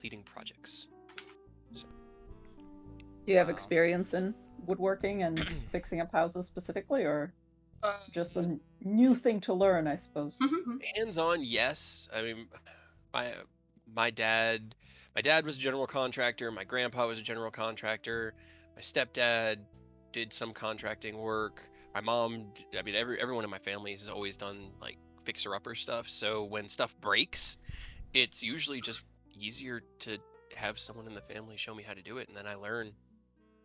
completing projects. So. Do you have experience in woodworking and fixing up houses specifically, or just a new thing to learn, I suppose? Hands-on, yes. I mean, my dad was a general contractor. My grandpa was a general contractor. My stepdad did some contracting work. My mom, I mean, everyone in my family has always done like fixer-upper stuff. So when stuff breaks, it's usually just easier to have someone in the family show me how to do it, and then I learn,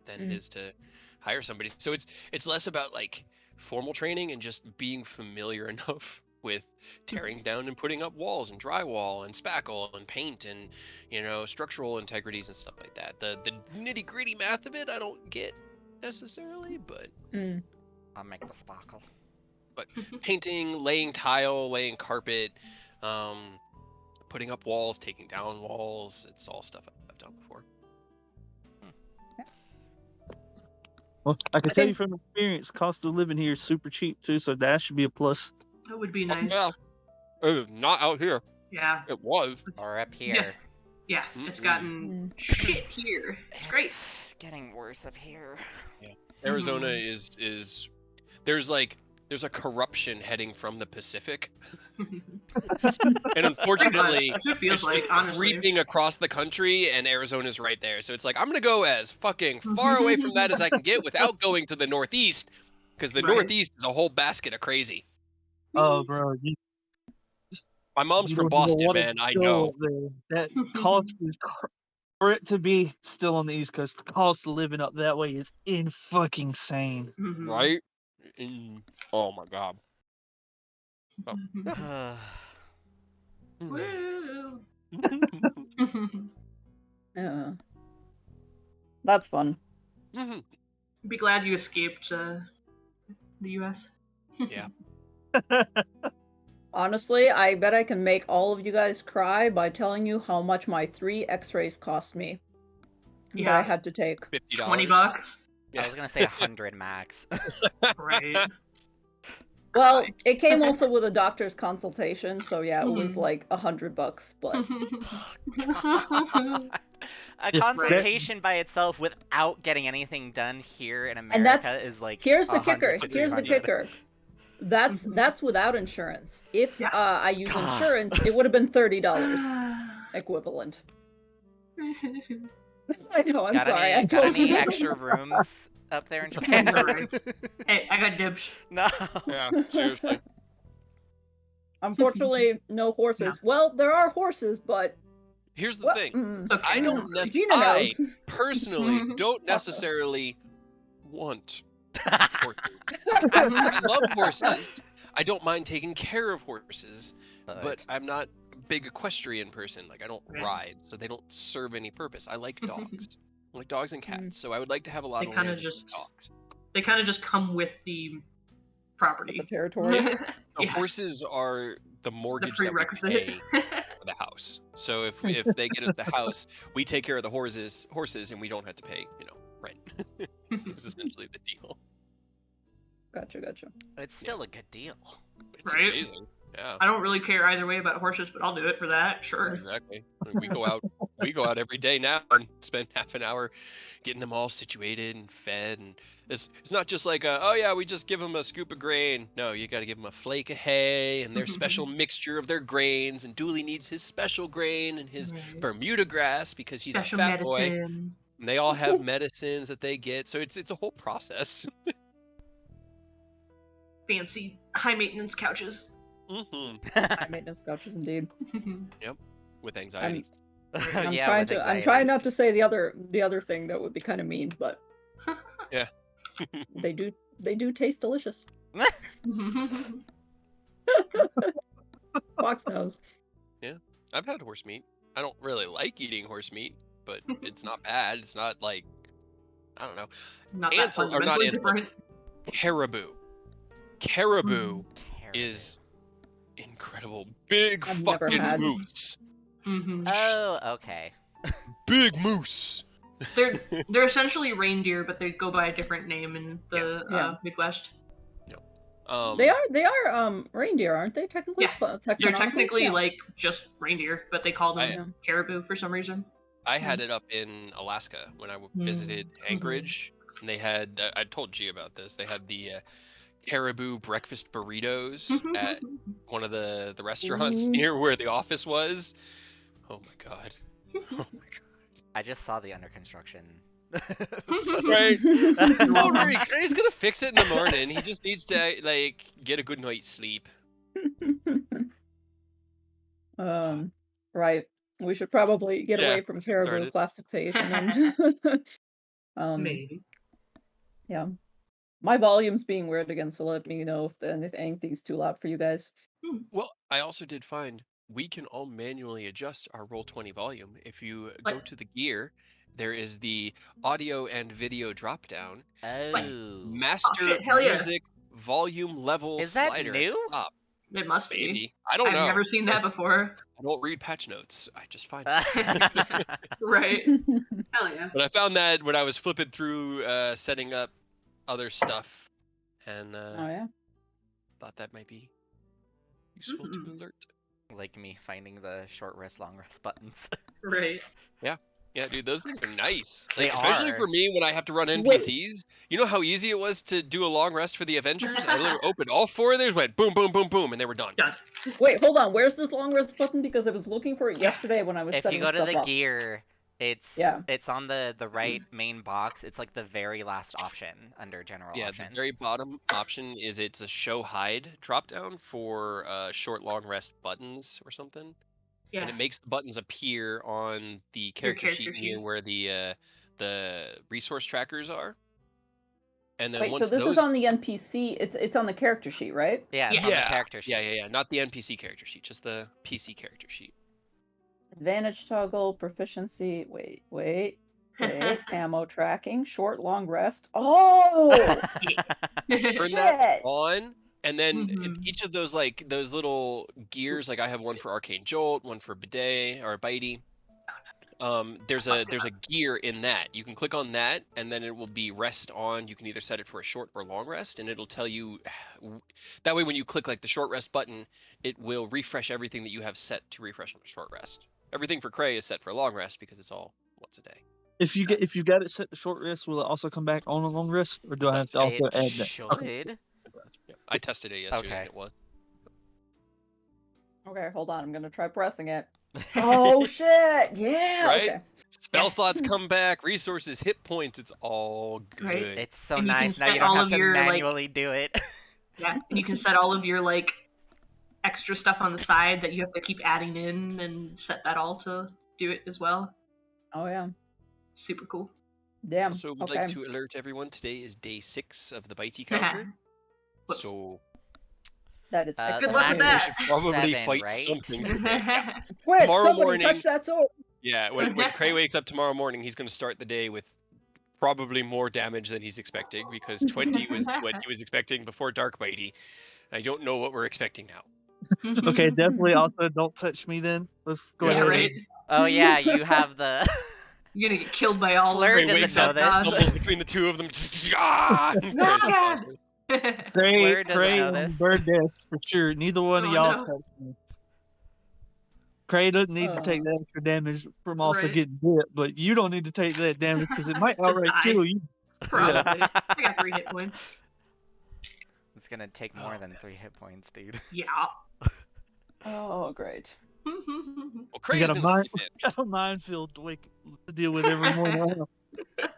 than it is to hire somebody. So it's less about like formal training and just being familiar enough with tearing down and putting up walls and drywall and spackle and paint and, you know, structural integrities and stuff like that. The nitty-gritty math of it I don't get necessarily, but I'll make the spackle. But painting, laying tile, laying carpet, putting up walls, taking down walls, it's all stuff I've done before. Well, I can tell you from experience, cost of living here is super cheap too, so that should be a plus. That would be nice. Yeah. Not out here. Yeah. It was. Or up here. Yeah, it's gotten shit here. It's great. It's getting worse up here. Yeah. Arizona is there's a corruption heading from the Pacific. And unfortunately, it's just creeping across the country, and Arizona's right there. So it's like, I'm going to go as fucking far away from that as I can get without going to the Northeast, because the Northeast is a whole basket of crazy. Oh, bro. My mom's from Boston, man. I know. That cost is, for it to be still on the East Coast, the cost of living up that way is insane. Right? Oh my god. Yeah. That's fun. Be glad you escaped the US. Yeah. Honestly, I bet I can make all of you guys cry by telling you how much my 3 x-rays cost me. Yeah. That I had to take. $50. $20? Yeah. I was gonna say 100 max. Right. Well, it came also with a doctor's consultation, so yeah, it was like $100, but a consultation by itself without getting anything done here in America and that's, is like here's the 100 kicker. to Here's the 200. kicker. That's without insurance. If I use insurance, it would have been $30 equivalent. I know. I'm sorry. I got told any you. extra rooms up there in Japan? Hey, I got dibs. No. Yeah, seriously. Unfortunately, no horses. No. Well, there are horses, but here's the thing. Okay. I don't I personally don't necessarily want horses. I love horses. I don't mind taking care of horses, but I'm not a big equestrian person. Like, I don't ride, so they don't serve any purpose. I like dogs. I like dogs and cats, so I would like to have a lot of land just for dogs. They kind of just come with the property. The territory. The horses are the mortgage that we pay for the house. So if they get us the house, we take care of the horses, and we don't have to pay, rent. This is essentially the deal. Gotcha. It's still a good deal. It's right? Amazing. Yeah. I don't really care either way about horses, but I'll do it for that. Sure. Exactly. I mean, we go out every day now and spend half an hour getting them all situated and fed, and it's not just like we just give them a scoop of grain. No, you got to give them a flake of hay and their special mixture of their grains, and Dooley needs his special grain and his Bermuda grass because he's special a fat medicine. boy. And they all have medicines that they get, so it's a whole process. Fancy high maintenance couches. High maintenance couches, indeed. Yep, with anxiety. I'm trying not to say the other thing that would be kind of mean, but yeah, they do taste delicious. Fox knows. Yeah, I've had horse meat. I don't really like eating horse meat, but it's not bad. It's not like, I don't know. Not that fundamentally different. Caribou. Caribou is incredible. Big fucking moose. Oh, okay. Big moose. They're essentially reindeer, but they go by a different name in the Midwest. Yep. They are reindeer, aren't they? Technically, Yeah, they're taxonomically? technically Yeah. like just reindeer, but they call them I- caribou for some reason. I had it up in Alaska when I visited Anchorage, and they had. I told G about this. They had the caribou breakfast burritos at one of the restaurants near where the office was. Oh my god! Oh my god! I just saw the under construction. Right? Don't worry, Gray's gonna fix it in the morning. He just needs to like get a good night's sleep. Right. We should probably get Yeah, away from let's get caribou started. classification and Maybe. yeah. My volume's being weird again, so let me know if anything's too loud for you guys. Well, I also did find we can all manually adjust our Roll20 volume. If you go What? to the gear, there is the audio and video drop down. Oh. Master shit, hell yeah. music volume level Is that slider. new? At the top. It must be. Maybe. I don't I've know. never seen that before. I don't read patch notes. I just find stuff. Right. Hell yeah. But I found that when I was flipping through setting up other stuff, and Oh yeah. thought that might be useful to alert. Like me finding the short rest, long rest buttons. Right. Yeah, dude, those things are nice. They Like, especially are. for me when I have to run NPCs. You know how easy it was to do a long rest for the Avengers? I literally opened all 4 of theirs, went boom, boom, boom, boom, and they were done. Done. Wait, hold on. Where's this long rest button? Because I was looking for it yesterday when I was If setting you go to stuff the up. gear, it's on the right main box. It's like the very last option under general Yeah, options. the very bottom option is it's a show hide drop down for short, long rest buttons or something. Yeah. And it makes the buttons appear on the character sheet near where the resource trackers are. And then Wait, once so this those is on the NPC. It's on the character sheet, right? Yeah, it's on the character sheet. Yeah. Not the NPC character sheet, just the PC character sheet. Advantage toggle, proficiency. Wait. Ammo tracking, short, long rest. Oh! Turn that on, and then each of those those little gears, like I have one for Arcane Jolt, one for Bidet or Bitey. There's a gear in that. You can click on that, and then it will be rest on. You can either set it for a short or long rest, and it'll tell you. That way, when you click like the short rest button, it will refresh everything that you have set to refresh on a short rest. Everything for Cray is set for a long rest because it's all once a day. If you got it set to short rest, will it also come back on a long rest, or do I have to also It add that? should. Okay. Yeah, I tested it yesterday. Okay. And it was. Okay, hold on. I'm gonna try pressing it. Oh shit! Yeah. Right? Okay. Spell slots come back, resources, hit points. It's all good. Right. It's so And you can nice now. set You don't all have of to your, manually do it. Yeah, and you can set all of your extra stuff on the side that you have to keep adding in, and set that all to do it as well. Oh yeah. Super cool. Damn. Also, would okay. like to alert everyone today is day 6 of the Bitey counter. Whoops. So That is The excellent. Good luck with max that. is we should probably 7, fight right? something today. Yeah. Quick, Tomorrow somebody morning- touch that sword. Yeah, when Cray wakes up tomorrow morning, he's going to start the day with probably more damage than he's expecting because 20 was what he was expecting before Dark Bitey. I don't know what we're expecting now. Okay, definitely. Also, don't touch me. Then let's go Yeah, ahead. right. Oh yeah, you have the. You're gonna get killed by all Fleur of Cray them. doesn't wakes know up, this. stumbles between the two of them. Ah! Oh, God. Fleur Cray doesn't know and this. Bird Death for sure. Neither one of Oh, y'all no. touched me. Cray doesn't need to take that extra damage from also Right. getting bit, but you don't need to take that damage because it might To outright die. kill you. Probably. I got 3 hit points. It's gonna take more than 3 hit points, dude. Yeah. Oh great. Well, You Cray's got a going to mind, sleep in. got a minefield to deal with every morning. The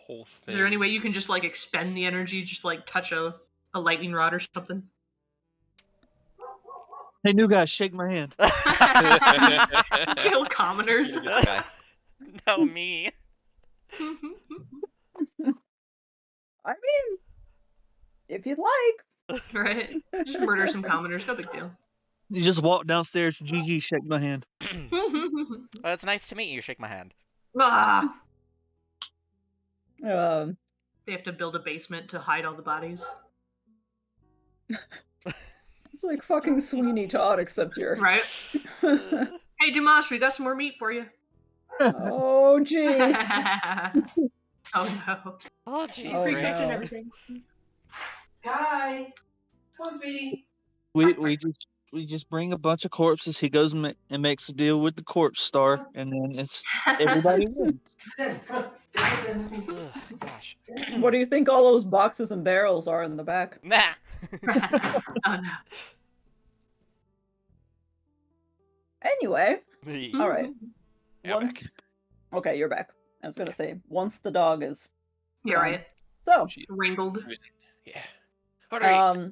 whole thing. Is there any way you can just expend the energy, just touch a lightning rod or something? Hey, new guy, shake my hand. Kill commoners. guy. No, me. I mean, if you'd like. Right. Just murder some commoners, no big deal. You just walk downstairs, GG, shake my hand. Well, it's nice to meet you. Shake my hand. Ah, Um, they have to build a basement to hide all the bodies. it's like fucking Sweeney Todd, except you're. Right? Hey, Dimash, we got some more meat for you. Oh jeez. Oh no. Oh jeez. Oh, Free cake and no. everything. Sky, come on, sweetie. We just bring a bunch of corpses. He goes and makes a deal with the corpse star, and then it's everybody wins. Ugh, gosh. What do you think all those boxes and barrels are in the back? Nah. Oh no. Anyway, all right. Yeah, Once, back. okay, you're back. I was gonna say once the dog is You're gone. right. So, She- Wrinkled. Yeah. All right.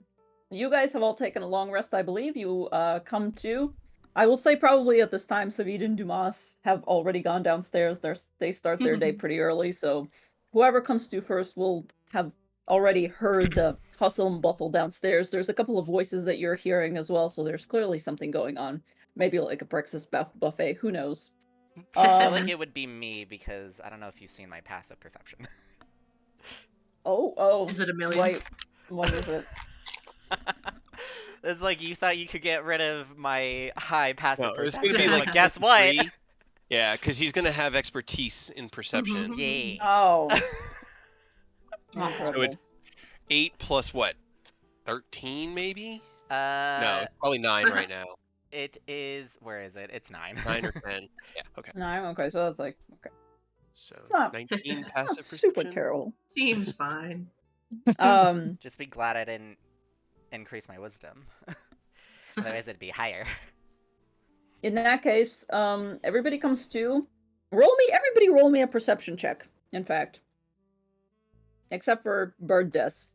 you guys have all taken a long rest, I believe. You come to. I will say probably at this time, Savid and Dumas have already gone downstairs. They start their day pretty early, so whoever comes to first will have already heard the hustle and bustle downstairs. There's a couple of voices that you're hearing as well, so there's clearly something going on. Maybe like a breakfast buffet, who knows? I feel like it would be me because I don't know if you've seen my passive perception. Oh, Is it a million? Wait, what is it? It's like you thought you could get rid of my high passive No, it's perception. gonna be Yeah. like but guess what? 3. Yeah, because he's gonna have expertise in perception. Mhm. Yeah. Oh, Oh. So it's 8 plus what? 13 maybe? No, it's probably 9 right now. It is. Where is it? It's 9. 9 or 10. Yeah. Okay. 9. Okay, so that's like okay. So It's not- 19 Not passive super perception. terrible. Seems fine. Just be glad I didn't increase my wisdom. Otherwise, it'd be higher. In that case, everybody comes to. Everybody roll me a perception check, in fact. Except for Bird Death.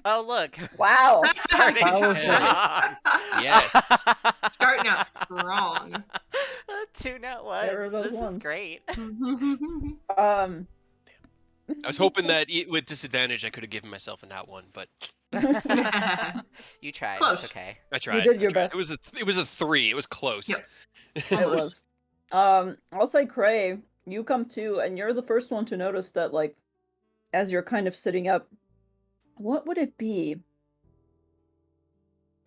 Oh, look. Wow! Starting Powerful. strong. Yes. Starting out strong. 2 net ones. There are those This is ones. great. Um, I was hoping that with disadvantage I could have given myself a nat 1, but You tried. Close. It's okay. I tried. did I your tried. best. It was a 3. It was close. Yep. it was. I'll say Cray, you come to, and you're the first one to notice that, like, as you're kind of sitting up, what would it be?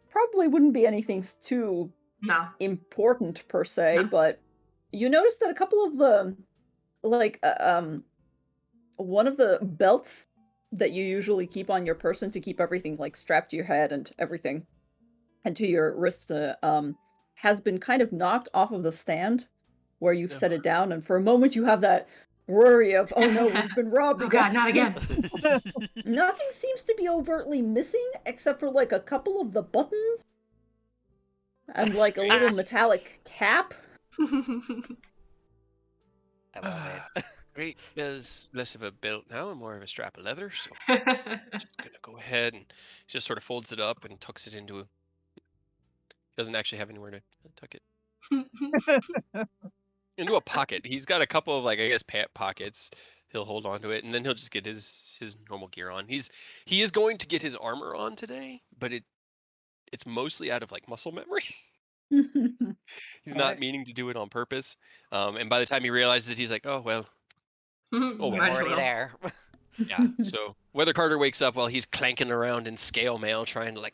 Probably wouldn't be anything too No. important per se, No. but you notice that a couple of the, like, one of the belts that you usually keep on your person to keep everything like strapped to your head and everything, and to your wrists, has been kind of knocked off of the stand where you've set it down, and for a moment you have that worry of, oh no, we've been robbed Oh again. god, not again. Nothing seems to be overtly missing except for like a couple of the buttons and like a little metallic cap. I love it. Great. There's less of a belt now and more of a strap of leather, so just gonna go ahead and just sort of folds it up and tucks it into doesn't actually have anywhere to tuck it. Into a pocket. He's got a couple of like I guess pockets. He'll hold on to it, and then he'll just get his normal gear on. He is going to get his armor on today, but it's mostly out of like muscle memory. He's not Alright. meaning to do it on purpose. And by the time he realizes it, he's like, oh well, Oh, well. I'm might as already well. there. yeah. So whether Carter wakes up while he's clanking around in scale mail trying to like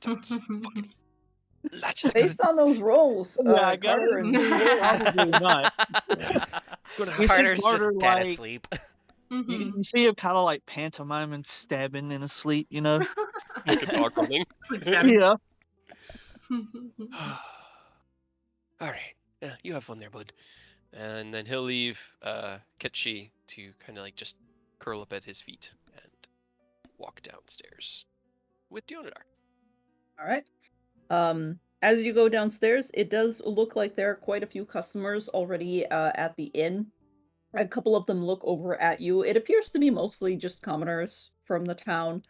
fucking latches Based on those rolls, Yeah, I got Carter it. and Probably not. gonna You see Carter's Carter, just dead like- asleep. You see him kind of like pantomime and stabbing in his sleep, you know? like a dog running. Yeah. All right. Yeah, you have fun there, bud. And then he'll leave Ketchi to kind of like just curl up at his feet and walk downstairs with Dionadar. All right. As you go downstairs, it does look like there are quite a few customers already at the inn. A couple of them look over at you. It appears to be mostly just commoners from the town.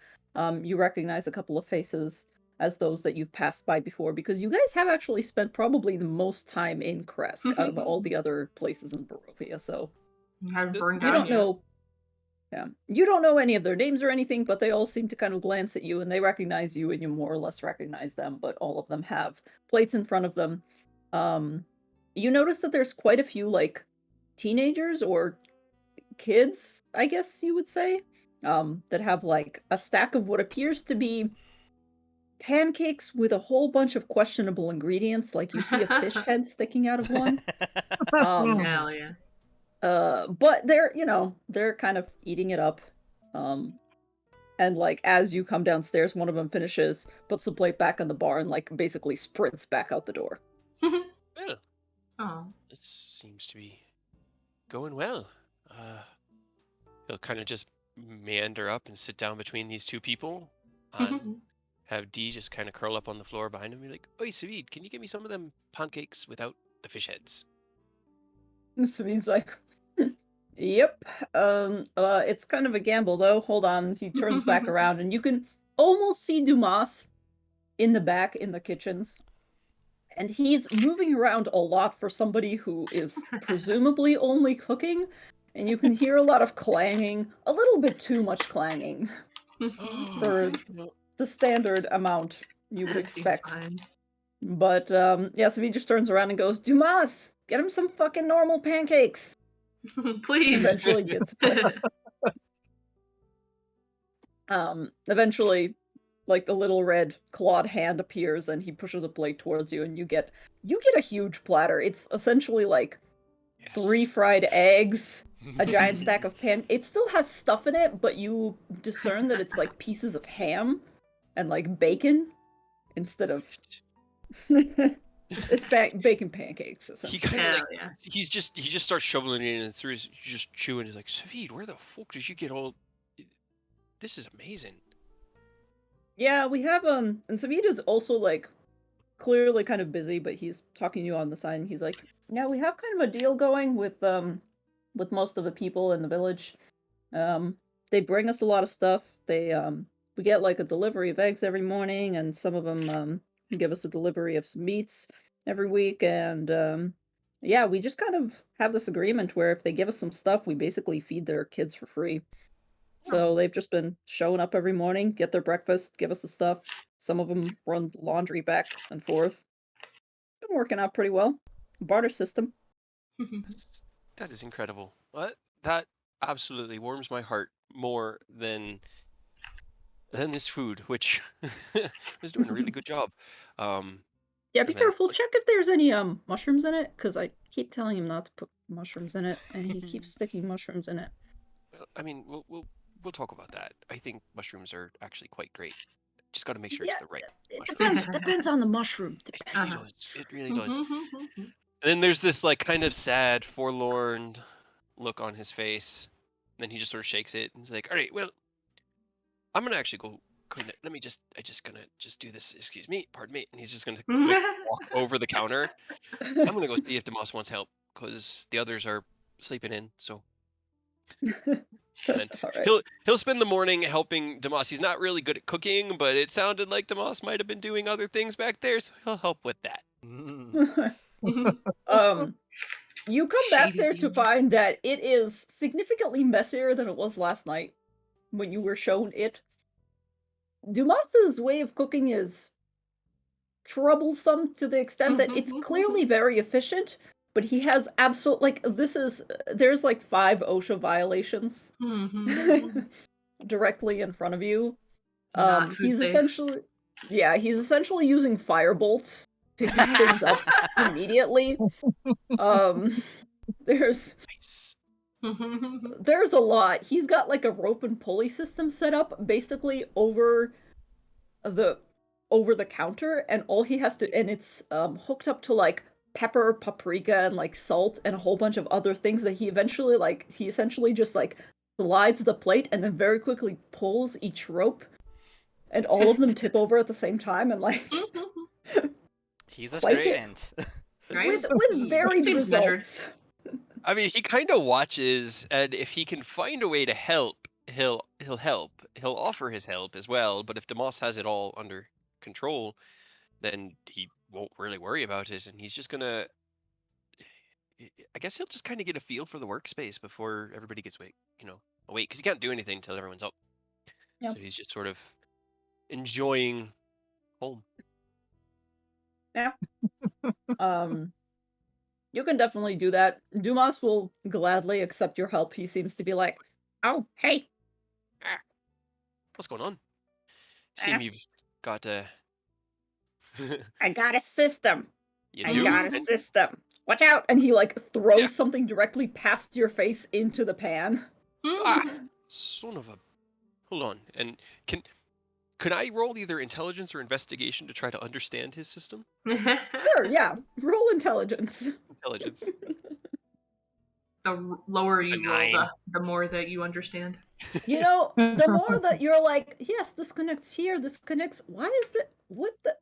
You recognize a couple of faces as those that you've passed by before, because you guys have actually spent probably the most time in Kresk out of all the other places in Barovia, so Haven't burned you down don't yet. know. Yeah, you don't know any of their names or anything, but they all seem to kind of glance at you, and they recognize you, and you more or less recognize them. But all of them have plates in front of them. You notice that there's quite a few like teenagers or kids, I guess you would say, that have like a stack of what appears to be pancakes with a whole bunch of questionable ingredients. Like you see a fish head sticking out of one. Hell yeah. But they're kind of eating it up. And like as you come downstairs, one of them finishes, puts the plate back on the bar, and like basically sprints back out the door. Well, Oh. this seems to be going well. He'll kind of just meander up and sit down between these two people, and have Dee just kind of curl up on the floor behind him and be like, "Oi, Savid, can you get me some of them pancakes without the fish heads?" So he's like, yep. It's kind of a gamble though. Hold on. He turns back around, and you can almost see Dumas in the back in the kitchens. And he's moving around a lot for somebody who is presumably only cooking. And you can hear a lot of clanging, a little bit too much clanging for No. the standard amount you would That seems expect. fine. But yeah, so he just turns around and goes, Dumas, get him some fucking normal pancakes. Please. Eventually gets a plate. Eventually, like the little red clawed hand appears and he pushes a plate towards you, and you get a huge platter. It's essentially like 3 Yes. fried eggs, a giant stack of it still has stuff in it, but you discern that it's like pieces of ham and like bacon instead of it's bacon pancakes He essentially. kind of Hell like yeah. he just starts shoveling it in and through his just chewing. He's like, "Savid, where the fuck did you get all? This is amazing." Yeah, we have and Savid is also like clearly kind of busy, but he's talking to you on the side, and he's like, yeah, we have kind of a deal going with most of the people in the village. They bring us a lot of stuff. We get like a delivery of eggs every morning, and some of them give us a delivery of some meats every week, and yeah, we just kind of have this agreement where if they give us some stuff, we basically feed their kids for free. So they've just been showing up every morning, get their breakfast, give us the stuff. Some of them run laundry back and forth. Been working out pretty well. Barter system. That is incredible. What? That absolutely warms my heart more than this food, which is doing a really good job. Yeah, be careful. Eventually. Check if there's any mushrooms in it, because I keep telling him not to put mushrooms in it, and he keeps sticking mushrooms in it. I mean, we'll talk about that. I think mushrooms are actually quite great. Just got to make sure it's Yeah, the right it mushrooms. depends on the mushroom. It Depends. really does. It really does. And then there's this like kind of sad, forlorn look on his face. And then he just sort of shakes it and he's like, "All right, well, I'm gonna actually go. Let me just. I just gonna just do this. Excuse me, pardon me." And he's just gonna like walk over the counter. I'm gonna go see if Demas wants help because the others are sleeping in. So and then All right. he'll spend the morning helping Demas. He's not really good at cooking, but it sounded like Demas might have been doing other things back there, so he'll help with that. You come back Shady there to demon. find that it is significantly messier than it was last night when you were shown it. Dumas's way of cooking is troublesome to the extent that it's clearly very efficient, but he has there's like 5 OSHA violations directly in front of you. Not food He's safe. essentially using fire bolts to heat things up immediately. There's Nice. there's a lot. He's got like a rope and pulley system set up basically over the counter, and all he has to, and it's hooked up to like pepper, paprika, and like salt and a whole bunch of other things that he essentially just like slides the plate and then very quickly pulls each rope, and all of them tip over at the same time, and like He's a Place it- student. This Right? is- this with is varied Seems measured. results. I mean, he kind of watches, and if he can find a way to help, he'll help. He'll offer his help as well. But if Demas has it all under control, then he won't really worry about it, and he's just gonna. I guess he'll just kind of get a feel for the workspace before everybody gets awake. Awake because he can't do anything until everyone's up. Yeah. So he's just sort of enjoying home. You can definitely do that. Dumas will gladly accept your help. He seems to be like, oh, hey. What's going on? Seem you've got a. I got a system. You I do? got a And- system. Watch out! And he like throws Yeah. something directly past your face into the pan. Ah, son of a. hold on. And could I roll either intelligence or investigation to try to understand his system? Sure, yeah. Roll intelligence. Intelligence. The lower It's a you roll, 9. the more that you understand. You know, the more that you're like, yes, this connects here, this connects. Why is that? What the?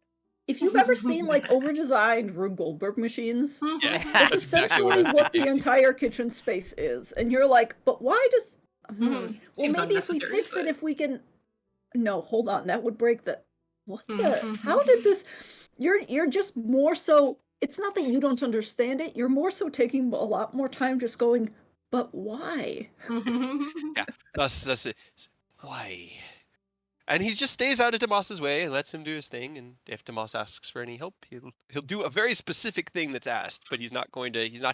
If you've ever seen like over-designed Rube Goldberg machines, Yeah, it's that's exactly what essentially I'm what the thinking. entire kitchen space is, and you're like, but why does? Well, Seems maybe if we unnecessary, fix it, but- if we can. No, hold on, that would break the. What the? How did this? You're just more so. It's not that you don't understand it. You're more so taking a lot more time just going, but why? Yeah, that's it. Why? And he just stays out of Tomas's way and lets him do his thing. And if Tomas asks for any help, he'll do a very specific thing that's asked, but he's not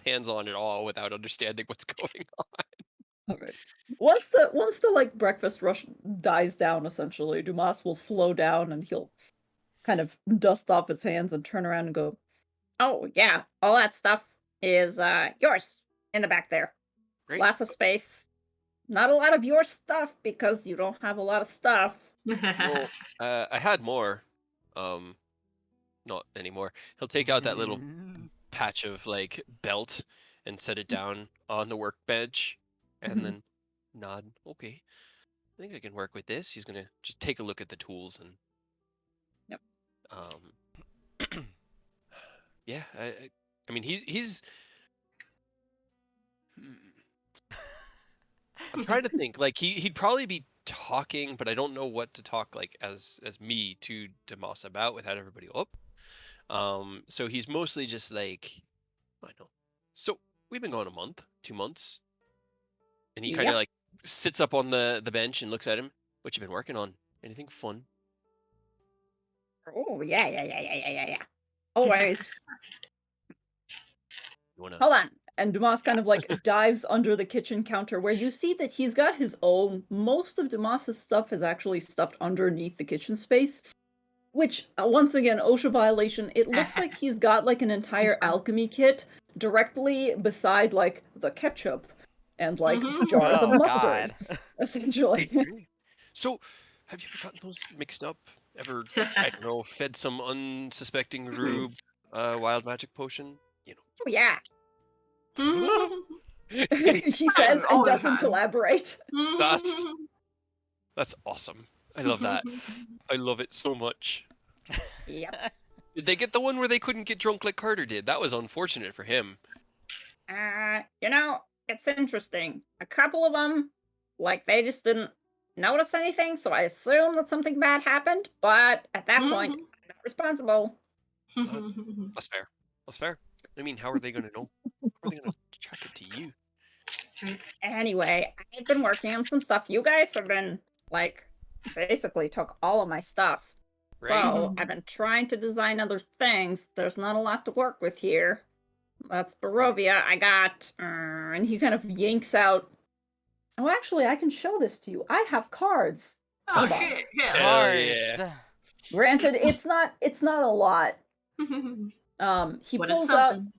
hands-on at all without understanding what's going on. Okay. Once the like breakfast rush dies down, essentially, Dumas will slow down and he'll kind of dust off his hands and turn around and go, "Oh yeah, all that stuff is yours in the back there. Great. Lots of space. Not a lot of your stuff because you don't have a lot of stuff." Well, I had more. Not anymore. He'll take out that little patch of like belt and set it down on the workbench and then nod. Okay, I think I can work with this. He's gonna just take a look at the tools and Yep. Yeah, I mean he's I'm trying to think. Like he'd probably be talking, but I don't know what to talk like as me to Demas about without everybody up. So he's mostly just like, I know. So we've been going a month, 2 months, and he kind of Yep. like sits up on the bench and looks at him. What you been working on? Anything fun? Oh yeah. Always. You wanna? Hold on. And Dumas kind of like dives under the kitchen counter where you see that he's got his own. Most of Dumas's stuff is actually stuffed underneath the kitchen space, which, once again, OSHA violation. It looks like he's got like an entire alchemy kit directly beside like the ketchup and like jars of Oh, mustard, God. essentially. Really? So, have you ever gotten those mixed up? Ever, I don't know, fed some unsuspecting rube wild magic potion? You Oh yeah, know. he says All and the doesn't time. elaborate. That's awesome. I love that. I love it so much. Yep. Did they get the one where they couldn't get drunk like Carter did? That was unfortunate for him. You know, it's interesting. A couple of them, like, they just didn't notice anything, so I assume that something bad happened, but at that point, I'm not responsible. That's fair. That's fair. I mean, how are they going to know? How are they going to track it to you? Anyway, I've been working on some stuff. You guys have been, like, basically took all of my stuff. Right? So, I've been trying to design other things. There's not a lot to work with here. That's Barovia. I got, and he kind of yanks out. Oh, actually, I can show this to you. I have cards. Oh Hold on. shit! Yeah. Hell Cards. yeah. Granted, it's not a lot. He But it's pulls out something.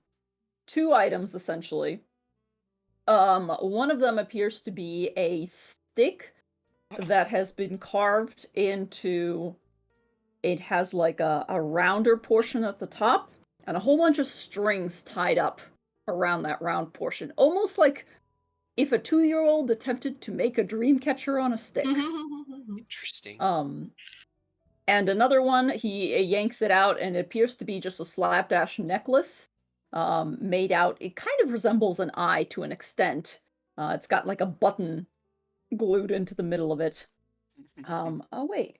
2 items essentially. One of them appears to be a stick that has been carved into. It has like a rounder portion at the top and a whole bunch of strings tied up around that round portion, almost like if a 2-year-old attempted to make a dream catcher on a stick. Interesting. And another one, he yanks it out, and it appears to be just a slapdash necklace, made out. It kind of resembles an eye to an extent. It's got like a button glued into the middle of it. Oh wait,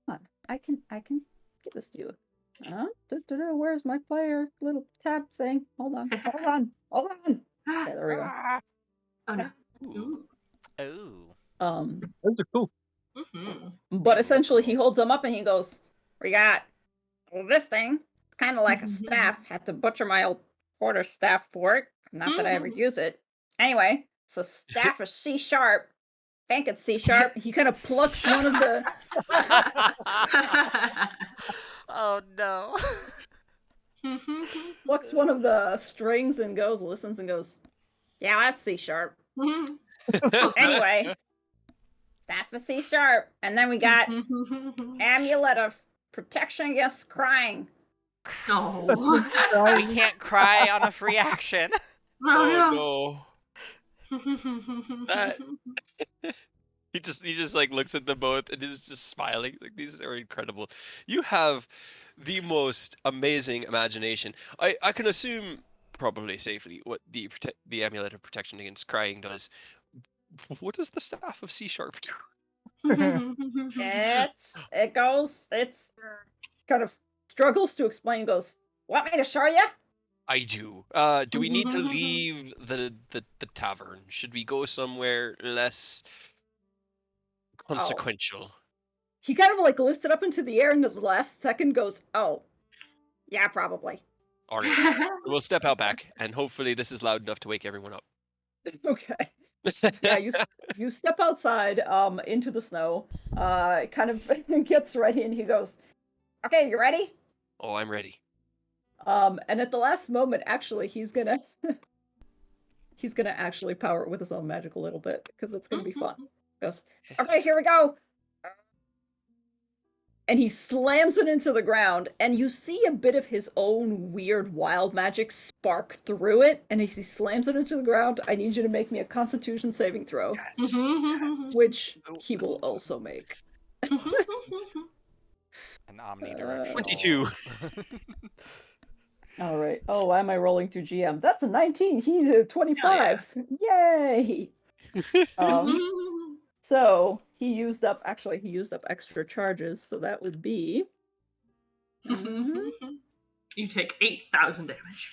hold on. I can give this to you. Where's my player little tab thing? Hold on. Yeah, there we go. Oh no. Ooh. Ooh. Those are cool. But essentially, he holds them up and he goes, "We got this thing. It's kind of like a staff. Had to butcher my old quarter staff for it. Not that I ever use it. Anyway, it's a staff of C sharp. Think it's C sharp." He kind of plucks one of the. Oh no. Plucks one of the strings and listens and goes, "Yeah, that's C sharp." Anyway, Staff of C sharp. And then we got amulet of protection against crying. No. We can't cry on a free action. Oh no. That he just like looks at them both and is just smiling. Like, these are incredible. You have the most amazing imagination. I can assume probably safely what the amulet of protection against crying does. What does the staff of C sharp do? It's kind of struggles to explain, goes, want me to show you? I do. Do we need to leave the tavern? Should we go somewhere less consequential? He kind of like lifts it up into the air and at the last second goes, oh, yeah, probably. All right. We'll step out back, and hopefully this is loud enough to wake everyone up. Okay. Yeah, you step outside into the snow. Kind of gets ready and he goes, okay, you ready? Oh, I'm ready. And at the last moment, actually, he's gonna actually power it with his own magic a little bit because it's gonna be fun. He goes, okay, here we go. And he slams it into the ground, and you see a bit of his own weird wild magic spark through it. And as he slams it into the ground, I need you to make me a Constitution saving throw, Yes. which he will also make. An omnidirectional. 22. All right. Oh, why am I rolling to GM? That's a 19. He's a 25. Yay! So he used up extra charges, so that would be. You take 8,000 damage.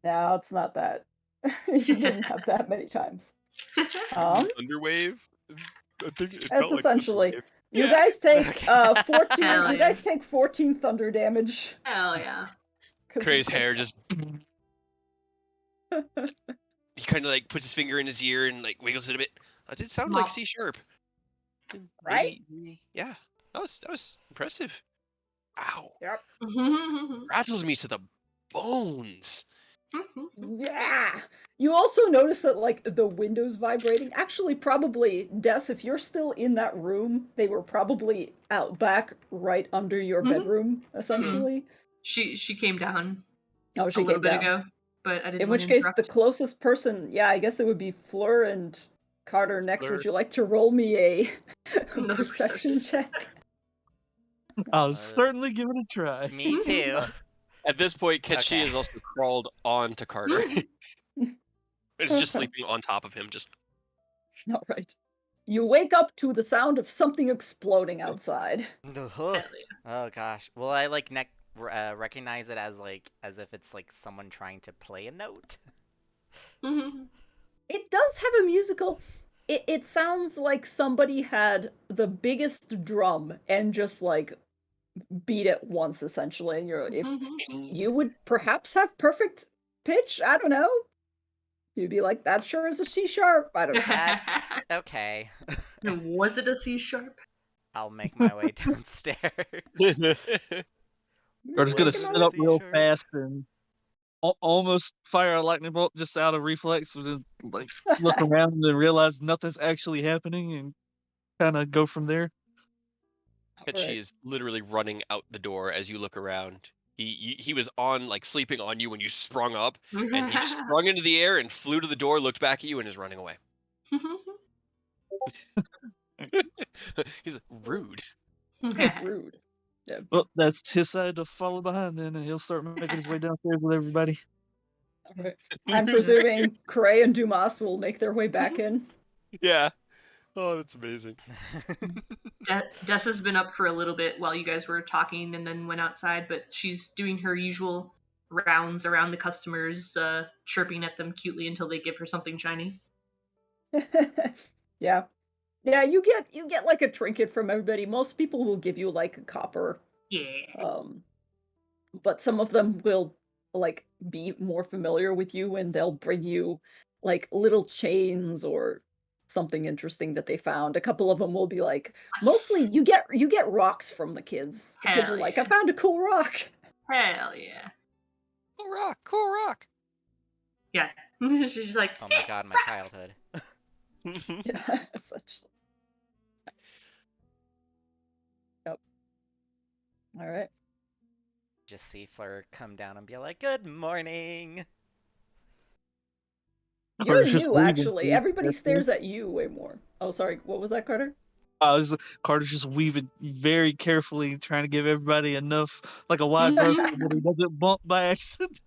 No, it's not that. You didn't have that many times. Thunderwave? I think it That's felt like essentially. Thunderwave. You Yeah. guys take Okay. 14. Hell You guys yeah. take 14 thunder damage. Hell yeah. Cray's hair just. He kind of like puts his finger in his ear and like wiggles it a bit. That did sound like Mop. C sharp. Right? Yeah. That was impressive. Wow. Yep. Rattled me to the bones. Yeah. You also notice that like the windows vibrating. Actually, probably Des, if you're still in that room, they were probably out back, right under your bedroom, essentially. She came down Oh, a she little came bit down. ago, but I didn't In want which to case, the interrupt. closest person, yeah, I guess it would be Fleur and Carter next. Fleur. Would you like to roll me a Another perception check? I'll Uh, certainly give it a try. Me too. At this point, Ketchi Okay. has also crawled onto Carter. It's just sleeping on top of him. Just All right. You wake up to the sound of something exploding outside. Oh Hell gosh. Will I like recognize it as if it's like someone trying to play a note? yeah. It does have a musical. It sounds like somebody had the biggest drum and just like beat it once, essentially. And if you would perhaps have perfect pitch, I don't know. You'd be like, that sure is a C sharp. I don't know. That's okay. Was it a C sharp? I'll make my way downstairs. We're just gonna Working sit on up C real sharp. fast and almost fire a lightning bolt just out of reflex, and then like look around and realize nothing's actually happening, and kind of go from there. Ketchi is literally running out the door as you look around. He was on like sleeping on you when you sprung up, and he just sprung into the air and flew to the door, looked back at you, and is running away. He's rude. Rude. Yeah. Well, that's his side to follow behind then, and he'll start making his way downstairs with everybody. All right. I'm presuming Cray and Dumas will make their way back in. Yeah. Oh, that's amazing. Des has been up for a little bit while you guys were talking and then went outside, but she's doing her usual rounds around the customers, chirping at them cutely until they give her something shiny. Yeah. Yeah, you get like a trinket from everybody. Most people will give you like a copper. Yeah. But some of them will like be more familiar with you and they'll bring you like little chains or something interesting that they found. A couple of them will be like, mostly you get rocks from the kids. The kids Hell are like, yeah. I found a cool rock. Hell yeah. Cool rock, cool rock. Yeah. She's just like, Oh my god, my childhood. Yeah, essentially. All right. Just see Fleur come down and be like, "Good morning." You're Carter's just new, weaving actually. through Everybody that stares at you way more. Oh, sorry. What was that, Carter? Carter's just weaving very carefully, trying to give everybody enough, like a wide berth, so that he doesn't bump by accident.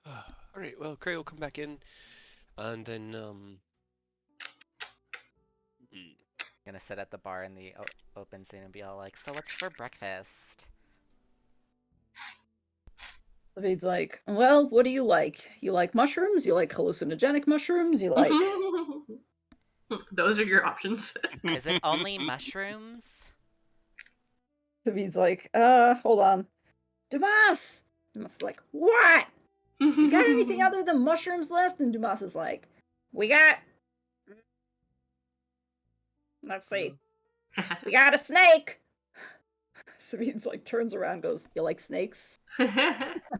All right. Well, Cray will come back in, and then Gonna sit at the bar in the open soon and be all like, "So what's for breakfast?" Savid's like, well, what do you like? You like mushrooms? You like hallucinogenic mushrooms? You like... Those are your options. Is it only mushrooms? Savid's like, hold on. Dumas! Dumas is like, what? You got anything other than mushrooms left? And Dumas is like, we got... Let's see. We got a snake! Savid's like, turns around and goes, you like snakes?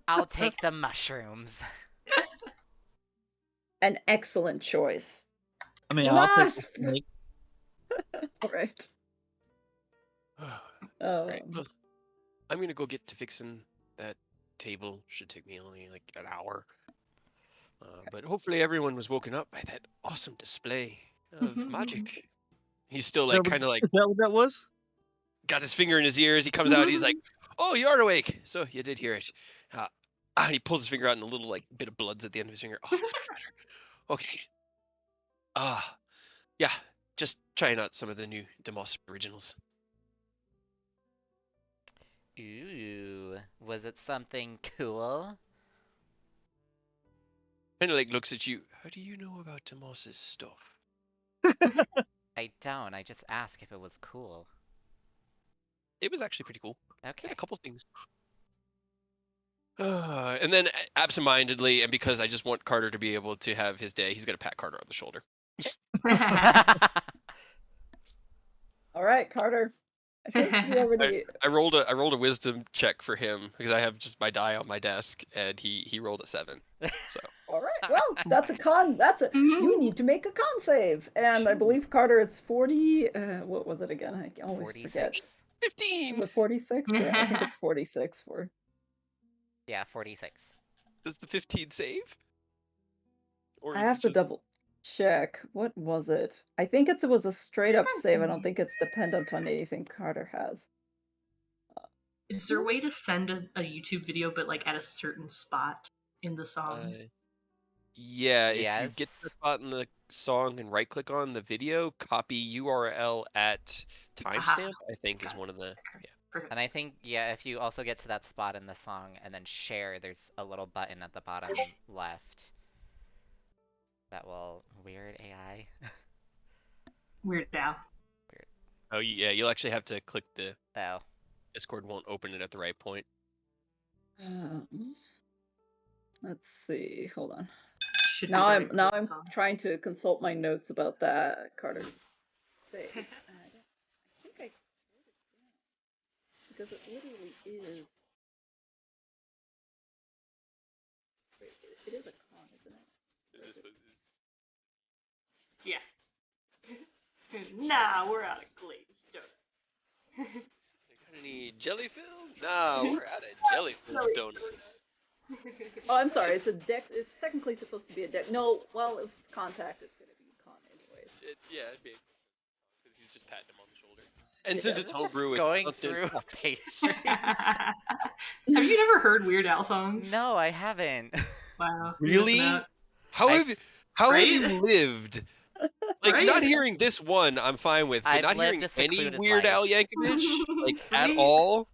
I'll take the mushrooms. An excellent choice. I mean, I'll take Dumas! the snake. Alright. Right, well, I'm gonna go get to fixing that table. Should take me only like an hour. But hopefully everyone was woken up by that awesome display of magic. He's still like kind of like Is that what that was? got his finger in his ears. He comes out. He's like, "Oh, you are awake. So you did hear it." He pulls his finger out, and a little like bit of blood's at the end of his finger. Oh, it's much better. Okay. Yeah. Just trying out some of the new Demos originals. Ooh, was it something cool? Kind of like looks at you. How do you know about Demos's stuff? I don't. I just asked if it was cool. It was actually pretty cool. Okay. Did a couple things. And then absentmindedly, and because I just want Carter to be able to have his day, he's gonna pat Carter on the shoulder. Alright, Carter. I think we already... I rolled a wisdom check for him because I have just my die on my desk, and he rolled a 7. So Alright, well, that's a con. You need to make a con save. And I believe, Carter, it's 40... what was it again? I always forget. 46. 15. Is it 46? Yeah, I think it's 46 for... Yeah, 46. Does the 15 save? Or I is have it to just... double check. What was it? I think it was a straight up save. I don't think it's dependent on anything Carter has. Is there a way to send a YouTube video, but like at a certain spot in the song? Yeah, if you Yes. get to the spot in the song and right click on the video, copy URL at timestamp, I think is one of the... Yeah. And I think, yeah, if you also get to that spot in the song and then share, there's a little button at the bottom left that will... Weird AI. Weird now. Oh, yeah, you'll actually have to click the... Oh. Discord won't open it at the right point. Let's see. Hold on. Should be Now the I'm right now focus I'm on. trying to consult my notes about that, Carter. Save. I think I wrote it down because it literally is. Wait, it is a con, isn't it? Yeah. Nah, we're out of glazed donut. Any jelly filled? Nah, we're out of jelly filled donuts. Oh, I'm sorry. It's a deck. It's technically supposed to be a deck. No, well, it's contact. It's gonna be con anyways. Yeah, it'd be because he's just patting him on the shoulder. And Yeah. since it's homebrew, Going it's through pastries. Have you never heard Weird Al songs? No, I haven't. Wow. Really? Missing out. How have you Right? lived? Like Right? not hearing this one, I'm fine with, but I've not lived hearing a any secluded Weird life. Al Yankovic, like at Right? all.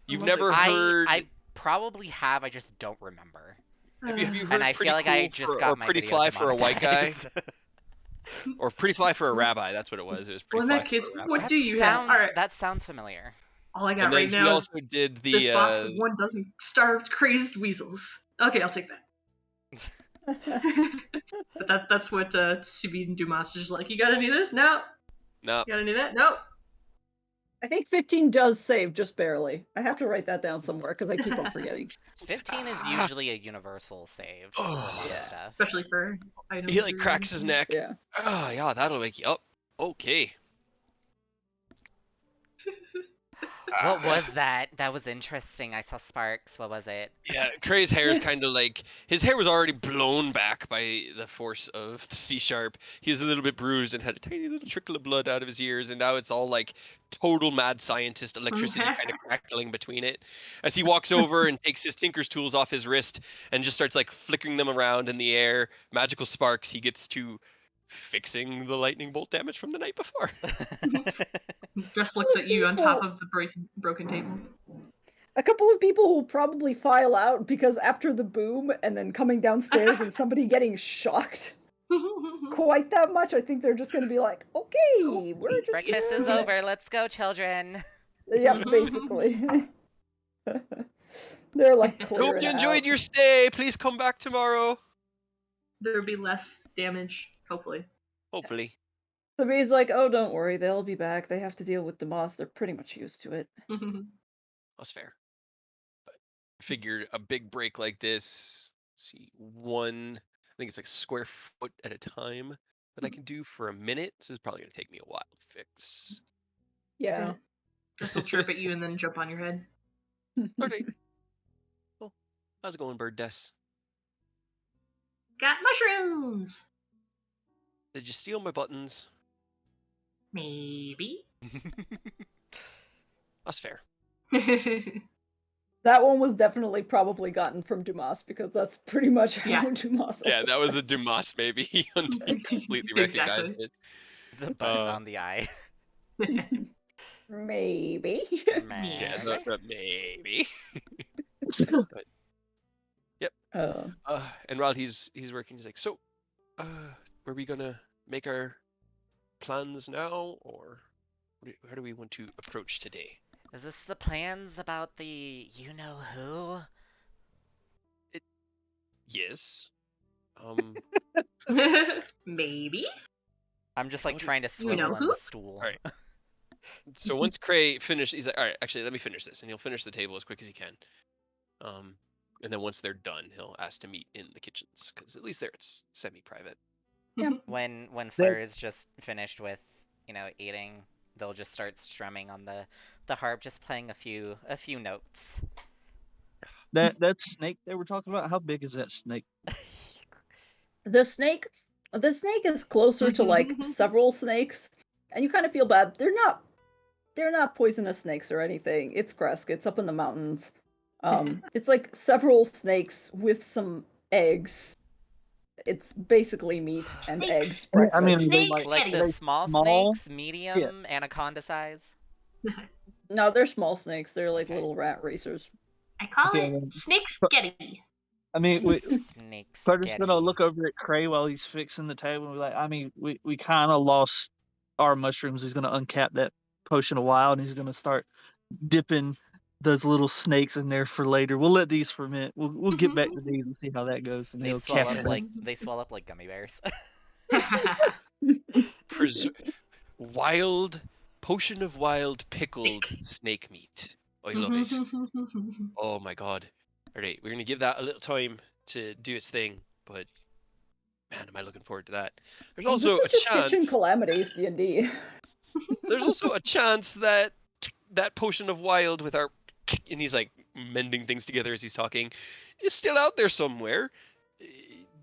You've love it. never heard. I probably have, I just don't remember. Have you heard And I Pretty feel like Cool I just for, got or my Pretty video Fly for a white guy, demonetized. or Pretty Fly for a rabbi? That's what it was. It was Pretty Well, in Fly that case, for a rabbi. what That do you have? sounds, Alright, that sounds familiar. all I got And then right he now also did the. this box of 1 dozen starved, crazed weasels. Okay, I'll take that. But that's what Sabine Dumas is just like. You got any of this? No. No. You got any of that? No. I think 15 does save, just barely. I have to write that down somewhere because I keep on forgetting. 15 is usually a universal save for a lot of Yeah. stuff. Especially for items. He like or cracks his anything. neck. Yeah. Oh yeah, that'll wake you up. Okay. What was that? That was interesting. I saw sparks. What was it? Yeah, Cray's hair is kind of like his hair was already blown back by the force of the C sharp. He was a little bit bruised and had a tiny little trickle of blood out of his ears, and now it's all like total mad scientist electricity kind of crackling between it. As he walks over and takes his tinker's tools off his wrist and just starts like flickering them around in the air, magical sparks. He gets to fixing the lightning bolt damage from the night before. Just looks at you on top People- of the broken table. A couple of people will probably file out because after the boom and then coming downstairs and somebody getting shocked quite that much, I think they're just going to be like, okay, we're just Breakfast is gonna-" over. Let's go, children. Yeah, basically. They're like clearing Hope you enjoyed out. your stay. Please come back tomorrow. There'll be less damage, hopefully. Hopefully. Somebody's like, oh, don't worry, they'll be back. They have to deal with Demoss. They're pretty much used to it. That's fair. But I figured a big break like this, see, I think it's like square foot at a time that I can do for a minute. So it's probably going to take me a while to fix. Yeah. Just will chirp at you and then jump on your head. Okay. Well, how's it going, Bird Des? Got mushrooms! Did you steal my buttons? Maybe. That's fair. That one was definitely probably gotten from Dumas because that's pretty much how Yeah. Dumas. Yeah, that was a Dumas maybe. He completely recognized Exactly. it. The button on the eye. Maybe. Yeah, Man. maybe. Yep. Oh. And while he's working, he's like, so, were we gonna make our plans now, or how do we want to approach today? Is this the plans about the you-know-who? Yes. Maybe? I'm just like Don't it- trying to You know swivel in who? the stool. Alright. So once Cray finished, he's like, all right, actually, let me finish this, and he'll finish the table as quick as he can. And then once they're done, he'll ask to meet in the kitchens, because at least there it's semi-private. When Fleur is just finished with, eating, they'll just start strumming on the harp, just playing a few notes. That snake they were talking about, how big is that snake? The snake is closer to like several snakes, and you kind of feel bad. They're not poisonous snakes or anything. It's Kresk. It's up in the mountains. It's like several snakes with some eggs. It's basically meat and Snakes. eggs. Yeah, I mean, Breakfast. they Snakes Like Eddie. the they small small? snakes, medium, anaconda size. No, they're small snakes. They're like Okay. little rat racers. I call Yeah, it man. snake spaghetti. I mean, Snake Carter's spaghetti. gonna look over at Cray while he's fixing the table and be like, I mean, we kind of lost our mushrooms. He's gonna uncap that potion of wild and he's gonna start dipping those little snakes in there for later. We'll let these ferment. We'll get back to these and see how that goes. And They he'll swell cap up it. like gummy bears. Wild potion of wild pickled snake meat. I love it. Oh my god. Alright, we're gonna give that a little time to do its thing, but man, am I looking forward to that. There's also This a is just Kitchen chance. Calamities D&D. There's also a chance that that potion of wild with our and he's like mending things together as he's talking is still out there somewhere.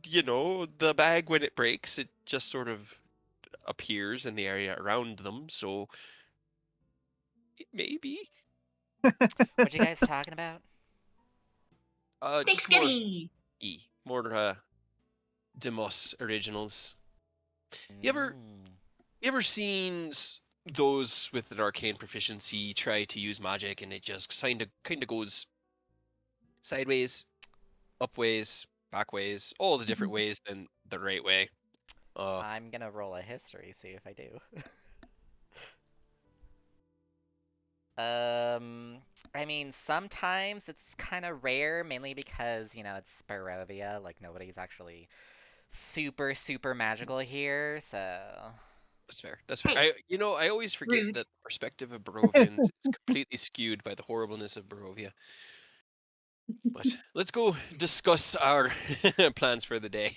The bag when it breaks, it just sort of appears in the area around them, so maybe. What you guys talking about? Snake Just more spaghetti. more Demos originals. You ever seen those with an arcane proficiency try to use magic and it just kind of goes sideways, upways, backways, all the different ways than the right way? I'm gonna roll a history, see if I do. I mean, sometimes it's kind of rare, mainly because, it's Barovia, like nobody's actually super magical here, so... That's fair. That's fair. Hey. I always forget Rude. that the perspective of Barovians is completely skewed by the horribleness of Barovia. But let's go discuss our plans for the day.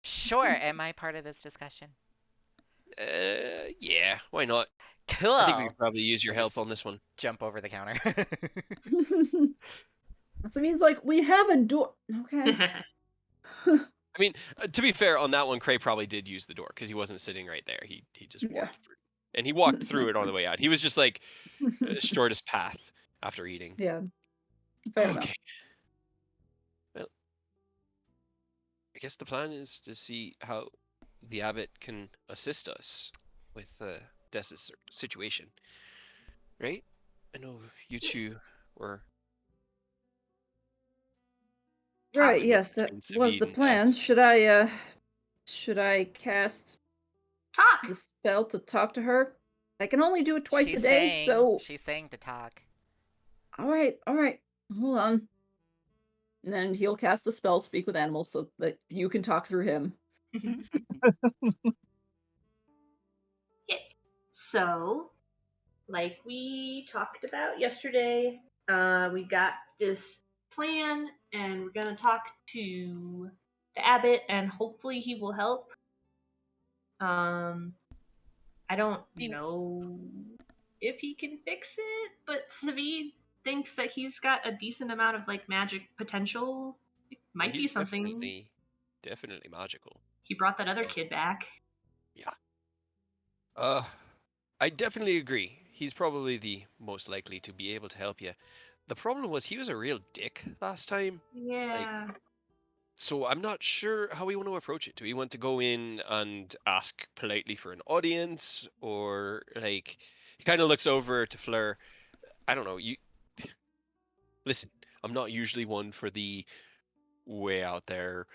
Sure, am I part of this discussion? Yeah, why not? Cool. I think we could probably use your I help just on this one. jump over the counter. So means like we have a door. Okay. I mean, to be fair, on that one, Cray probably did use the door because he wasn't sitting right there. He just Yeah. walked through, and he walked through it on the way out. He was just like shortest path after eating. Yeah. Fair enough. Okay. Well, I guess the plan is to see how the abbot can assist us with Dessa's situation, right? I know you two were Right, having it yes, that between was Savid the and plan. Dess. Should I cast Talk. the spell to talk to her? I can only do it twice a day, so She's saying to talk. all right. Hold on. And then he'll cast the spell Speak with Animals so that you can talk through him. Yeah. So, like we talked about yesterday, we got this plan, and we're gonna talk to the abbot, and hopefully he will help. I don't know if he can fix it, but Savid thinks that he's got a decent amount of like magic potential. It Well, might be he's something. definitely magical. He brought that other kid back. Yeah. I definitely agree. He's probably the most likely to be able to help you. The problem was he was a real dick last time. Yeah. So I'm not sure how we want to approach it. Do we want to go in and ask politely for an audience, or like he kind of looks over to Fleur? I don't know. You listen. I'm not usually one for the way out there,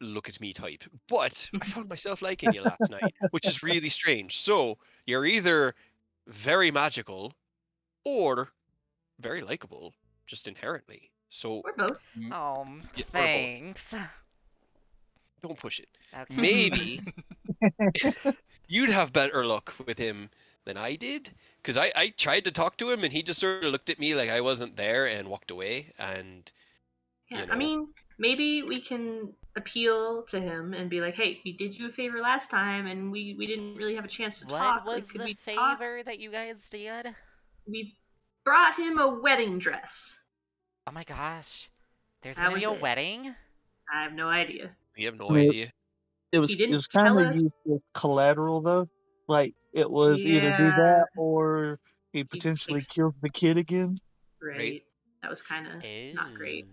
look at me type, but I found myself liking you last night, which is really strange. So you're either very magical or very likable, just inherently. So Or both. or both. Thanks. Don't push it. Okay. Maybe you'd have better luck with him than I did, because I tried to talk to him and he just sort of looked at me like I wasn't there and walked away. And Yeah, you I know, mean, maybe we can appeal to him and be like, "Hey, we did you a favor last time, and we didn't really have a chance to What talk. was Like, could the we talk?" favor that you guys did? We brought him a wedding dress. Oh my gosh. There's That gonna be was a it. wedding? I have no idea. we have no I mean, idea. it He was didn't kind tell of us. used as collateral though. Like it was either do Yeah, that or he he potentially takes kills the kid again. Right? right. That was kind of not great.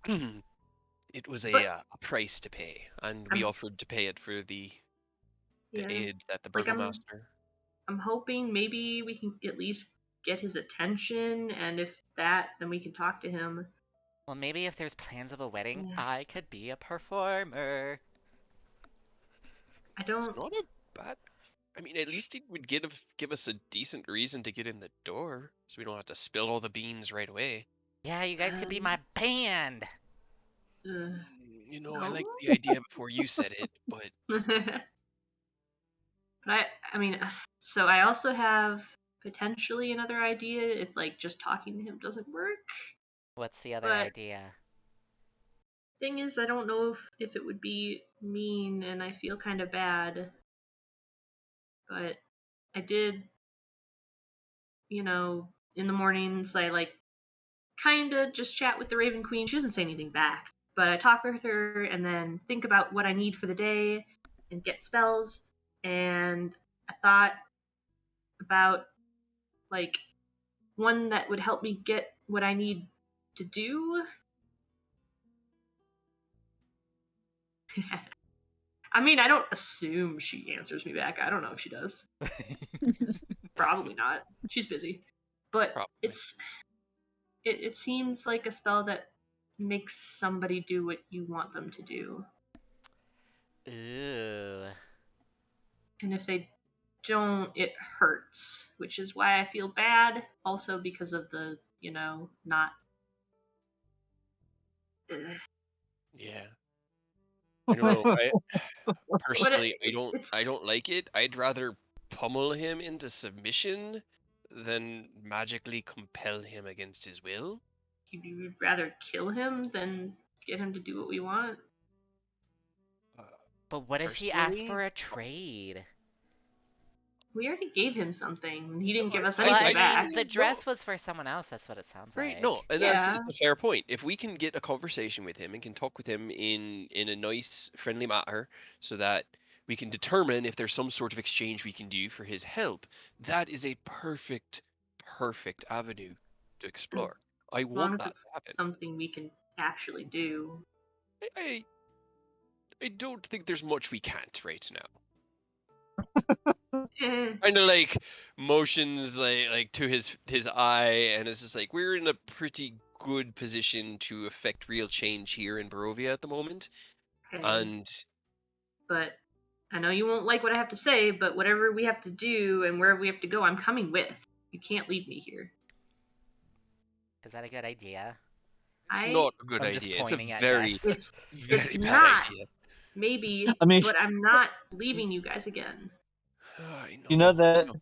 Ooh. It was But a price to pay, and we I'm offered to pay it for the yeah, aid that the like burgomaster. I'm hoping maybe we can at least get his attention, and if that, then we can talk to him. Well, maybe if there's plans of a wedding, Yeah. I could be a performer. I It's don't. not a bad. I mean, at least he would give us a decent reason to get in the door, so we don't have to spill all the beans right away. Yeah, you guys could be my band. You know, I No. liked the idea before you said it, but But I mean, so I also have potentially another idea if like just talking to him doesn't work. What's the other But idea? thing is, I don't know if it would be mean, and I feel kind of bad. But I did, in the mornings I like kind of just chat with the Raven Queen. She doesn't say anything back, but I talk with her and then think about what I need for the day and get spells. And I thought about like one that would help me get what I need to do. I mean, I don't assume she answers me back. I don't know if she does. Probably not. She's busy. But probably. it seems like a spell that makes somebody do what you want them to do. Ooh. And if they don't, it hurts, which is why I feel bad. Also because of the, not. Yeah. I don't know. I But personally, it's I don't like it. I'd rather pummel him into submission than magically compel him against his will. you'd rather kill him than get him to do what we want. But what if he asks for a trade? We already gave him something. He didn't No, give us Well, anything I back. mean, the no. dress was for someone else. That's what it sounds Right, like. no, and Yeah. it's a fair point. If we can get a conversation with him and can talk with him in a nice, friendly manner, so that we can determine if there's some sort of exchange we can do for his help, that is a perfect avenue to explore. I As long want as that it's to happen. something we can actually do. I don't think there's much we can't right now. Eh, Kind of like motions like to his eye, and it's just like we're in a pretty good position to affect real change here in Barovia at the moment. okay. And But I know you won't like what I have to say, but whatever we have to do and wherever we have to go, I'm coming with. You can't leave me here. Is that a good idea? it's I- not a good I'm just idea. It's a pointing at very, Jess. very It's bad not. idea. Maybe, I mean, but I'm not leaving you guys again. I know. you know that No.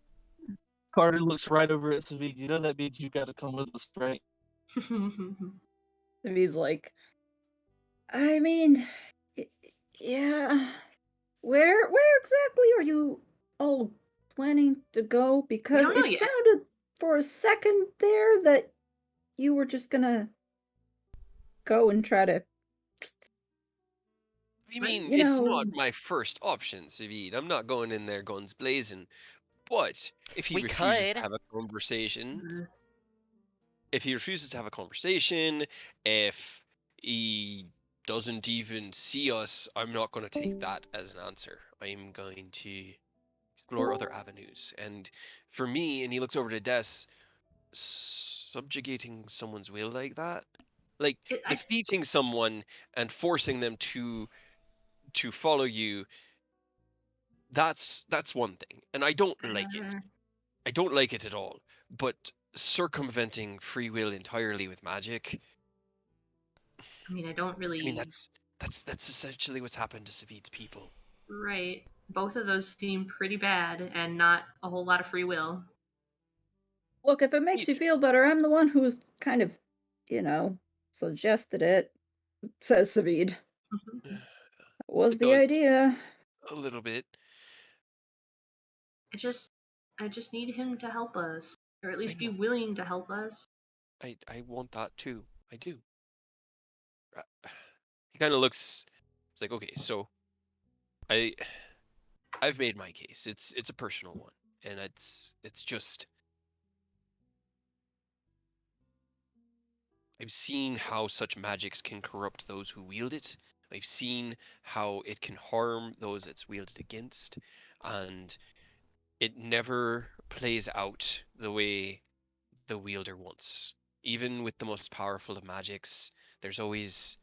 Carter looks right over at Savig. You know that means you got to come with us, right? He's like, I mean, yeah. Where exactly are you all planning to go? Because don't know it yet. sounded for a second there that you were just gonna go and try to. I mean, You it's know- not my first option, Savid. I'm not going in there guns blazing. But if he We refuses could. to have a conversation, Mhm. if he refuses to have a conversation, if he doesn't even see us, I'm not going to take that as an answer. I'm going to explore other avenues. And for me, and he looks over to Des, subjugating someone's will like that, like I- defeating someone and forcing them to follow you, that's one thing, and I don't like it. I don't like it at all. But circumventing free will entirely with magic, I mean, I don't really. I mean, that's essentially what's happened to Savid's people. Right. Both of those seem pretty bad and not a whole lot of free will. Look, if it makes you feel better, I'm the one who's kind of, suggested it, says Savid. That was It the does idea. a little bit. I just need him to help us, or at least be know. willing to help us. I want that too. I do. He kind of looks. It's like, okay, so I've made my case. It's a personal one, and it's just I've seen how such magics can corrupt those who wield it. I've seen how it can harm those it's wielded against, and it never plays out the way the wielder wants. Even with the most powerful of magics, there's always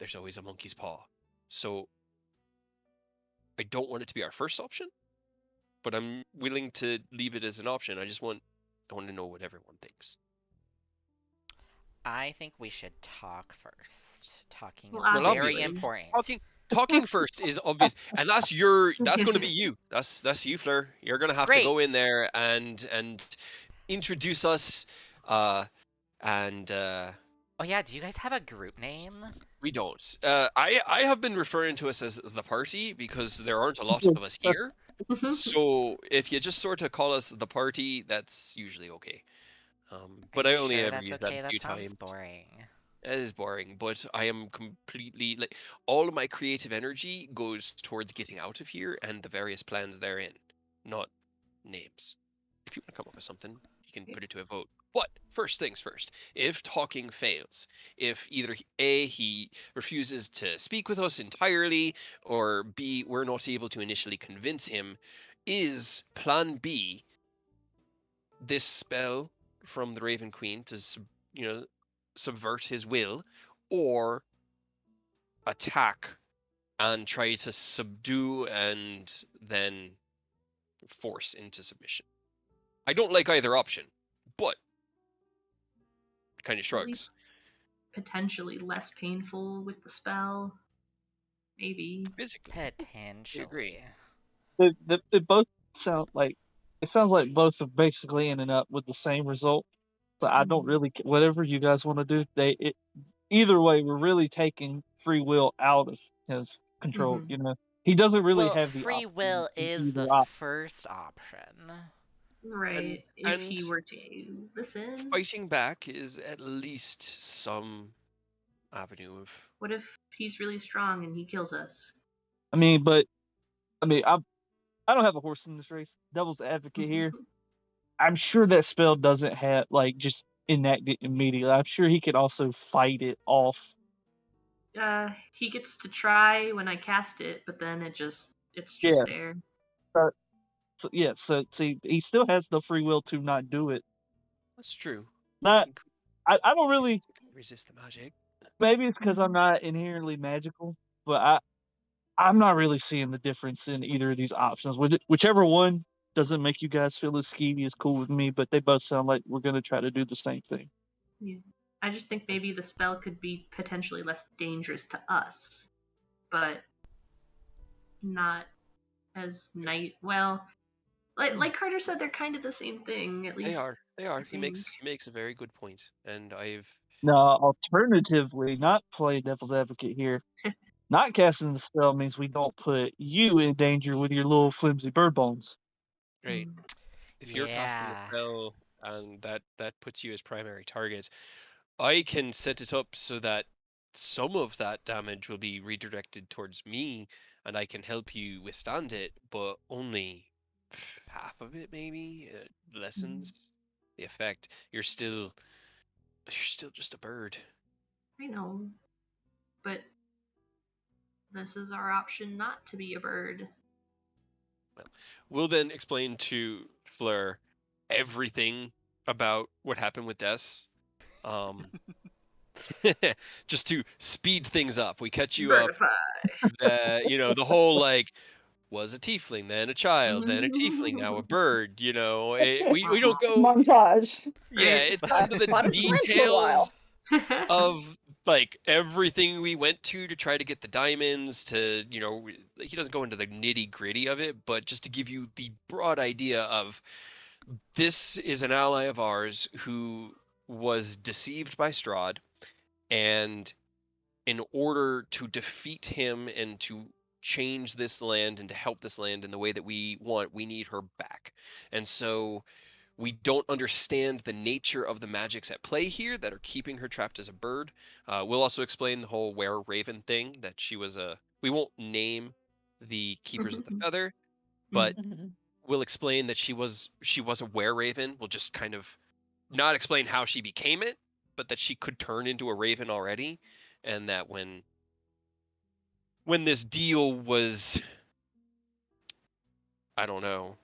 a monkey's paw. So I don't want it to be our first option, but I'm willing to leave it as an option. I want to know what everyone thinks. I think we should talk first. Talking Well, is very obviously. important. Talking first is obvious, and that's going to be you. That's you, Fleur. You're going to have to Great. go in there and introduce us. And Oh yeah, do you guys have a group name? we don't. I have been referring to us as the party because there aren't a lot of us here. So if you just sort of call us the party, that's usually okay. But Are I you only sure ever that's use okay? that a That few sounds times. boring. It is boring, but I am completely like all of my creative energy goes towards getting out of here and the various plans therein, not names. If you want to come up with something, you can put it to a vote. But first things first, if talking fails, if either A, he refuses to speak with us entirely, or B, we're not able to initially convince him, is plan B this spell from the Raven Queen to subvert his will, or attack and try to subdue and then force into submission. I don't like either option, but kind of shrugs. Potentially less painful with the spell. Maybe. Physically, I Potentially. agree. They both sound like it sounds like both are basically ending up with the same result. So I don't really whatever you guys want to do. Either way, we're really taking free will out of his control. Mhm. You know. He doesn't really Well, have the free option will in is the either option. first option. Right. If he and were to listen. fighting back is at least some avenue of. What if he's really strong and he kills us? I mean, I don't have a horse in this race. Devil's advocate here. I'm sure that spell doesn't have like just enact it immediately. I'm sure he could also fight it off. He gets to try when I cast it, but then it's just Yeah. there. So see, he still has the free will to not do it. That's true. Not, You could I don't really. resist the magic. Maybe it's because I'm not inherently magical, but I'm not really seeing the difference in either of these options. Whichever one doesn't make you guys feel as skeevy is cool with me, but they both sound like we're gonna try to do the same thing. Yeah. I just think maybe the spell could be potentially less dangerous to us, but not as well, like Carter said, they're kind of the same thing, at least. They are. I He think. makes a very good point, and I've. Now, alternatively, not play devil's advocate here. Not casting the spell means we don't put you in danger with your little flimsy bird bones. Right. If you're casting a Yeah. spell and that puts you as primary target, I can set it up so that some of that damage will be redirected towards me, and I can help you withstand it, but only half of it maybe lessens the effect. You're still just a bird. I know, but this is our option not to be a bird. We'll then explain to Fleur everything about what happened with Des. Just to speed things up. We catch you up. The whole like was a tiefling, then a child, then a tiefling, now a bird. We don't go. Montage. Yeah, Right. it's down to the Fought his friends for a while. details of like everything we went to try to get the diamonds. He doesn't go into the nitty gritty of it, but just to give you the broad idea of this is an ally of ours who was deceived by Strahd, and in order to defeat him and to change this land and to help this land in the way that we want, we need her back. And so we don't understand the nature of the magics at play here that are keeping her trapped as a bird. We'll also explain the whole were-raven thing, that she was we won't name the keepers of the feather, but we'll explain that she was a were-raven. We'll just kind of not explain how she became it, but that she could turn into a raven already, and that when this deal was, I don't know,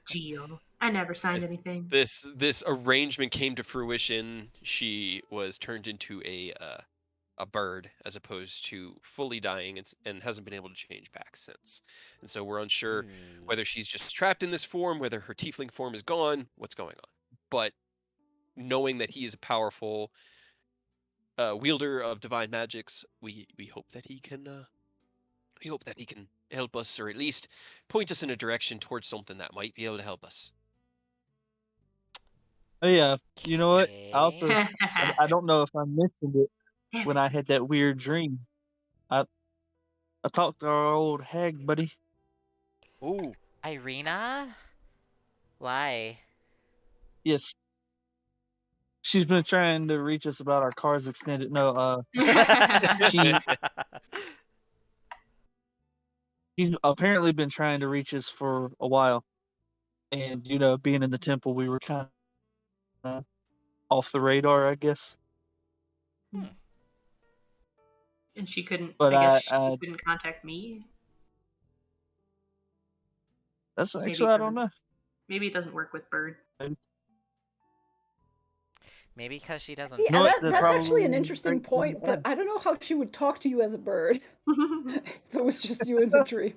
Geo. I never signed anything. this arrangement came to fruition, she was turned into a bird as opposed to fully dying, and hasn't been able to change back since. And so we're unsure whether she's just trapped in this form, whether her tiefling form is gone, what's going on. But knowing that he is a powerful wielder of divine magics, we hope that he can help us, or at least point us in a direction towards something that might be able to help us. Oh yeah, you know what? I also I I don't know if I mentioned it when I had that weird dream. I talked to our old hag buddy. Ooh. Irina? Why? Yes. She's been trying to reach us about our car's extended. No, she's apparently been trying to reach us for a while. And, being in the temple, we were kind of off the radar, I guess. And she couldn't. But I guess she couldn't contact me. That's actually, I don't know. Maybe it doesn't work with bird. Maybe because she doesn't. Yeah, that's actually an interesting point, but I don't know how she would talk to you as a bird if it was just you in the tree.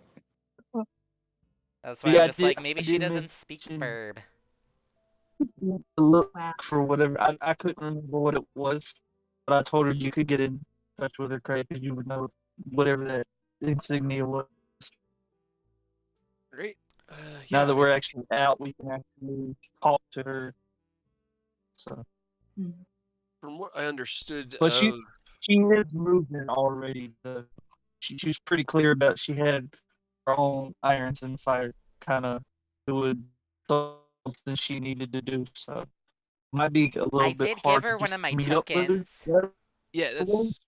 That's why I'm just like, maybe she doesn't speak bird. Look for whatever. I couldn't remember what it was, but I told her you could get in touch with her, Craig, because you would know whatever that insignia was. Great. Now that we're actually out, we can actually talk to her. So, from what I understood, but she is moving already. she was pretty clear about she had her own irons in the fire, kind of doing something she needed to do. So might be a little I bit did hard give her to one just of my meet up with her. tokens. Yeah, that's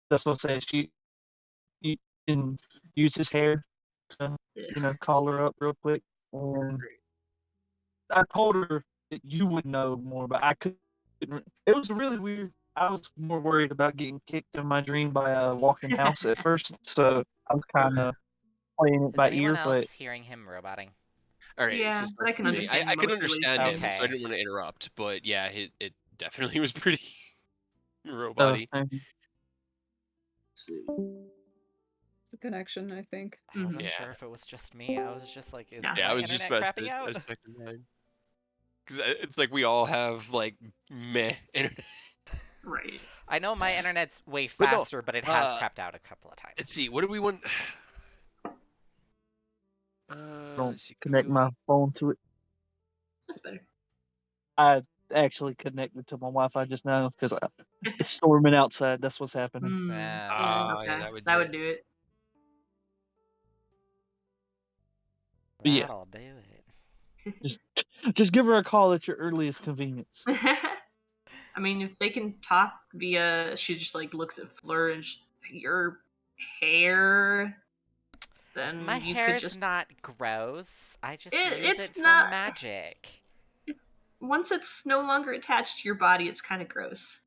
That's what I'm saying. You can use his hair to, call her up real quick. And great. I told her that you would know more, but I couldn't. It was really weird. I was more worried about getting kicked in my dream by a walking house at first, so I was kind of playing it Is by anyone ear. But else hearing him roboting? All right, Yeah, so but I starts can with me. understand I can most of what he's understand him, saying. so I Okay. didn't want to interrupt. But yeah, it definitely was pretty uh, robot-y. It's the connection, I think. I wasn't Yeah. sure if it was just me. I was just like, is Yeah. Yeah, my I was just internet about crapping to. I out? was checking mine because it's like we all have like meh internet. Right. I know my internet's way But no, faster, but it has crapped out a couple of times. Let's see. What do we want? don't Let's see. connect my phone to it. That's better. I actually connected to my Wi-Fi just now because it's storming outside. That's what's happening. Yeah. Yeah, that would do that it. would do it. Yeah. That'll do it. Just give her a call at your earliest convenience. I mean, if they can talk via, she just like looks at Fleur and your hair, then My you hair's could just. not gross. I just use It's it for not- magic. Once it's no longer attached to your body, it's kind of gross.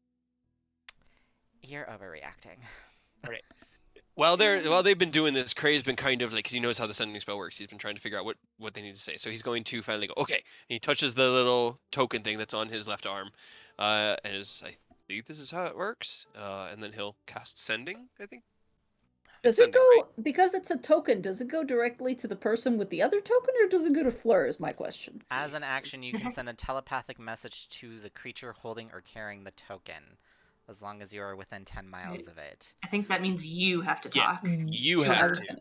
You're overreacting. While they've been doing this, Cray's been kind of like, because he knows how the sending spell works. He's been trying to figure out what they need to say. So he's going to finally go, okay. And he touches the little token thing that's on his left arm, and I think this is how it works. And then he'll cast sending. I think. Does Sending, it go, right? because it's a token, does it go directly to the person with the other token, or does it go to Fleur, is my question. Let's see. As an action, you can send a telepathic message to the creature holding or carrying the token, as long as you are within 10 miles of it. I think that means you have to Yeah. talk. You to have her. to.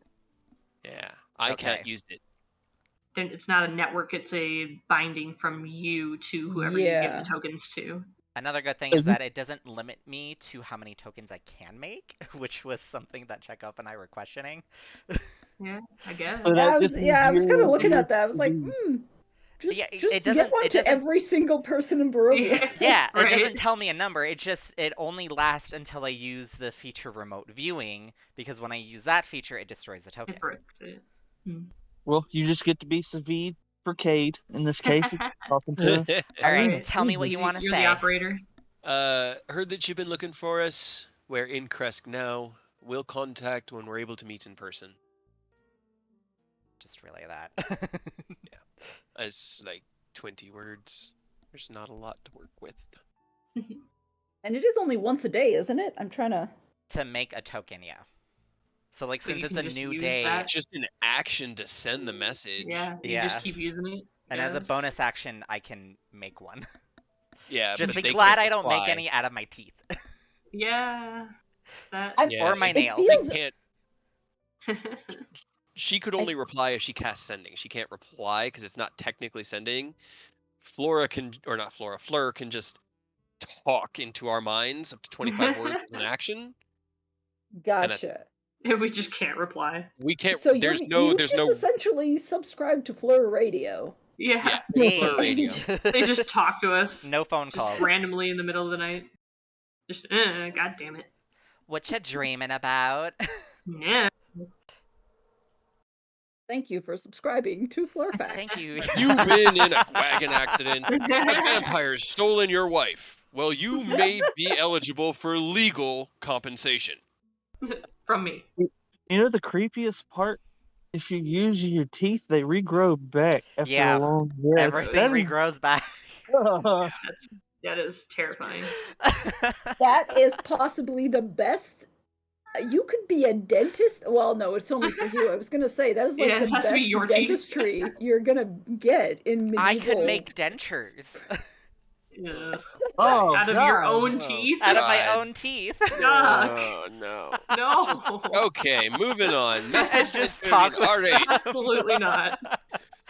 Yeah, I can't Okay. use it. Then it's not a network; it's a binding from you to whoever you Yeah. give the tokens to. Another good thing is that it doesn't limit me to how many tokens I can make, which was something that Chekhov and I were questioning. Yeah, I guess. So Yeah, that I was just means kind of looking you're- at that. I was like, you- just, Yeah, it just doesn't- get one it to doesn't- every single person in Barovia. Yeah, it Right. doesn't tell me a number. It only lasts until I use the feature remote viewing, because when I use that feature, it destroys the token. It breaks it. Well, you just get to be Savid for Cade in this case. Talking to All Irina. right, tell me what you want to You're say. the operator. Heard that you've been looking for us. We're in Kresk now. We'll contact when we're able to meet in person. Just relay that. As like 20 words. There's not a lot to work with. And it is only once a day, isn't it? I'm trying to... To make a token, yeah. So like, So since you it's can a just new use day, that? It's just an action to send the message. Yeah, you Yeah. just keep using it. and as a Yes. bonus action, I can make one. Yeah, Just but be they glad can't I don't make reply. any out of my teeth. Yeah. That. Yeah, Or my it- nails. they can't. She could only reply if she casts sending. She can't reply because it's not technically sending. Fleur can just talk into our minds up to 25 words as an action. that's- Gotcha. We just can't reply. We can't. So there's you no. just essentially subscribe to Fleur Radio. Yeah. Yeah, Hey. Fleur radio. They just talk to us. No phone just calls. randomly in the middle of the night. Just, god damn it. What you dreaming about? Yeah. Thank you for subscribing to Fleur Facts. Thank you. You've been in a wagon accident. A vampire's stolen your wife. Well, you may be eligible for legal compensation. From me. You know the creepiest part? If you use your teeth, they regrow back after Yeah, a long rest. Everything regrows back. That is terrifying. That is possibly the best. You could be a dentist. Well, no, it's only for you. I was gonna say that is like Yeah, it the has to be best your teeth. dentistry you're gonna get in medieval. I could make dentures Yeah. Oh, Out of your God. own Oh. teeth? out of my God. own teeth. Yuck. Oh no. No. Okay, moving on. Message And just transmitting. talk with All right. Absolutely not.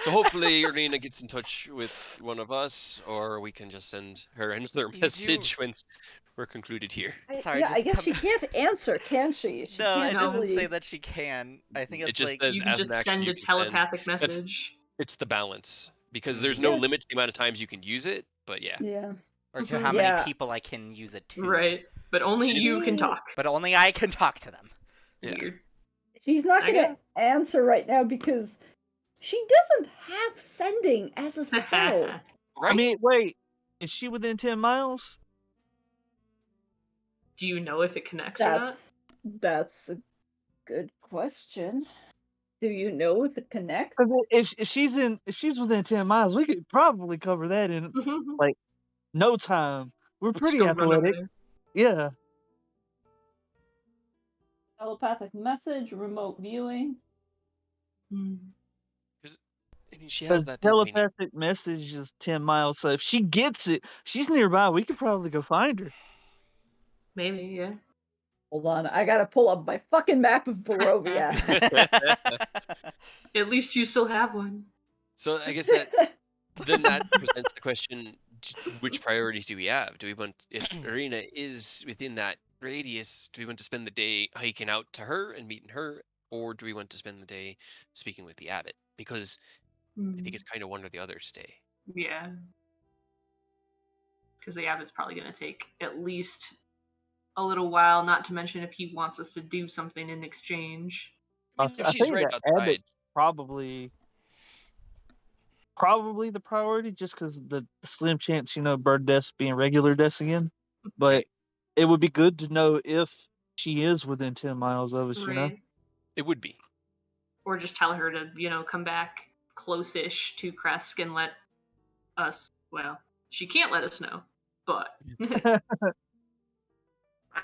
So hopefully Irina gets in touch with one of us, or we can just send her another You message once we're concluded here. Sorry, yeah, I just guess come. she can't answer, can she? She No, can't it doesn't say really. that she can. I think It it's just like says You can as an just action send you a can send. telepathic message. It's the balance because there's no Yeah. limit to the amount of times you can use it. But yeah, Yeah. or to Mhm. how many Yeah. people I can use it to. Right. But only you can She- talk. But only I can talk to them. yeah. Weird. She's not Okay. gonna answer right now because she doesn't have sending as a spell. Right? I mean, wait, is she within 10 miles? Do you know if it connects or not? That's a good question. Do you know if it connects? 'Cause if she's within 10 miles, we could probably cover that in like no time. We're Just pretty go run over athletic. there. Yeah. Telepathic message, remote viewing. Hmm. I mean, she has The that thing. I mean, telepathic message is 10 miles, so if she gets it, she's nearby. We could probably go find her. Maybe, yeah. Hold on, I gotta pull up my fucking map of Barovia. At least you still have one. so I guess that presents the question: which priorities do we have? Do we want, if Irina is within that radius, do we want to spend the day hiking out to her and meeting her, or do we want to spend the day speaking with the abbot? Because I think it's kind of one or the other today. Yeah. Because the abbot's probably going to take at least a little while, not to mention if he wants us to do something in exchange. I mean, if I she's think right that outside, Abbott probably the priority, just because the slim chance, bird deaths being regular deaths again. But Right. it would be good to know if she is within 10 miles of us. Right. it would be. Or just tell her to, come back close-ish to Kresk and let us, well, she can't let us know, but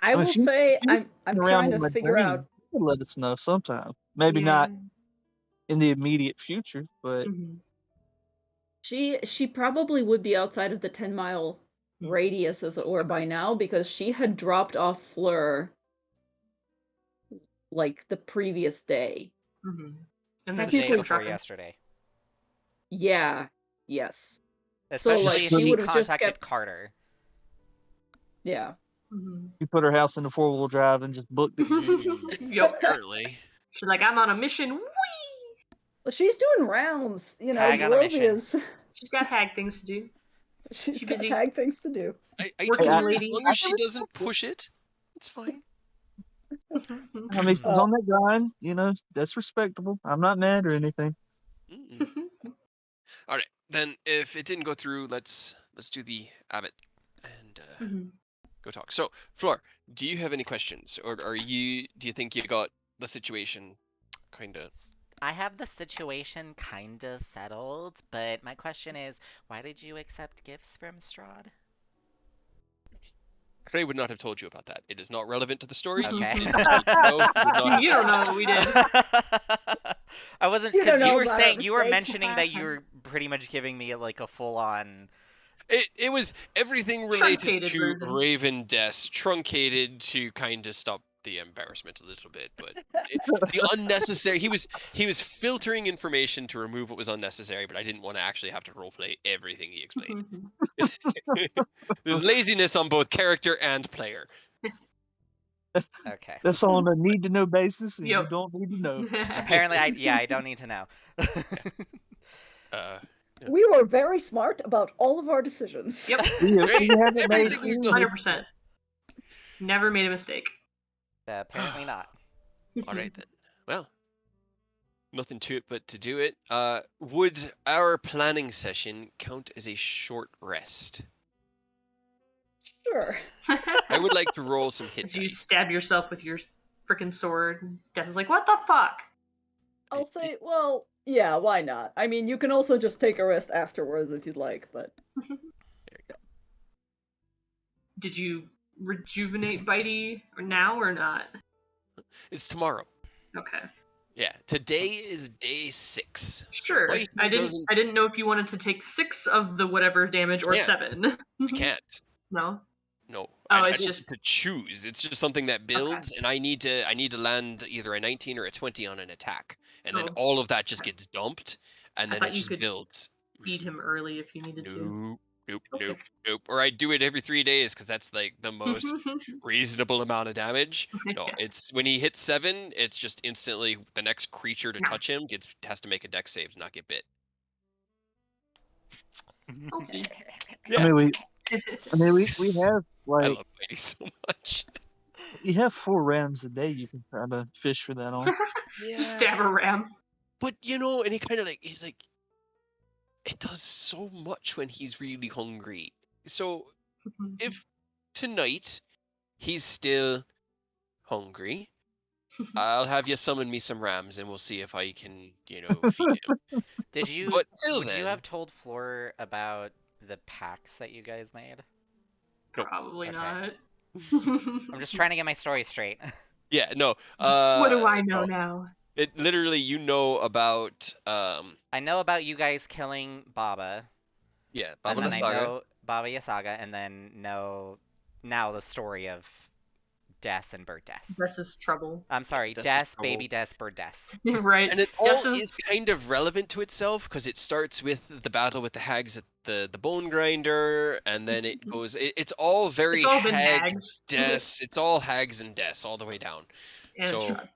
I will she's say I'm around trying in to my figure dream. out. She could let us know sometime. Maybe yeah. not in the immediate future, but Mhm. She probably would be outside of the 10-mile radius, as it were, by now, because she had dropped off Fleur like the previous day. Mhm. And The then day just go before trucking. yesterday. Yeah. Yes. Especially if she she would've just contacted kept- Carter. Yeah. Mhm. she put her house into 4-wheel drive and just booked it. Yep. Apparently. She's like, I'm on a mission. Whee! Well, she's doing rounds, Hag on a mission. Barovia's. She's got hag things to do. She's She got busy. hag things to do. I Working told her as lady. long as she doesn't push it, it's fine. I mean, she's on that grind, that's respectable. I'm not mad or anything. All right, then if it didn't go through, let's do the abbot and go talk. So, Flor, do you have any questions, or do you think you got the situation kind of? I have the situation kind of settled, but my question is, why did you accept gifts from Strahd? Cray would not have told you about that. It is not relevant to the story. Okay. You didn't need to know. He would not have You don't know what we did. I wasn't, You don't because you know were about our saying, you were mistakes. mentioning that you were pretty much giving me like a full-on. It was everything related Truncated to version. Raven Death, truncated to kind of stop the embarrassment a little bit, but the unnecessary. He was filtering information to remove what was unnecessary, but I didn't want to actually have to roleplay everything he explained. There's laziness on both character and player. Okay. That's on a need to know basis, and you Yep. don't need to know. Apparently, I don't need to know. We were very smart about all of our decisions. Yep. We haven't made Everything we've done. 100%. Never made a mistake. Apparently not. All right then. Well, nothing to it but to do it. Would our planning session count as a short rest? Sure. I would like to roll some hit As you dice. stab yourself with your freaking sword, and Death is like, what the fuck? I'll say, well, yeah, why not? I mean, you can also just take a rest afterwards if you'd like, but... Did you rejuvenate Bitey now or not? It's tomorrow. Okay. Yeah, today is day 6. Sure. So I didn't know if you wanted to take 6 of the whatever damage or can't. 7. I can't. No. No. Oh, I it's don't just get to choose. It's just something that builds, and I need to land either a 19 or a 20 on an attack, and then Oh. all of that just gets dumped and I then thought it you just could builds. feed him early if you needed to. Nope, Okay. nope. Or I do it every 3 days because that's like the most reasonable amount of damage. No, Yeah. it's when he hits 7, it's just instantly the next creature to Yeah. touch him has to make a dex save to not get bit. Okay. I Yeah, mean, we have I like love Mighty so much. you have 4 rams a day you can try to fish for that on. Just stab a ram. But and he kind of he's like, it does so much when he's really hungry. So if tonight he's still hungry, I'll have you summon me some rams and we'll see if I can, feed him. Did you? But till Would then, you have told Floor about the packs that you guys made? Nope. Probably Okay. not. I'm just trying to get my story straight. yeah, no. What do I know no. now? It literally, about, I know about you guys killing Baba, yeah, and Baba then the I Saga. know Baba Yasaga, and then know now the story of Des and Bird Des. This is trouble. I'm sorry, Des is Des, trouble. baby Des, Bird Des. Right. And it all Des is kind of relevant to itself because it starts with the battle with the hags at the bone grinder, and then it goes. It's all very It's all been hag, hags. Des. It's all hags and Des all the way down. And So Strahd.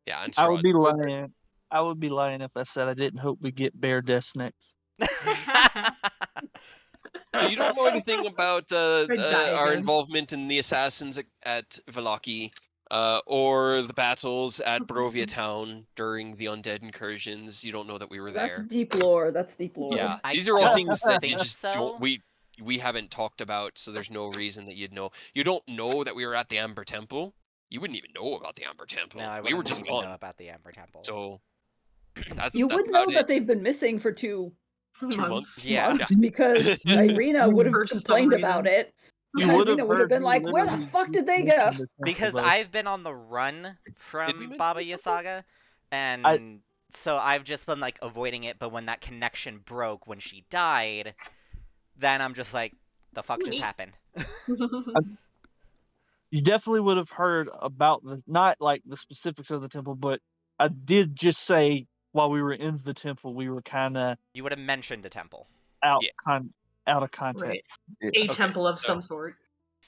yeah, and I would Strahd. be lying. I would be lying if I said I didn't hope we get Bear Death next. So you don't know anything about I'd die our again. involvement in the assassins at Valaki, or the battles at Barovia Town during the undead incursions. You don't know that we were That's there. deep lore. That's deep lore. Yeah, I these are all don't things that you think just so. don't. We haven't talked about, so there's no reason that you'd know. You don't know that we were at the Amber Temple. You wouldn't even know about the Amber Temple. No, I We were wouldn't just even gone. know about the Amber Temple. So that's You would know about that it. they've been missing for 2 months. Yeah. because Irina would have For some complained about reason. it. You would have Irina would have heard been me like, "Where the literally fuck did they mention go?" the temple, Because though. I've been on the run Did we from mention Baba the temple? Yasaga, and so I've just been like avoiding it. But when that connection broke when she died, then I'm just like, the fuck just Neat. happened? You definitely would have heard about not like the specifics of the temple, but I did just say while we were in the temple, we were kind of You would have mentioned a temple. out Yeah. out of context. Right. Yeah. A Okay, temple of so- some sort.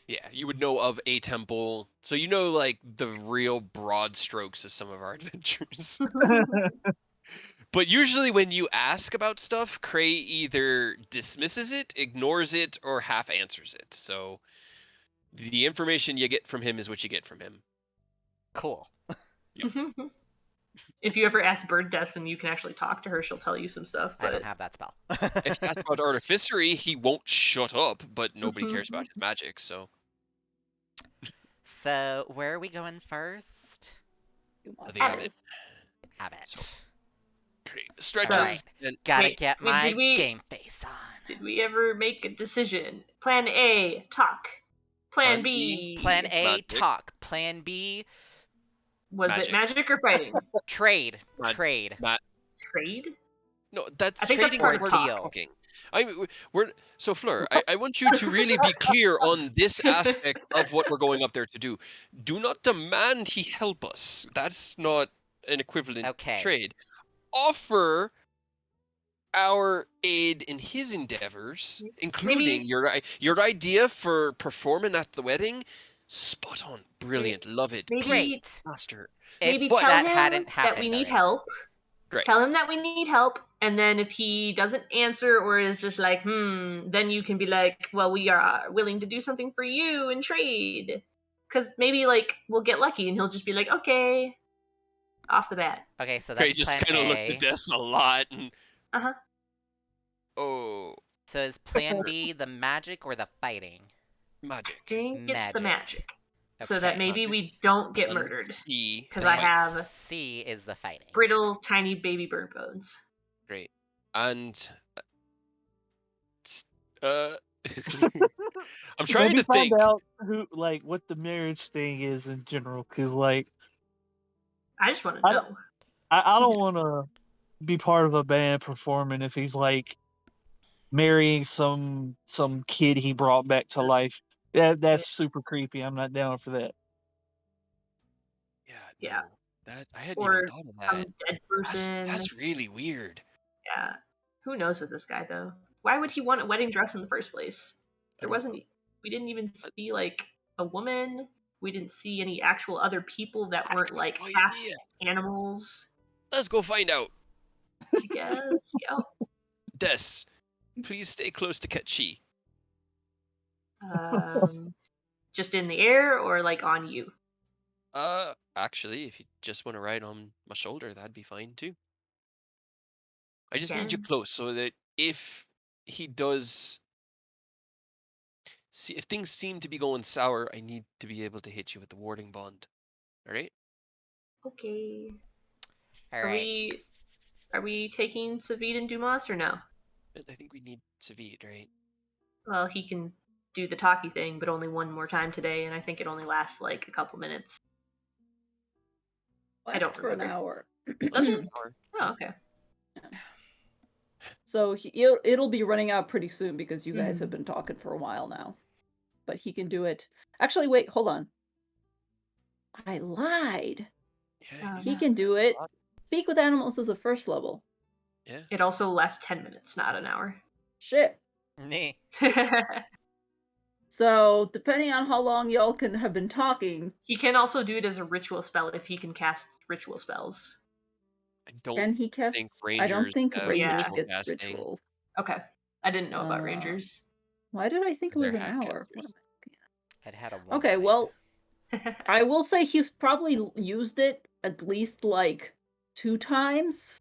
Yeah, you would know of a temple, so you know like the real broad strokes of some of our adventures. But usually when you ask about stuff, Cray either dismisses it, ignores it, or half answers it. So the information you get from him is what you get from him. Cool. If you ever ask Bird Death and you can actually talk to her, she'll tell you some stuff. I But don't have that spell. If you ask about artificery, he won't shut up, but nobody cares about his magic, so So where are we going first? the Abbey. Abbott. So, great. Stretches and Gotta Wait, get wait, my did we- game face on. did we ever make a decision? Plan A, talk. Plan Plan B. Plan A, Magic. talk. Plan B, Was Magic. it magic or fighting? trade. Mag- Trade. Trade? no, that's I think that's trading part is of part of deal. talking. We're so Fleur. I want you to really be clear on this aspect of what we're going up there to do. Do not demand he help us. That's not an equivalent Okay. trade. Offer our aid in his endeavors, including your idea for performing at the wedding. Spot on, brilliant, love it. maybe- Peace, Great. master. Maybe If tell that him hadn't that happened we need already. help. Right. Tell him that we need help, and then if he doesn't answer or is just like, then you can be like, well, we are willing to do something for you in trade. Because maybe, like, we'll get lucky and he'll just be like, okay, off the bat. Okay, so Okay, that's just plan kind of look A. at this a lot and. Uh-huh. Oh, So is plan B the magic or the fighting? magic. I think it's the magic. So that Okay. maybe Magic. we don't get Plan murdered. C, Because is I fighting. have C is the fighting. brittle, tiny baby bird bones. Great. And I'm trying Maybe to think. find out who what the marriage thing is in general, because I just want to I know. don't- I don't want to be part of a band performing if he's like marrying some kid he brought back to life. That's super creepy. I'm not down for that. Yeah. Yeah. No, that I hadn't Or even thought of that. Some dead person. That's really weird. Yeah. Who knows with this guy though? Why would he want a wedding dress in the first place? I There don't wasn't. know. We didn't even see like a woman. We didn't see any actual other people that I weren't got like no half idea. animals. Let's go find out. I guess. Yeah. Des, please stay close to Ketchi. Just in the air or like on you? Actually, if you just want to ride on my shoulder, that'd be fine too. I just need you Again. close so that if he does see if things seem to be going sour, I need to be able to hit you with the warding bond. All right? Okay. All Are right. we taking Savid and Dumas or no? I think we need Savid, right? Well, he can do the talkie thing, but only one more time today, and I think it only lasts like a couple minutes. I don't Lasts for an remember. hour. Does it? Or Oh, okay. So it'll be running out pretty soon because you guys have Mhm. been talking for a while now. But he can do it. Actually, wait, hold on. I lied. yeah, He Yeah. can do it. Speak with animals is a first level. Yeah. It also lasts 10 minutes, not an hour. Shit. Nee. So depending on how long y'all can have been talking, He can also do it as a ritual spell if he can cast ritual spells. I don't can he cast? think I don't rangers think have rangers Yeah. ritual get casting ritual. Okay. I didn't know about Uh, rangers. Why did I think it 'cause they're was an half hour? What casters. am I looking I'd had a at? one. Okay, well, I will say he's probably used it at least like 2 times.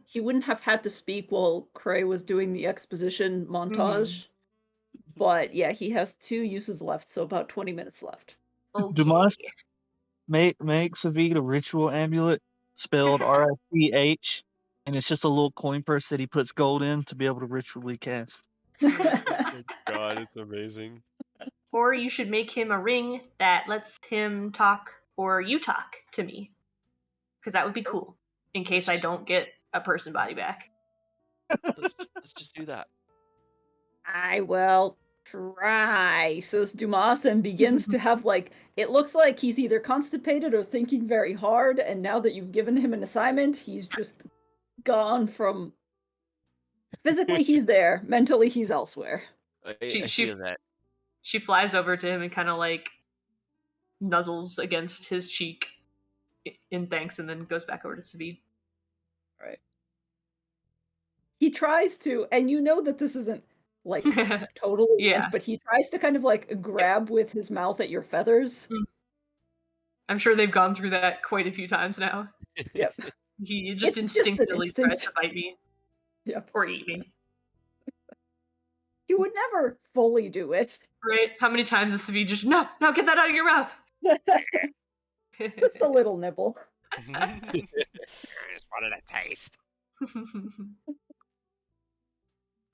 He wouldn't have had to speak while Cray was doing the exposition montage. But yeah, he has 2 uses left, so about 20 minutes left. Okay. Dumas, make Savid a ritual amulet spelled RICH, and it's just a little coin purse that he puts gold in to be able to ritually cast. My God, it's amazing. Or you should make him a ring that lets him talk or you talk to me. Because that would be cool. In case I don't get a person body back. Let's just do that. I will try, says Dumas, and begins to have like it looks like he's either constipated or thinking very hard, and now that you've given him an assignment, he's just gone from physically he's there, mentally he's elsewhere. I feel that. She flies over to him and kind of like nuzzles against his cheek in thanks, and then goes back over to Savid. Right. He tries to, and you know that this isn't like totally Yeah. meant, but he tries to kind of like grab with his mouth at your feathers. I'm sure they've gone through that quite a few times now. Yep. He just It's just an instinctively tries instinct. to bite me Yep. or eat me. You would never fully do it. Right? How many times has Savid just no, get that out of your mouth? Just a little nibble. I just wanted a taste.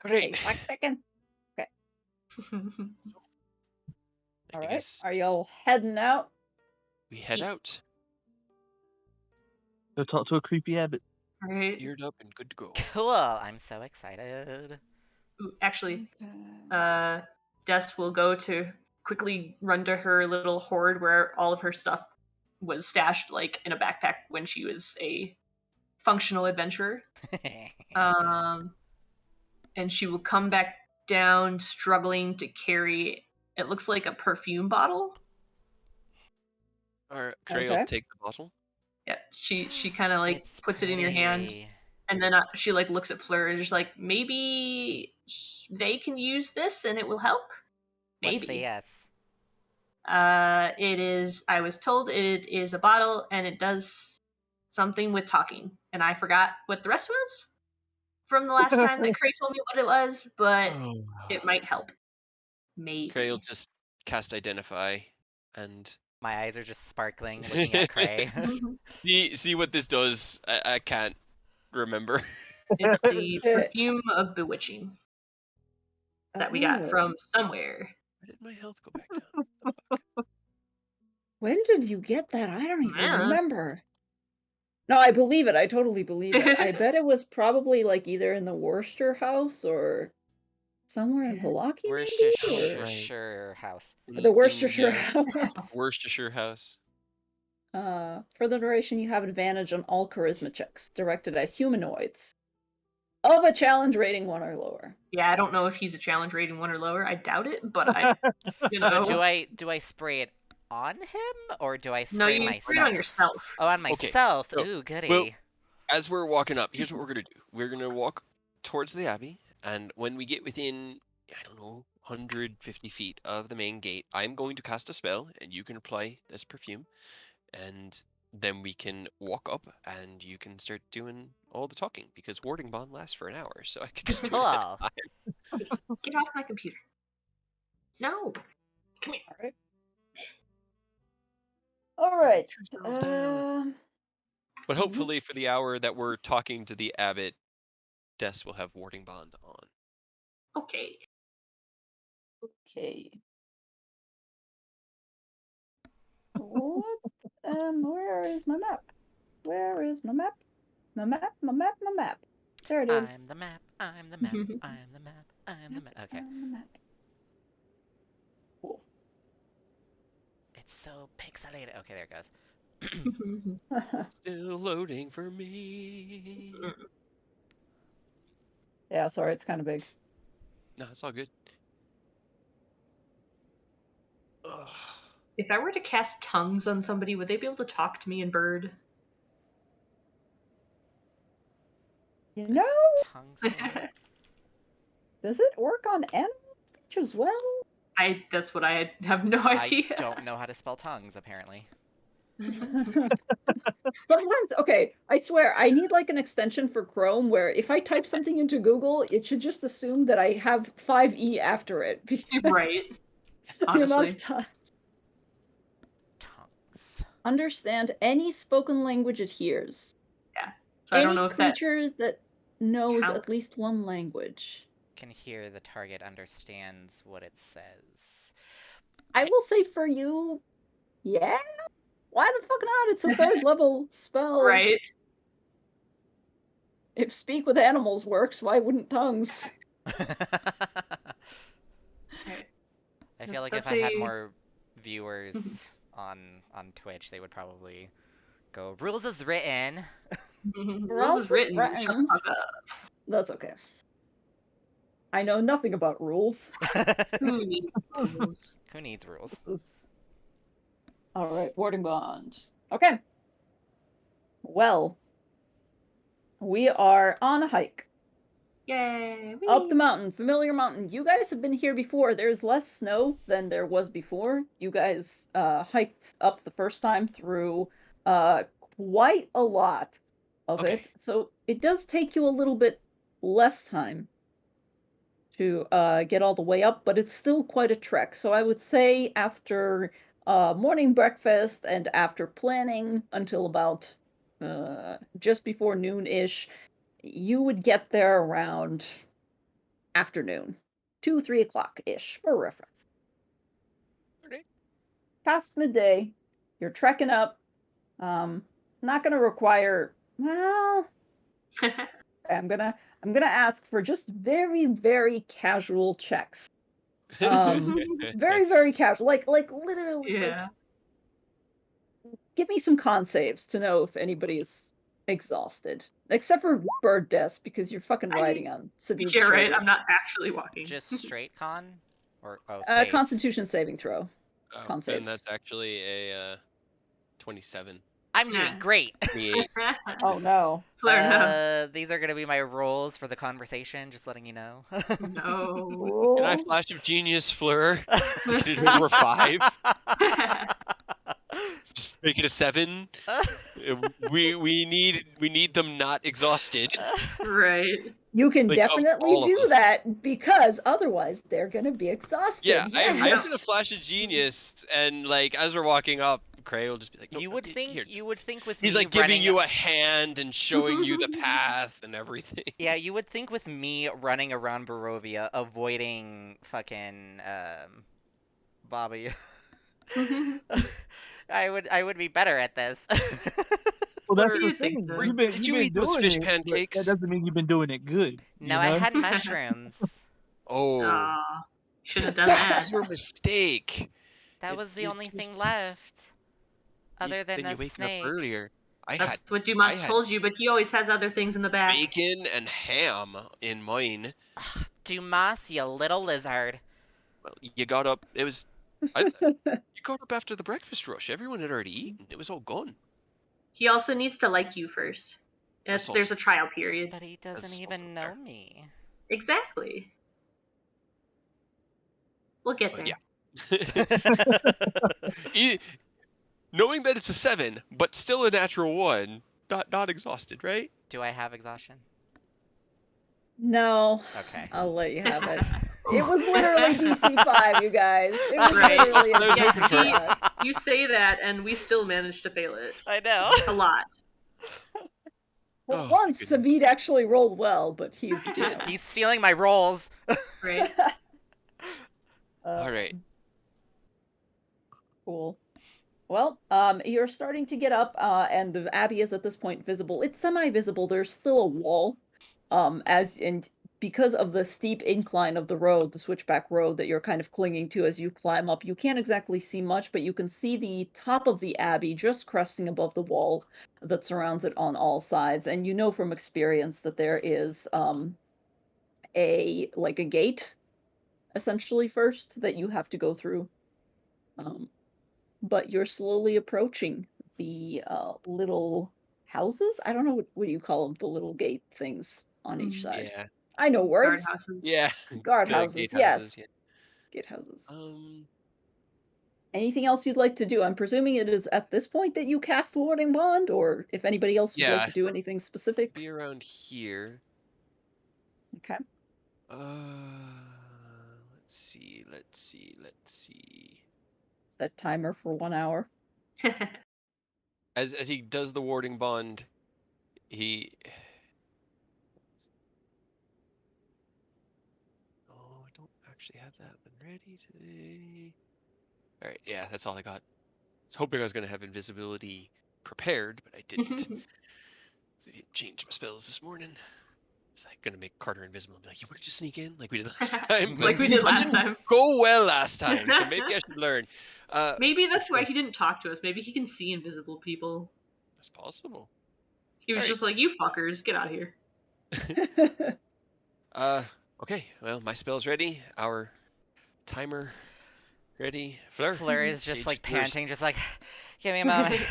Okay, Right. 1 second. Okay. I All right. guess Are y'all heading out? we head out, Go talk to a creepy abbot. Right? geared up and good to go. Cool. I'm so excited. Ooh, actually, Okay. Des will go to quickly run to her little hoard where all of her stuff was stashed, like in a backpack when she was a functional adventurer. And she will come back down, struggling to carry. It looks like a perfume bottle. All right, Trey will Okay. take the bottle. Yeah, she kind of like It's puts it in your hand, pretty. and then she like looks at Fleur and just like, maybe they can use this and it will help. What's the Maybe. yes? It is. I was told it is a bottle and it does something with talking, and I forgot what the rest was from the last time that Cray told me what it was, but it might help. Maybe. Trey will just cast Identify and My eyes are just sparkling looking at Cray. see what this does. I can't remember. It's the perfume of bewitching that we got Oh. from somewhere. Where did my health go back down? When did you get that? I don't even Yeah. remember. No, I believe it. I totally believe it. I bet it was probably like either in the Worcester house or somewhere in Vallaki, maybe? Worcestershire house. The Worcestershire yeah, house. Worcestershire house. For the duration, you have advantage on all charisma checks directed at humanoids. of a challenge rating 1 or lower. Yeah, I don't know if he's a challenge rating 1 or lower. I doubt it, but I, So do I spray it on him or do I No, spray you myself? spray it on yourself. Oh, on Okay, myself. so Ooh, goody. we'll- As we're walking up, here's what we're gonna do. We're gonna walk towards the Abbey, and when we get within, I don't know, 150 feet of the main gate, I'm going to cast a spell, and you can apply this perfume, and then we can walk up, and you can start doing all the talking, because warding bond lasts for an hour, so I can just do it at a Cool. time. Get off my computer. No. Come here. All right. Turns down. But Mhm. hopefully for the hour that we're talking to the abbot, Des will have warding bond on. Okay. Okay. What? Where is my map? Where is my map? My map, my map, my map. There it is. I'm the map. I'm the map. I'm the map. I'm the map. Okay. I'm the map. Cool. It's so pixelated. Okay, there it goes. Still loading for me. Yeah, sorry, it's kind of big. No, it's all good. Ugh. If I were to cast tongues on somebody, would they be able to talk to me in bird? You know, Tongue thing? does it work on animal speech as well? That's what I have no idea. I don't know how to spell tongues, apparently. Sometimes, okay, I swear, I need like an extension for Chrome where if I type something into Google, it should just assume that I have 5E after it. Because Right. the amount Honestly. of time. Tongues. Understand any spoken language it hears. So I Any don't know if that creature that knows counts. at least one language. Can hear the target understands what it says. I will say for you, yeah. Why the fuck not? It's a 3rd level spell. Right. If speak with animals works, why wouldn't tongues? I feel like Let's if I had see. more viewers on Twitch, they would probably go, rules is written. Rules is written. Shut the fuck up. That's okay. I know nothing about rules. Who needs rules? Who needs rules? Alright, warding bond. Okay. Well, we are on a hike. Yay! Up the mountain, familiar mountain. You guys have been here before. There's less snow than there was before. You guys hiked up the first time through quite a lot of it. So it does take you a little bit less time to get all the way up, but it's still quite a trek. So I would say after morning breakfast and after planning until about just before noon-ish, you would get there around afternoon, 2-3 o'clock-ish, for reference. Okay. Past midday, you're trekking up. Not gonna require, well, I'm gonna ask for just very, very casual checks. Very, very casual, like literally. Yeah. Give me some con saves to know if anybody's exhausted, except for Bird Desk because you're fucking riding on Sabin's Yeah, right. shoulder. I'm not actually walking. Just straight con? Or saves? Constitution saving throw. Con And saves. that's actually a 27. I'm doing great. 28. Oh no. Flare enough. These are gonna be my rules for the conversation, just letting you know. No. Can I flash of genius Fleur? Get it over 5? Just make it a 7. We need them not exhausted. Right. You can Like, of definitely all of do us. that because otherwise they're gonna be exhausted. Yeah, I'm Yes. gonna flash a genius, and like as we're walking up, Cray will just be like, "Nope, You would here, think with he's me like giving running you a hand and showing you the path and everything. Yeah, you would think with me running around Barovia, avoiding fucking Bobby, I would be better at this. Well, that's Fleur, the thing. so. You've been, Did you've you been eat those doing fish it, but pancakes? That doesn't mean you've been doing it good. No, you I know? had mushrooms. Oh, Aw, should have done that that. was your mistake. That was the You only thing just- left. Other than then a you waking snake. up earlier. I That's had what Dumas had told you, but he always has other things in the back. bacon and ham in mine. Dumas, you little lizard. Well, you got up. It was. You got up after the breakfast rush. Everyone had already eaten. It was all gone. He also needs to like you first. That's There's also a trial period. But he doesn't That's also even know fair. me. Exactly. We'll get But there. yeah. Knowing that it's a 7, but still a natural 1, not exhausted, right? Do I have exhaustion? No. Okay. I'll let you have it. It was literally DC 5, you guys. It was Right. literally a That's what I was DC hoping for. 5. You say that, and we still managed to fail it. I know. A lot. Well, Oh, once goodness. Savid actually rolled well, but he's He's stealing my rolls. Right. All right. Cool. Well, you're starting to get up, and the Abbey is at this point visible. It's semi-visible. There's still a wall, and because of the steep incline of the road, the switchback road that you're kind of clinging to as you climb up, you can't exactly see much, but you can see the top of the Abbey just cresting above the wall that surrounds it on all sides. And you know from experience that there is a gate, essentially, first that you have to go through. But you're slowly approaching the little houses. I don't know what you call them, the little gate things on each side. Yeah. I know words. Guardhouses. Yeah. Guard The houses, gatehouses, yes. yeah. Gate houses. Um. Anything else you'd like to do? I'm presuming it is at this point that you cast Warding Bond, or if anybody else would like Yeah. to do anything specific. Be around here. Okay. Let's see. Set timer for 1 hour. As he does the warding bond, he. Oh, I don't actually have that one ready today. All right, yeah, that's all I got. I was hoping I was gonna have invisibility prepared, but I didn't. I didn't change my spells this morning. It's like gonna make Carter invisible and be like, "You want to just sneak in like we did last time?" But Like we did that last didn't time. go well last time, so maybe I should learn. Maybe that's why so- he didn't talk to us. Maybe he can see invisible people. That's possible. He was Alright. just like, "You fuckers, get out of here." Okay. Well, my spell's ready. Our timer ready. Fleur. Fleur is just stage like is yours. panting, just like, give me a moment.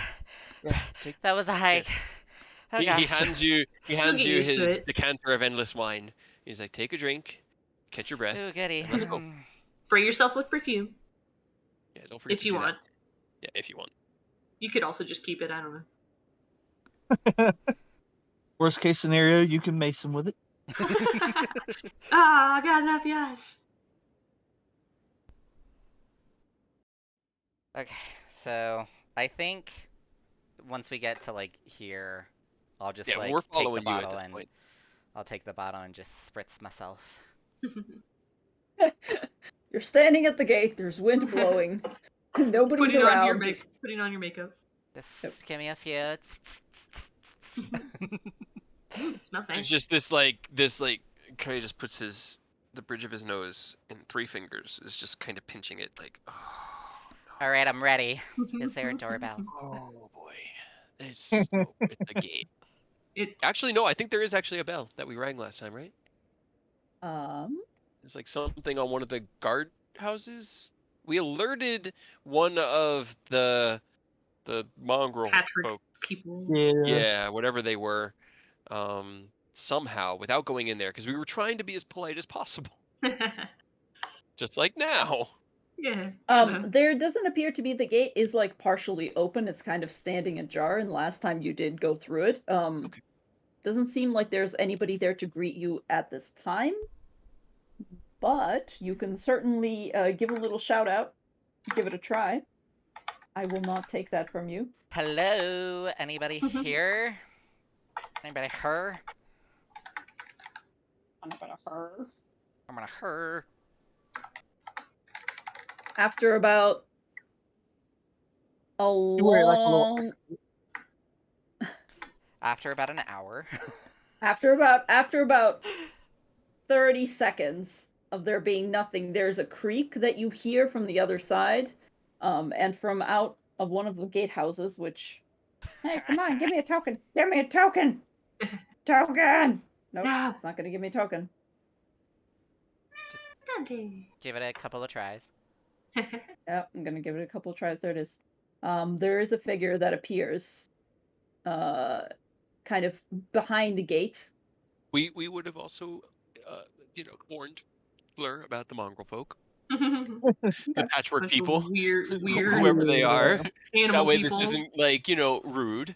Yeah, take. That was a hike. Oh He gosh. hands you get used to his it. decanter of endless wine. He's like, take a drink, catch your breath, Ooh, goody. and let's go. Spray yourself with perfume Yeah, don't forget if to you do want. that. Yeah, if you want. You could also just keep it. I don't know. Worst case scenario, you can mace him with it. I got enough yes. Okay, so I think once we get to like here, I'll just Yeah, like we're take the following you at bottle this and point. I'll take the bottle and just spritz myself. You're standing at the gate. There's wind blowing. Nobody's Putting on your around. putting on your makeup. Just give me a few. Smells It's nice. just this Curry just puts the bridge of his nose in 3 fingers is just kind of pinching it like, oh no. All right, I'm ready. Is there a doorbell? Oh boy. It's a gate. It Actually, no, I think there is actually a bell that we rang last time, right? It's like something on one of the guard houses. We alerted one of the mongrel Patrick folk. people. Yeah, whatever they were. Somehow, without going in there, because we were trying to be as polite as possible. Just like now. Yeah. There doesn't appear to be, the gate is like partially open. It's kind of standing ajar, and last time you did go through it. Okay. Doesn't seem like there's anybody there to greet you at this time. But you can certainly give a little shout out. Give it a try. I will not take that from you. Hello? Anybody here? Anybody her? I'm gonna her. After about a wear, like, a little- long... After about an hour. After about 30 seconds of there being nothing, there's a creak that you hear from the other side, and from out of one of the gatehouses, which Hey, come on, give me a token. Give me a token. Token. Nope, No. it's not gonna give me a token. Dante. Give it a couple of tries. Yep, I'm gonna give it a couple of tries. There it is. There is a figure that appears, kind of behind the gate. We would have also, warned Fleur about the mongrel folk, the patchwork Bunch of people, weird whoever they are. That animal way, people. this isn't rude.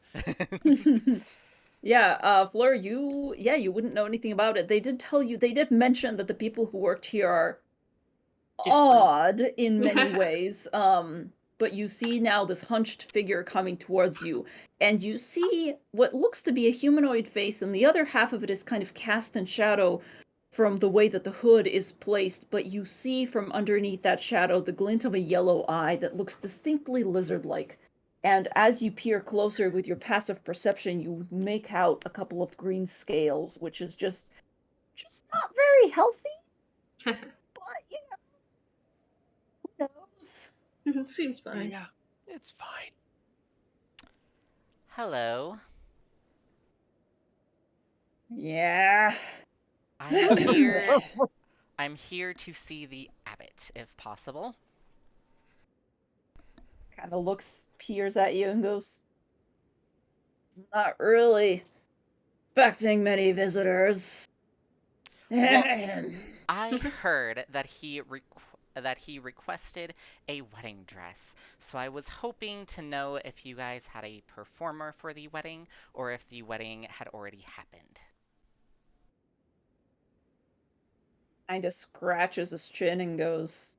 Yeah, Fleur, you wouldn't know anything about it. They did mention that the people who worked here are Different. odd in many ways. But you see now this hunched figure coming towards you, and you see what looks to be a humanoid face, and the other half of it is kind of cast in shadow from the way that the hood is placed, but you see from underneath that shadow the glint of a yellow eye that looks distinctly lizard-like. And as you peer closer with your passive perception, you make out a couple of green scales, which is just not very healthy, but who knows? Seems fine. Yeah, it's fine. Hello. Yeah. I'm here. I'm here to see the abbot, if possible. Kind of peers at you and goes, not really expecting many visitors. I heard that he requested a wedding dress, so I was hoping to know if you guys had a performer for the wedding, or if the wedding had already happened. Kind of scratches his chin and goes,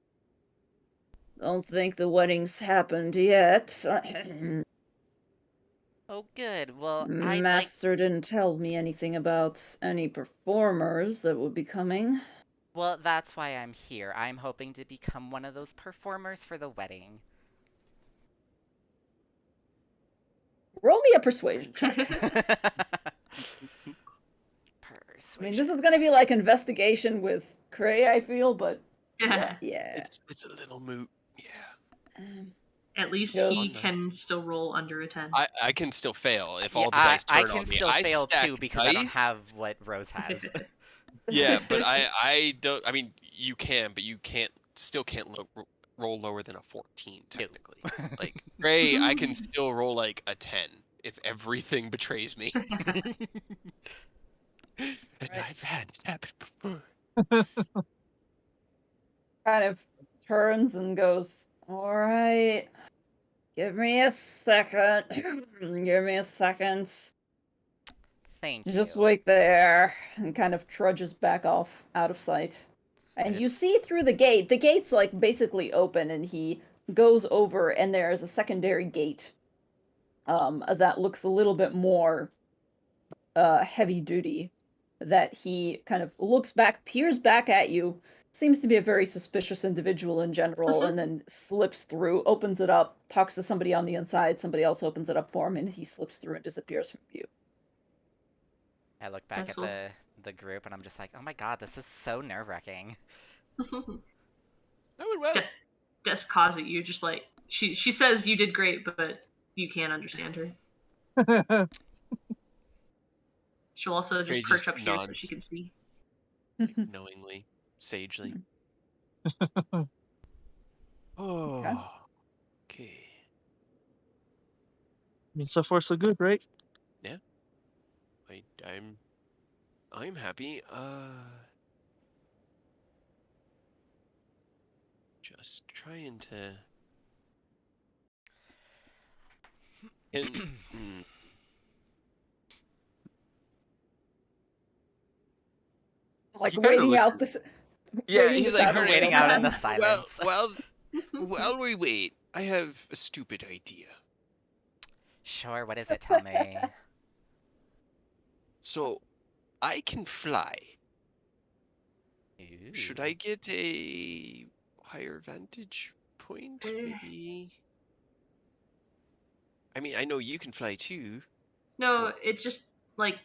don't think the wedding's happened yet. Oh, good. Well, Master didn't tell me anything about any performers that would be coming. Well, that's why I'm here. I'm hoping to become one of those performers for the wedding. Roll me a persuasion check. I mean, this is gonna be like investigation with Cray, I feel, but yeah. It's a little moot. Yeah. At least Goes- he can still roll under a 10. I can still fail if Yeah, all the dice I turn can on me. still I fail stack too because I don't dice. have what Rose has. Yeah, but I don't. I mean, you can, but you still can't roll lower than a 14 technically. Like Ray, I can still roll like a 10 if everything betrays me. And I've had it happen before. kind of turns and goes, all right, give me a second. Give me a second. Thank Just you. wait there. And kind of trudges back off out of sight. And you see through the gate. The gate's like basically open, and he goes over, and there's a secondary gate that looks a little bit more heavy duty, that he kind of looks back, peers back at you, seems to be a very suspicious individual in general, and then slips through, opens it up, talks to somebody on the inside, somebody else opens it up for him, and he slips through and disappears from view. I look back That's at the group and I'm just like, oh my god, this is so nerve-wracking. That went well. Des caws at you, just like she says you did great, but you can't understand her. She'll also just Ray perch just up here so nods. she can see. Knowingly, sagely. Okay. Oh, okay. I mean, so far so good, right? I'm happy. Just trying to. Like He kinda waiting looks out at this. Yeah, waiting he's this like out "Alright, waiting out in the silence. While we wait, I have a stupid idea. Sure, what is it? Tell me. So, I can fly. Ooh. Should I get a higher vantage point? Maybe. I mean, I know you can fly too. No, But- it's just like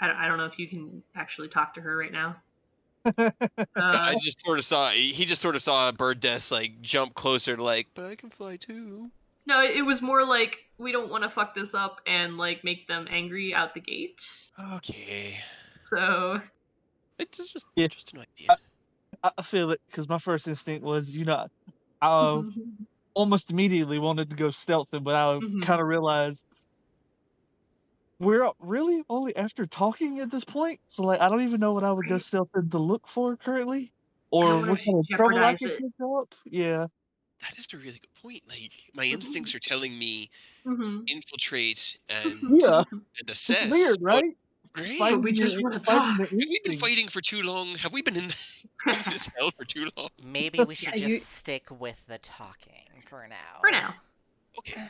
I don't know if you can actually talk to her right now. I just sort of saw. He just sort of saw a bird desk like jump closer to like, but I can fly too. No, it was more like we don't want to fuck this up and like make them angry out the gate. Okay. So It's just Yeah. an idea. I feel it because my first instinct was, I almost immediately wanted to go stealth him, but I kind of realized we're really only after talking at this point. So like, I don't even know what I would go Right. stealthing to look for currently, I don't or wanna what kind of trouble I jeopardize could it. pick up. Yeah. That is a really good point. Like my instincts are telling me Mhm. infiltrate and Yeah. It's assess, weird, but right? great. But we just want to talk. the Have we been instinct. fighting for too long? Have we been in this hell for too long? Maybe we should Yeah, just stick with the talking for now. For now. Okay.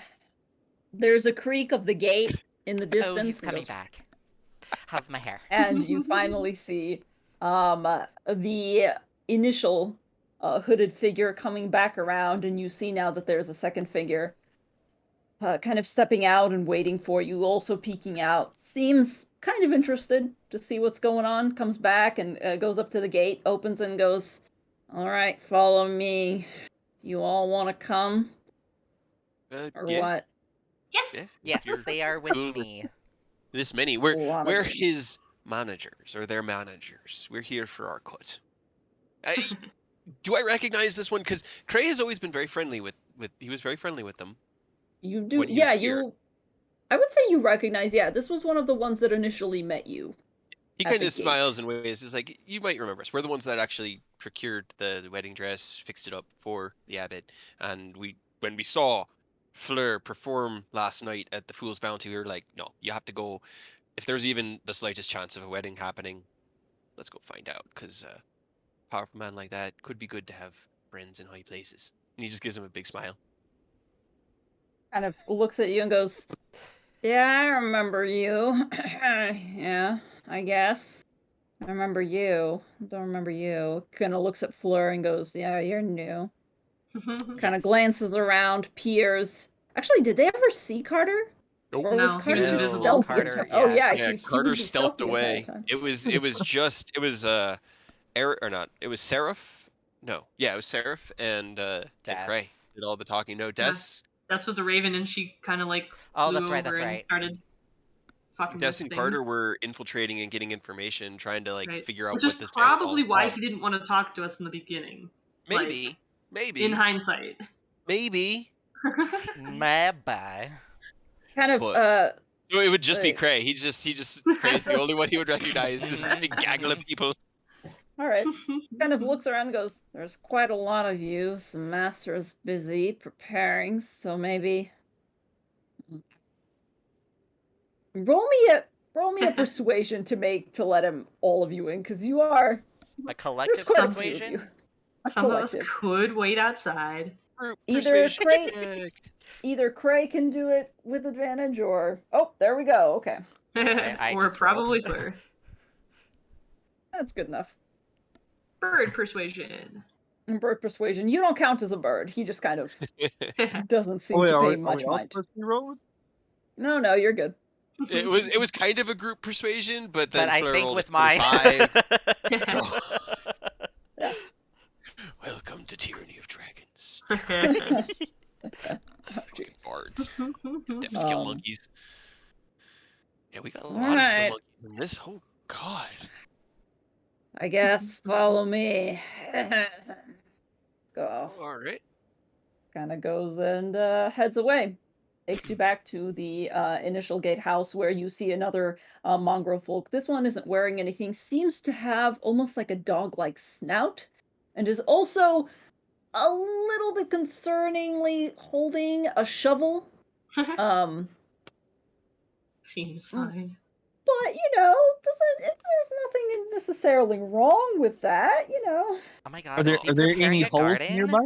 There's a creak of the gate in the Oh, distance. he's and coming goes, back. How's my hair? and you finally see the initial hooded figure coming back around, and you see now that there's a second figure kind of stepping out and waiting for you, also peeking out. Seems kind of interested to see what's going on. Comes back and goes up to the gate, opens and goes, "All right, follow me. You all want to come or Yeah, what?" Yes. yeah. Yes, You're they are with cool with me. this many. A lot of We're them. his managers or their managers. We're here for our cut. Do I recognize this one? Because Cray has always been very friendly with. He was very friendly with them You do, when he yeah. was here. You, I would say you recognize. Yeah, this was one of the ones that initially met you. He At kind the of smiles gate. in ways. It's like you might remember us. We're the ones that actually procured the wedding dress, fixed it up for the abbot, and when we saw Fleur perform last night at the Fool's Bounty, we were like, no, you have to go. If there's even the slightest chance of a wedding happening, let's go find out. Because a powerful man like that could be good to have friends in high places. And he just gives him a big smile. Kind of looks at you and goes, "Yeah, I remember you. Yeah, I guess. I remember you. Don't remember you." Kind of looks at Fleur and goes, "Yeah, you're new." Kind of glances around, peers. Actually, did they ever see Carter? Nope. Or was No, he was Carter just invisible. No, stealth the Carter, entire? Oh yeah, Yeah, he Carter would be stealth stealthed the entire away. time. It was Eric or not. It was Seraph. No, yeah, it was Seraph and Cray Des. did all the talking. No, Yeah. Des That's with the Raven, and she kind of like Oh, flew that's right, over that's and right. started fucking Des with and things. Carter were infiltrating and getting information, trying to like Right. figure out Which is what this band's all probably why about. he didn't want to talk to us in the beginning. Maybe, In hindsight. maybe. Maybe. Kind of But so it would just be uh, Cray. He just Cray's the only one he would recognize. This big gaggle of people. all right. Kind of looks around and goes, "There's quite a lot of you. The master is busy preparing, so maybe roll me a persuasion to let him all of you in, because you are A there's collective quite a few of you. persuasion? A Some of us collective. could wait outside. Either Persuasion Cray check. either Cray can do it with advantage, or there we go. Okay. I Or just probably rolled. Fleur. That's good enough. Bird persuasion. And bird persuasion. You don't count as a bird. He just kind of doesn't seem Oh, wait, to are pay we much all mind. supposed to be rolling? No, you're good. It was kind of a group persuasion, but then But I Fleur think rolled with a my 25. So, Yeah. welcome to Tyranny of Dragons. Oh, Fucking jeez. bards. Deaf skill monkeys. Yeah, we got a lot of skill Alright. monkeys in this. Oh god. I guess follow me. Go. Alright. Kind of goes and heads away. Takes you back to the initial gatehouse where you see another mongrel folk. This one isn't wearing anything, seems to have almost like a dog-like snout, and is also a little bit concerningly holding a shovel. Seems fine. But there's nothing necessarily wrong with that, Oh my Are god, there is he are there preparing any a holes garden? nearby?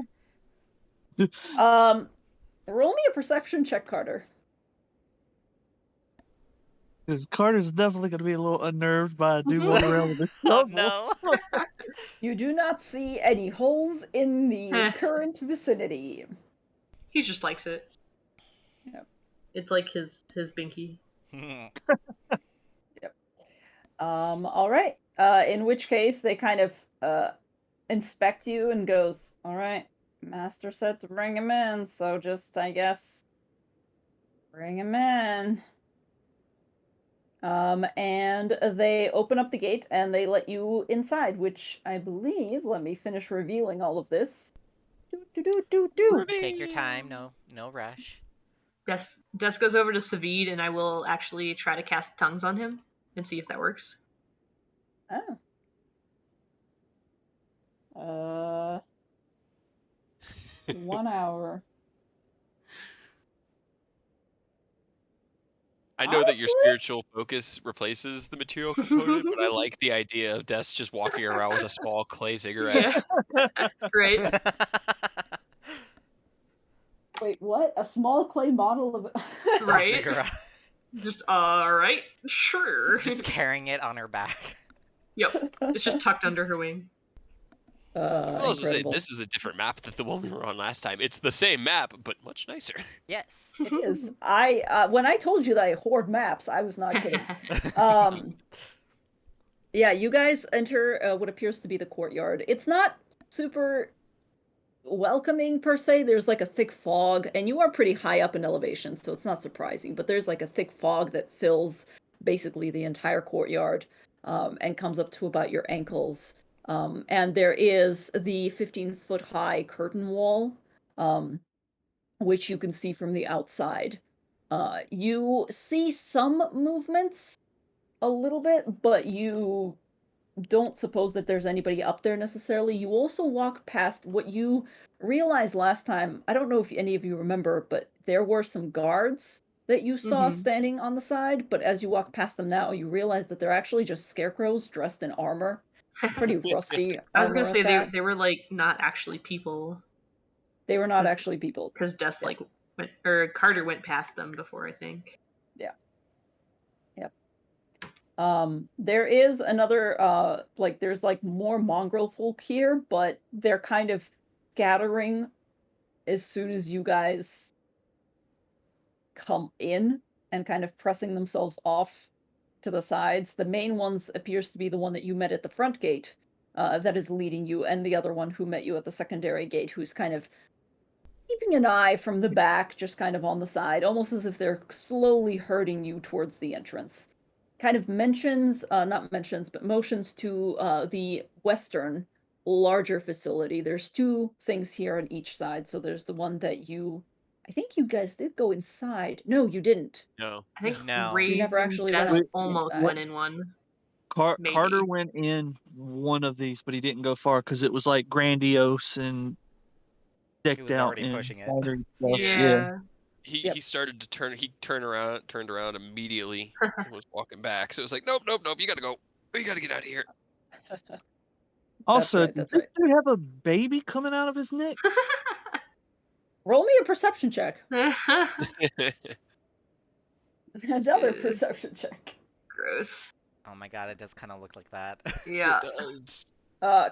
Roll me a perception check, Carter. Because Carter's definitely gonna be a little unnerved by a dude walking around with a Oh shovel. no. You do not see any holes in the current vicinity. He just likes it. Yep. It's like his binky. All right. In which case they kind of inspect you and goes, "All right, master said to bring him in, so just I guess Bring him in. And they open up the gate and they let you inside, which I believe, let me finish revealing all of this. Take your time, no rush. Des goes over to Savid, and I will actually try to cast tongues on him and see if that works. Oh. 1 hour. I know that your Honestly? spiritual focus replaces the material component, but I like the idea of Des just walking around with a small clay cigarette. Yeah. Right? Wait, what? A small clay model of Right? Cigarette. Just, alright, sure. Just carrying it on her back. Yep. It's just tucked under her wing. I will also say Incredible. this is a different map than the one we were on last time. It's the same map, but much nicer. Yes. It is. When I told you that I hoard maps, I was not kidding. Yeah, you guys enter what appears to be the courtyard. It's not super welcoming per se. There's like a thick fog, and you are pretty high up in elevation, so it's not surprising. But there's like a thick fog that fills basically the entire courtyard, and comes up to about your ankles. And there is the 15-foot high curtain wall, which you can see from the outside. You see some movements a little bit, but you don't suppose that there's anybody up there necessarily. You also walk past what you realized last time. I don't know if any of you remember, but there were some guards that you saw standing on the side, but as you walk past them now, you realize that they're actually just scarecrows dressed in armor. Pretty rusty I was gonna armor say at that. they were like not actually people, They were not actually people. because Des Yeah. Carter went past them before, I think. Yeah. Yep. There is another there's like more mongrel folk here, but they're kind of scattering as soon as you guys come in and kind of pressing themselves off to the sides. The main ones appears to be the one that you met at the front gate, that is leading you, and the other one who met you at the secondary gate, who's kind of keeping an eye from the back, just kind of on the side, almost as if they're slowly herding you towards the entrance. Kind of not mentions, but motions to the western, larger facility. There's two things here on each side. So there's the one that I think you guys did go inside. No, you didn't. No. I think No. You never Raven actually Des went out almost inside. went in one. Maybe. Carter went in one of these, but he didn't go far because it was like grandiose and He decked was out already in pushing it. modern stuff. Yeah. Yep. He started to turned around immediately and was walking back. So it was like, nope, you gotta go. You gotta get out of here. Also, right, does that's this right. dude have a baby coming out of his neck? Roll me a perception check. Another Ew. perception check. Gross. Oh my god, it does kind of look like that. Yeah. It does.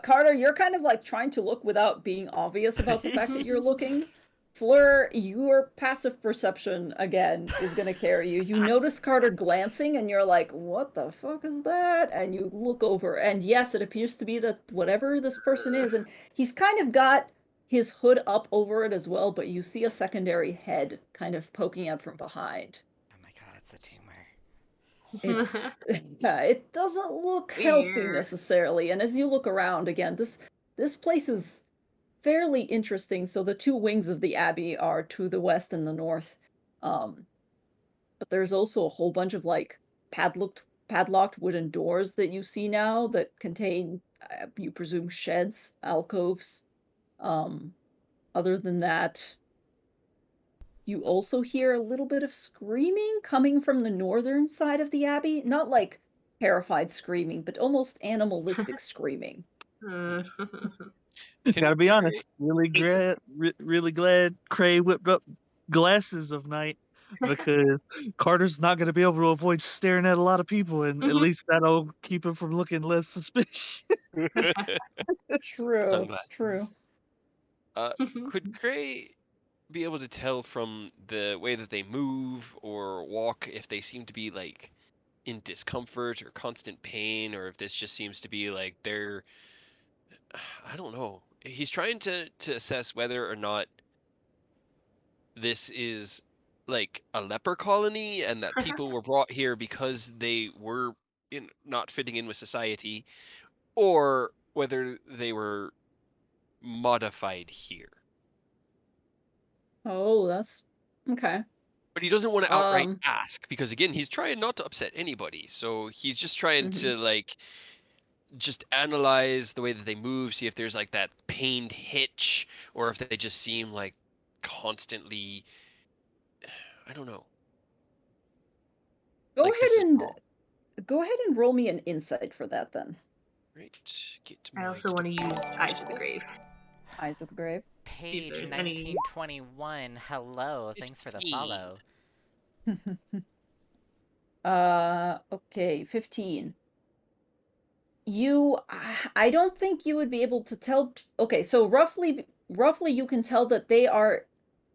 Carter, you're kind of like trying to look without being obvious about the fact that you're looking. Fleur, your passive perception, again, is going to carry you. You notice Carter glancing, and you're like, what the fuck is that? And you look over, and yes, it appears to be that whatever this person is, and he's kind of got his hood up over it as well, but you see a secondary head kind of poking out from behind. Oh my god, it's a tumor. It's yeah, it doesn't look healthy Weird. necessarily. And as you look around again, this place is fairly interesting. So the two wings of the Abbey are to the west and the north. But there's also a whole bunch of like padlocked wooden doors that you see now that contain, you presume, sheds, alcoves. Other than that, you also hear a little bit of screaming coming from the northern side of the Abbey. Not like terrified screaming, but almost animalistic screaming. Gotta be honest, really glad Cray whipped up glasses of night because Carter's not gonna be able to avoid staring at a lot of people, and at least that'll keep him from looking less suspicious. True, it's Sunglasses. true. Could Gray be able to tell from the way that they move or walk if they seem to be like in discomfort or constant pain, or if this just seems to be like they're I don't know. He's trying to assess whether or not this is like a leper colony and that people were brought here because they were not fitting in with society, or whether they were modified here. Oh, that's okay. But he doesn't want to outright Um, ask because again, he's trying not to upset anybody. So he's just trying mhm. to like just analyze the way that they move, see if there's like that pained hitch or if they just seem like constantly I don't know, Go like this is ahead wrong. and roll me an insight for that then. Right. Get I my also want to use Eyes of the Grave. Eyes of the Grave. Page there's any- 1921. Hello, thanks for the 15. follow. Okay, 15. I don't think you would be able to tell. Okay, so roughly you can tell that they are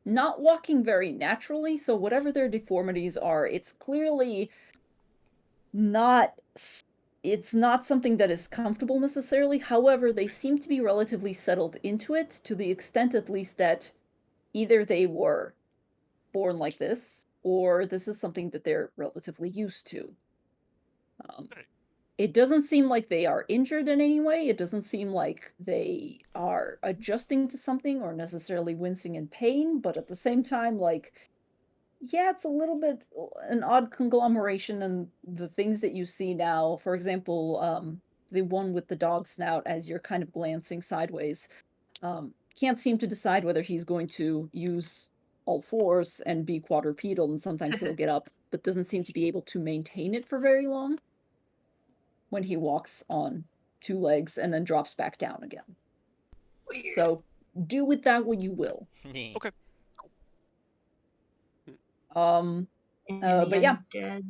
not walking very naturally, so whatever their deformities are, it's clearly not it's not something that is comfortable necessarily. However, they seem to be relatively settled into it, to the extent at least that either they were born like this or this is something that they're relatively used to. Right. It doesn't seem like they are injured in any way. It doesn't seem like they are adjusting to something or necessarily wincing in pain, but at the same time, like, yeah, it's a little bit an odd conglomeration, and the things that you see now, for example, the one with the dog snout, as you're kind of glancing sideways, can't seem to decide whether he's going to use all fours and be quadrupedal, and sometimes he'll get up, but doesn't seem to be able to maintain it for very long when he walks on two legs and then drops back down again. Weird. So do with that what you will. Okay. But yeah. Undead.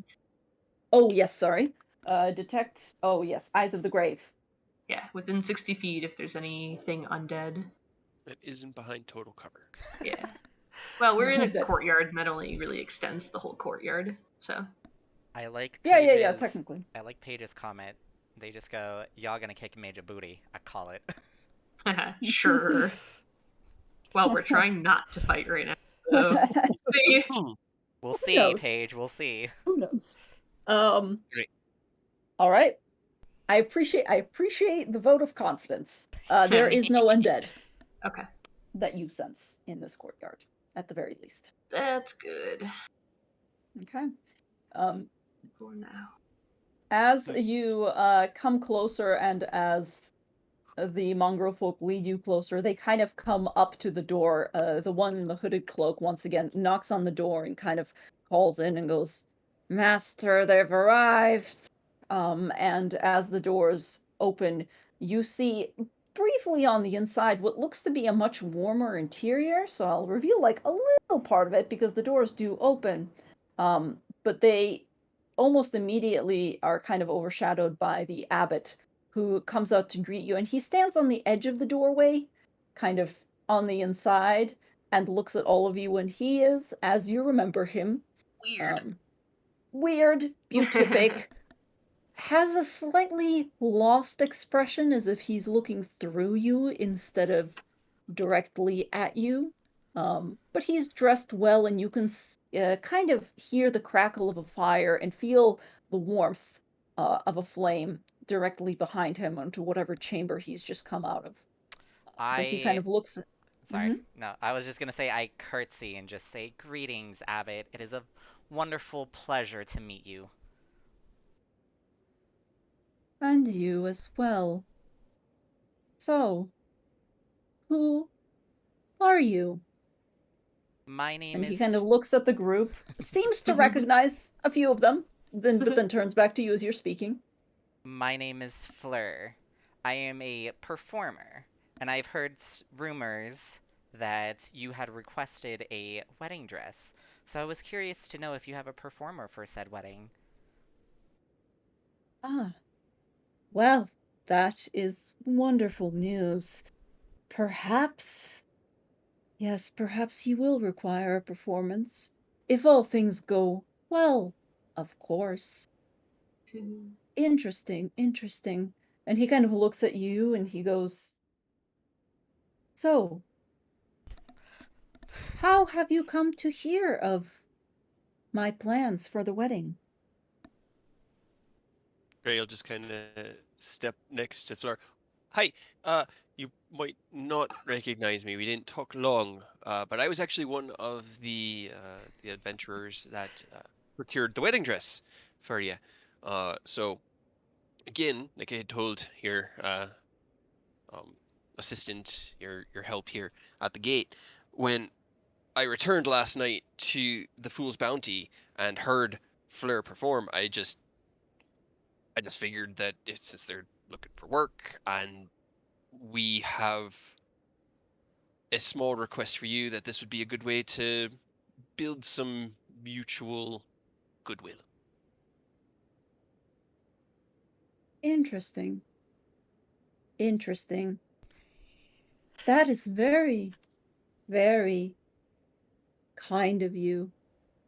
Oh yes, sorry. Detect. Oh yes, Eyes of the Grave. Yeah, within 60 feet if there's anything undead. That isn't behind total cover. Yeah. Well, we're in a That- courtyard, and that only really extends the whole courtyard. So. I like Yeah, technically. I like Paige's comment. They just go, y'all gonna kick Major booty. I call it. Sure. Well, we're trying not to fight right now. So. See? We'll Who see, knows? Paige. We'll see. Who knows? Great. All right. I appreciate the vote of confidence. There is no undead Okay. that you sense in this courtyard, at the very least. That's good. Okay. For now. As you come closer and as the mongrel folk lead you closer, they kind of come up to the door. The one in the hooded cloak once again knocks on the door and kind of calls in and goes, "Master, they've arrived." And as the doors open, you see briefly on the inside what looks to be a much warmer interior. So I'll reveal like a little part of it because the doors do open. But they almost immediately are kind of overshadowed by the abbot, who comes out to greet you, and he stands on the edge of the doorway, kind of on the inside, and looks at all of you, and he is, as you remember him, Weird. Weird, beatific, has a slightly lost expression as if he's looking through you instead of directly at you. But he's dressed well, and you can kind of hear the crackle of a fire and feel the warmth of a flame directly behind him onto whatever chamber he's just come out of. But he kind I of looks at. Sorry. No, I was just gonna say I curtsy and just say, "Greetings, Abbot. It is a wonderful pleasure to meet you." And you as well. So, who are you? My name And he is kind of looks at the group, seems to recognize a few of them, but then turns back to you as you're speaking. My name is Fleur. I am a performer, and I've heard rumors that you had requested a wedding dress. So I was curious to know if you have a performer for said wedding. Ah, well, that is wonderful news. Perhaps, yes, perhaps you will require a performance. If all things go well, of course. Interesting, interesting. And he kind of looks at you and he goes, "So, how have you come to hear of my plans for the wedding. Gray'll just kind of step next to Fleur. Hi, you might not recognize me. We didn't talk long, but I was actually one of the adventurers that procured the wedding dress for you. So again, like I had told your um, assistant, your help here at the gate, when I returned last night to the Fool's Bounty and heard Fleur perform, I just figured that since they're looking for work and we have a small request for you, that this would be a good way to build some mutual goodwill. Interesting. Interesting. That is very, very kind of you.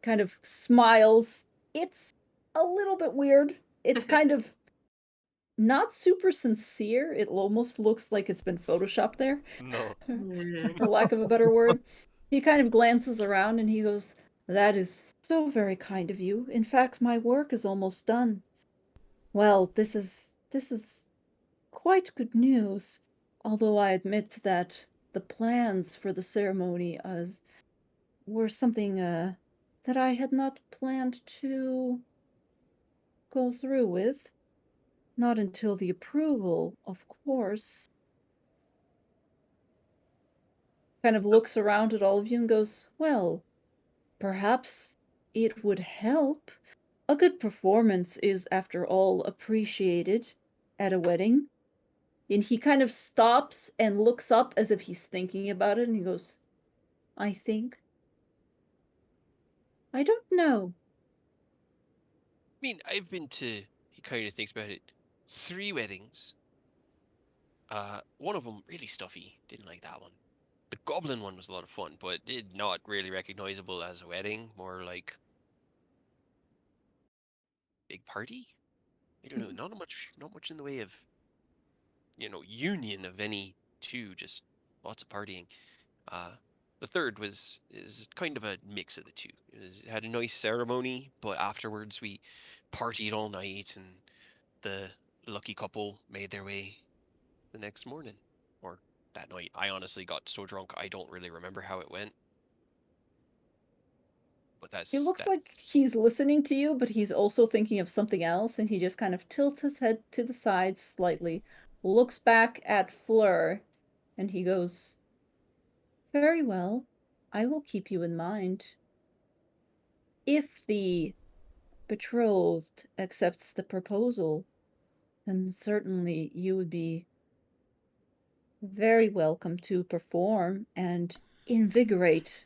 Kind of smiles. It's a little bit weird. It's kind of not super sincere. It almost looks like it's been photoshopped there, No. for lack of a better word. He kind of glances around and he goes, "That is so very kind of you. In fact, my work is almost done. Well, this is quite good news, although I admit that the plans for the ceremony were something that I had not planned to go through with. Not until the approval, of course." Kind of looks around at all of you and goes, "Well, perhaps it would help. A good performance is, after all, appreciated at a wedding." And he kind of stops and looks up as if he's thinking about it, and he goes, "I think. I don't know." I mean, I've been to, he kind of thinks about it, 3 weddings. One of them really stuffy. Didn't like that one. The goblin one was a lot of fun, but not really recognizable as a wedding. More like big party. I don't know. Not much in the way of union of any two. Just lots of partying. Uh, the third is kind of a mix of the two. It had a nice ceremony, but afterwards we partied all night, and the lucky couple made their way the next morning, or that night. I honestly got so drunk I don't really remember how it went. But He looks that's like he's listening to you, but he's also thinking of something else, and he just kind of tilts his head to the side slightly, looks back at Fleur, and he goes, "Very well. I will keep you in mind. If the betrothed accepts the proposal, then certainly you would be very welcome to perform and invigorate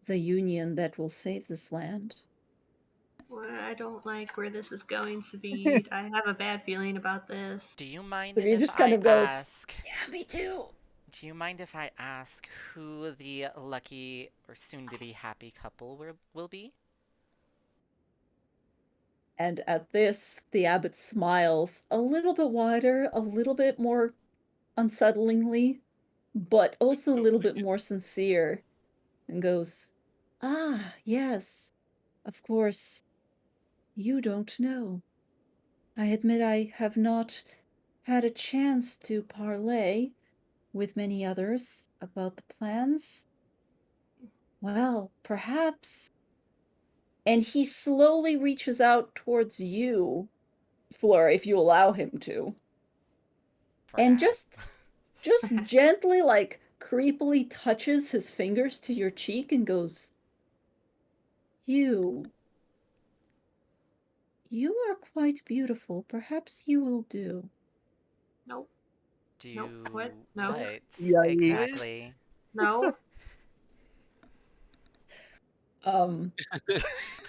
the union that will save this land." Well, I don't like where this is going, Sabid. I have a bad feeling about this. Do you mind So he if just kind I of goes, ask? "Yeah, me too." Do you mind if I ask who the lucky or soon to be happy couple will be? And at this, the abbot smiles a little bit wider, a little bit more unsettlingly, but also a little bit more sincere, and goes, "Ah, yes, of course, you don't know. I admit I have not had a chance to parley with many others about the plans. Well, perhaps." And he slowly reaches out towards you, Fleur, if you allow him to, For and now. just gently, like creepily touches his fingers to your cheek and goes, "You you are quite beautiful. Perhaps you will do." Nope. Nope. What? Do No. what Yikes. exactly? No. Um,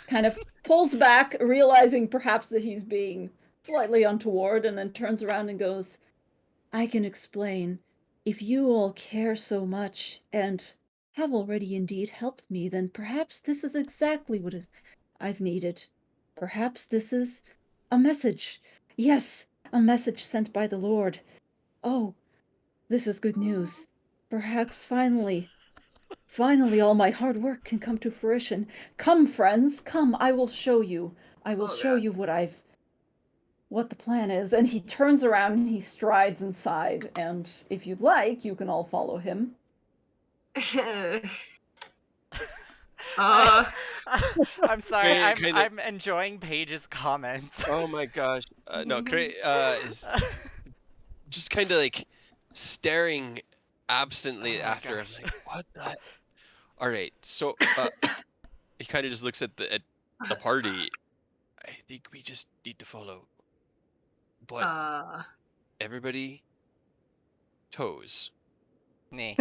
kind of pulls back, realizing perhaps that he's being slightly untoward, and then turns around and goes, "I can explain. If you all care so much and have already indeed helped me, then perhaps this is exactly what I've needed. Perhaps this is a message. Yes, a message sent by the Lord. Oh, this is good news. Perhaps finally, Finally, all my hard work can come to fruition. Come, friends, come, I will show you. I will Oh, show God. you what the plan is. And he turns around and he strides inside. And if you'd like, you can all follow him. Uh, I'm sorry. Kind of. I'm enjoying Paige's comments. Oh my gosh. No, is just kind of like staring absently Oh, after. I'm gosh. like, what the? All right. So he kind of just looks at the party. I think we just need to follow. But everybody toes. Nee.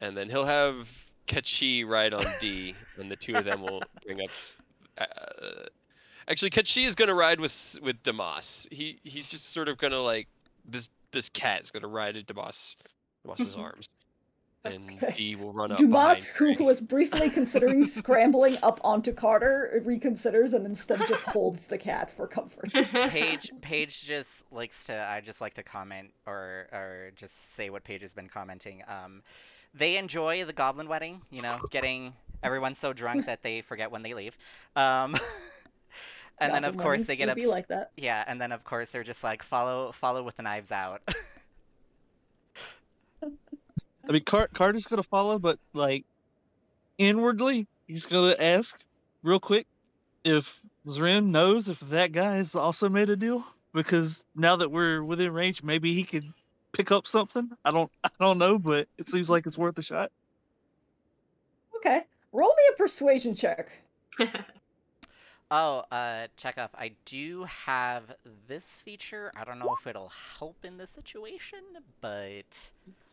And then he'll have Ketchi ride on D, and the two of them will bring up. Actually, Ketchi is gonna ride with Damas. He's just sort of gonna like this cat is gonna ride at Damas's arms, and Okay. D will run up Dumas, behind who Gray. was briefly considering scrambling up onto Carter, reconsiders and instead just holds the cat for comfort. Paige just likes to. I just like to comment or just say what Paige has been commenting. They enjoy the goblin wedding. You know, getting everyone so drunk that they forget when they leave. Um, and then of Goblin course weddings they do get be like that. Yeah, and then of course they're just like follow with the knives out. I mean, Carter's gonna follow, but like inwardly, he's gonna ask real quick if Zrin knows if that guy has also made a deal. Because now that we're within range, maybe he could pick up something. I don't know, but it seems like it's worth a shot. Okay. Roll me a persuasion check. Oh, Chekhov, I do have this feature. I don't know if it'll help in this situation, but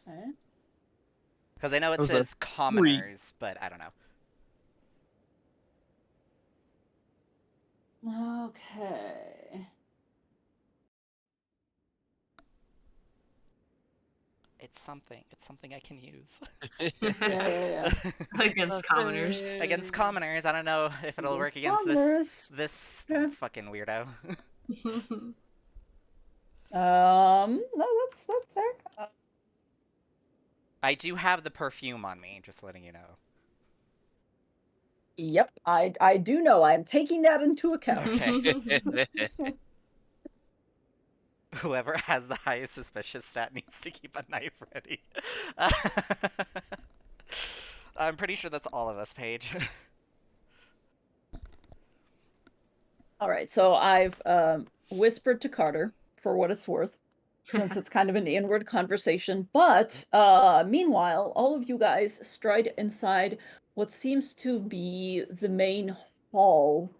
Okay. because I know it That was a says 3. commoners, but I don't know. Okay. It's something I can use. Yeah. Against commoners. Against commoners, I don't know if it'll work against Commoners. this Yeah. fucking weirdo. No, that's fair. I do have the perfume on me, just letting you know. Yep, I do know. I'm taking that into account. Okay. Whoever has the highest suspicious stat needs to keep a knife ready. I'm pretty sure that's all of us, Paige. All right, so I've whispered to Carter for what it's worth, since it's kind of an inward conversation. But meanwhile, all of you guys stride inside what seems to be the main hall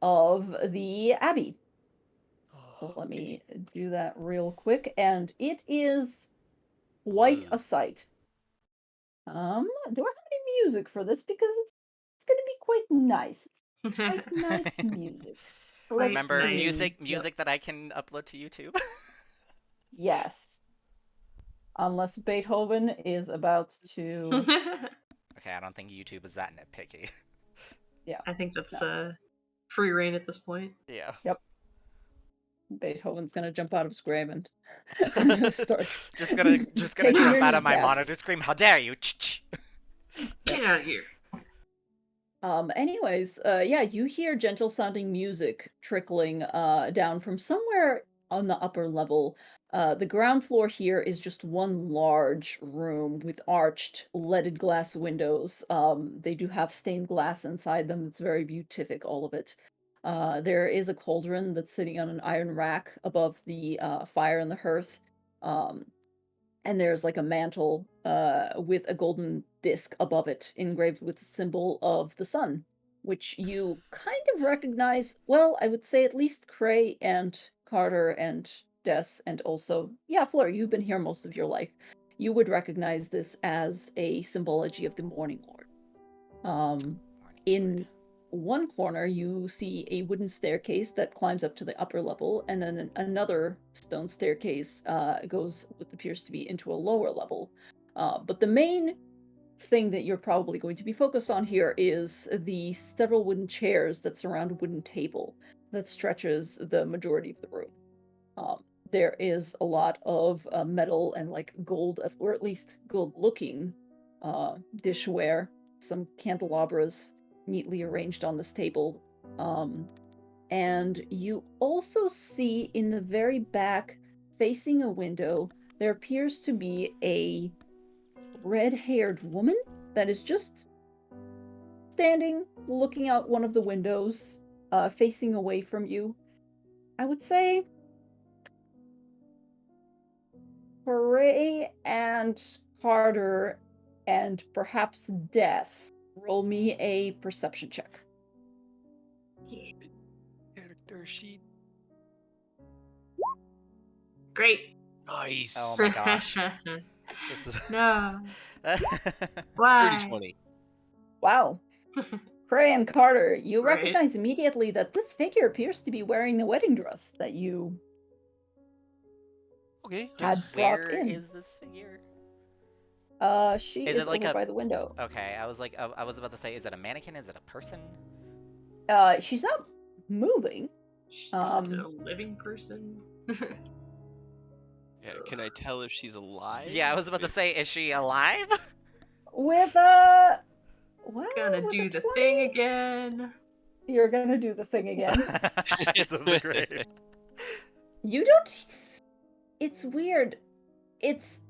of the Abbey. So let me do that real quick, and it is quite a sight. Do I have any music for this? Because it's going to be quite nice. It's quite nice music. Let's Remember, see. music that I can upload to YouTube. Yes. Unless Beethoven is about to. Okay, I don't think YouTube is that nitpicky. Yeah. I think that's No. free reign at this point. Yeah. Yep. Beethoven's gonna jump out of his grave and gonna start. just gonna taking jump your out of my kneecaps. monitor, scream, "How dare you!" Get out of here. Anyways, yeah, you hear gentle sounding music trickling down from somewhere on the upper level. The ground floor here is just one large room with arched leaded glass windows. They do have stained glass inside them. It's very beatific, all of it. There is a cauldron that's sitting on an iron rack above the fire in the hearth. And there's like a mantle with a golden disc above it engraved with the symbol of the sun, which you kind of recognize. Well, I would say at least Cray and Carter and Des, and also, yeah, Fleur, you've been here most of your life. You would recognize this as a symbology of the Morning Lord. In one corner, you see a wooden staircase that climbs up to the upper level, and then another stone staircase goes what appears to be into a lower level. But the main thing that you're probably going to be focused on here is the several wooden chairs that surround a wooden table that stretches the majority of the room. There is a lot of metal and like gold, or at least gold looking dishware, some candelabras neatly arranged on this table. And you also see in the very back, facing a window, there appears to be a red-haired woman that is just standing, looking out one of the windows, facing away from you. I would say Hooray and Carter and perhaps Des. Roll me a perception check. Character sheet. Great. Nice. Oh my gosh. This is... No. Dirty Why? 20. Wow. Cray and Carter, you Right. recognize immediately that this figure appears to be wearing the wedding dress that you Okay. had brought Where in. is this figure? She Is is it like over a- by the window. Okay, I was about to say, is it a mannequin? Is it a person? She's not moving. Is it a living person? Yeah, can I tell if she's alive? Yeah, I was about to say, is she alive? With a... Well, Gonna with do a the 20, thing again. You're gonna do the thing again. Eyes of the grave. You don't... It's weird. It's...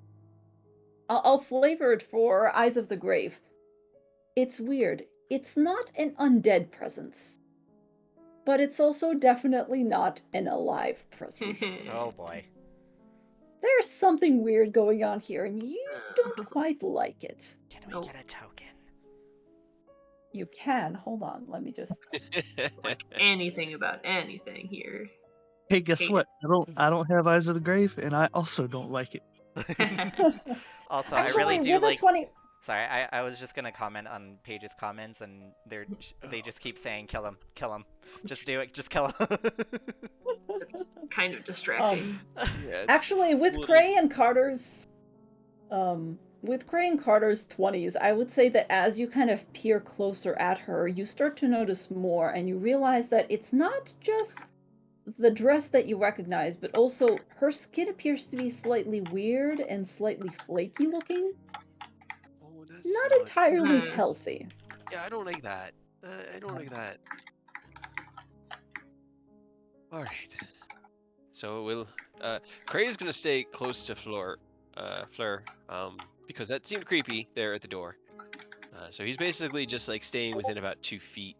I'll flavor it for Eyes of the Grave. It's weird. It's not an undead presence. But it's also definitely not an alive presence. Oh boy. There's something weird going on here, and you don't quite like it. Can we Nope. get a token? You can. Hold on. Let me just... Like anything about anything here. Hey, guess Hate what? I don't have Eyes of the Grave, and I also don't like it. Also, Actually, I really do with a like... 20... Sorry, I was just gonna comment on Paige's comments, and they just keep saying, kill him, kill him. Just do it, just kill him. Kind of distracting. Yeah, it's Actually, with little- Cray and Carter's... With Cray and Carter's 20s, I would say that as you kind of peer closer at her, you start to notice more, and you realize that it's not just the dress that you recognize, but also her skin appears to be slightly weird and slightly flaky looking. Oh, that's Not entirely Hmm. healthy. Yeah, I don't like that. I don't like that. All right. So we'll. Cray's gonna stay close to Fleur, because that seemed creepy there at the door. So he's basically just like staying within about 2 feet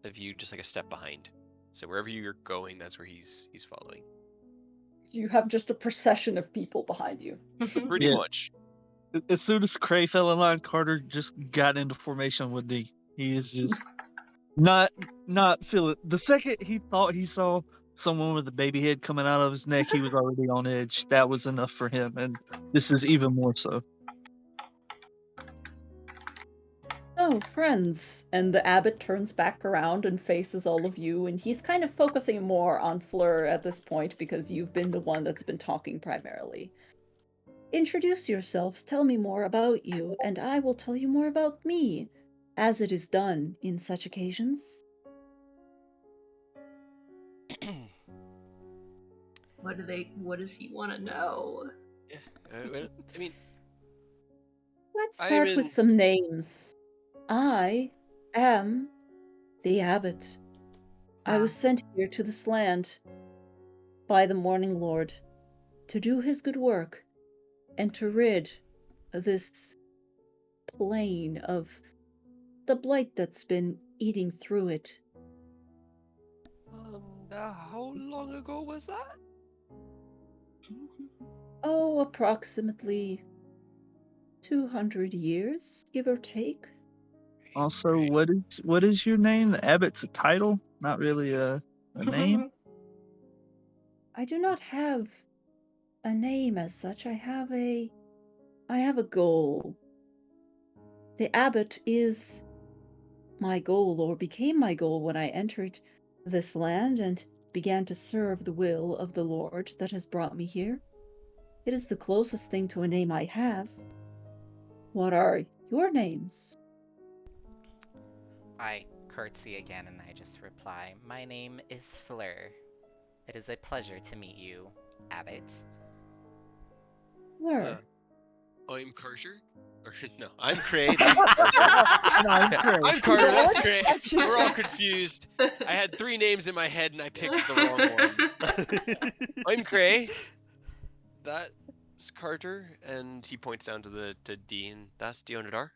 of you, just like a step behind. So wherever you're going, that's where he's following. You have just a procession of people behind you. Pretty Yeah. much. As soon as Cray fell in line, Carter just got into formation with D. He is just not feeling. The second he thought he saw someone with a baby head coming out of his neck, he was already on edge. That was enough for him, and this is even more so. Oh, friends. And the abbot turns back around and faces all of you, and he's kind of focusing more on Fleur at this point because you've been the one that's been talking primarily. Introduce yourselves, tell me more about you, and I will tell you more about me, as it is done in such occasions. What does he want to know? Yeah. Well, I mean, Let's I start mean- with some names. I am the abbot. I was sent here to this land by the Morning Lord to do his good work and to rid this plane of the blight that's been eating through it. how long ago was that? Oh, approximately 200 years, give or take. Also, Right. what is your name? The abbot's a title, not really a name. I do not have a name as such. I have a goal. The abbot is my goal, or became my goal when I entered this land and began to serve the will of the Lord that has brought me here. It is the closest thing to a name I have. What are your names? I curtsy again and I just reply, my name is Fleur. It is a pleasure to meet you, Abbot. Fleur. I'm Carter. Or, no, I'm Cray. That's Carter. And I'm Cray. I'm Carter. That's What? Cray. We're all confused. I had 3 names in my head and I picked the wrong one. I'm Cray. That's Carter, and he points down to D, and that's Dionadar.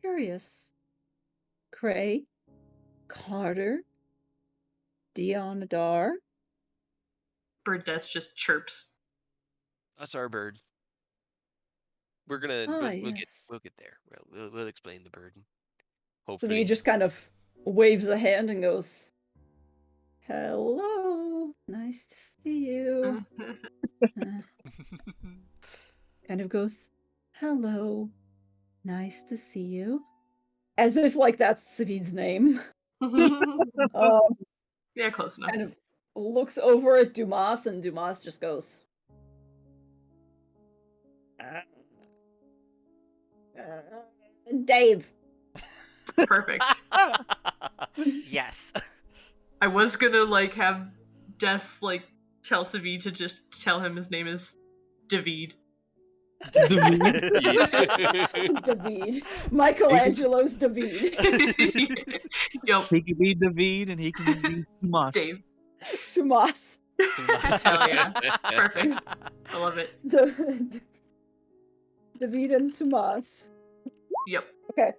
Curious. Cray, Carter, Dionadar. Bird Death just chirps. That's our bird. We're gonna Ah, we'll get yes. there. We'll explain the bird. So Hopefully. he just kind of waves a hand and goes, "Hello, nice to see you." Kind of goes, "Hello, nice to see you," as if like that's Savid's name. Yeah, close enough. Kind of looks over at Dumas, and Dumas just goes, "Dave." Perfect. Yes. I was gonna like have Des like tell Savi to just tell him his name is David. David. Michelangelo's David. Yup, He can be David and he can be Tomas. Dave. Sumas. Hell yeah. Perfect. I love it. David and Sumas. Yep. Okay.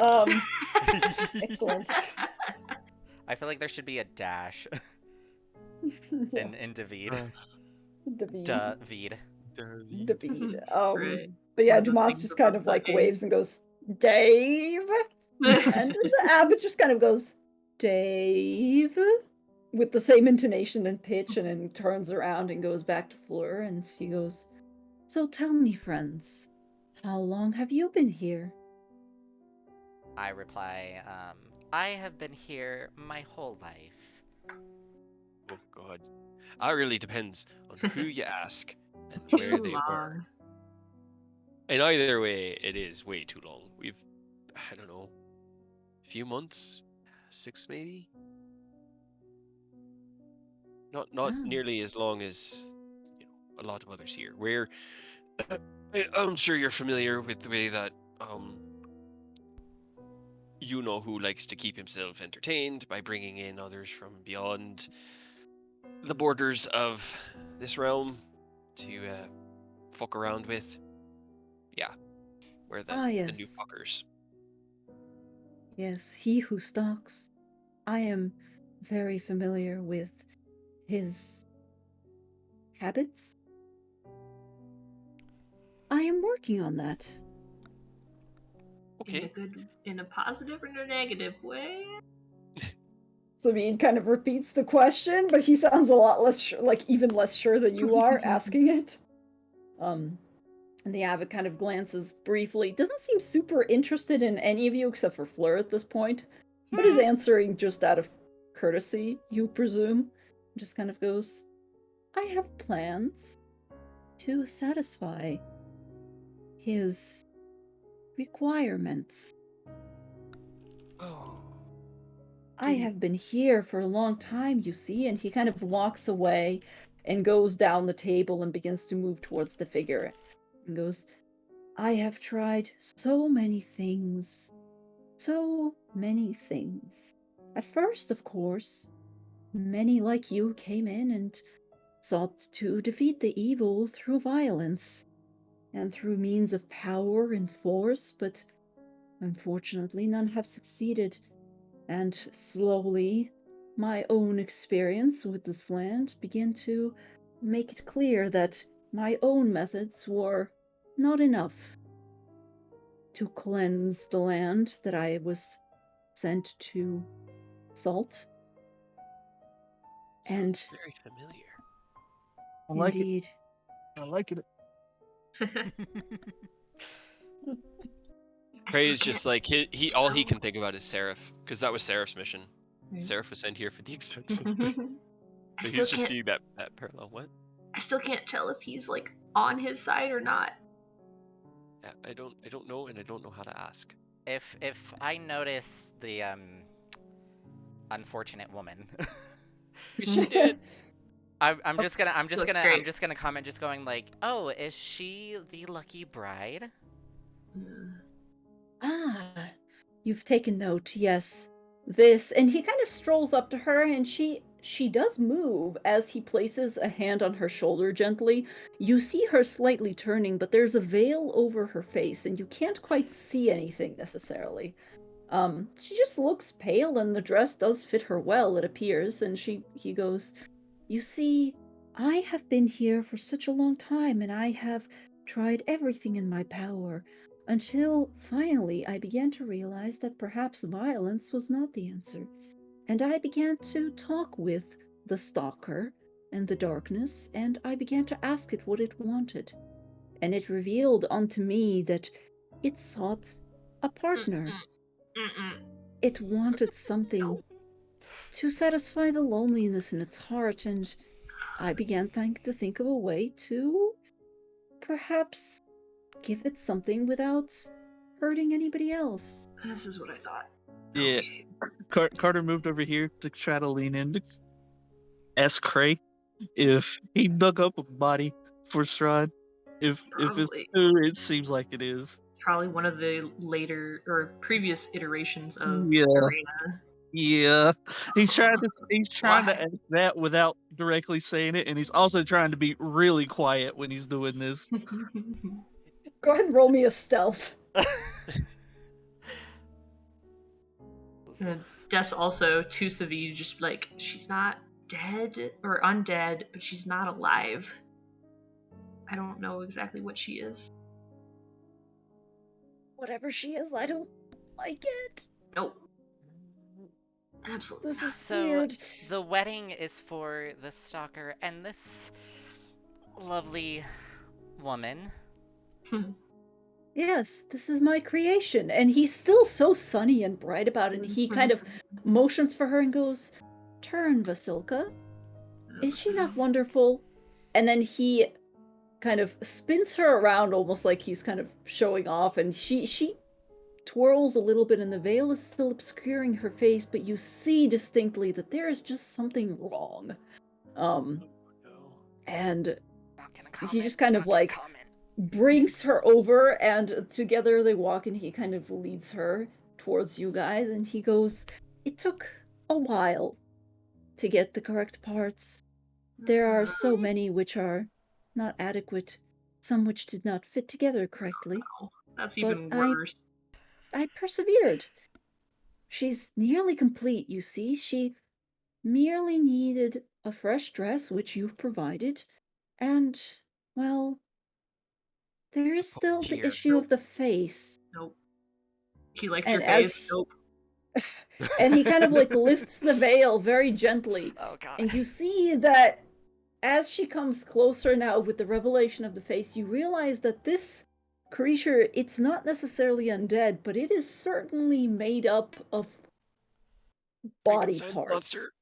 Oh, Excellent. I feel like there should be a dash Yeah, in David. David. David. David. Right. But yeah, One of the Dumas things just about kind of that like game. waves and goes, "Dave." And the abbot just kind of goes, "Dave," with the same intonation and pitch, and then turns around and goes back to Fleur, and he goes, "So tell me, friends, how long have you been here?" I reply, I have been here my whole life. Oh God. That really depends on who you ask and where Too they were. long. And either way, it is way too long. We've, I don't know, a few months, 6 maybe. Not Wow. nearly as long as a lot of others here. We're, I'm sure you're familiar with the way that who likes to keep himself entertained by bringing in others from beyond the borders of this realm to fuck around with. Yeah, we're the new Yes. fuckers. Yes, he who stalks. I am very familiar with his habits. I am working on that. Okay. In a positive or a negative way? Sabine kind of repeats the question, but he sounds a lot less even less sure than you are asking it. And the abbot kind of glances briefly. Doesn't seem super interested in any of you except for Fleur at this point, but is answering just out of courtesy, you presume. Just kind of goes, "I have plans to satisfy his requirements. Oh. I have been here for a long time, you see," and he kind of walks away and goes down the table and begins to move towards the figure and goes, "I have tried so many things. So many things. At first, of course, many like you came in and sought to defeat the evil through violence and through means of power and force, but unfortunately none have succeeded. And slowly, my own experience with this land began to make it clear that my own methods were not enough to cleanse the land that I was sent to salt. And Sounds very familiar. I like indeed, it. I like it. Prey's just like he all he can think about is Seraph, because that was Seraph's mission. Right. Seraph was sent here for the exact same. So he's just seeing that parallel. What? I still can't tell if he's like on his side or not. Yeah, I don't know, and I don't know how to ask. If I notice the unfortunate woman, She did. I'm just gonna Looks great. comment, just going like, oh, is she the lucky bride? Ah, you've taken note, yes. This, and he kind of strolls up to her, and she does move as he places a hand on her shoulder gently. You see her slightly turning, but there's a veil over her face, and you can't quite see anything necessarily. She just looks pale, and the dress does fit her well, it appears, and he goes, "You see, I have been here for such a long time, and I have tried everything in my power, until finally I began to realize that perhaps violence was not the answer. And I began to talk with the stalker and the darkness, and I began to ask it what it wanted. And it revealed unto me that it sought a partner. It wanted something to satisfy the loneliness in its heart, and I began to think of a way to perhaps give it something without hurting anybody else." This is what I thought. Yeah. Okay. Carter moved over here to try to lean in to ask Cray if he dug up a body for Strahd. If it's Probably. who it seems like it is. Probably one of the later or previous iterations of Yeah. Arena. Yeah. He's trying to Why? ask that without directly saying it, and he's also trying to be really quiet when he's doing this. Go ahead and roll me a stealth. And Des also, to Savi, just like, she's not dead or undead, but she's not alive. I don't know exactly what she is. Whatever she is, I don't like it. Nope. Absolutely. This is So weird. the wedding is for the stalker and this lovely woman. Yes, this is my creation. And he's still so sunny and bright about it. And he kind of motions for her and goes, "Turn, Vasilka. Is she not wonderful?" And then he kind of spins her around almost like he's kind of showing off. And she twirls a little bit, and the veil is still obscuring her face, but you see distinctly that there is just something wrong. And Not gonna comment. he just kind not of gonna like comment. brings her over, and together they walk, and he kind of leads her towards you guys, and he goes, "It took a while to get the correct parts. There are so many which are not adequate, some which did not fit together correctly. That's But even worse. I persevered. She's nearly complete, you see. She merely needed a fresh dress, which you've provided, and, well, there is still the dear. issue of the face." Nope. He liked And your face. Nope. and he kind of like lifts the veil very gently, Oh god. and you see that as she comes closer now with the revelation of the face, you realize that this creature, it's not necessarily undead, but it is certainly made up of body Frankenstein's parts. monster.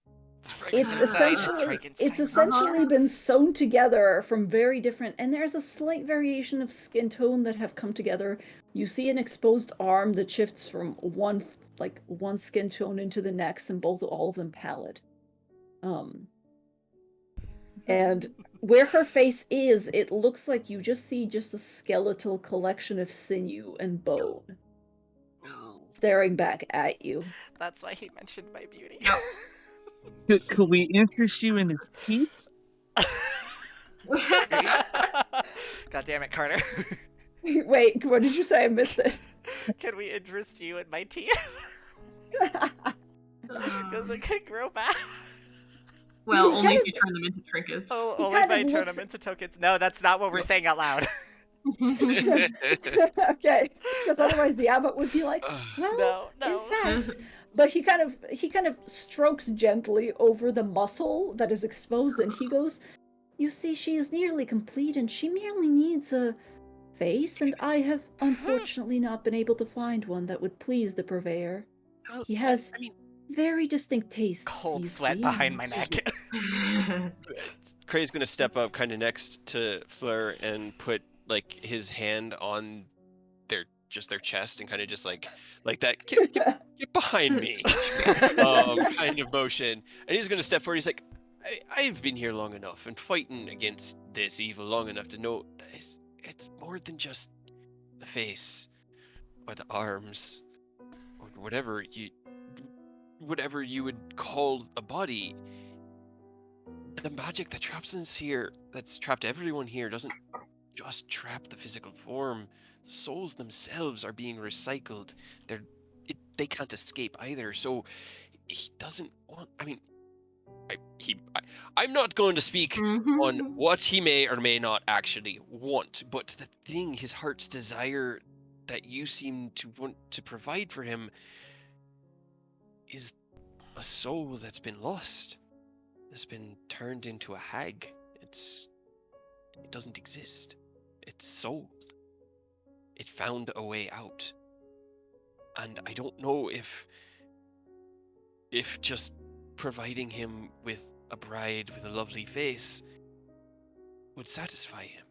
It's Frankenstein's essentially been sewn together from very different, and there's a slight variation of skin tone that have come together. You see an exposed arm that shifts from one skin tone into the next, and all of them pallid. And where her face is, it looks like you just see just a skeletal collection of sinew and bone staring back at you. That's why he mentioned my beauty. Could we interest you in his teeth? God damn it, Carter. Wait, what did you say? I missed it. Can we interest you in my teeth? Because it could grow back. Well, only if you turn them into trinkets. Oh, only if I turn them into tokens. No, that's not what we're saying out loud. Okay, because otherwise the abbot would be like, "Well, no. in fact," but he kind of strokes gently over the muscle that is exposed, and he goes, "You see, she is nearly complete, and she merely needs a face, and I have unfortunately not been able to find one that would please the purveyor. He has very distinct tastes." Cold sweat behind my neck. Cray's gonna step up kind of next to Fleur and put like his hand on their chest and kind of just like that get behind me kind of motion, and he's gonna step forward. He's like, I've been here long enough and fighting against this evil long enough to know that it's more than just the face or the arms or whatever you would call a body. The magic that traps us here, that's trapped everyone here, doesn't just trap the physical form. The souls themselves are being recycled. They can't escape either. So he doesn't want. I mean, I'm not going to speak on what he may or may not actually want, but the thing, his heart's desire that you seem to want to provide for him is a soul that's been lost, that's been turned into a hag. It doesn't exist. It's sold. It found a way out. And I don't know if just providing him with a bride with a lovely face would satisfy him.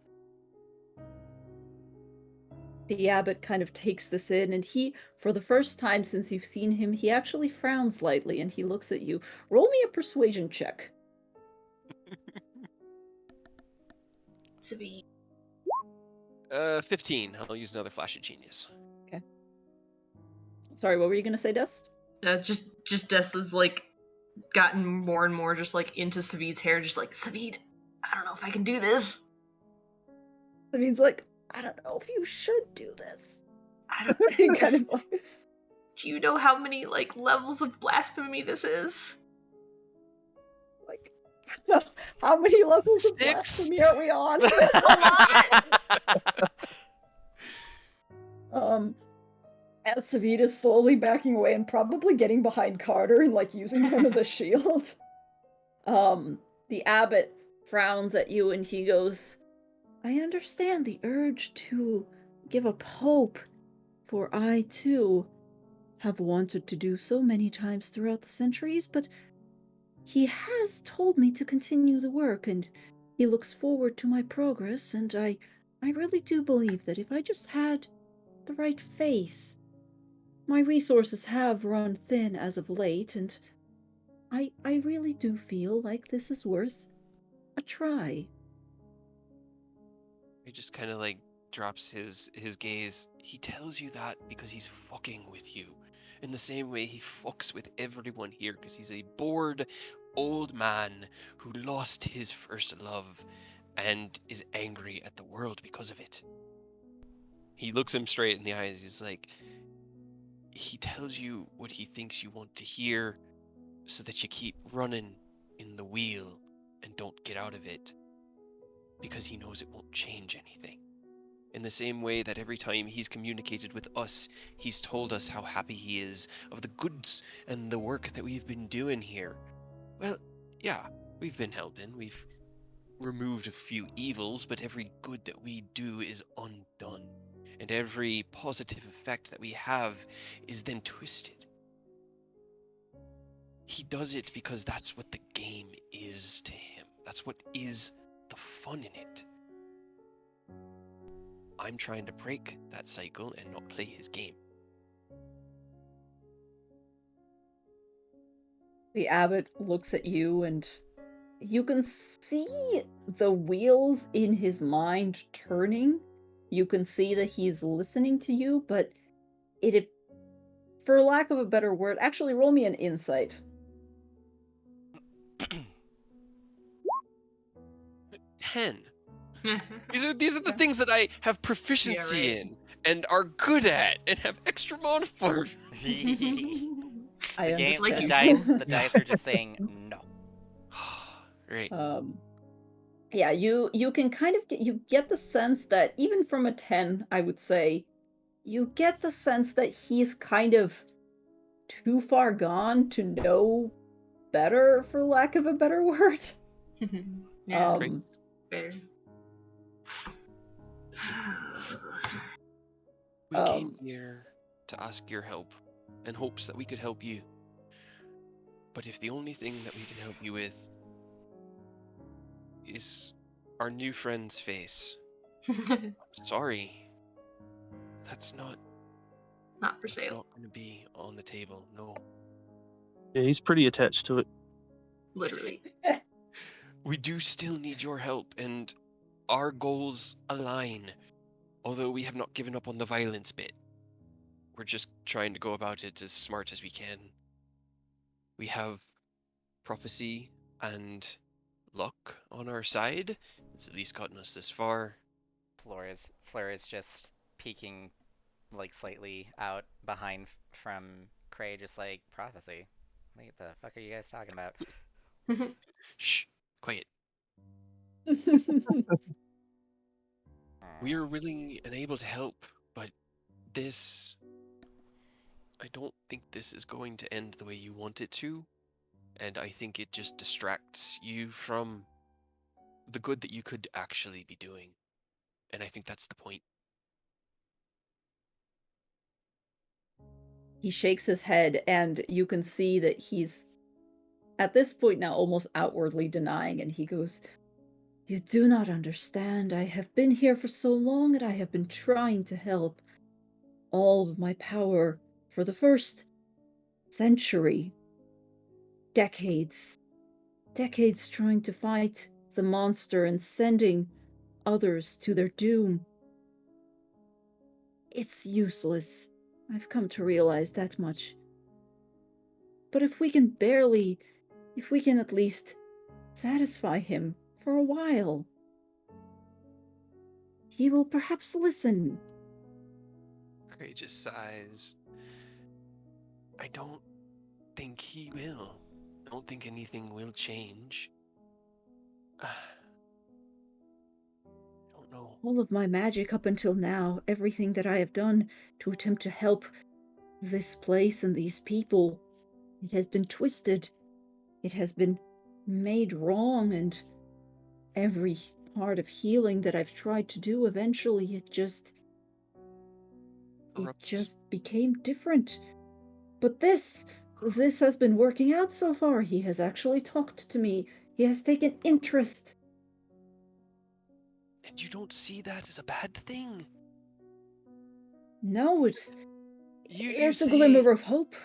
The abbot kind of takes this in, and he, for the first time since you've seen him, he actually frowns slightly and he looks at you. Roll me a persuasion check. Savine. 15. I'll use another flash of genius. Okay. Sorry, what were you going to say, Dust? Just Des has like gotten more and more just like into Savid's hair, just like, Savid, I don't know if I can do this. Savid's like, I don't know if you should do this. I don't know. Kind of like, Do you know how many like levels of blasphemy this is? like how many levels 6? of blasphemy are we on? As Savid is slowly backing away and probably getting behind Carter and like using him as a shield. The abbot frowns at you and he goes, I understand the urge to give up hope, for I too have wanted to do so many times throughout the centuries, but he has told me to continue the work, and he looks forward to my progress, and I really do believe that if I just had the right face. My resources have run thin as of late, and I really do feel like this is worth a try. He just kind of like drops his gaze. He tells you that because he's fucking with you. In the same way he fucks with everyone here because he's a bored old man who lost his first love and is angry at the world because of it. He looks him straight in the eyes. He's like, he tells you what he thinks you want to hear so that you keep running in the wheel and don't get out of it, because he knows it won't change anything. In the same way that every time he's communicated with us, he's told us how happy he is of the goods and the work that we've been doing here. Well, yeah, we've been helping. We've removed a few evils, but every good that we do is undone. And every positive effect that we have is then twisted. He does it because that's what the game is to him. That's what is the fun in it. I'm trying to break that cycle and not play his game. The abbot looks at you, and you can see the wheels in his mind turning. You can see that he's listening to you, but it, for lack of a better word, actually roll me an insight. 10. These are the things that I have proficiency in and are good at and have extra mod for. The dice are just saying no. Right. Yeah, you can kind of get the sense that even from a 10, I would say, you get the sense that he's kind of too far gone to know better, for lack of a better word. Yeah, fair. We came here to ask your help in hopes that we could help you. But if the only thing that we can help you with is our new friend's face, I'm sorry. That's not for sale. not going to be on the table, no. Yeah, he's pretty attached to it. Literally. We do still need your help, and our goals align, although we have not given up on the violence bit. We're just trying to go about it as smart as we can. We have prophecy and luck on our side. It's at least gotten us this far. Fleur is just peeking like slightly out behind from Cray, just like prophecy. What the fuck are you guys talking about? Shh, quiet. We are willing and able to help, but this... I don't think this is going to end the way you want it to, and I think it just distracts you from the good that you could actually be doing. And I think that's the point. He shakes his head, and you can see that he's, at this point now, almost outwardly denying, and he goes, "You do not understand. I have been here for so long, and I have been trying to help. All of my power for the first century. Decades. Decades trying to fight the monster and sending others to their doom. It's useless. I've come to realize that much. But if we can at least satisfy him for a while, he will perhaps listen." Gray just sighs. I don't think he will. I don't think anything will change. I don't know. All of my magic up until now, everything that I have done to attempt to help this place and these people, it has been twisted. It has been made wrong, and every part of healing that I've tried to do, eventually it just became different. But this has been working out so far. He has actually talked to me. He has taken interest. And you don't see that as a bad thing? No, it's You a glimmer of hope.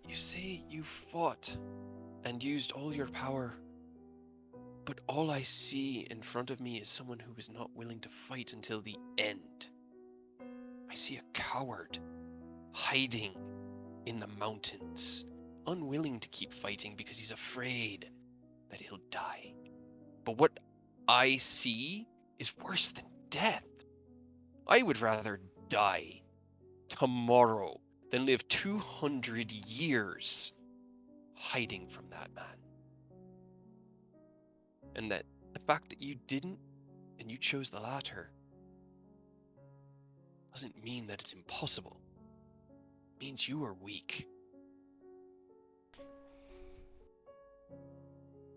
You say you fought and used all your power, but all I see in front of me is someone who is not willing to fight until the end. I see a coward hiding in the mountains, unwilling to keep fighting because he's afraid that he'll die. But what I see is worse than death. I would rather die tomorrow than live 200 years hiding from that man. And that the fact that you didn't and you chose the latter doesn't mean that it's impossible. It means you are weak.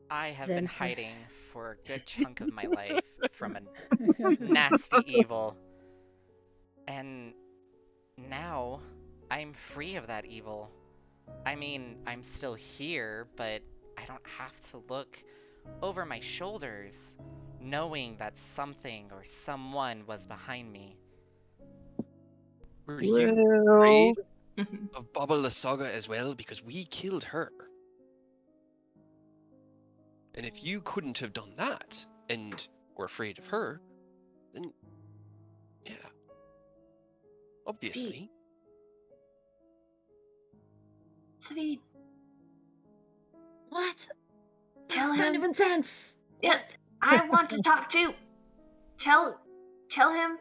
I have Then been per- hiding for a good chunk of my life from a nasty evil. And now I'm free of that evil. I mean, I'm still here, but I don't have to look over my shoulders, knowing that something or someone was behind me. Were you Well, afraid of Baba Lysaga as well? Because we killed her. And if you couldn't have done that and were afraid of her, then yeah, obviously. Sweet. What? This Tell is kind him. of intense. Yeah, What? I want to talk too. Tell him,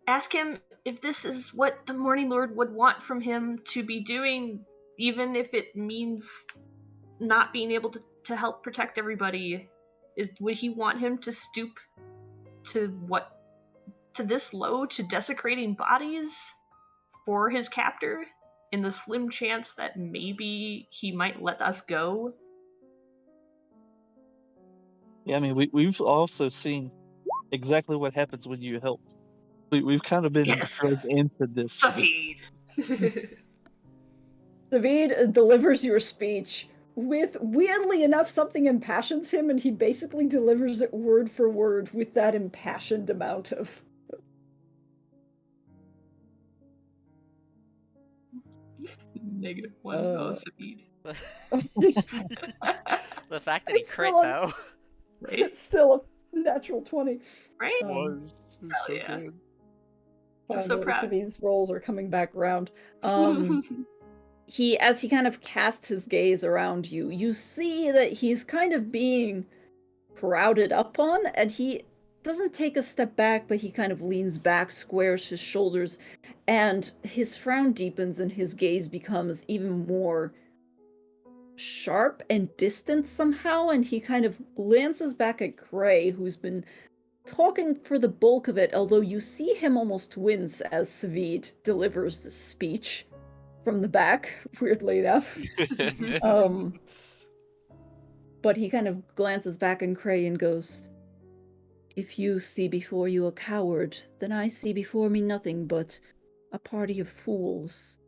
ask him if this is what the Morning Lord would want from him to be doing, even if it means not being able to help protect everybody. Would he want him to stoop to this low, to desecrating bodies for his captor, in the slim chance that maybe he might let us go? yeah, I mean, we've also seen exactly what happens when you help. We've kind of been Yes. dragged into this. Savid. David delivers your speech with, weirdly enough, something impassions him, and he basically delivers it word for word with that impassioned amount of... -1. Oh, Savid. The fact that he It's crit, still though. Right? It's still a natural 20. Right? It was so yeah. good. I'm so Finally, proud. Savine's rolls are coming back around. As he kind of casts his gaze around you, you see that he's kind of being crowded up on, and he doesn't take a step back, but he kind of leans back, squares his shoulders, and his frown deepens and his gaze becomes even more sharp and distant somehow, and he kind of glances back at Gray, who's been talking for the bulk of it, although you see him almost wince as Savid delivers the speech from the back, weirdly enough. But he kind of glances back at Gray and goes, "If you see before you a coward, then I see before me nothing but a party of fools,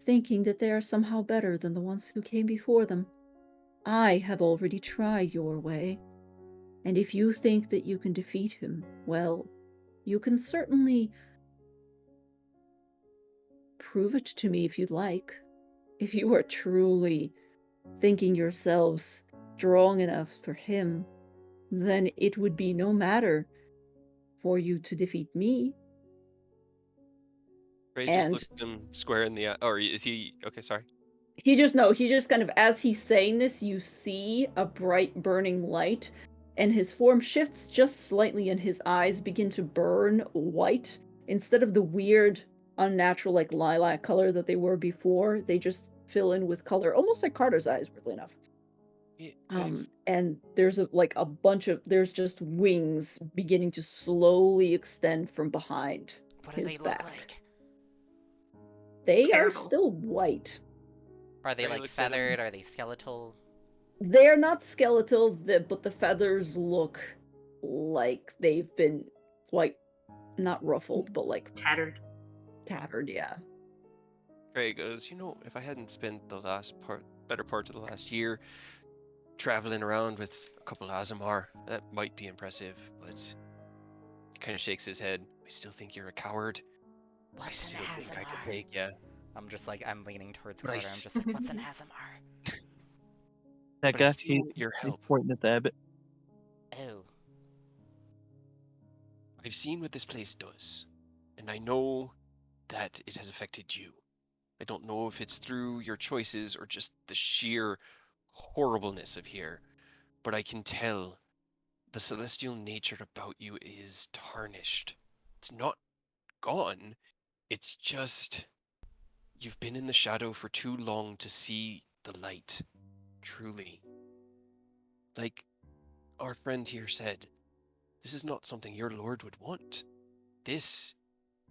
thinking that they are somehow better than the ones who came before them. I have already tried your way, and if you think that you can defeat him, well, you can certainly prove it to me if you'd like. If you are truly thinking yourselves strong enough for him, then it would be no matter for you to defeat me." Ray just And looked him square in the eye. Or is he okay? Sorry. he just kind of, as he's saying this, you see a bright burning light, and his form shifts just slightly, and his eyes begin to burn white. Instead of the weird, unnatural, like lilac color that they were before, they just fill in with color, almost like Carter's eyes, weirdly enough. And there's there's just wings beginning to slowly extend from behind What do his they back. look like? They are Terrible. still white. Are they Ray like looks at him. feathered? Are they skeletal? They're not skeletal, but the feathers look like they've been quite, not ruffled, but like Tattered. tattered, yeah. Ray goes, if I hadn't spent better part of the last year traveling around with a couple of Azamar, that might be impressive, but he kind of shakes his head. I still think you're a coward. I What's an still think I could Azamar? take you. I'm leaning towards But I Carter. I'm just like, what's an Azamar? That But I guy, still want your he's help. pointing at the abbot. Oh, I've seen what this place does, and I know that it has affected you. I don't know if it's through your choices or just the sheer horribleness of here, but I can tell the celestial nature about you is tarnished. It's not gone, it's just you've been in the shadow for too long to see the light, truly. Like our friend here said, this is not something your lord would want. This,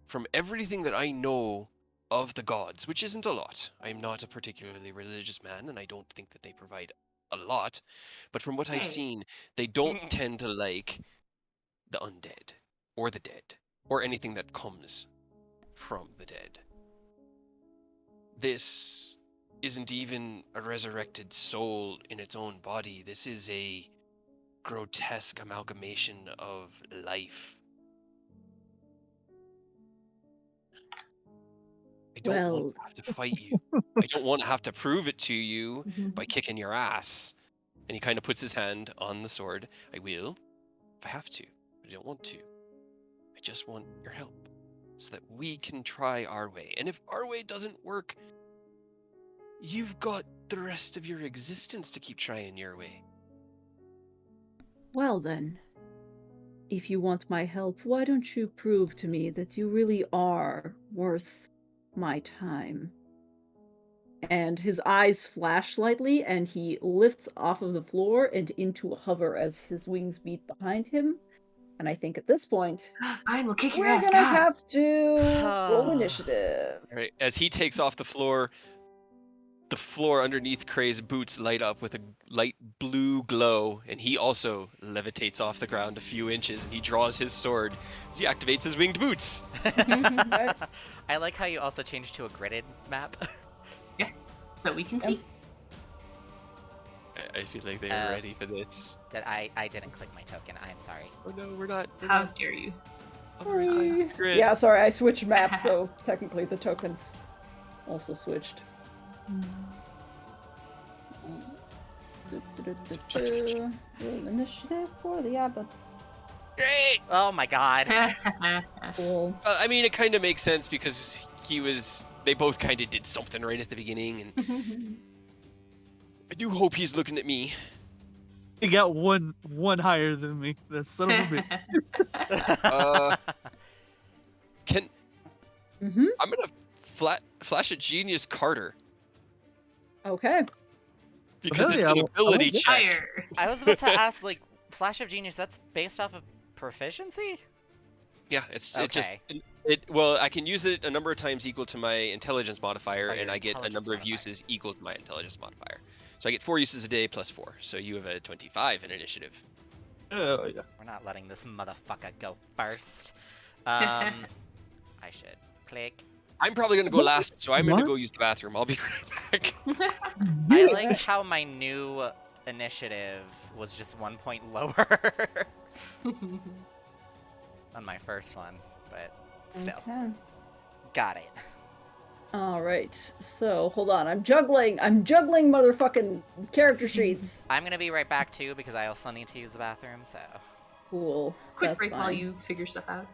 from everything that I know of the gods, which isn't a lot. I'm not a particularly religious man, and I don't think that they provide a lot. But from what I've Hey. seen, they don't tend to like the undead, or the dead, or anything that comes from the dead. This isn't even a resurrected soul in its own body. This is a grotesque amalgamation of life. I don't want Well, to have to fight you. I don't want to have to prove it to you by kicking your ass. And he kind of puts his hand on the sword. I will, if I have to, but I don't want to. I just want your help so that we can try our way. And if our way doesn't work, you've got the rest of your existence to keep trying your way. well then, if you want my help, why don't you prove to me that you really are worth my time? And his eyes flash slightly, and he lifts off of the floor and into a hover as his wings beat behind him. And I think at this point, Fine, we'll kick your we're ass. gonna God. have to roll initiative. All right. As he takes off the floor underneath Kray's boots light up with a light blue glow, and he also levitates off the ground a few inches, and he draws his sword as he activates his winged boots. I like how you also changed to a gridded map. Yeah, so we can see. I feel like they were ready for this. That I didn't click my token. I'm sorry. Oh no, we're not. How dare you? On the right side of the grid. Yeah, sorry, I switched maps, so technically the tokens also switched. Roll initiative for the Abbot. Great. Oh my god. Cool. I mean, it kind of makes sense because they both kind of did something right at the beginning, and I do hope he's looking at me. He got one higher than me. That son of a bitch. I'm gonna flash a genius Carter Okay. because Hell it's yeah, an I ability like it. check. Fire. I was about to ask, like, Flash of Genius, that's based off of proficiency? Yeah, it just Okay. well, I can use it a number of times equal to my intelligence modifier, Oh, your and I get a intelligence number of modifier. uses equal to my intelligence modifier. So I get 4 uses a day plus 4. So you have a 25 in initiative. Oh yeah. We're not letting this motherfucker go first. I should click. I'm probably gonna go last, so I'm gonna What? go use the bathroom. I'll be right back. I like how my new initiative was just 1 point lower on my first one, but still. Okay. Got it. All right. So hold on. I'm juggling motherfucking character sheets. I'm gonna be right back too because I also need to use the bathroom, so. Cool. Quick That's break while fine. you figure stuff out.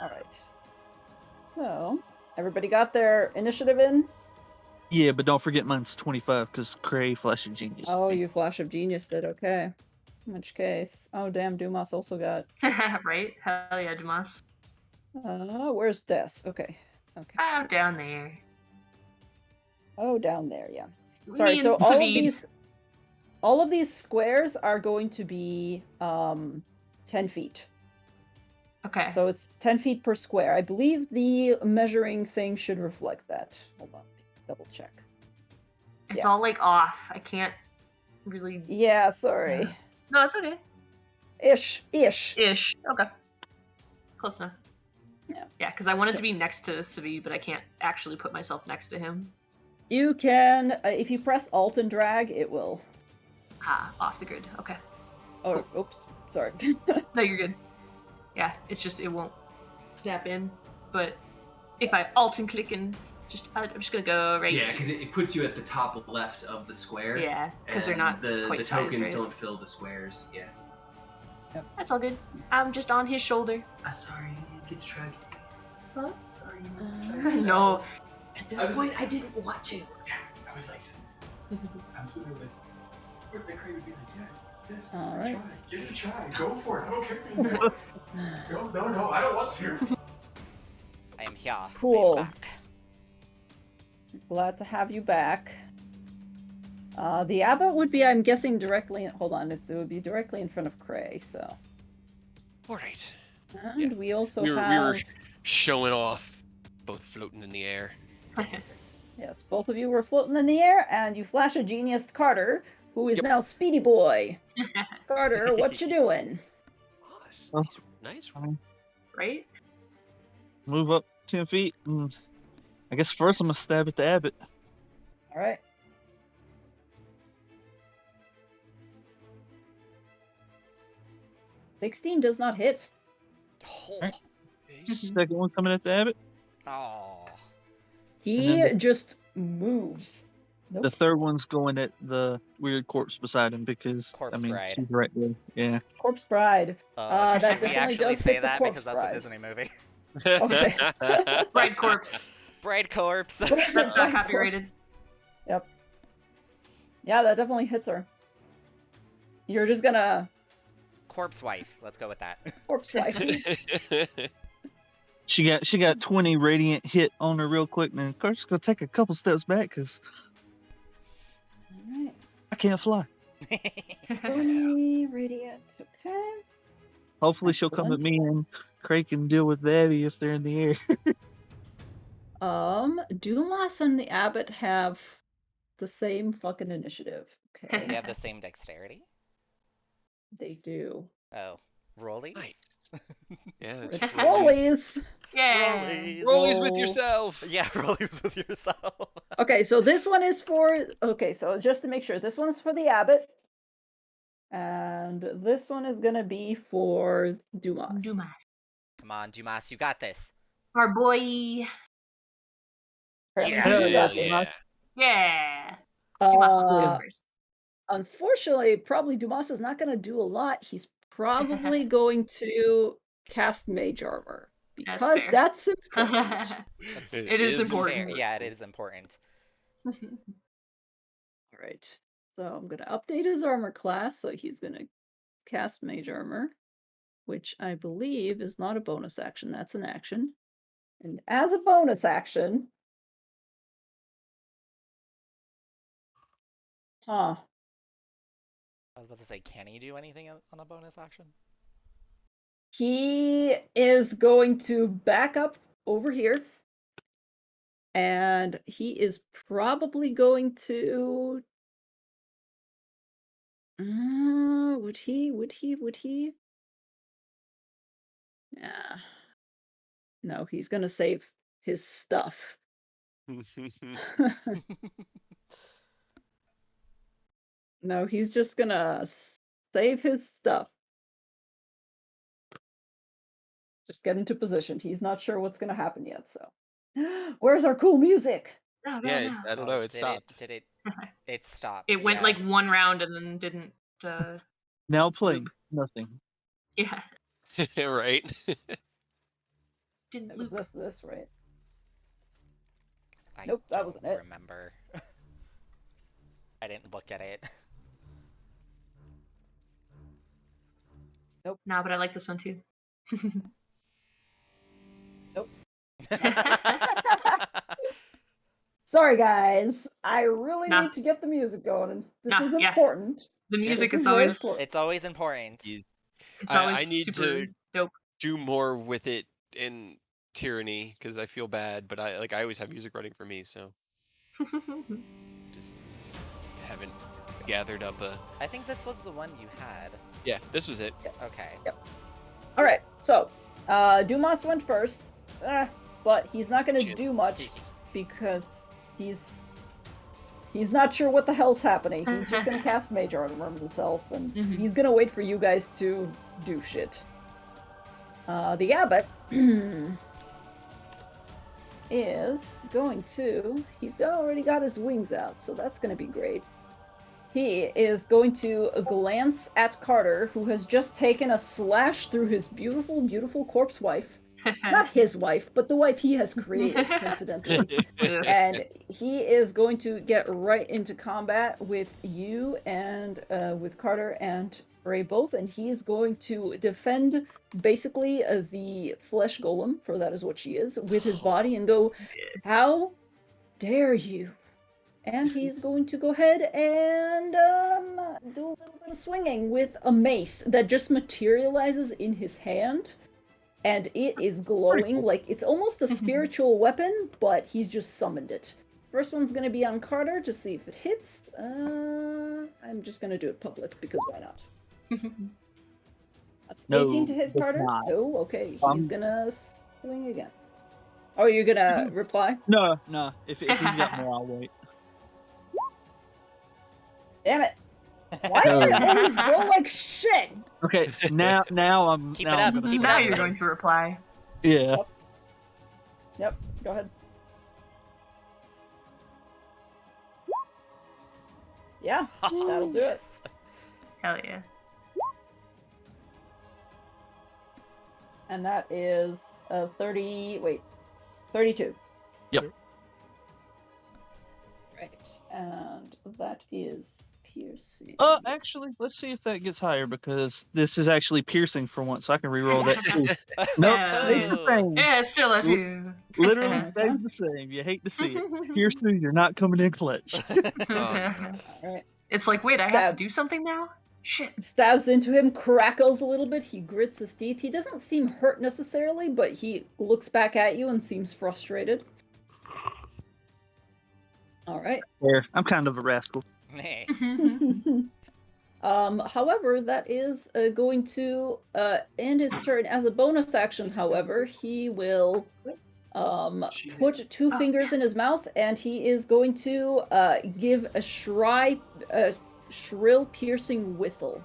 All right. So everybody got their initiative in? Yeah, but don't forget mine's 25 because Cray Flash of Genius. Oh, you Flash of Genius did. Okay. In which case, oh damn, Dumas also got. Right? Hell yeah, Dumas. Where's Des? Okay. Okay. Oh, down there. Oh, down there. Yeah. Sorry. Me So and Savid. all of these squares are going to be 10 feet. Okay. So it's 10 feet per square. I believe the measuring thing should reflect that. Hold on, double check. It's yeah. all like off. I can't really. Yeah, sorry. Yeah. No, it's okay. Ish. Ish. Okay. Close enough. Yeah. Yeah, because I wanted to be next to Savi, but I can't actually put myself next to him. You can, if you press Alt and drag, it will. Ah, off the grid. Okay. Oh, oops. Sorry. No, you're good. Yeah, it's just it won't snap in. But if I Alt and click and I'm just gonna go right. Yeah, because it puts you at the top left of the square. Yeah, because they're and not the quite tokens sized, right? don't fill the squares. Yeah. That's all good. I'm just on his shoulder. I'm sorry, you didn't get to try. Huh? Sorry, No. At this point, I didn't watch it. Yeah, I was like, I'm sitting there like, what the crane would be like, yeah, yes, All right. give it a try, go for it, I don't care anymore. No, I don't want to. I am here. Cool. I am back. Glad to have you back. The Abbot would be, I'm guessing, directly. Hold on, it would be directly in front of Cray. So. All right. And we also We were have. showing off, both floating in the air. Yes, both of you were floating in the air, and you flash a genius Carter, who is Yep. now Speedy Boy. Carter, what you doing? Oh, that's Oh. nice. Right? Move up 10 feet. And I guess first I'm gonna stab at the Abbot. All right. $16 does not hit. Oh. Alright. Second one coming at the Abbot. Oh. He then just moves. Nope. The third one's going at the weird corpse beside him because Corpse I mean bride. she's right there. Yeah. Corpse Bride. That Should we definitely actually does say hit the that corpse because that's bride. a Disney movie? Okay. Bride corpse. Bride corpse. That's Bride not copyrighted. corpse. Yep. Yeah, that definitely hits her. You're just gonna Corpse wife. Let's go with that. corpse wife. She got 20 radiant hit on her real quick, and of course gonna take a couple steps back because Alright. I can't fly. 20 radiant. Okay. Hopefully she'll come at me and Craig can deal with the Abbey if they're in the air. Dumas and the Abbot have the same fucking initiative. They Okay. have the same dexterity? They do. Oh. Rollies? Nice. Yeah, It's that's rollies. Yeah. Rollies. Rollies with Roll. yourself. Yeah, rollies with yourself. Okay, so this one is for. Okay, so just to make sure, this one's for the Abbot. And this one is gonna be for Dumas. Dumas. Come on, Dumas, you got this. Our boy. Apparently Yeah. he Yeah. got this. Yeah. Yeah. Dumas wants to go Uh, first. unfortunately, probably Dumas is not going to do a lot. He's probably going to cast Mage Armor That's because fair. that's important. That's, It is that's important. fair. Yeah, it is important. All right. So I'm going to update his armor class. So he's going to cast Mage Armor, which I believe is not a bonus action. That's an action. And as a bonus action, huh? I was about to say, can he do anything on a bonus action? He is going to back up over here. And he is probably going to. Would he? Yeah. No, he's gonna save his stuff. No, he's just gonna save his stuff. Just get into position. He's not sure what's gonna happen yet, so. Where's our cool music? No, Yeah, I don't know. It did stopped. It stopped. It went yeah. like one round and then didn't. Now playing nothing. Yeah. Right. Didn't It was loop. this, right? I Nope, that don't wasn't it. remember. I didn't look at it. No, but I like this one too. Nope. Sorry, guys. I really Nah. need to get the music going. This Nah, is yeah. important. The music This is very always important. It's always important. it's I always need super to dope. do more with it in Tyranny because I feel bad, but I always have music running for me, so just haven't gathered up a. I think this was the one you had. Yeah, this was it. Yes. Okay. Yep. All right. So, Dumas went first, but he's not going to Shit. do much because he's not sure what the hell's happening. He's just going to cast Mage Armor himself, and Mhm. he's going to wait for you guys to do shit. The Abbot is going to. He's already got his wings out, so that's going to be great. He is going to glance at Carter, who has just taken a slash through his beautiful, beautiful corpse wife. Not his wife, but the wife he has created, coincidentally. And he is going to get right into combat with you and with Carter and Ray both, and he is going to defend basically the flesh golem, for that is what she is, with his body and go, "How dare you?" And he's going to go ahead and do a little bit of swinging with a mace that just materializes in his hand. And it is glowing, cool. like it's almost a spiritual weapon, but he's just summoned it. First one's going to be on Carter to see if it hits. I'm just going to do it public because why not? That's 18 to hit it's Carter? not. No, okay. He's going to swing again. Oh, you're going to reply? No. If he's got more, I'll wait. Damn it. Why do you always roll like shit? Okay, now I'm. Keep now it I'm up, gonna keep it Now start. up. you're going to reply. Yeah. Yep, go ahead. Yeah, that'll do it. Hell yeah. And that is 32. Yep. Right, and that is piercing. Actually, let's see if that gets higher because this is actually piercing for once, so I can reroll that too. Nope, stays the same. Yeah, it's still a 2. Literally stays the same. You hate to see it. Piercing, you're not coming in clutch. Alright. It's like, wait, I have to do something now? Shit. Stabs into him, crackles a little bit, he grits his teeth. He doesn't seem hurt necessarily, but he looks back at you and seems frustrated. Alright. There, I'm kind of a rascal. Hey. However, that is going to end his turn. As a bonus action, however, he will put 2 fingers in his mouth, and he is going to give a shrill, piercing whistle.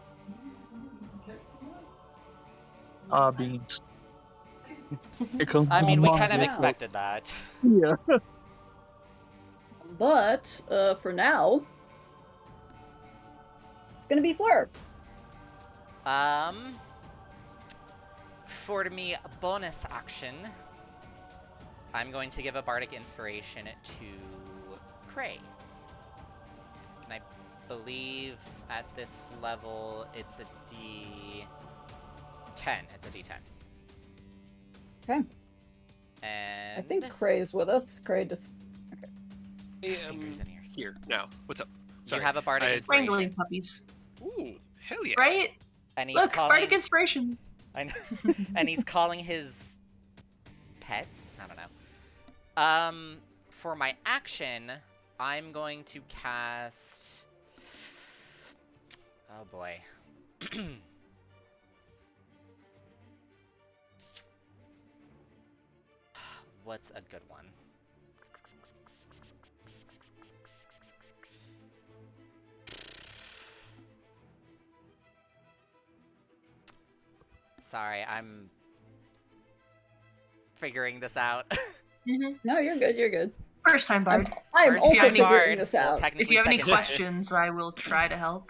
Beans. Here comes I mean, my we mom. kind of Yeah. expected that. Yeah. But for now, it's gonna be Fleur. For me, bonus action, I'm going to give a bardic inspiration to Cray. And I believe at this level it's a D10. It's a D10. Okay. And I think Cray is with us. Cray just. Hey, fingers and ears. here now. What's up? Sorry. You have a bardic Wrangling inspiration. puppies. Ooh, hell yeah. Right? And he's Look, calling... bardic inspiration. I know. And he's calling his pets? I don't know. For my action, I'm going to cast... Oh boy. What's a good one? Sorry, I'm figuring this out. No, you're good. You're good. First time bard. I'm First also time figuring bard. this Well, out. technically If you have any second- questions, I will try to help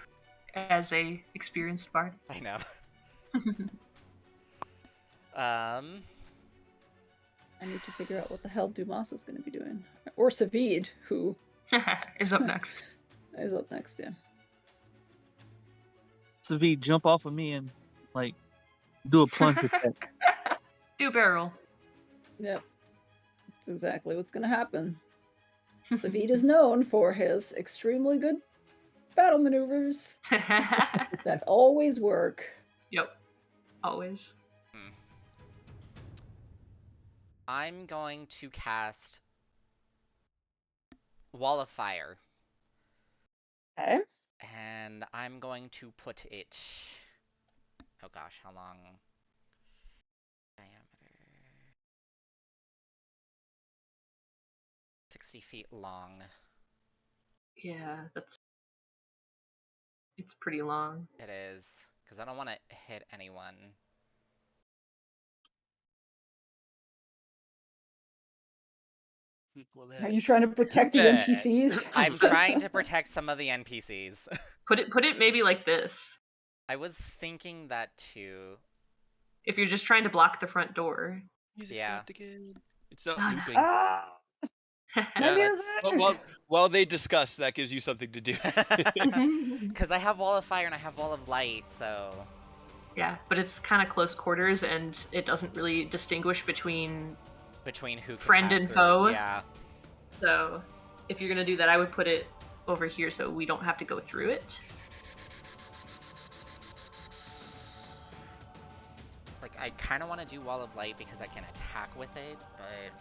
as a experienced bard. I know. I need to figure out what the hell Dumas is going to be doing. Or Savid, who Is up next. is up next, yeah. Savi, jump off of me and like do a plunge attack. Do barrel. Yep. That's exactly what's going to happen. Savid is known for his extremely good battle maneuvers that always work. Yep. Always. I'm going to cast Wall of Fire. Okay. And I'm going to put it... Oh gosh, how long? Diameter... 60 feet long. Yeah, that's... It's pretty long. It is. Because I don't want to hit anyone. Well, Are you trying to protect the bad. NPCs? I'm trying to protect some of the NPCs. Put it maybe like this. I was thinking that too. If you're just trying to block the front door. Music Yeah. stopped again. It's not Oh, no. looping. Ah! Yeah, music! while they discuss, that gives you something to do. Because I have Wall of Fire and I have Wall of Light, so... Yeah, but it's kind of close quarters and it doesn't really distinguish between Between who can friend pass and through. foe. Yeah. So if you're gonna do that, I would put it over here so we don't have to go through it. Like, I kind of want to do Wall of Light because I can attack with it, but...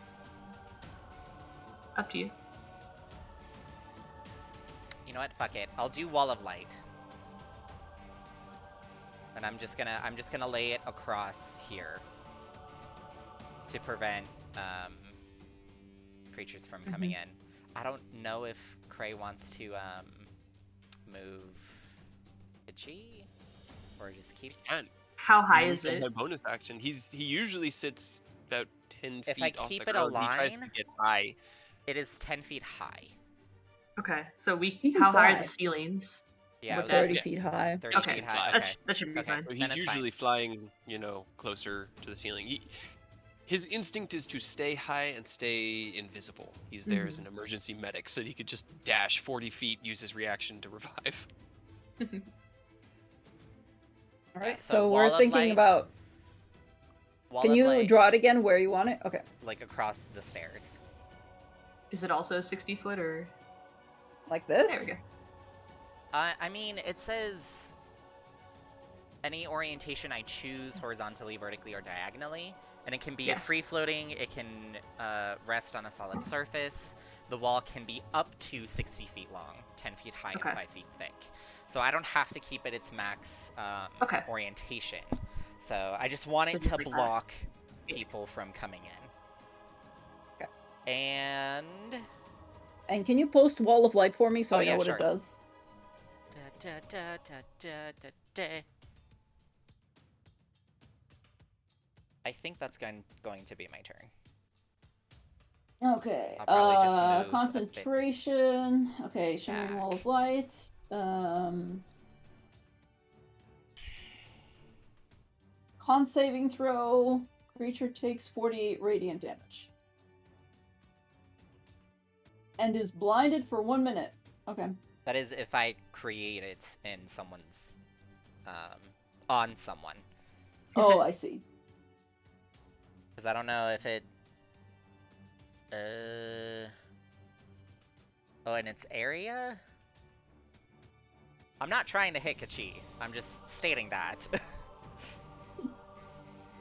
Up to you. You know what? Fuck it. I'll do Wall of Light. And I'm just gonna lay it across here to prevent creatures from coming in. I don't know if Cray wants to move Itchy or just keep. And How high you is can it? have bonus action. He usually sits about 10 If feet I off keep the it ground. He tries to aligned- get high. It is 10 feet high. Okay, so You can how high are fly. the ceilings? Yeah, We're With 30 that- feet high. 30 Okay, feet high. fly. Okay. That should be Okay. fine. So Then he's it's usually flying, closer to the ceiling. His instinct is to stay high and stay invisible. He's there as an emergency medic, so he could just dash 40 feet, use his reaction to revive. All right, so so Wall we're of thinking Light. about. Wall Can of you Light, draw it again where you want it? Okay. like across the stairs? Is it also 60 foot or? Like this? There we go. I mean, it says any orientation I choose horizontally, vertically, or diagonally, and it can be Yes. free floating. It can rest on a solid surface. The wall can be up to 60 feet long, 10 feet high, Okay. and 5 feet thick. So I don't have to keep it its max Okay. orientation. So I just want So it just to like that. block people from coming in. Okay. And And can you post Wall of Light for me so Oh, I know yeah, what sure. it does? I think that's going to be my turn. Okay. I'll probably just move a bit Concentration. Okay, shimmering wall back. of light. Con saving throw. Creature takes 48 radiant damage. And is blinded for 1 minute. Okay. That is if I create it in someone's, on someone. Oh, I see. Because I don't know if it, oh, in its area? I'm not trying to hit Kachi. I'm just stating that.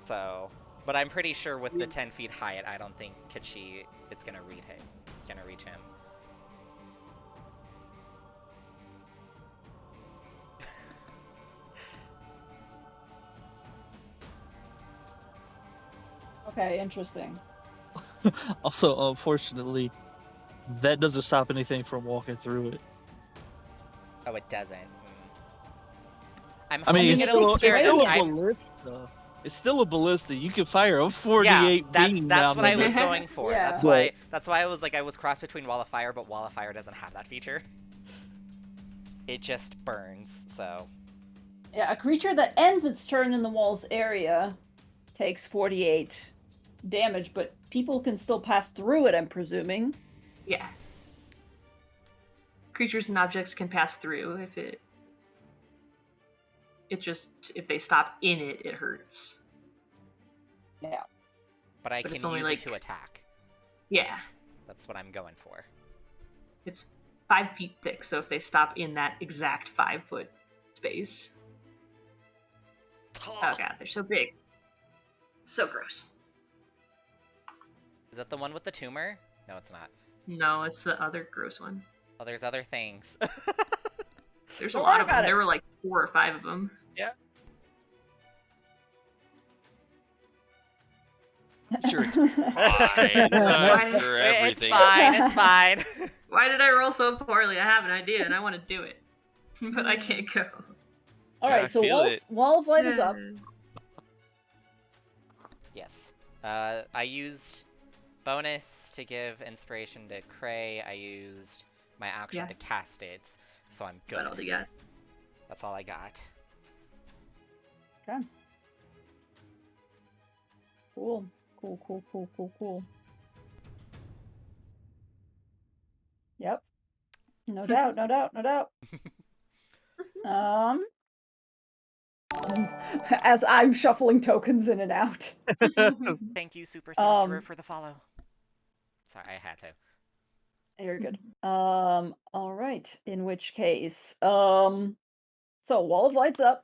So, but I'm pretty sure with the 10 feet height, I don't think Kachi is gonna reach him. Okay, interesting. Also, unfortunately, that doesn't stop anything from walking through it. Oh, it doesn't. I'm I mean, hoping it it'll takes scare them. radiant. I'm- ballista. It's still a ballista. You can fire a 48 beam that's down what I on was it. going for. Yeah. That's why I was like, I was crossed between Wall of Fire, but Wall of Fire doesn't have that feature. It just burns, so. Yeah, a creature that ends its turn in the wall's area takes 48 damage, but people can still pass through it, I'm presuming. Yeah. Creatures and objects can pass through if they stop in it, it hurts. Yeah. But I But can it's only use like- it to attack. Yeah. That's what I'm going for. It's 5 feet thick, so if they stop in that exact 5-foot space. Oh god, they're so big. So gross. Is that the one with the tumor? No, it's not. No, it's the other gross one. Oh, there's other things. There's a Don't lot worry of them. about it. There were like 4 or 5 of them. Yeah. Sure, it's fine. Why- Sure, It's everything. fine, it's fine. Why did I roll so poorly? I have an idea and I want to do it. But I can't go. Alright, I so feel it. wall of light is up. Yes. I used bonus to give inspiration to Cray. I used my action Yeah. to cast it, so I'm good. That's all they got. That's all I got. Okay. Cool. Cool. Yep. No doubt. As I'm shuffling tokens in and out. Thank you, Super Sorcerer, Um, for the follow. Sorry, I had to. You're good. All right. In which case, so wall of light's up.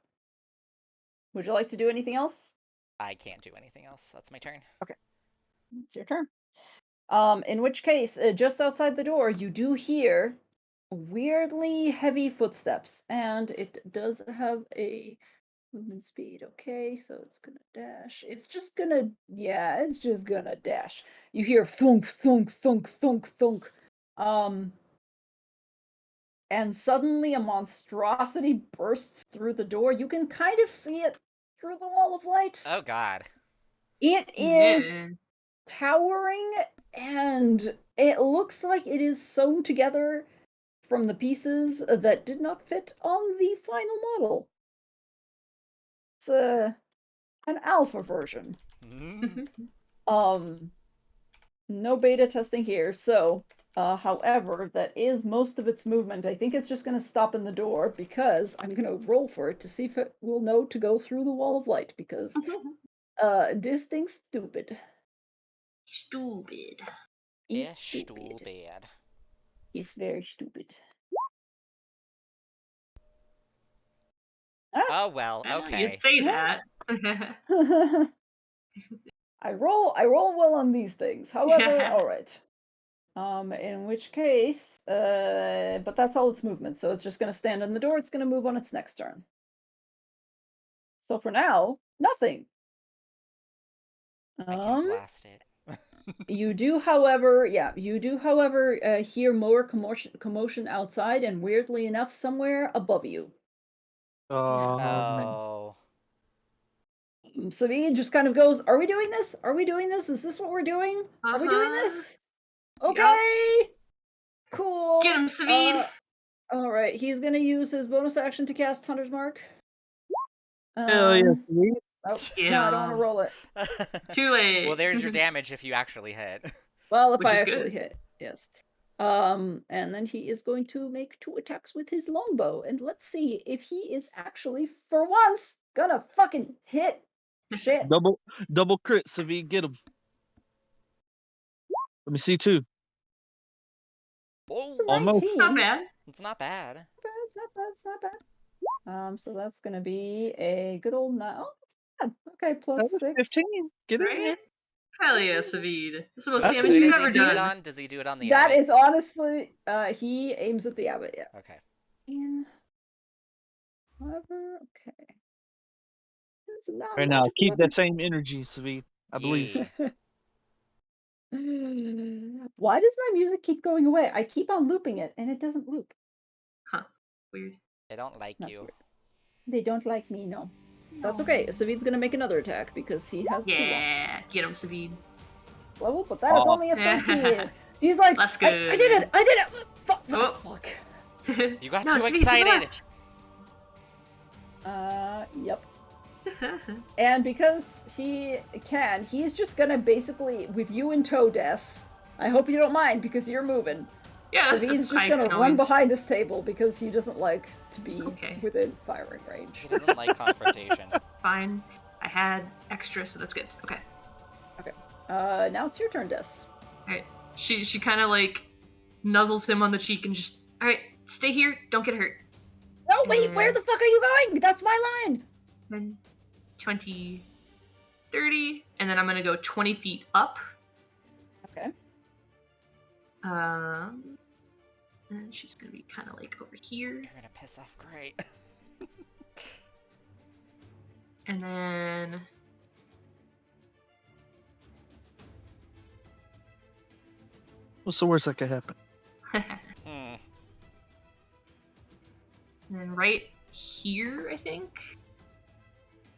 Would you like to do anything else? I can't do anything else. That's my turn. It's your turn. In which case, just outside the door, you do hear weirdly heavy footsteps, and it does have a movement speed. Okay, so it's gonna dash. It's just gonna dash. You hear thunk, thunk, thunk, thunk, thunk. And suddenly a monstrosity bursts through the door. You can kind of see it through the wall of light. Oh god. It is towering, and it looks like it is sewn together from the pieces that did not fit on the final model. It's an alpha version. No beta testing here, so however, that is most of its movement. I think it's just going to stop in the door because I'm going to roll for it to see if it will know to go through the wall of light because this thing's stupid. Stupid. He's Yeah, stupid. stupid. He's very stupid. Oh well, okay. You'd say Yeah. that. I roll well on these things. However, all right. In which case, but that's all its movement, so it's just going to stand in the door. It's going to move on its next turn. So for now, nothing. I can blast it. You do, however, hear more commotion outside, and weirdly enough, somewhere above you. Oh, man. Oh. Sabine just kind of goes, "Are we doing this? Are we doing this? Is this what we're doing? Are we doing this?" Okay. Cool. Get him, Savid. All right. He's gonna use his bonus action to cast Hunter's Mark. Hell yeah, Savid. Oh, no, I don't want to roll it. Too late. Well, there's your damage if you actually hit. Well, if Which I is actually good. hit, yes. And then he is going to make 2 attacks with his longbow, and let's see if he is actually, for once, gonna fucking hit. Shit. Double crit, Savid. Get him. Let me see too. It's a Almost. 19. It's not bad. It's not bad. It's not bad. It's not bad. So that's gonna be a good old 9. Oh, that's bad. Okay, That plus was 6. 15. Get in there. Right? Hell yeah, Savid. That's the most That's damage Who you've does he ever do it done. on? Does he do it on the That Abbey? is honestly, he aims at the abbot, yeah. Okay. And however, okay. It's a Right now, non-magical keep weapon. that same energy, Savid. I believe. Yeah. Why does my music keep going away? I keep on looping it, and it doesn't loop. Huh. Weird. They don't like That's you. weird. They don't like me, no. That's okay. Savid's gonna make another attack because he has 2 Yeah. Get him, Savid. level, but that is Aw. only a 13. He's like, That's I did good. it! I did it! Fuck! Oh. Fuck. You got No, too Savid, to the excited. Yep. left. And because he can, he's just gonna basically, with you in tow, Des, I hope you don't mind because you're moving. Yeah. So he's just I gonna can run always- behind this table because he doesn't like to be Okay. within firing range. He doesn't like confrontation. Fine. I had extra, so that's good. Okay. Now it's your turn, Des. Alright. She kind of like nuzzles him on the cheek and just, alright, stay here, don't get hurt. No, wait, where the fuck are you going? That's my line! Then 20, 30, and then I'm gonna go 20 feet up. Okay. And she's gonna be kind of like over here. You're gonna piss off Gray. And then What's the worst that could happen? Hmm. and then right here, I think,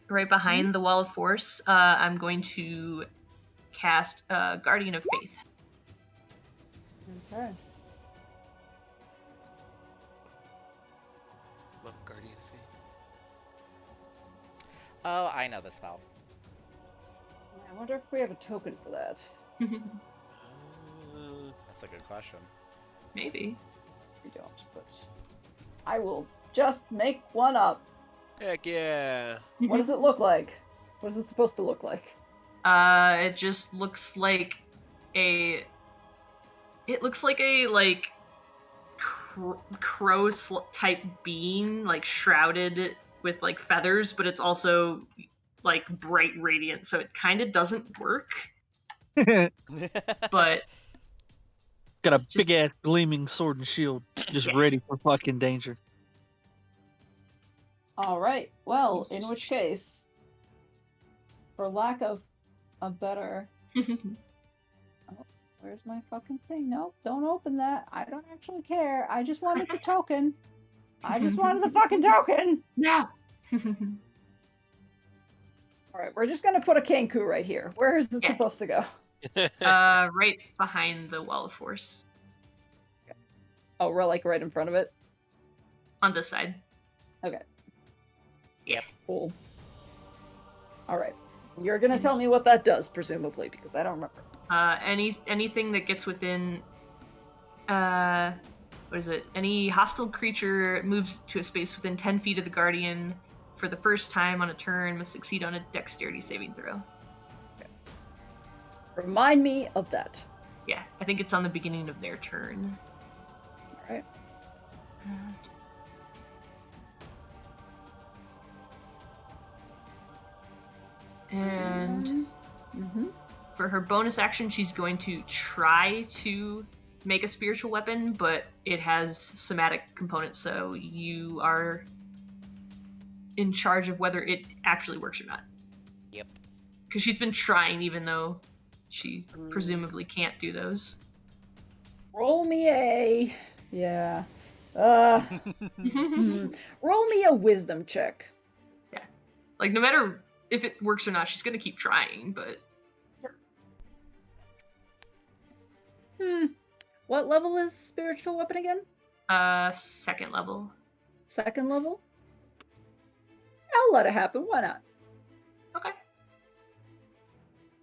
right behind the wall of force, I'm going to cast Guardian of Faith. Okay. Well, Guardian of Faith. Oh, I know the spell. I wonder if we have a token for that. That's a good question. Maybe. We don't, but I will just make one up. Heck yeah. What does it look like? What is it supposed to look like? It just looks like a. It looks like a crow type being, like shrouded with like feathers, but it's also like bright radiant, so it kind of doesn't work. But Got a big ass gleaming sword and shield, just Yeah. ready for fucking danger. All right. Well, in which case, for lack of a better, where's my fucking thing? Nope, don't open that. I don't actually care. I just wanted the token. I just wanted the fucking token. no. All right, we're just gonna put a Kenku right here. Where is it Yeah. supposed to go? Right behind the wall of force, Oh, we're like right in front of it. on this side. Okay. Yep. Cool. All right. You're gonna tell me what that does, presumably, because I don't remember. Anything that gets within, what is it? Any hostile creature moves to a space within 10 feet of the guardian for the first time on a turn must succeed on a dexterity saving throw. Remind me of that. Yeah, I think it's on the beginning of their turn. All right. And Mm-hmm. for her bonus action, she's going to try to make a spiritual weapon, but it has somatic components, so you are in charge of whether it actually works or not. Yep. Because she's been trying, even though she presumably can't do those. Roll me a. Yeah. Roll me a wisdom check. Like, no matter if it works or not, she's gonna keep trying, but What level is spiritual weapon again? 2nd level. 2nd level? I'll let it happen. Why not? Okay.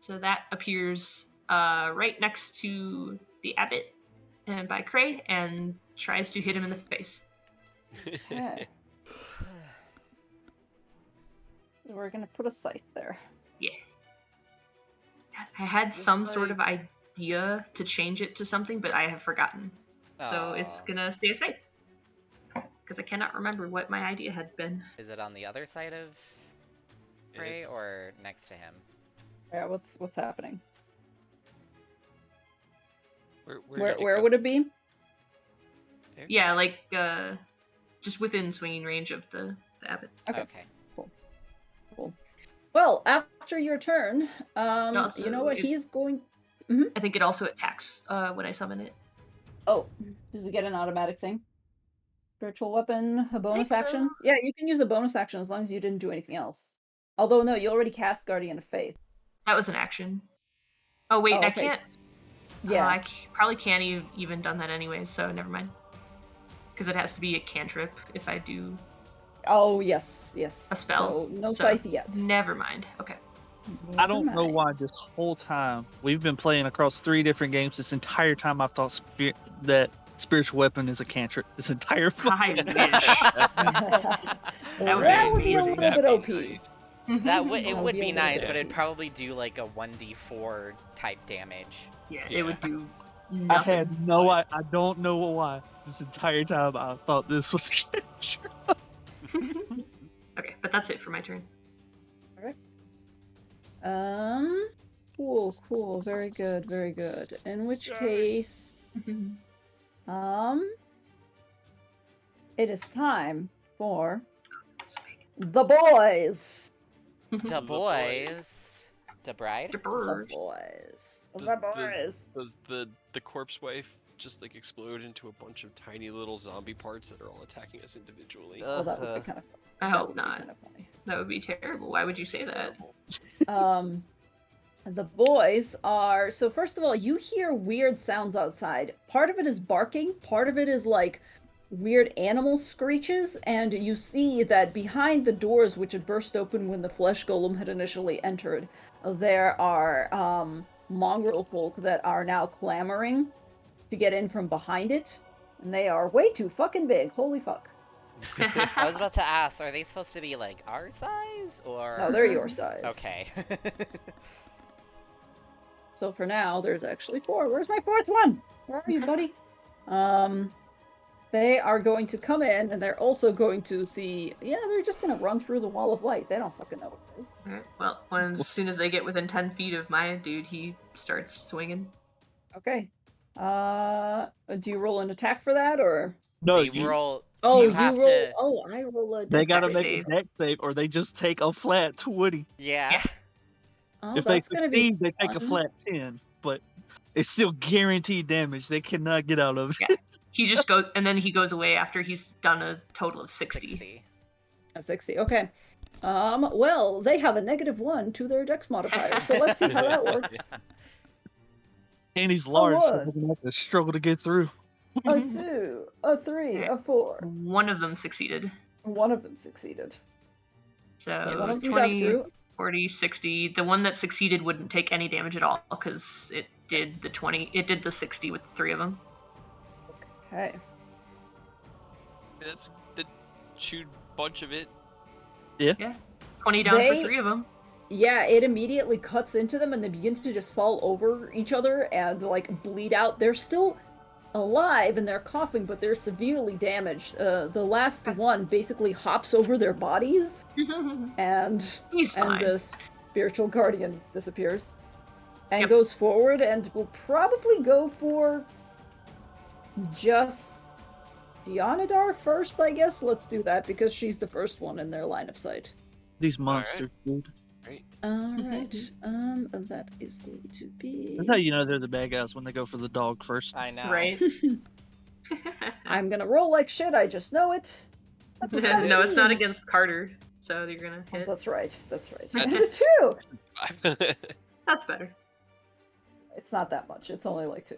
So that appears right next to the abbot and by Cray and tries to hit him in the face. Okay. So we're gonna put a scythe there. Yeah. I had some sort of idea to change it to something, but I have forgotten. So it's Aw. gonna stay a scythe. Because I cannot remember what my idea had been. Is it on the other side of Frey It's- or next to him? Yeah, what's happening? Where did Where go? would it be? There? Yeah, like just within swinging range of the abbot. Okay. Okay. Well, after your turn, also, you know what? it- He's going. I think it also attacks when I summon it. Oh, does it get an automatic thing? Spiritual weapon, a bonus Think so. action? Yeah, you can use a bonus action as long as you didn't do anything else. Although, no, you already cast Guardian of Faith. That was an action. Oh wait, Oh, I okay, can't. Yeah. I probably can't even done that anyway, so never mind. Because it has to be a cantrip if I do. Oh, yes. A spell? So, no So, scythe yet. Never mind. Okay. I don't Never know mind. why this whole time we've been playing across 3 different games. This entire time I've thought that spiritual weapon is a cantrip. This entire I fucking wish. That would be a amazing. little bit OP. Nice. That would That it would would be a be little nice, bit but it'd OP. probably do like a 1d4 type damage. Yeah, Yeah. it would do I nothing. had no I don't know why. This entire time I thought this was cantrip. Okay, but that's it for my turn. Cool. Very good. In which Yay. case, it is time for the boys. Da boys. Da bride? The Jabber. boys. Does- The does- boys. Does the corpse wife just like explode into a bunch of tiny little zombie parts that are all attacking us individually? Well, that would Ugh. be kind of fun. I That hope would be not. kind of funny. That would be terrible. Why would you say that? The boys are so first of all, you hear weird sounds outside. Part of it is barking, part of it is like weird animal screeches, and you see that behind the doors which had burst open when the flesh golem had initially entered, there are mongrel folk that are now clamoring to get in from behind it, and they are way too fucking big. Holy fuck. I was about to ask, are they supposed to be like our size or No, they're your size. Okay. So for now, there's actually 4. Where's my 4th one? Where are you, buddy? They are going to come in, and they're also going to see. Yeah, they're just gonna run through the wall of light. They don't fucking know what it is. Alright, well, as soon as they get within 10 feet of my dude, he starts swinging. Okay. Do you roll an attack for that, or? No, They roll. Oh, you you have roll. to. Oh, I roll a. they dex gotta Dex make save. a dex save, or they just take a flat 20. Yeah. Oh, If they that's gonna be. succeed, they take a fun. flat 10. But it's still guaranteed damage. They cannot get out of it. Yeah. He just goes, and then he goes away after he's done a total of 60. 60. A 60. Okay. Well, they have a -1 to their dex modifier, so let's see how that works. And he's large, so one. they're gonna have to struggle to get through. A 2, a 3, a 4. One of them succeeded. One of them succeeded. So One of them got 20, through. 40, 60. The one that succeeded wouldn't take any damage at all because it did the 60 with the 3 of them. Okay. That's the chewed bunch of it. 20 down They- for 3 of them. Yeah, it immediately cuts into them and they begin to just fall over each other and like bleed out. They're still alive and they're coughing, but they're severely damaged. The last one basically hops over their bodies and He's fine. the spiritual guardian disappears and Yep. goes forward and will probably go for just Dionadar first, I guess. Let's do that because she's the first one in their line of sight. These monsters, dude. Alright, that is going to be... That's how you know they're the bad guys when they go for the dog first. I know. Right? I'm gonna roll like shit, I just know it. That's a No, it's not 17. against Carter, so you're gonna Oh, hit. that's right. That's That a 2! That's better. It's not that much, it's only like 2.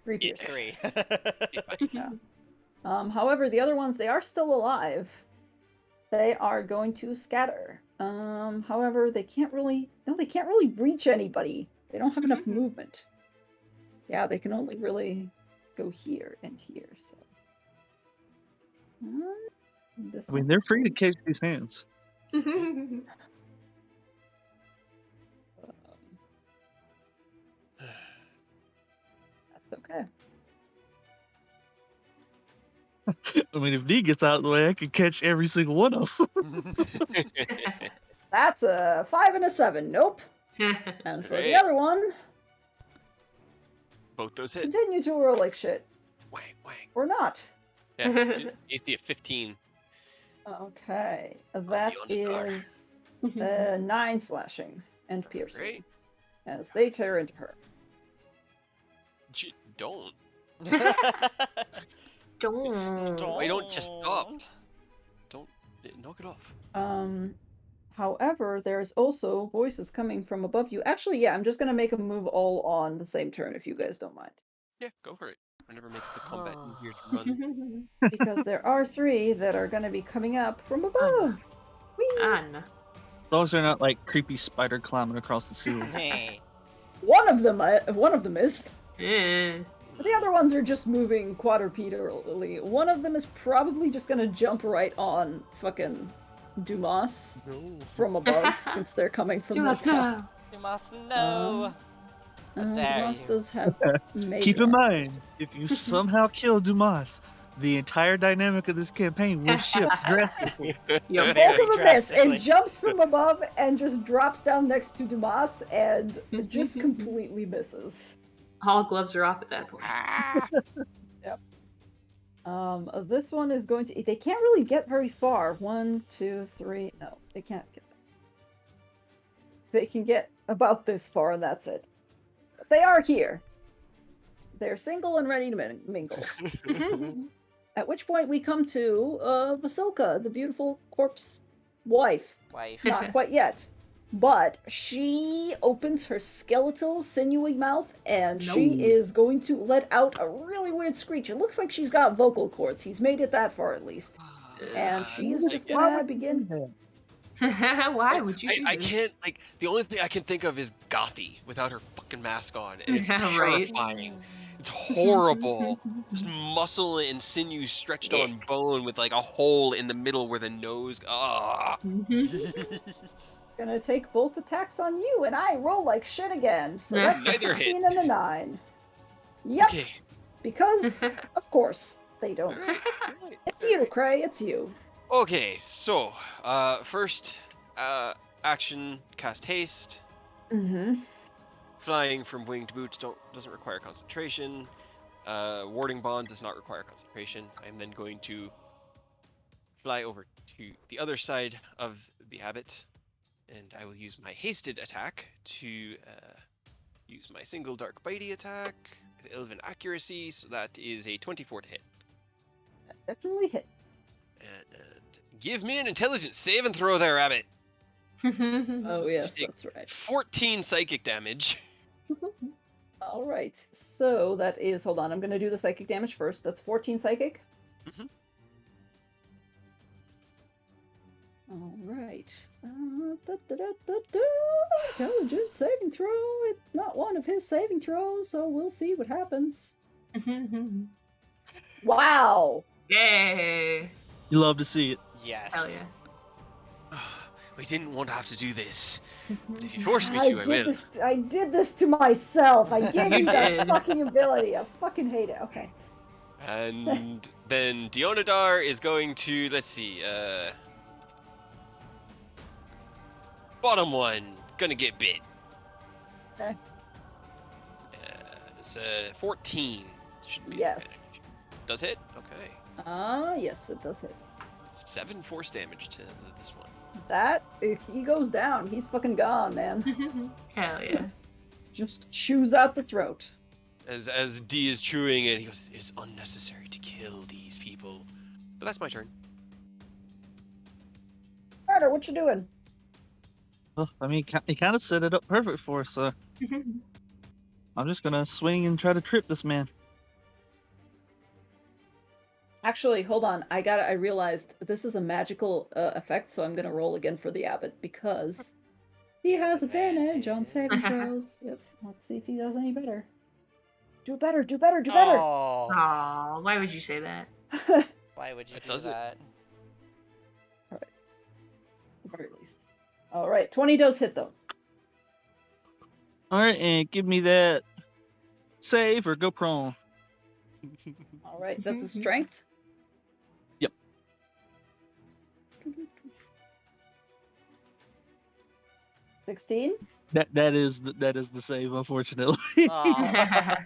3 Yeah. piercing. 3. Yeah. However, the other ones, they are still alive. They are going to scatter. However, they can't really reach anybody. They don't have enough movement. Yeah, they can only really go here and here. So, this I mean, one they're is free to going catch these hands. um, that's okay. I mean, if D gets out of the way, I could catch every single one of them. That's a 5 and a 7. Nope. And for the Great. other one, Both those hit. continue to roll like shit. Wang, wang. Or not. Yeah. AC of 15. Okay. That the Untitled. is 9 slashing and piercing. Great. As they tear into her. Don't. Don't. Why don't you stop? Don't knock it off. However, there's also voices coming from above you. Actually, yeah, I'm just gonna make a move all on the same turn if you guys don't mind. Yeah, go for it. Whenever makes the combat easier to run. Because there are 3 that are gonna be coming up from above. Whee! Anna. As long as they're not like creepy spider climbing across the ceiling. Hey. One of them is. Eh. The other ones are just moving quadrupedally. One of them is probably just gonna jump right on fucking Dumas No. from above, since they're coming from the top. You must know. How dare Dumas you. does have major Keep in damage. mind, if you somehow kill Dumas, the entire dynamic of this campaign will shift drastically. Yo, Both of them miss, drastically. and jumps from above and just drops down next to Dumas and just completely misses. all gloves are off at that point. This one is going to. They can't really get very far. 1, 2, 3. No, they can't get that. They can get about this far, and that's it. But they are here. They're single and ready to mingle. At which point we come to Vasilka, the beautiful corpse wife. Wife. Not quite yet. But she opens her skeletal, sinewy mouth, and she No. is going to let out a really weird screech. It looks like she's got vocal cords. He's made it that far, at least. And she is just gonna begin. Why would you do I this? can't, like, the only thing I can think of is Gothy without her fucking mask on. And it's Yeah, right. terrifying. It's horrible. Just muscle and sinew stretched Yeah. on bone with, like, a hole in the middle where the nose. Ah. Gonna take both attacks on you, and I roll like shit again. So Yeah. that's a Neither hit. 16 and a 9. Yep, Okay. because, of course, they don't. It's you, Cray, it's you. Okay, so, first, action, cast haste. Mm-hmm. Flying from winged boots doesn't require concentration. Warding bond does not require concentration. I'm then going to fly over to the other side of the abbot, and I will use my hasted attack to use my single dark bitey attack with elven accuracy. So that is a 24 to hit. That definitely hits. And give me an intelligence save and throw there, abbot. Oh, yes, Take that's right. 14 psychic damage. All right, so that is, hold on, I'm going to do the psychic damage first. That's 14 psychic. Mhm. All right. Intelligence saving throw. It's not one of his saving throws, so we'll see what happens. Wow. Yay! You love to see it. Yes. Hell yeah. We didn't want to have to do this, but if you force me to, I will. I did this to myself. I gave you that did. fucking ability. I fucking hate it. Okay. And then Dionadar is going to, let's see, bottom one, gonna get bit. Okay. It's 14. Should be Yes. advantage. Does hit? Okay. Yes, it does hit. 7 force damage to this one. That, if he goes down, he's fucking gone, man. Hell yeah. Just chews out the throat. As D is chewing it, he goes, "It's unnecessary to kill these people." But that's my turn. Carter, what you doing? Well, I mean, he kind of set it up perfect for us, so I'm just gonna swing and try to trip this man. Actually, hold on. I realized this is a magical effect, so I'm gonna roll again for the abbot because he has advantage on saving throws. Yep. Let's see if he does any better. Do better, do better, do better! Oh, Aw, why would you say that? why would you That do does it. that? Alright. At the very least. Alright, 20 does hit though. All right, and give me that save or go prone. Alright, that's a strength. Yep. 16. That is the save, unfortunately. Aw.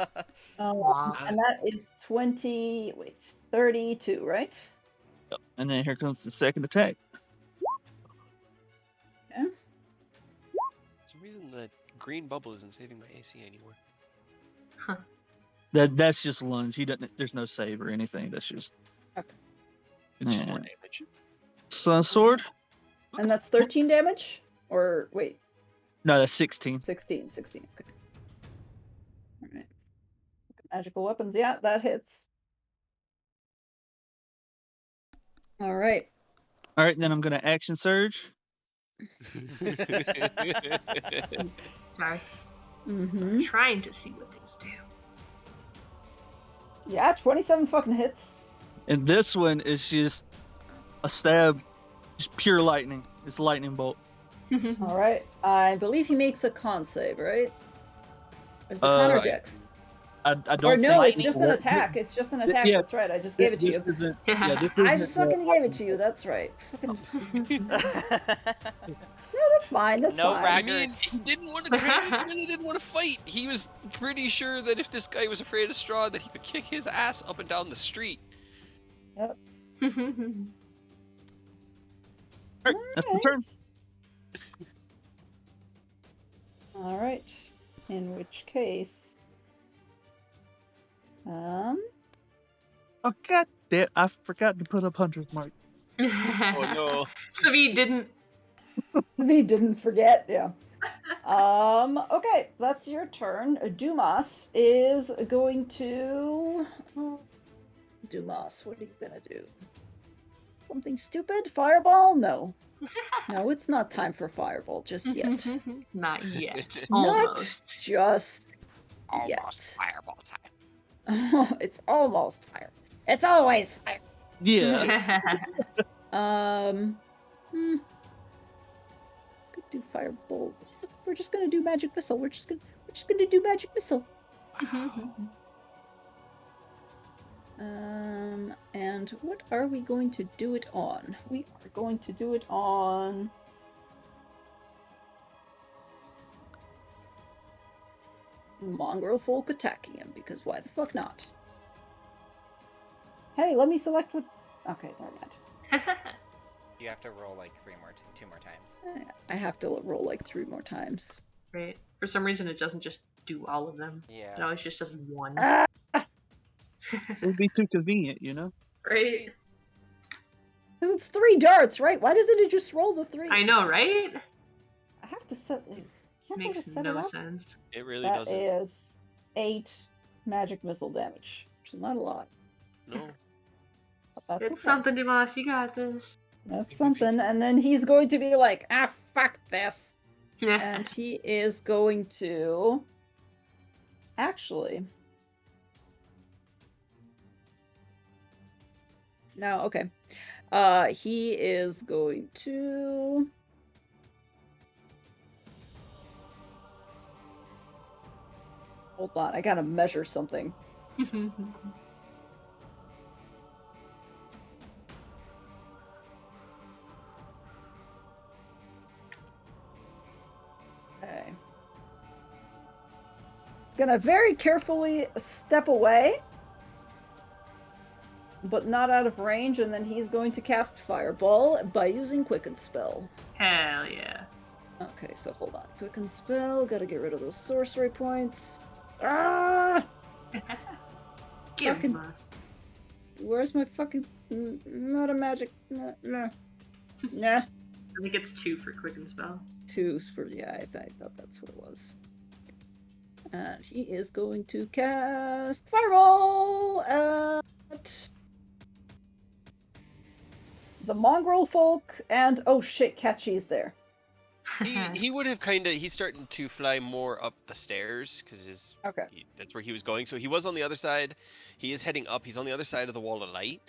Aw. And that is 32, right? Yep. And then here comes the second attack. Okay. For some reason, the green bubble isn't saving my AC anymore. That's just lunge. He doesn't. There's no save or anything. That's just. It's just more Yeah. damage. Sun sword. And that's 13 damage? Or wait, No, that's 16. 16. Okay. Alright. Magical weapons, yeah, that hits. Alright. All right, then I'm gonna action surge. Sorry. Mm-hmm. I'm trying to see what these do. Yeah, 27 fucking hits. And this one is just a stab, just pure lightning. It's a lightning bolt. Alright. I believe he makes a con save, right? Is the con or Right. dex? I don't. Or no, think it's just an attack. It's just an attack. Yeah. That's right. I just gave it to This you. isn't- yeah, this I isn't just the fucking gave it to lightning you. bolt. That's right. Fucking... No, that's fine. That's No fine. I rag- mean, he didn't want to. He really didn't want to fight. He was pretty sure that if this guy was afraid of Strahd, that he could kick his ass up and down the street. Yep. All right, that's my turn. Alright. In which case... Oh god damn! I forgot to put up 100 mark. Oh no. So he didn't. He didn't forget, yeah. Okay, that's your turn. Dumas is going to... Dumas, what are you gonna do? Something stupid? Fireball? No. No, it's not time for fireball just yet. Not yet. Not Almost. just Almost yet. fireball time. It's almost fire. It's always fire. Yeah. Could do firebolt. We're just gonna do magic missile. We're just gonna do magic missile. And what are we going to do it on? We are going to do it on... Mongrel folk attacking him, because why the fuck not? Hey, let me select what... Okay, never mind. You have to roll like two more times. I have to roll like 3 more times. Right. For some reason, it doesn't just do all of them. Yeah. It always just does one. It would be too convenient, you know? Right? Because it's 3 darts, right? Why doesn't it just roll the 3? I know, right? I have to set it. Can't I Makes just set no it up? sense. It really That doesn't. is 8 magic missile damage, which is not a lot. No. But that's It's okay. something, Dimas. You got this. That's something. And then he's going to be like, fuck this. Yeah. And he is going to... Actually... No, okay. He is going to... Hold on, I gotta measure something. Okay. He's gonna very carefully step away, but not out of range, and then he's going to cast Fireball by using Quicken Spell. Hell yeah. Okay, so hold on. Quicken Spell, gotta get rid of those sorcery points. Ah! Give Fucking- Dimas. Where's my fucking... Not a magic... Nah. Nah. I think it's 2 for Quicken Spell. 2s for... Yeah, I thought that's what it was. And he is going to cast Fireball at... the mongrel folk, and oh shit, Catchy's there. He would have he's starting to fly more up the stairs because Okay. that's where he was going. So he was on the other side. He is heading up. He's on the other side of the wall of light.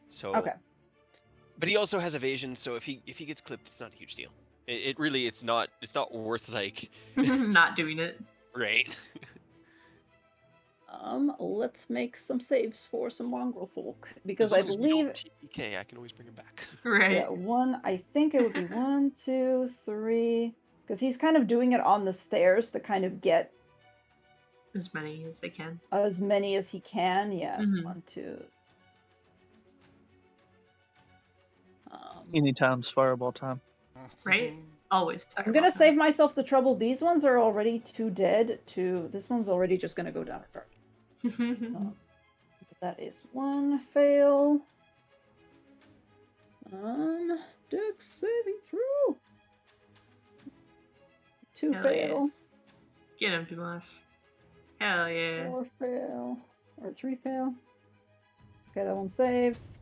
So Okay. But he also has evasion, so if he gets clipped, it's not a huge deal. It really it's not worth like Not doing it. right. Let's make some saves for some mongrel folk because As I long as we don't believe TPK, I can always bring him back. Right. yeah, I think it would be 1, 2, 3, because he's kind of doing it on the stairs to kind of get As many as they can. as many as he can. Yes, Mhm. 1, 2. Anytime's fireball time. Right? Always. I'm gonna save myself the trouble. These ones are already too dead. This one's already just gonna go down a card. That is 1 fail. Dex saving throw. 2 Hell yeah. fail. Get him, Dumas. Hell yeah. 4 fail. Or 3 fail. Okay, that one saves.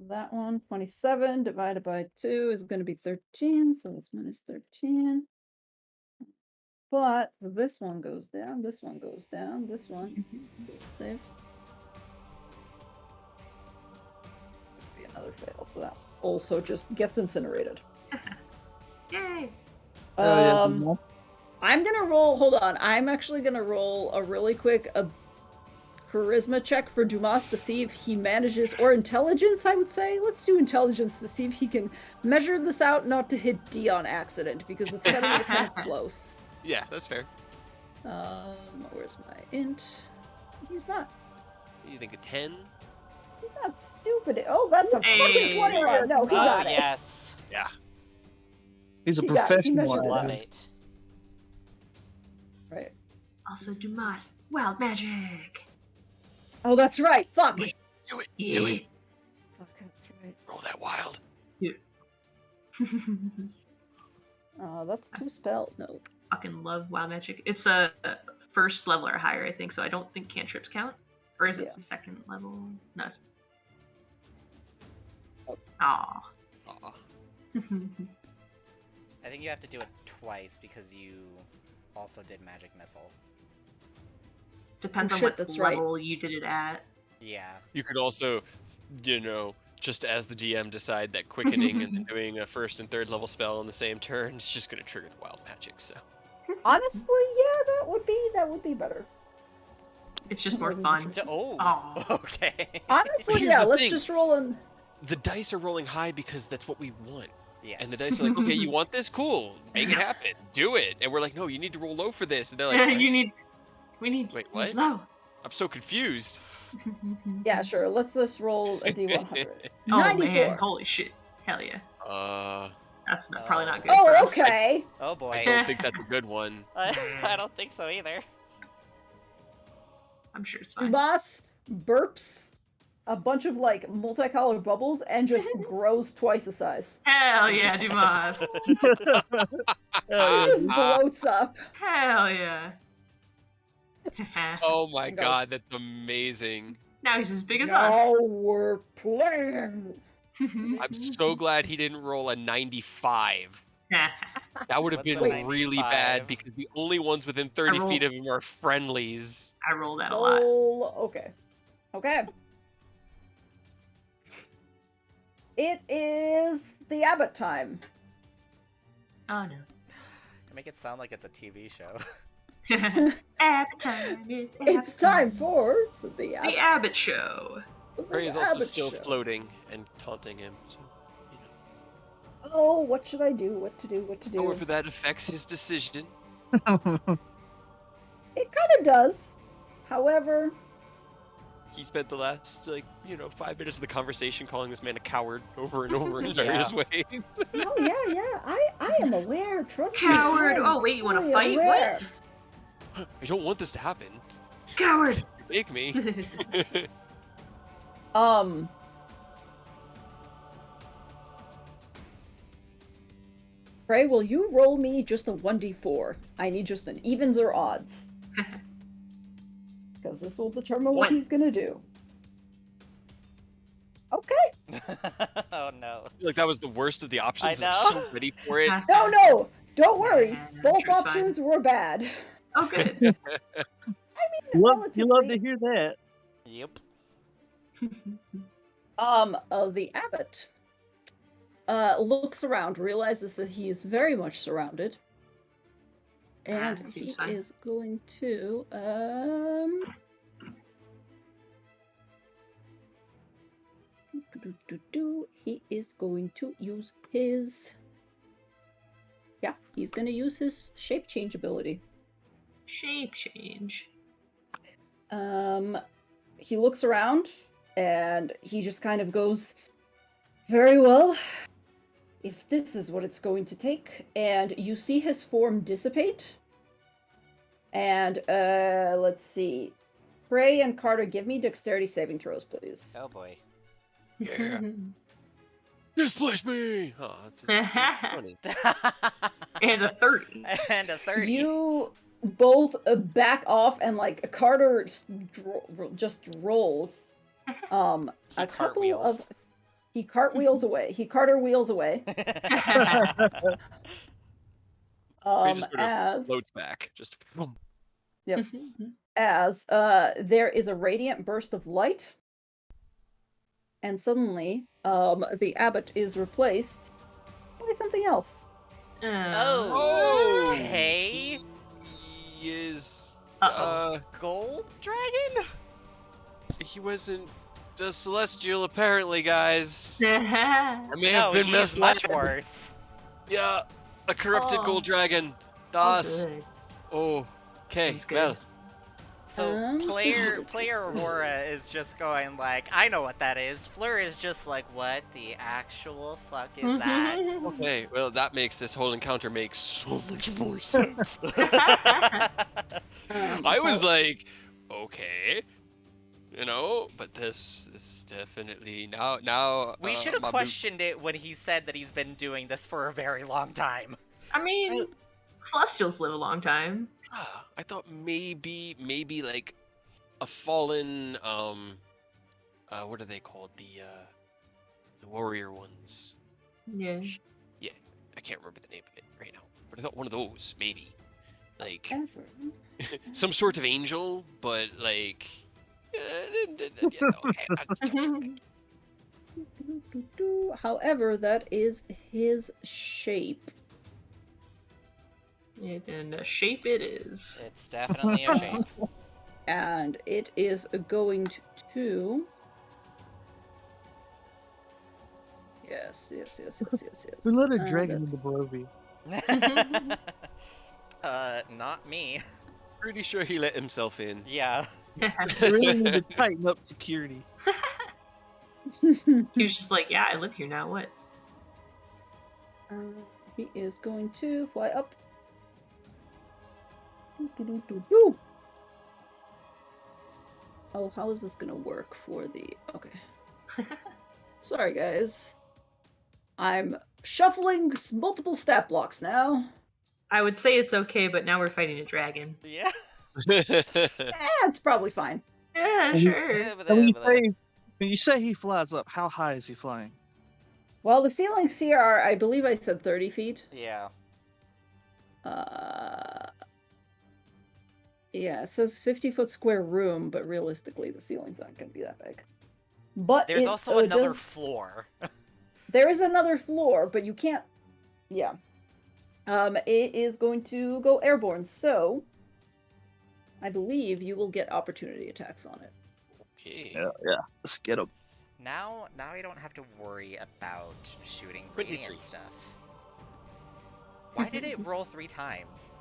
That one, 27 divided by 2 is going to be 13, so that's minus 13. But this one goes down, this one goes down, this one save. It's going to be another fail, so that also just gets incinerated. Yay. I'm gonna roll. Hold on. I'm actually gonna roll a really quick charisma check for Dumas to see if he manages, or intelligence, I would say. Let's do intelligence to see if he can measure this out, not to hit D on accident, because it's getting kind of close. Yeah, that's fair. Where's my int? He's not. You think a 10? He's not stupid. Oh, that's a Hey. fucking 21. No, he Oh, got it. yes. Yeah. He's a He got it. He professional. measured it at Love out. it. it. Right. Also, Dumas. Wild magic. Oh, that's right. Fuck. Do it. Do Yeah. it. Fuck, that's right. Roll that wild. That's 2 spell. No. Fucking love wild magic. It's a first level or higher, I think, so I don't think cantrips count. Or is it Yeah. second level? No. It's... Oh. Aw. Aw. I think you have to do it twice because you also did magic missile. Depends Oh, on shit, what that's right. level you did it at. Yeah. You could also, just as the DM decide that quickening and then doing a first and third level spell on the same turn is just going to trigger the wild magic. So Honestly, yeah, that would be better. It's just more fun. Oh. Aw. Okay. Honestly, here's yeah, the let's thing. just roll in. the dice are rolling high because that's what we want. Yeah. And the dice are like, okay, you want this? Cool. Make it happen. Do it. And we're like, no, you need to roll low for this. And they're like, what? We need Wait, what? low. I'm so confused. Yeah, sure. Let's just roll a D100. Oh 94. man, holy shit. Hell yeah. That's probably not good for Oh, us. okay. Oh boy. I don't think that's a good one. I don't think so either. I'm sure it's fine. Boss burps a bunch of like multicolored bubbles and just grows twice the size. Hell yeah, Dumas. Just bloats up. Hell yeah. Oh my Goes. god, that's amazing. Now he's as big as Now us. we're playing. I'm so glad he didn't roll a 95. That would have What's been a really 95? bad because the only ones within 30 rolled- feet of him are friendlies. I roll that a lot. Roll. Okay. Okay. It is the Abbott time. Oh no. You make it sound like it's a TV show. Abbott time. It's It's time for the Abbott. the Abbott Show. Prey is also still floating and taunting him. So, Oh, what should I do? What to do? What to do? however, that affects his decision. It kind of does. However, He spent the last, 5 minutes of the conversation calling this man a coward over and over in various ways. no, yeah. I am aware. Trust me. Coward. I am Oh wait, you want to fully fight? aware. I don't want this to happen. Coward. You make me. Prey, will you roll me just a 1d4? I need just an evens or odds. Because this will determine what One. he's gonna do. Okay. Oh no. I feel like that was the worst of the options. I I was so know. ready for it. No, don't worry. Nah, Both sure it's fine. options were bad. Oh, good. You love to Relatively. hear that. Yep. The abbot looks around, realizes that he is very much surrounded, and Seems he fine. is going to he is going to use his he's going to use his shape change ability. Shape change. He looks around and he just kind of goes, very well, if this is what it's going to take. And you see his form dissipate. And let's see. Frey and Carter, give me dexterity saving throws, please. Oh boy. Yeah. Displace me! Oh, that's funny. And a 30. And a 30. You both back off, and like Carter just rolls. He A couple of cartwheels. he cartwheels away. He Carter wheels away. He just sort of As floats back. Just boom. as there is a radiant burst of light, and suddenly the abbot is replaced by something else. Oh. Okay. He is. Uh-oh. Gold dragon? He wasn't a celestial, apparently, guys. I may No, have been he's misled. much worse. Yeah, a corrupted Oh. gold dragon. Oh, Das. good. Oh, okay. Sounds good. Well, So player Aurora is just going like, I know what that is. Fleur is just like, what the actual fuck is that? okay. Well, that makes this whole encounter make so much more sense. I was like, okay, you know, but this is definitely now. We should have my questioned it when he said that he's been doing this for a very long time. I mean, Celestials live a long time. I thought maybe like a fallen what are they called, the warrior ones? Yeah. Yeah, I can't remember the name of it right now, but I thought one of those maybe, like some sort of angel, but like However, that is his shape. And a shape it is. It's definitely a shape. And it is going to... Yes. We let a And dragon in that's- the Barovia. Not me. pretty sure he let himself in. Yeah. We really need to tighten up security. He was just like, yeah, I live here now, what? He is going to fly up. Oh, how is this gonna work for the... Okay. Sorry, guys. I'm shuffling multiple stat blocks now. I would say it's okay, but now we're fighting a dragon. Yeah. It's probably fine. Yeah, Mhm. sure. And when you say he flies up, how high is he flying? Well, the ceilings here are, I believe I said 30 feet. Yeah. Yeah, it says 50-foot square room, but realistically, the ceilings aren't going to be that big. But There's it, also another does... floor. There is another floor, but you can't... Yeah. It is going to go airborne, so... I believe you will get opportunity attacks on it. Okay. Yeah. Let's get him. Now we don't have to worry about shooting 23. radiant stuff. Why did it roll 3 times?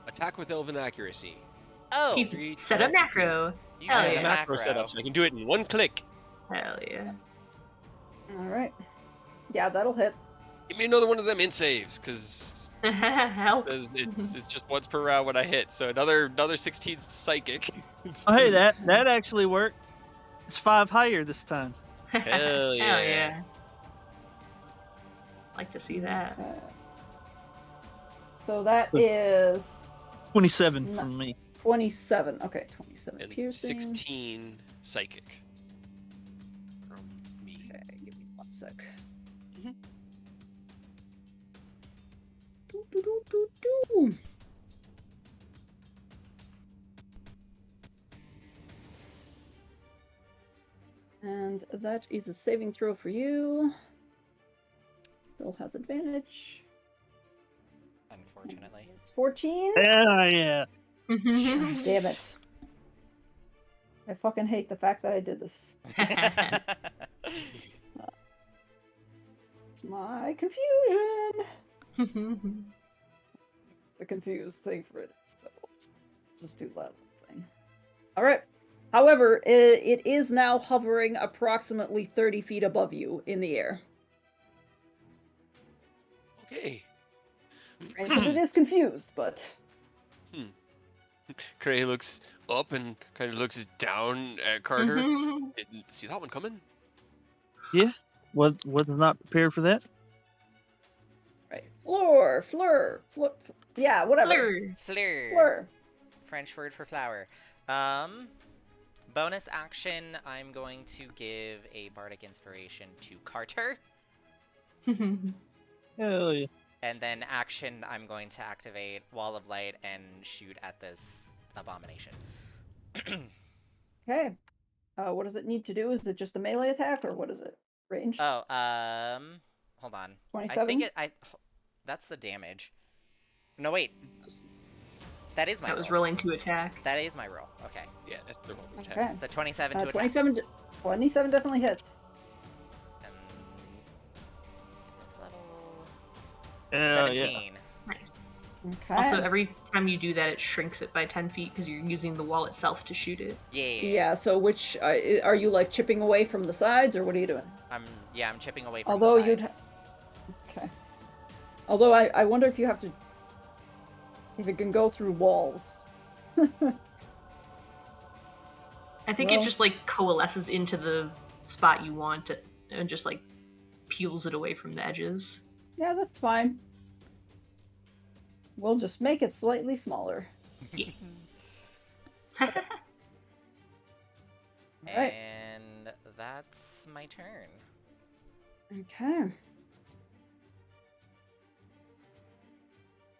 Attack with elven accuracy. Oh, He's Three, set a 12, macro. you hell I said have a yeah. macro set up, so I can do it in one click. Hell yeah. Alright. Yeah, that'll hit. Give me another one of them int saves, because Help. it's just once per round when I hit. So another 16 psychic. Oh, hey, that actually worked. It's 5 higher this time. Hell yeah. Like to see that. So that is 27 No. from me. 27. Okay, 27 And piercing. 16 psychic from me. Okay, give me 1 sec. Mhm. Doo. And that is a saving throw for you. Still has advantage. Unfortunately. It's 14. Yeah. Damn it. I fucking hate the fact that I did this. It's my confusion. The confused thing for it. So just do that thing. Alright. However, it is now hovering approximately 30 feet above you in the air. Okay. Because it is confused, but... Cray looks up and kind of looks down at Carter. Didn't see that one coming. Yeah. Was not prepared for that. Right. Fleur. Yeah, whatever. Fleur. Fleur. French word for flower. Bonus action, I'm going to give a bardic inspiration to Carter. Hell yeah. And then action, I'm going to activate Wall of Light and shoot at this abomination. Okay. What does it need to do? Is it just a melee attack, or what is it? Ranged? Oh, hold on. 27? That's the damage. No, wait. That is my That was roll. rolling to attack. That is my roll. Okay. Yeah, that's the roll attack. Okay. So 27 to attack. 27 definitely hits. And next level. Hell yeah. 17. Nice. Okay. Also, every time you do that, it shrinks it by 10 feet because you're using the wall itself to shoot it. Yeah. Yeah, so which... are you, like, chipping away from the sides, or what are you doing? I'm chipping away from Although the sides. Okay. Although I wonder if you have to... if it can go through walls. I think it just, like, coalesces into the spot you want it and just, like, peels it away from the edges. Yeah, that's fine. We'll just make it slightly smaller. Yeah. Alright. And that's my turn. Okay.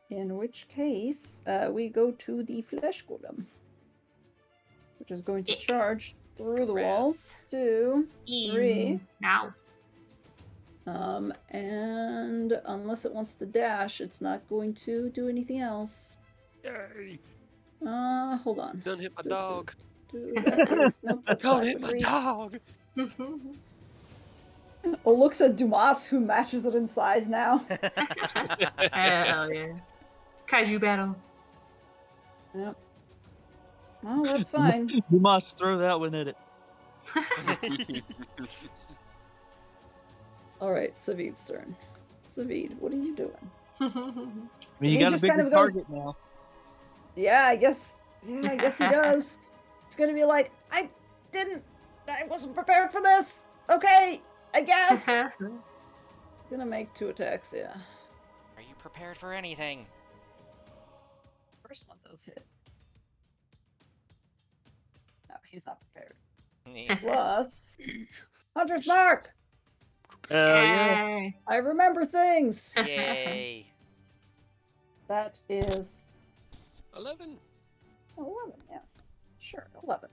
In which case, we go to the flesh golem, which is going to Ick. charge through the wall. Breath. 2, 3. Now. And unless it wants to dash, it's not going to do anything else. Yay! Hold on. Don't hit my dog. That is, nope, that's Don't not hit my three. dog. Oh, looks at Dumas, who matches it in size now. Hell yeah. Kaiju battle. Yep. Well, that's fine. You must throw that one at it. Alright, Savid's turn. Savid, what are you doing? I mean, you He got a just bigger kind of goes- target now. Yeah, I guess he does. He's gonna be like, I wasn't prepared for this. Okay, I guess. Gonna make 2 attacks, yeah. Are you prepared for anything? First one does hit. No, he's not prepared. Plus, Hunter's Mark! Yeah. Yay. I remember things! Yay. That is 11. 11, yeah. Sure, 11.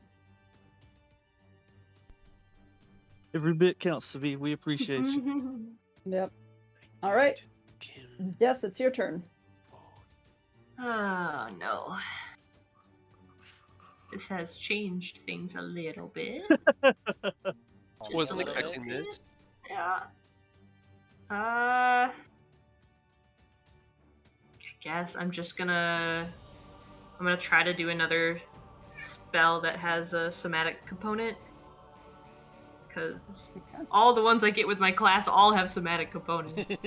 Every bit counts, Savi. We appreciate you. Yep. Alright, Des, it's your turn. Oh no. This has changed things a little bit. Almost Wasn't a little bit. expecting this. Yeah. I guess I'm gonna try to do another spell that has a somatic component. Because all the ones I get with my class all have somatic components.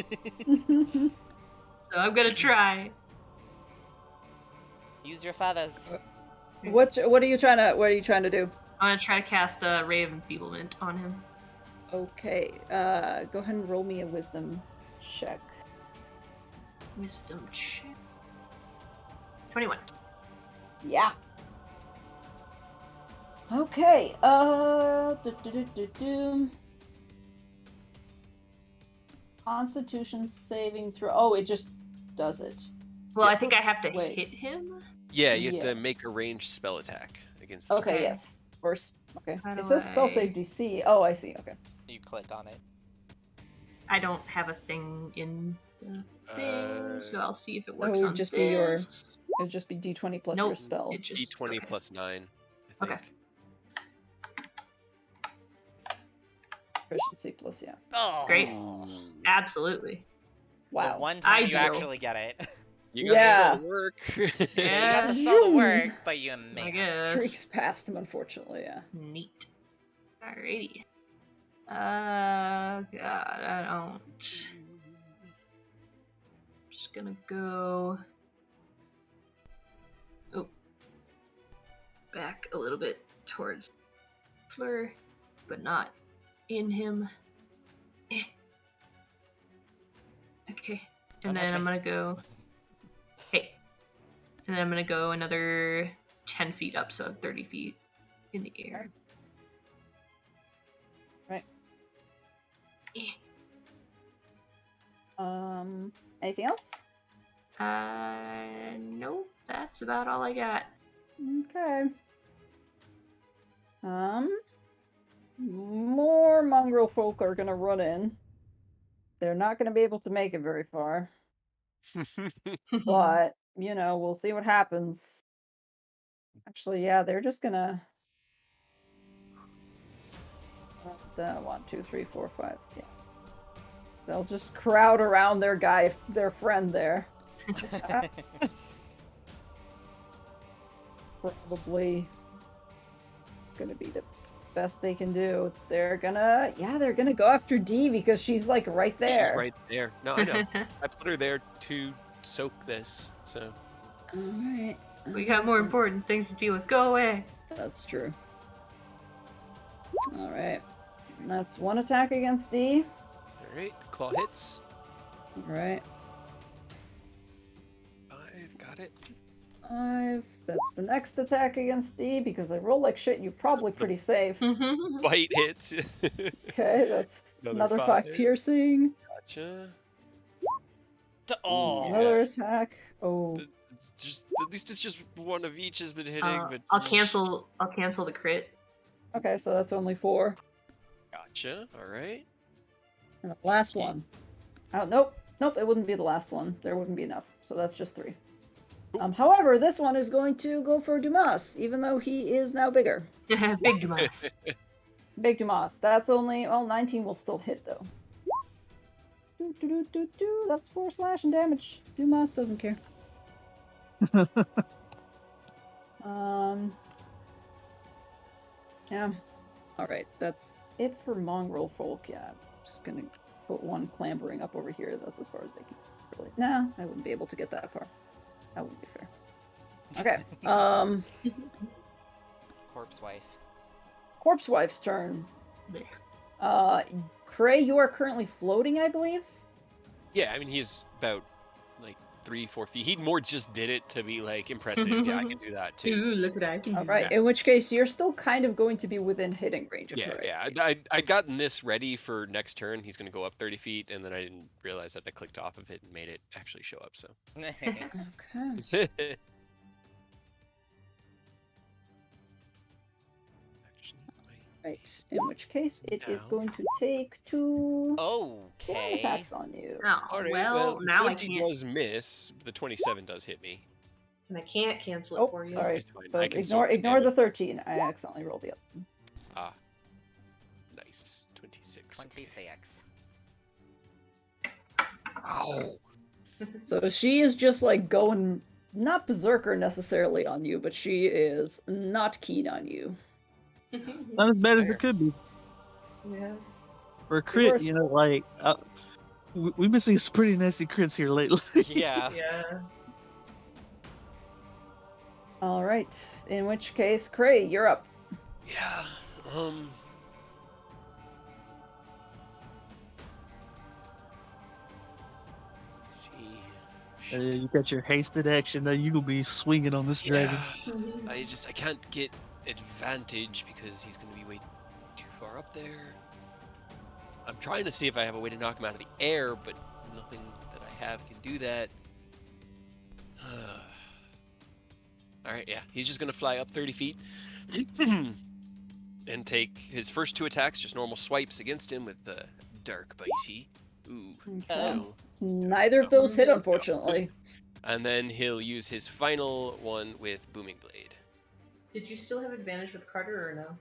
So I'm gonna try. Use your feathers. What are you trying to do? I'm gonna try to cast a Ray of Enfeeblement on him. Okay, go ahead and roll me a wisdom check. Wisdom check. 21. Yeah. Okay, Constitution saving throw. Oh, it just does it. Well, Yeah. I think I have to Wait. hit him. Yeah, you have Yeah. to make a ranged spell attack against the Okay, Okay. yes. Okay. How It do says spell save I- DC. Oh, I see. Okay. You click on it. I don't have a thing in the thing, so I'll see if it works it would on just this. be your- It would just be D20 plus your Nope, spell. it just D20 okay. plus 9, I Okay. think. Proficiency plus, yeah. Oh, Great. Absolutely. Wow. The one time you Ideal. actually get it. You got the Yeah. spell to work. Yeah, you got the Yeah. spell to work, but you I may. guess. Streaks past him, unfortunately, yeah. Neat. Alrighty. God, I don't. Just gonna go. Oh. Back a little bit towards Fleur, but not in him. Eh. Okay. And Don't then touch I'm me. gonna go. Hey. And then I'm gonna go another 10 feet up, so 30 feet in the air. Right. Eh. Anything else? No, that's about all I got. Okay. More mongrel folk are gonna run in. They're not gonna be able to make it very far, but we'll see what happens. Actually, yeah, they're just gonna. 1, 2, 3, 4, 5. Yeah. They'll just crowd around their friend there. Probably gonna be the best they can do. They're gonna go after Dee because she's like right there. She's right there. No, I know. I put her there to soak this, so. Alright. We got more important things to deal with. Go away. That's true. Alright. That's one attack against Dee. Alright, claw hits. Alright. 5, got it. 5. That's the next attack against Dee because I roll like shit. You're probably pretty safe. Bite hits. Okay, that's another 5 piercing. Gotcha. Oh. Another attack. Oh. It's just, at least it's just one of each has been hitting, but I'll cancel the crit. Okay, so that's only 4. Gotcha. All right. And the last one. Oh, nope. Nope, it wouldn't be the last one. There wouldn't be enough. So that's just 3. However, this one is going to go for Dumas, even though he is now bigger. Big Dumas. Big Dumas. That's only, 19 will still hit, though. That's 4 slashing damage. Dumas doesn't care. Yeah. Alright, that's it for mongrel folk. Yeah, I'm just gonna put one clambering up over here. That's as far as they can. Really. Nah, I wouldn't be able to get that far. That wouldn't be fair. Okay. Corpse wife. Corpse Wife's turn. Cray, you are currently floating, I believe? Yeah, I mean, he's about, 3-4 feet. He more just did it to be, impressive. Yeah, I can do that, too. Ooh, look what I can do. Alright, in which case, you're still kind of going to be within hitting range of Yeah, her. yeah. I gotten this ready for next turn. He's going to go up 30 feet, and then I didn't realize that I clicked off of it and made it actually show up, so. Okay. Right. In which case, it is Down. going to take 2 Okay. attacks on you. Oh, Alright, well, now I 20 can't. does miss. The 27 does hit me. And I can't cancel it Oh, for you. sorry. It's fine. So I can soak the ignore the damage. 13. I accidentally rolled the other one. Ah. Nice. 26. 26. Ow! So she is just going, not berserker necessarily on you, but she is not keen on you. Not as bad as fair. it could be. Yeah. For a crit, worse. we've been seeing some pretty nasty crits here lately. Yeah. Yeah. All right. In which case, Cray, you're up. Yeah. Let's see. You got your hasted action. Now you will be swinging on this dragon. Yeah. I can't get advantage because he's gonna be way too far up there. I'm trying to see if I have a way to knock him out of the air, but nothing that I have can do that. All right, yeah, he's just gonna fly up 30 feet and take his first 2 attacks, just normal swipes against him with the dark bitey. Ooh, Okay. no. Neither of those hit, unfortunately. And then he'll use his final one with Booming Blade. Did you still have advantage with Carter or no?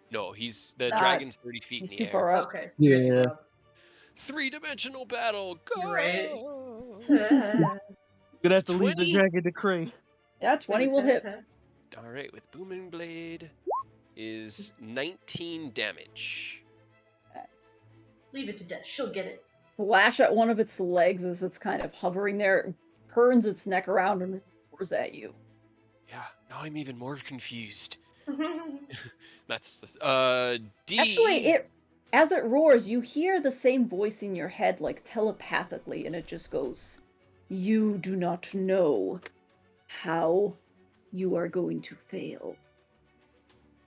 No, the Nah, dragon's 30 feet He's in too the air. far up. Okay. Yeah. good job. 3-dimensional battle, go! Right. Gonna have to leave the 20? dragon to Cray. Yeah, 20 will hit. All right, with Booming Blade is 19 damage. Leave it to Death. She'll get it. Lash at one of its legs as it's kind of hovering there, turns its neck around and roars at you. Yeah, now I'm even more confused. That's D. Actually, as it roars, you hear the same voice in your head, like telepathically, and it just goes, "You do not know how you are going to fail.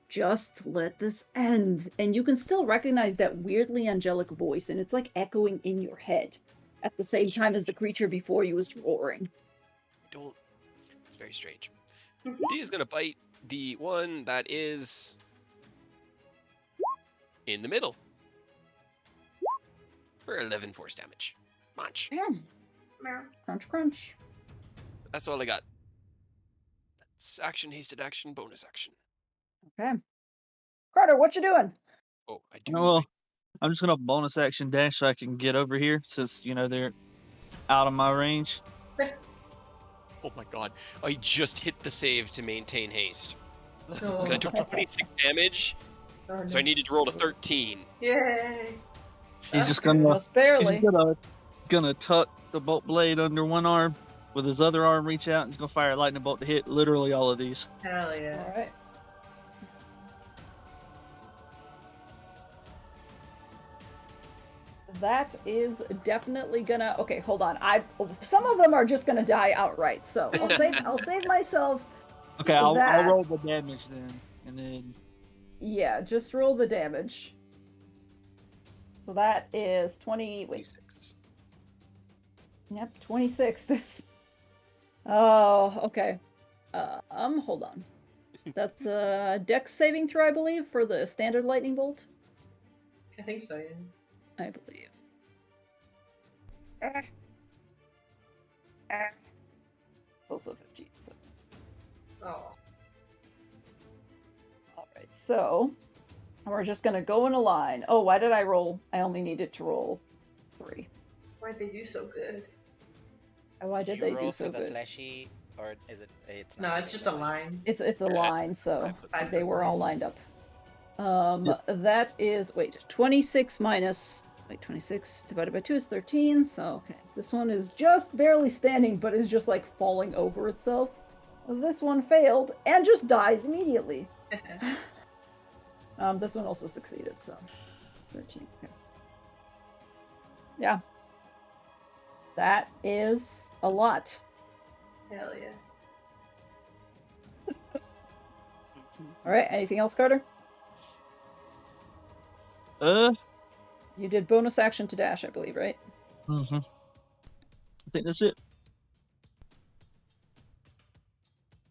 Just let this end." And you can still recognize that weirdly angelic voice, and it's like echoing in your head at the same time as the creature before you is roaring. It's very strange. D is gonna bite the one that is in the middle for 11 force damage. Munch. Crunch, crunch. That's all I got. That's action, hasted action, bonus action. Okay. Carter, what you doing? Oh, I do. Well, I'm just gonna bonus action dash so I can get over here since they're out of my range. Oh my god. I just hit the save to maintain haste. Oh. 'Cause I took 26 damage, Oh, so I no. needed to roll a 13. Yay. He's just Okay. gonna Just barely. gonna tuck the bolt blade under one arm, with his other arm reach out, and he's gonna fire a lightning bolt to hit literally all of these. Hell yeah. All right. That is definitely gonna. Okay, hold on. Some of them are just gonna die outright. So I'll save myself. Okay, I'll That- roll the damage then, and then Yeah, just roll the damage. So that is 20. Wait. 26. Yep, 26. This. Oh, okay. Hold on. That's a dex saving throw, I believe, for the standard lightning bolt. I think so, yeah. I believe. It's also 15. So. Oh. Alright, so we're just gonna go in a line. Oh, why did I roll? I only needed to roll 3. Why'd they do so good? Oh, why did you they roll do so for the good? fleshy, or is it? It's No, not it's really just a fleshy. line. It's a Yeah, it's- line, so I they put were all line. lined up. That is 26 minus 26 divided by 2 is 13. So okay, this one is just barely standing, but is just like falling over itself. This one failed and just dies immediately. This one also succeeded, so 13. Okay. Yeah, that is a lot. Hell yeah. All right, anything else, Carter? I You did bonus action to dash, I believe, right? think that's it.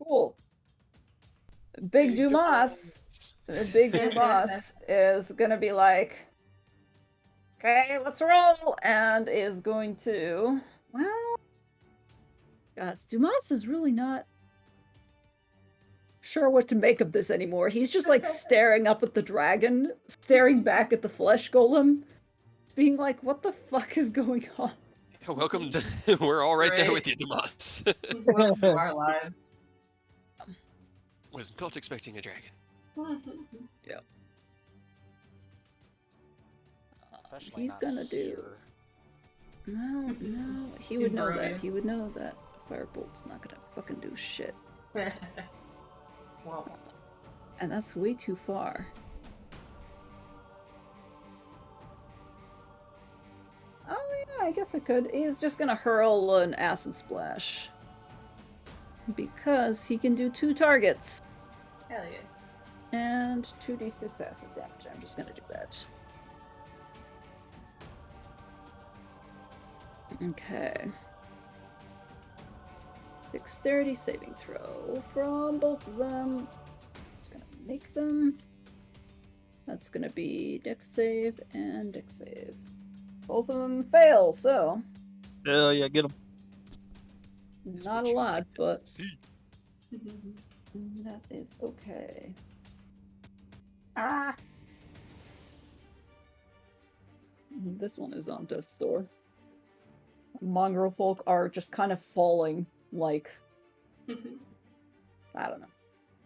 Cool. Big Dumas. Big Dumas is gonna be like, okay, let's roll, and is going to, well, guys, Dumas is really not sure what to make of this anymore. He's just like staring up at the dragon, staring back at the flesh golem, being like, what the fuck is going on? Yeah, welcome to. We're all right there Right. with you, Demas. Welcome to our lives. Was not expecting a dragon. Especially He's not gonna do. here. No, he In would know that. Barovia. He would know that Firebolt's not gonna fucking do shit. Well, And that's way too far. Oh yeah, I guess it could. He's just gonna hurl an acid splash. Because he can do 2 targets. hell yeah. And 2d6 acid damage. I'm just gonna do that. Okay. Dexterity saving throw from both of them. Just gonna make them. That's gonna be Dex save and Dex save. Both of them fail, so Hell yeah, get him. Is not what a you lot, like to but see. that is okay. Ah! This one is on death's door. Mongrel folk are just kind of falling like, I don't know.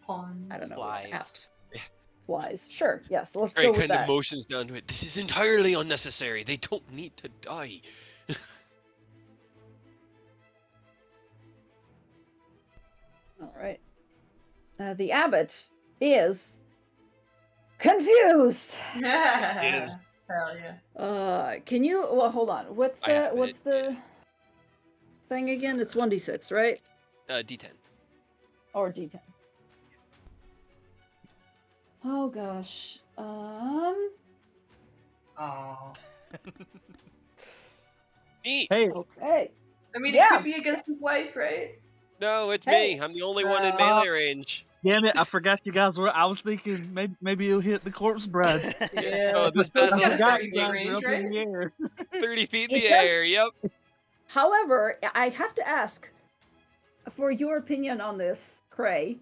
Pawns. I don't know. Flies. Out. Flies. Sure. Yes. Let's Very go with kind of that. motions down to it. This is entirely unnecessary. They don't need to die. All right. The abbot is confused. Yes. Hell yeah. Can you? Well, hold on. What's I the have what's it, the thing again? It's 1d6, right? D10. Or d10. Oh gosh. Oh. Me. Hey, Okay. I mean, Yeah. it could be against his wife, right? No, it's Hey. me. I'm the only one in Uh, melee range. damn it! I forgot you guys were. I was thinking maybe it'll hit the corpse bride. Yeah. Oh, this Those battle got a is 30 feet guys are range, up in right? the air. 30 feet in It the air. does- Yep. However, I have to ask for your opinion on this, Cray.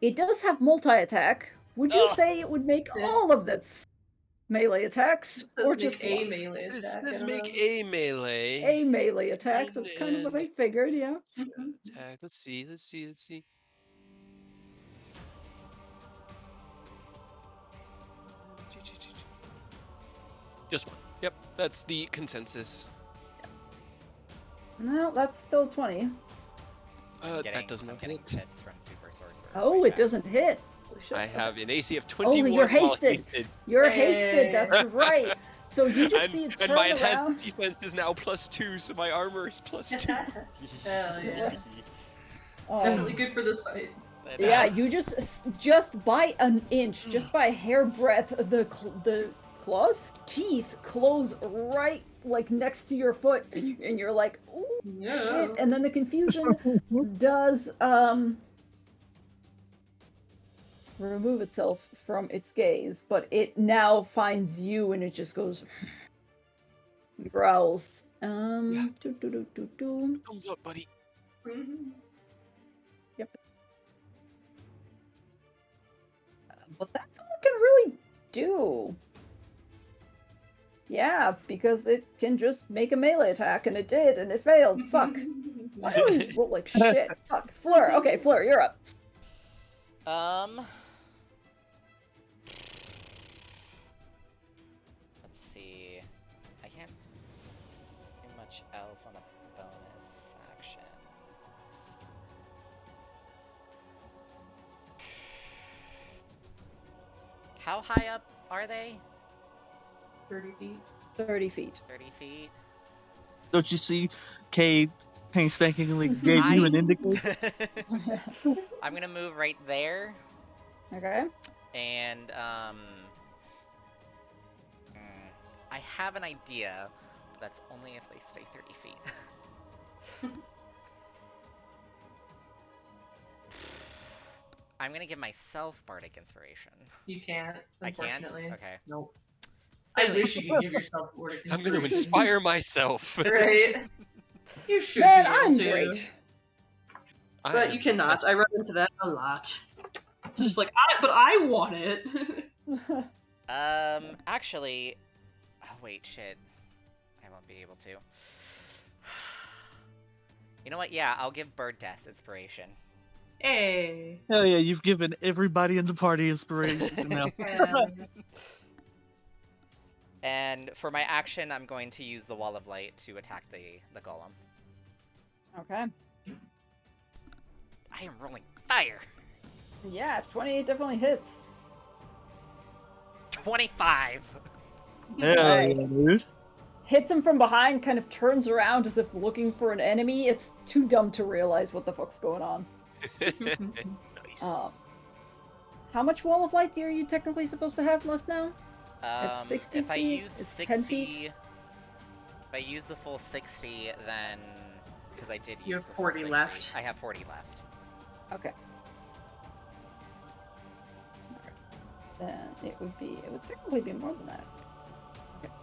It does have multi-attack. Would you Ugh. say it would make Yeah. all of its melee attacks, Just doesn't or make just a one? melee This attack. does I don't make know. a melee. A melee attack. That's kind of what I figured. Yeah. Attack. Let's see. Just one. Yep, that's the consensus. No, that's still 20. That does not getting hit. tips from Super Sorcerer. Oh, My it bad. doesn't hit. Holy shit. I Okay. have an AC of 21 you're while hasted. You're hasted. Hey. That's right. So you just see it and my turn enhanced around. defense is now +2, so my armor is +2. Hell yeah. Oh. Definitely good for this fight. I know. Yeah, you just by an inch, just by a hair breadth, the claws, teeth close right like next to your foot, and you're like, ooh, Yeah. shit. And then the confusion does remove itself from its gaze, but it now finds you, and it just goes growls. Yeah. Do. Thumbs up, buddy. Mhm. But that's all it can really do. Yeah, because it can just make a melee attack, and it did, and it failed. Fuck. Why do I always roll like shit? Fuck. Fleur. Okay, Fleur, you're up. Let's see. I can't do much else on a bonus action. How high up are they? 30 feet. 30 feet. 30 feet? Don't you see? Kay painstakingly gave you an indicator. I'm gonna move right there, Okay. and I have an idea, but that's only if they stay 30 feet. I'm gonna give myself Bardic Inspiration. You can't, I can't? unfortunately. Okay. Nope. I wish you could give yourself Bardic I'm going to Inspiration. inspire myself. Right? You should Man, be able I'm to. great. But you cannot. I run into that a lot. Just like, but I want it. Actually... Oh, wait, shit. I won't be able to. You know what? Yeah, I'll give Bird Death Inspiration. Hey. Hell yeah, you've given everybody in the party inspiration now. And for my action, I'm going to use the Wall of Light to attack the golem. Okay. I am rolling fire! Yeah, 28 definitely hits. 25! Hell yeah, dude. Hits him from behind, kind of turns around as if looking for an enemy. It's too dumb to realize what the fuck's going on. Nice. How much Wall of Light are you technically supposed to have left now? It's 60 if I feet, use it's 60, 10 feet. If I use the full 60, then because I did use You have the full 40 60, left. I have 40 left. Okay. Then it would technically be more than that. Okay.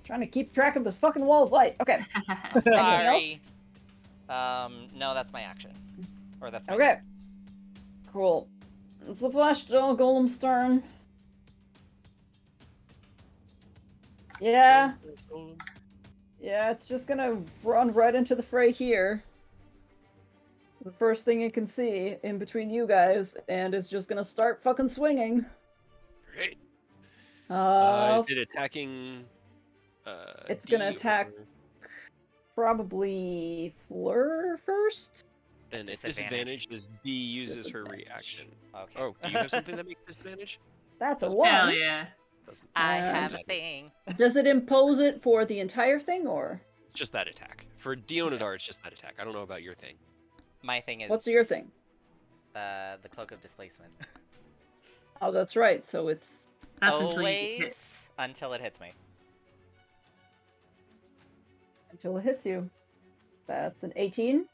Trying to keep track of this fucking wall of light. Okay. Anything Sorry. else? No, that's my action. Or that's my Okay. Cool. It's the flash golem's turn. Yeah. Yeah, it's just gonna run right into the fray here. The first thing it can see in between you guys, and it's just gonna start fucking swinging. Great. Uh, Is it attacking? It's D gonna attack or- probably Fleur first. And at Disadvantage. disadvantage, as D uses her Disadvantage. reaction. Okay. Oh, do you have something that makes disadvantage? That's a Doesn't- 1. Hell yeah. Doesn't. I And- have a thing. Does it impose it for the entire thing, or It's just that attack. For Dionadar, it's just that attack. I don't know about your thing. My thing is. what's your thing? The Cloak of Displacement. Oh, that's right. So it's That's until you get hit. Always until it hits me. until it hits you. That's an 18.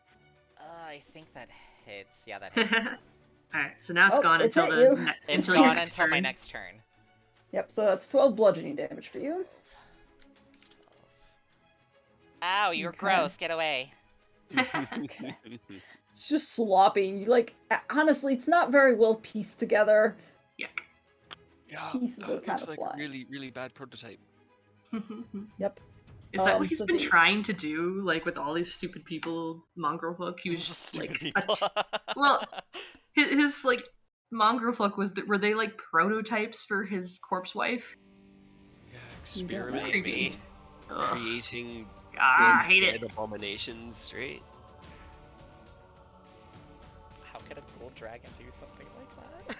I think that hits. Yeah, that hits. Alright, so now it's Oh, gone it's until hit you. the It's until your gone next until my turn. next turn. Yep. So that's 12 bludgeoning damage for you. Ow, you're Okay. gross. Get away. Okay. It's just sloppy. Like, honestly, it's not very well pieced together. Yuck. Yeah, Pieces are it kinda looks like fly. a really, really bad prototype. Yep. Is that what he's so been the- trying to do? Like with all these stupid people, Mongrel Hook? He was Stupid like, people. well, his like Mongrel Hook were they like prototypes for his corpse wife? Yeah, experimenting, Maybe. Ugh. creating Ah, I hate dead it. abominations, right? How could a gold dragon do something like that?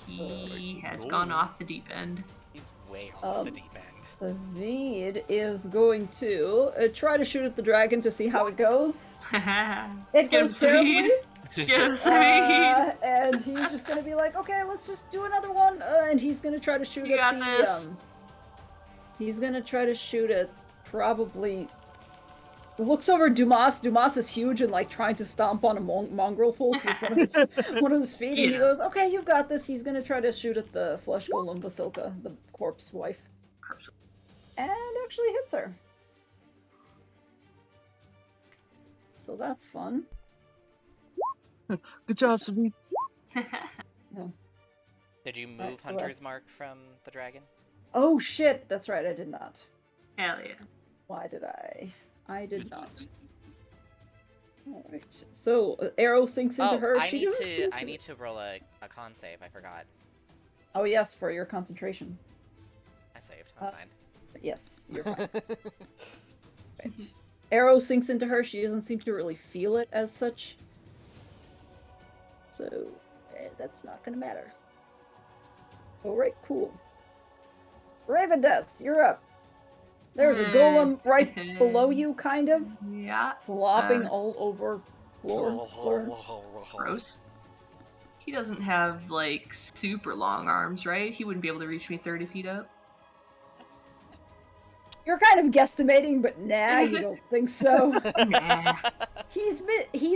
He has no. gone off the deep end. He's way off the Um, deep end. Savid is going to try to shoot at the dragon to see how it goes. It Get him, goes terribly. Savid. Get him, Savid. And he's just gonna be like, okay, let's just do another one. And he's gonna try to shoot You at got the this. He's gonna try to shoot at probably. Looks over at Dumas. Dumas is huge and like trying to stomp on a mongrel folk with one of his feet, and he Yeah. goes, "Okay, you've got this." He's gonna try to shoot at the flesh golem Basilka, the corpse wife, and actually hits her. So that's fun. Good job, Sabi. Did you move Right, so Hunter's that's- Mark from the dragon? Oh shit! That's right, I did not. Hell yeah. Why did I? I did not. Alright. So, arrow sinks into Oh, her. I She need doesn't seem to. I need to roll a con save. I forgot. Oh, yes, for your concentration. I saved. I'm fine. Yes, you're fine. Right. Arrow sinks into her. She doesn't seem to really feel it as such. So, that's not gonna matter. Alright, cool. Raven Deaths, you're up. There's a golem right below you, kind of. Yeah. Flopping all over floor. Gross. He doesn't have like super long arms, right? He wouldn't be able to reach me 30 feet up. You're kind of guesstimating, but nah, you don't think so. Nah. He's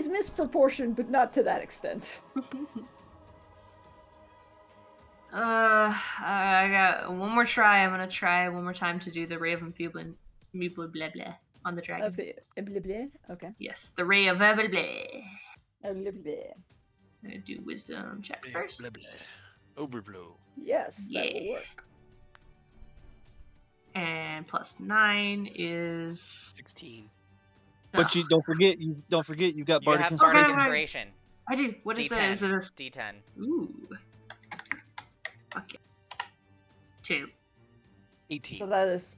misproportioned, but not to that extent. I got one more try. I'm gonna try one more time to do the Ray of Enfeebling blah blah blah on the dragon. Okay. Yes, the Ray of blah blah. Blah, blah. I'm gonna do Wisdom check first. Blah, blah. Overblow. Yes, that will Yeah. work. And plus 9 is 16. But you don't forget you got You bardic have inspiration. bardic Okay. inspiration. I do. What is that? D10. Is it a D10. ooh? Okay. 2. 18. So that is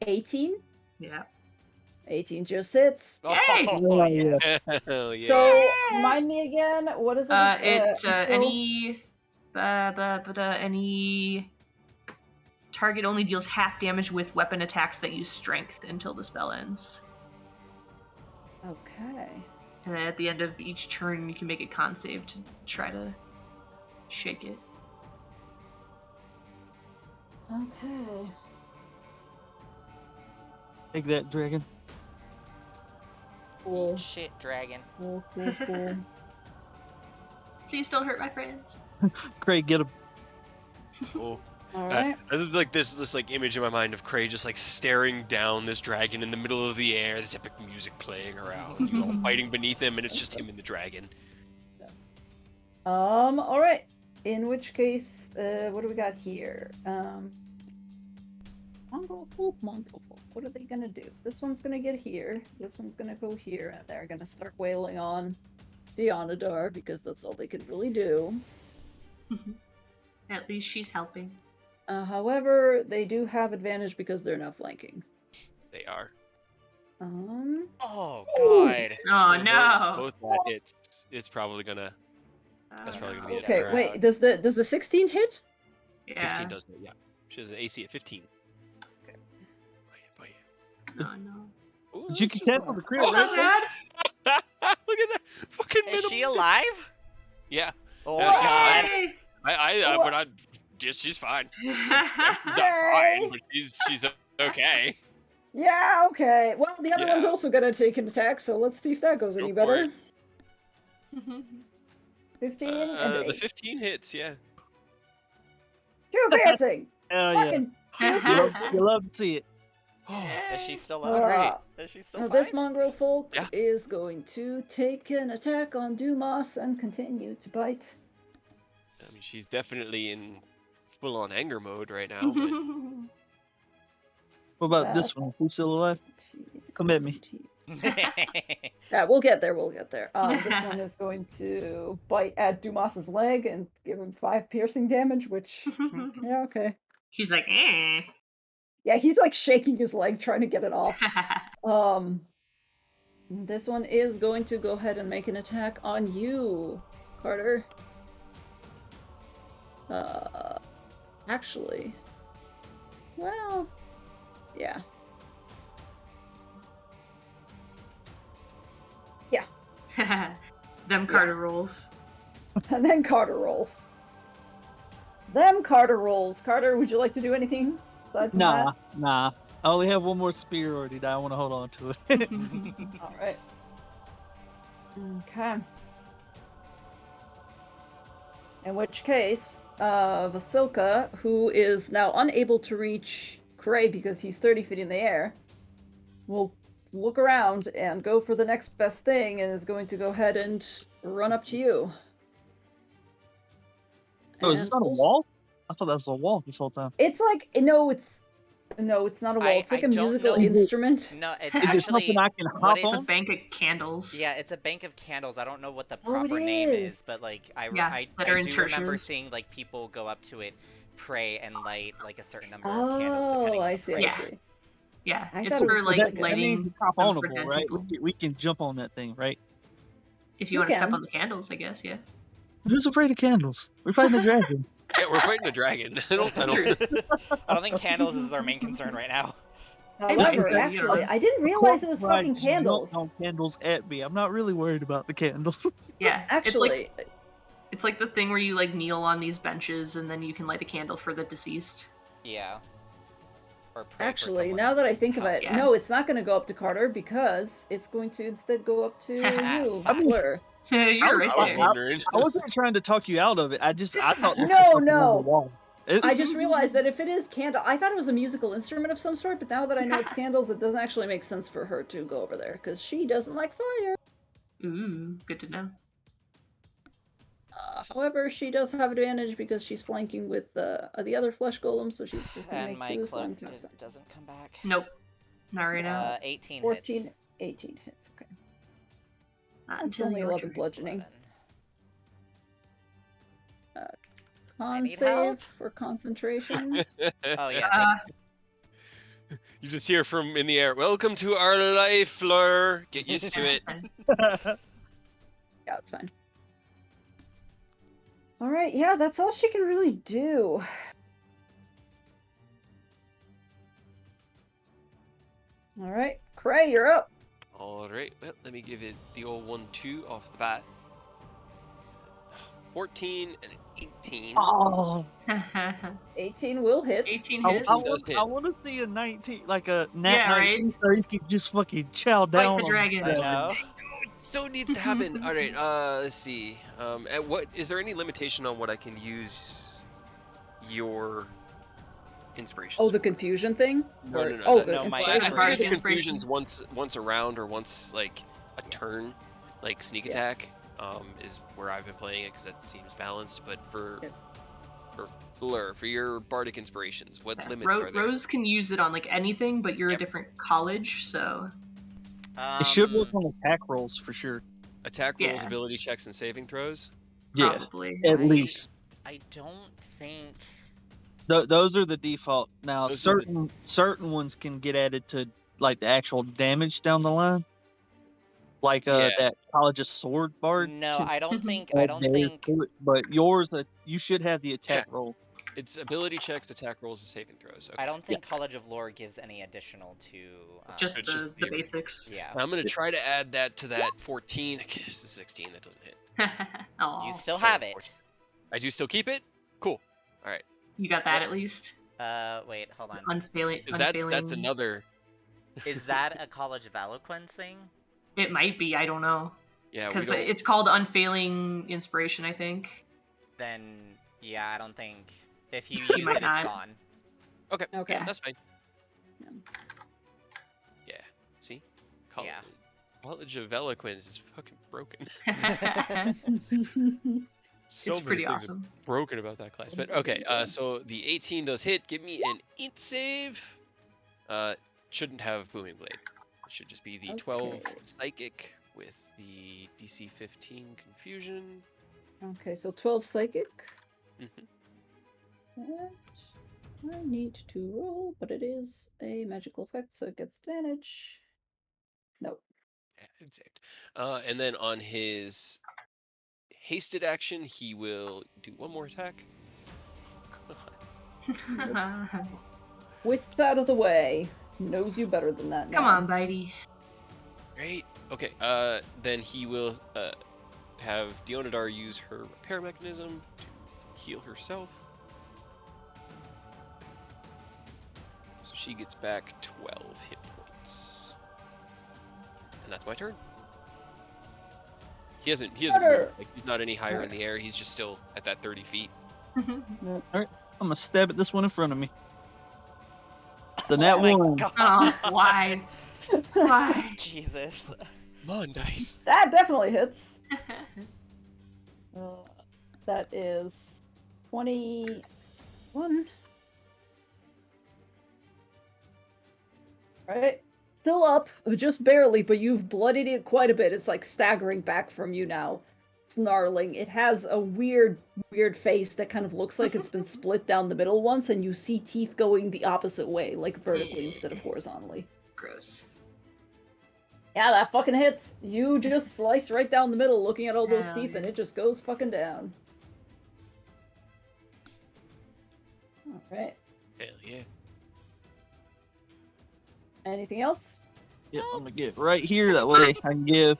18. Yeah. 18 just hits. Yay! Oh, yeah. Hell yeah. So, remind me again, what is it? Any any target only deals half damage with weapon attacks that use strength until the spell ends. Okay. And then at the end of each turn, you can make a con save to try to shake it. Okay. Take that, dragon. Cool. Eat shit, dragon. Cool. Please don't hurt my friends. Craig, get him. Oh. All right. There's like this like image in my mind of Cray just like staring down this dragon in the middle of the air, this epic music playing around, you all fighting beneath him, and it's just him and the dragon. All right. In which case, what do we got here? Mongrel folk. What are they gonna do? This one's gonna get here. This one's gonna go here, and they're gonna start wailing on Deonadar because that's all they can really do. At least she's helping. However, they do have advantage because they're now flanking. They are. Oh god. Oh no. Both that hits. It's probably gonna. That's probably gonna be it. Okay, wait. Does the 16 hit? Yeah. 16 does it. Yeah. She has an AC at 15. Okay. Oh No, no. yeah. Ooh, But you that's can just cancel a- the crit, It's right? not bad. Look at that fucking Is minimum. she alive? Yeah. Oh Yeah, she's god. Yay! But I, she's fine. She's not fine, but she's okay. Yeah, okay. Well, the other one's Yeah. also gonna take an attack, so let's see if that goes any Go for better. it. 15 and The 8. 15 hits, yeah. 2 piercing! Hell yeah. Fucking 2 You piercing! love to see it. Is she still All alive? right. Is she still Now fine? this mongrel folk Yeah. is going to take an attack on Dumas and continue to bite. I mean, she's definitely in full-on anger mode right now. But What about this one? Who's still alive? Come at me. Yeah, we'll get there. This one is going to bite at Dumas's leg and give him 5 piercing damage, which, yeah, okay. He's like, eh. Yeah, he's like shaking his leg trying to get it off. This one is going to go ahead and make an attack on you, Carter. Actually, well, yeah. Them Carter rolls. And then Carter rolls. Carter, would you like to do anything aside from Nah. I only have one more spear already that I want to hold on to it. that? All right. Okay. In which case, Vasilka, who is now unable to reach Cray because he's 30 feet in the air, will look around and go for the next best thing and is going to go ahead and run up to you. Oh, is this And not a also- wall? I thought that was a wall this whole time. It's like, no, it's not a wall. It's like I a don't musical know. instrument. No, it's Is it actually something I can what hop it's- A on? bank of candles. yeah, it's a bank of candles. I don't know what the Oh, it proper name is, is. but like I Yeah, that are in do remember churches. seeing like people go up to it, pray, and light like a certain number of candles. Oh, depending on I the see, Yeah. I see. Yeah, I it's thought it for was like just that means lighting it's hop them onable, for dead right? people. We can jump on that thing, right? If you You want to step can. on the candles, I guess. Yeah. Who's afraid of candles? We're fighting the dragon. yeah, we're fighting a dragon. I don't. I don't think candles is our main concern right now. However, might be, actually, yeah. I didn't realize it was Right, fucking just candles. jumped on candles at me. I'm not really worried about the candles. Yeah. Actually, it's like the thing where you like kneel on these benches and then you can light a candle for the deceased. Yeah. Or pray for actually, someone now that I else. think of Oh, it, yeah. no, it's not going to go up to Carter because it's going to instead go up to you, I mean- Fleur. You're right I was there. wondering. I wasn't trying to talk you out of it. I thought this No, was something no. on the wall. I just realized that if it is candle, I thought it was a musical instrument of some sort, but now that I know it's candles, it doesn't actually make sense for her to go over there because she doesn't like fire. Ooh, good to know. However, she does have advantage because she's flanking with the other flesh golem, so she's just going to And make my 2, so I'm cloak 2%. doesn't come back. Nope. Not right now. 18 14, hits. 18 hits. Okay. Not That's until only your 11 turn. bludgeoning. 11. Con need save help. for concentration. Oh yeah. You just hear from in the air, "Welcome to our life, Fleur. Get used to it." Yeah, it's fine. Alright, yeah, that's all she can really do. Alright, Cray, you're up. All right. Well, let me give it the old 1-2 off the bat. 14 and an 18. Oh, 18 will hit. 18 I, hits. I 18 does want, hit. I want to see a 19, like a nat Yeah, right? 19, so you could just fucking chow Fight down the on dragon. I that. know. It so needs to happen. All right. Let's see. At what is there any limitation on what I can use your inspirations? Oh, the for? confusion thing? No, Or- no, no. Oh, that- the No, my I inspiration. figure Bardic the inspiration. confusions once a round or once like a turn, like sneak Yeah. attack, is where I've been playing it because that seems balanced. But for Yes. Fleur, for your bardic inspirations, what Yeah, limits are there? Rose can use it on like anything, but you're Yep. a different college, so It should work Um, on attack rolls for sure. Attack rolls, Yeah. ability checks, and saving throws. Yeah, probably. at I- least. I don't think. Those are the default. Now, Those are the- certain ones can get added to like the actual damage down the line, like Yeah. that College of Sword bard. No, can I don't think. add I don't theirs think. to it, but yours, you should have the attack roll. It's ability checks, attack rolls, and saving throws. Okay. I don't think College of Lore gives any additional to. Just It's just the the- basics. Yeah. I'm gonna try to add that to that 14. It's a 16. That doesn't hit. Aw, You still so have it. unfortunate. I do still keep it. Cool. All right. you got that at least. Wait, hold on. Unfailing. Because that's another. Is that a College of Eloquence thing? It might be. I don't know. Yeah, we Because don't. it's called unfailing inspiration, I think. Then yeah, I don't think. If you You use might it, not. it's gone. Okay. Okay. That's fine. Yeah. Yeah. See. Yeah. College of Eloquence is fucking broken. it's So many pretty things are awesome. broken about that class. But okay. So the 18 does hit. Give me an int save. Shouldn't have booming blade. It should just be the 12 Okay. psychic with the DC 15 confusion. Okay, so 12 psychic. Mhm. That I need to roll, but it is a magical effect, so it gets advantage. Nope. Yeah, it's saved. And then on his hasted action, he will do one more attack. Come on. Whists out of the way. Knows you better than that. Come now. on, Bitey. Great. Okay. Then he will have Dionadar use her repair mechanism to heal herself. So she gets back 12 hit points. And that's my turn. He hasn't Better. moved. Like, he's not any higher in the air. He's just still at that 30 feet. Nope. I'm gonna stab at this one in front of me. The nat Oh my one. God. Oh, why? Why? Jesus. Come on, dice. That definitely hits. That is 21. Right? Still up, just barely, but you've bloodied it quite a bit. It's like staggering back from you now, snarling. It has a weird face that kind of looks like it's been split down the middle once, and you see teeth going the opposite way, like vertically instead of horizontally. Gross. Yeah, that fucking hits. You just slice right down the middle looking at all those Hell teeth, and yeah. it just goes fucking down. Alright. Hell yeah. Anything else? Yep, I'm gonna get right here. That way I can give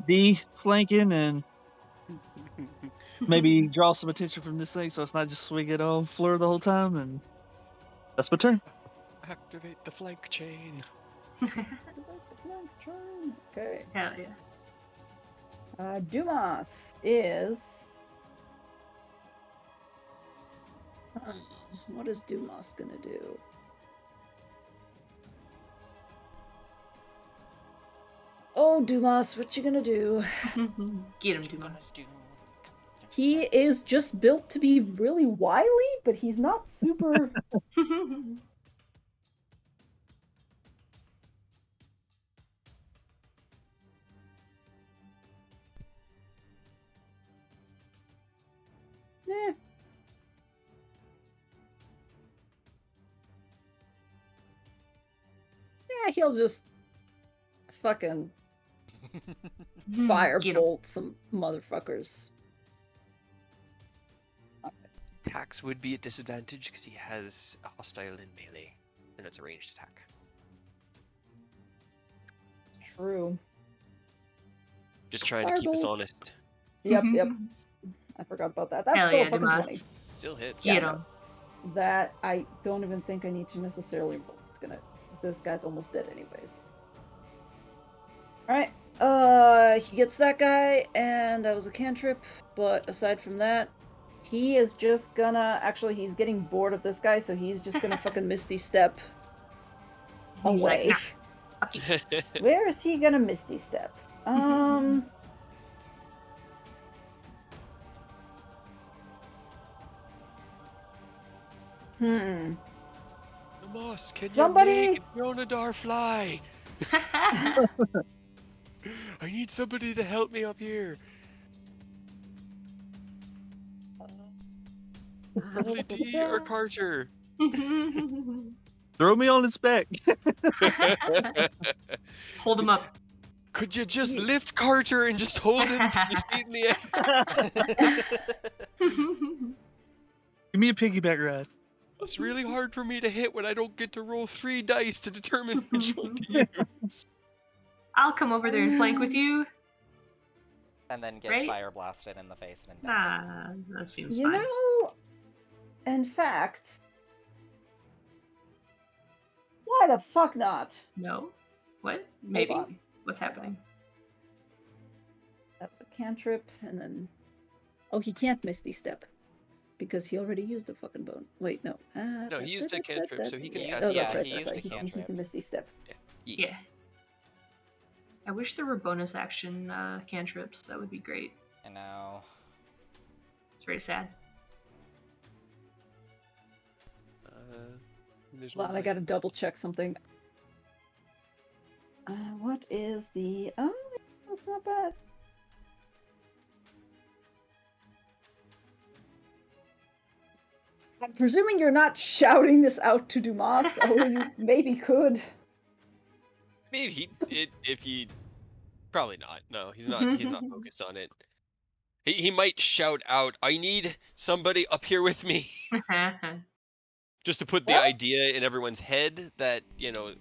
D flanking and maybe draw some attention from this thing, so it's not just swinging on Fleur the whole time. And that's my turn. Activate the flank chain. Okay. Hell yeah. Dumas is... What is Dumas gonna do? Oh, Dumas, what you gonna do? Get him, Dumas. He is just built to be really wily, but he's not super... Eh. Yeah, he'll just fucking Get 'em. firebolt some motherfuckers. Attacks would be at disadvantage because he has a hostile in melee, and it's a ranged attack. True. Just trying to keep us Firebolt. honest. Yep. I forgot about that. That's Hell still yeah, a fucking Damas. 20. Still hits. Get Yeah. him. That I don't even think I need to necessarily roll. It's gonna. This guy's almost dead anyways. Alright. He gets that guy, and that was a cantrip. But aside from that, he is just gonna. Actually, he's getting bored of this guy, so he's just gonna fucking Misty Step He's like, away. nah, fuck you. Where is he gonna Misty Step? Amos, can Somebody- you make Jonadar fly? I need somebody to help me up here. Early D or Carter? Throw me on his back. Hold him up. Could you just lift Carter and just hold him to your feet in the air? Give me a piggyback ride. It's really hard for me to hit when I don't get to roll 3 dice to determine which one to use. I'll come over there and flank with you. And then get Right? fire blasted in the face and die. Nah, that seems You fine. know, in fact, why the fuck not? No? What? Hold Maybe? on. What's happening? That was a cantrip, and then... Oh, he can't Misty Step. Because he already used the fucking bone. Wait, no. No, he used a cantrip, so he can Yeah, cast Oh, it. that's yeah, right, he that's used right. a He cantrip. can Misty Step. Yeah. I wish there were bonus action cantrips. That would be great. I know. It's very sad. There's Hold one on, I gotta double check something. What is the... Oh, that's not bad. I'm presuming you're not shouting this out to Dumas, although you maybe could. I mean, if he probably not. No, he's not. He's not focused on it. He might shout out, "I need somebody up here with me," just to put the Well- idea in everyone's head that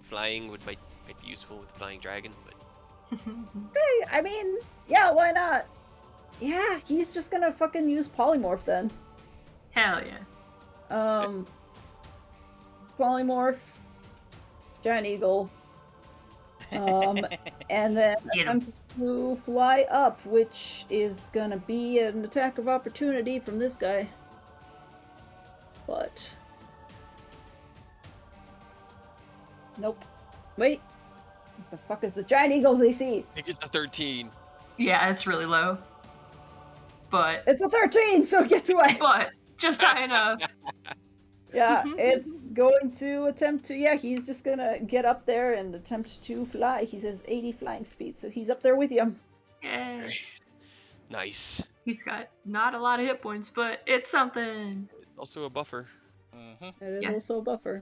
flying might be useful with flying dragon. But Hey, I mean, yeah, why not? Yeah, he's just gonna fucking use polymorph then. Hell yeah. Polymorph, giant eagle, and then Get 'em. attempt to fly up, which is gonna be an attack of opportunity from this guy. But nope. Wait. What the fuck is the giant eagle's AC? it gets to 13. Yeah, it's really low. But It's a 13, so it gets away. just high enough. Yeah, it's going to attempt to, yeah, he's just gonna get up there and attempt to fly. He says 80 flying speed, so he's up there with you. Yeah. Nice. He's got not a lot of hit points, but it's something. It's also a buffer. Mm-hmm. It is Yeah. also a buffer.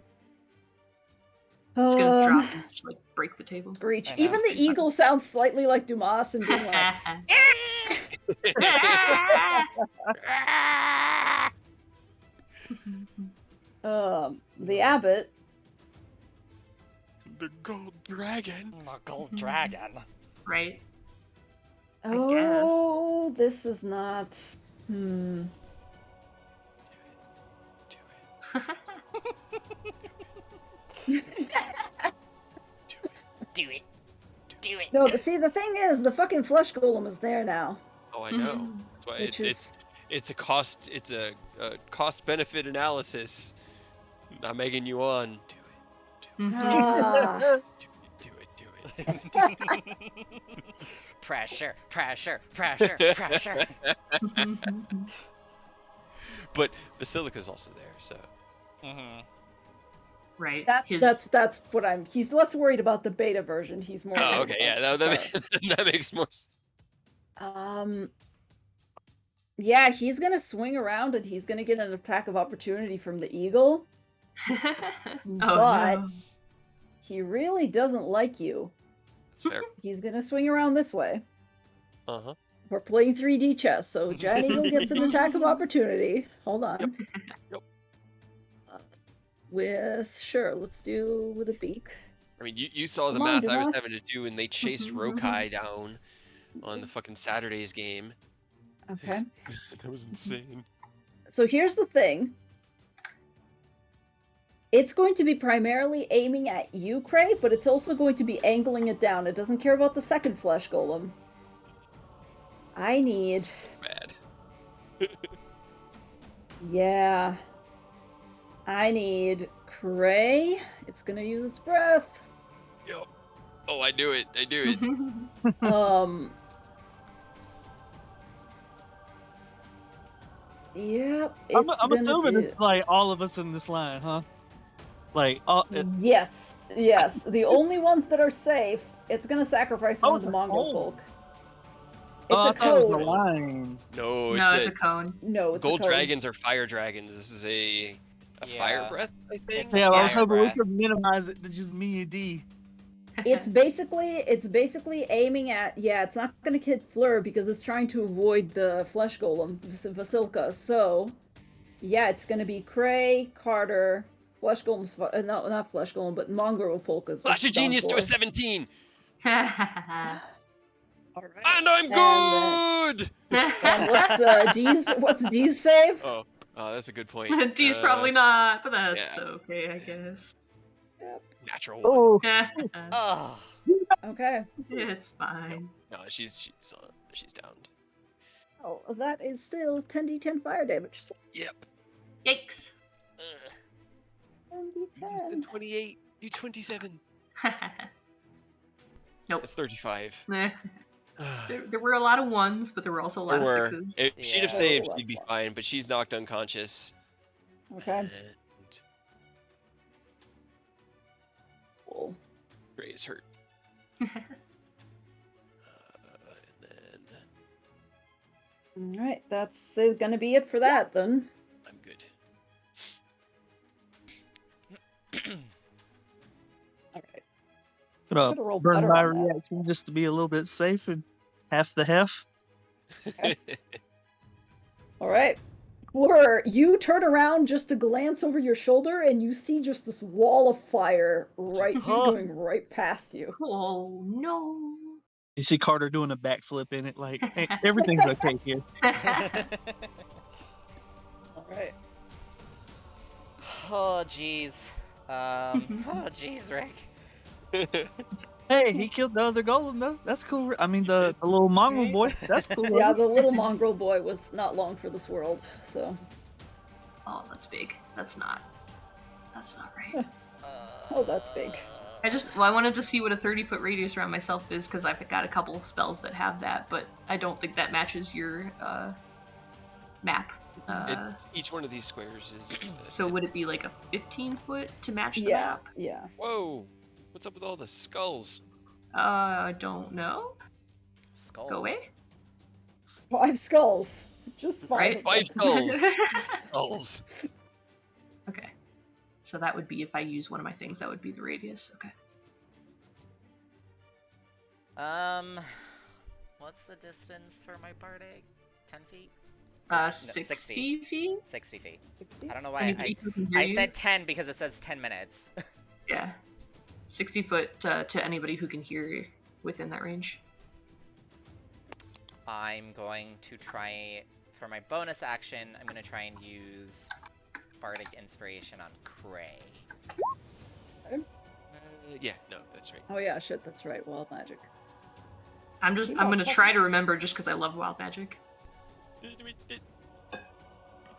It's gonna drop and just, like, break the table. Breach. I know. Even the eagle sounds slightly like Dumas and being like, the abbot. The gold dragon. A gold dragon. Right? Oh, this is not. Do Do it. Do it. No, but see, the thing is, the fucking flesh golem is there now. Oh, I know. Mhm. That's why Which it's a cost. It's a cost benefit analysis. I'm egging you on. Do Mhm. Ah. it. Do it. Pressure, pressure, pressure, pressure. But Basilica's also there, so Mm-hmm. Right. That's what I'm. He's less worried about the beta version. He's more. oh, worried okay, yeah, about that makes more sense. Yeah, he's gonna swing around and he's gonna get an attack of opportunity from the eagle. Oh But- no. He really doesn't like you. It's fair. He's gonna swing around this way. Uh-huh. We're playing 3D chess, so Giant Eagle gets an attack of opportunity. Hold on. Yep. Sure, let's do with a beak. I mean, you saw the Come on, math I was Demas. having to do, and they chased Rokai down on the fucking Saturday's game. Okay. That was insane. So here's the thing. It's going to be primarily aiming at you, Cray, but it's also going to be angling it down. It doesn't care about the second flesh golem. I need... So bad. Yeah. I need Cray. It's gonna use its breath. Yep. Oh, I do it. I do it. Yep, I'm it's assuming gonna do... it's like all of us in this line, huh? Like, all, Yes, yes. The only ones that are safe, it's gonna sacrifice one of the it's a mongrel cone. folk. Oh, I It's a thought it was cone. a line. No, No, it's a cone. No, it's gold a cone. dragons are fire dragons. This is a fire Yeah. breath, I think. It's a Yeah, I was fire hoping we breath. could minimize it to just me and D. It's basically aiming at, yeah, it's not gonna hit Fleur because it's trying to avoid the flesh golem, Vasilka. So, yeah, it's gonna be Cray, Carter, flesh golem's, no, not flesh golem, but mongrel folk is Flash of done genius to a for. 17. All right. And I'm good. And what's D's save? Oh, that's a good point. D's probably not, but that's yeah. okay, I guess. Natural one. Oh, Oh. Okay. It's fine. No, she's downed. Oh, that is still 10d10 fire damage. So Yep. Yikes. 10d10. 28. Do 27. Nope. That's 35. There were a lot of ones, but there were also a lot of sixes. If she'd have Yeah. saved, she'd be fine, but she's knocked unconscious. Okay. And Cool. Gray is hurt. And then All right, that's gonna be it for that then. I'm good. All right. gonna Gotta roll burn better my on that. reaction just to be a little bit safe and half the half. All right. Fleur, you turn around just to glance over your shoulder, and you see just this wall of fire going right past you. Oh no. You see Carter doing a backflip in it, like, hey, everything's okay here. All right. Oh jeez. Oh jeez, Rick. Hey, he killed the other golem though. That's cool. I mean, the little mongrel boy. That's cool. Yeah, the little mongrel boy was not long for this world, so. Oh, that's big. That's not right. Oh, that's big. I wanted to see what a 30-foot radius around myself is, because I've got a couple spells that have that, but I don't think that matches your map. It's each one of these squares is. So would it be like a 15-foot to match the Yeah, map? yeah. Whoa! What's up with all the skulls? I don't know. Skulls. Go away. 5 skulls. Just 5. Right? of 5 them. skulls. Skulls. Okay. So that would be, if I use one of my things, that would be the radius. Okay. What's the distance for my bardic? 10 feet? 60 feet? 60 feet. 60? I don't know why Anybody who can hear I you? said 10 because it says 10 minutes. Yeah. 60 foot to anybody who can hear you within that range. I'm going to try, for my bonus action, I'm going to try and use Bardic Inspiration on Cray. Yeah, no, that's right. Oh yeah, shit, that's right. Wild magic. I'm gonna try to remember just because I love wild magic.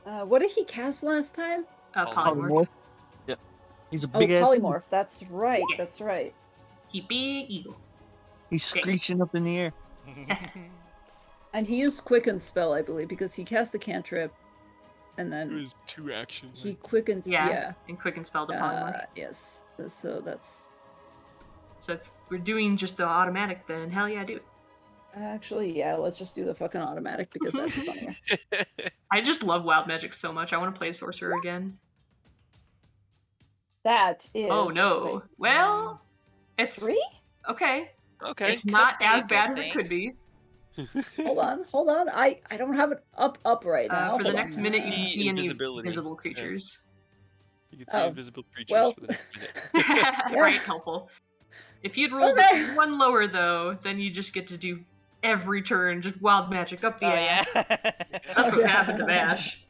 What did he cast last time? Polymorph. Yep. He's a Oh, big ass. polymorph. That's right. Yeah. That's right. He big eagle. He's screeching up in the air. And he used Quicken spell, I believe, because he cast a cantrip, and It then was 2 actions. he quickens. Yeah. And quicken spell to polymorph. Yes. So that's So if we're doing just the automatic, then hell yeah, do it. actually, yeah. Let's just do the fucking automatic because that's funnier. I just love wild magic so much. I want to play sorcerer again. That is. Oh no. wait, Well, it's 3? okay. Okay. It's not Could be a as bad as good it could be. Hold on. I don't have it up right now. For the Hold next on. minute, you can The see any invisibility. visible creatures. You can see Oh, invisible creatures well. for the next minute. Right, helpful. If you'd rolled Okay. one lower though, then you just get to do every turn, just wild magic up the Oh ass. yeah. That's what happened to Vash.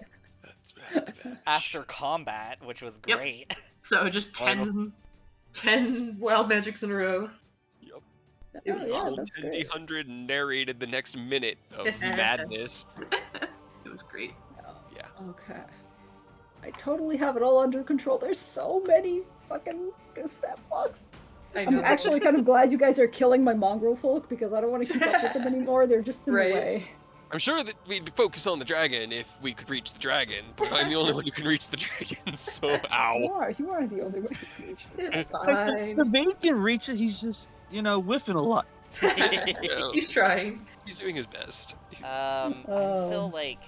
That's what happened to Vash. After combat, which was Yep. great. So just Final. 10 wild magics in a row. Yup. It was Oh, yeah, awesome. that's great. 10d100 narrated the next minute of madness. It was great. Yeah. Okay. I totally have it all under control. There's so many fucking stat blocks. I'm actually kind of glad you guys are killing my mongrel folk because I don't want to keep up with them anymore. They're just in Right. the way. I'm sure that we'd focus on the dragon if we could reach the dragon, but I'm the only one who can reach the dragon, so ow. You are the only one who can reach them. It's The fine. baby can reach it. He's just, whiffing a lot. Yeah, He's trying. he's doing his best. I'm Oh. still like,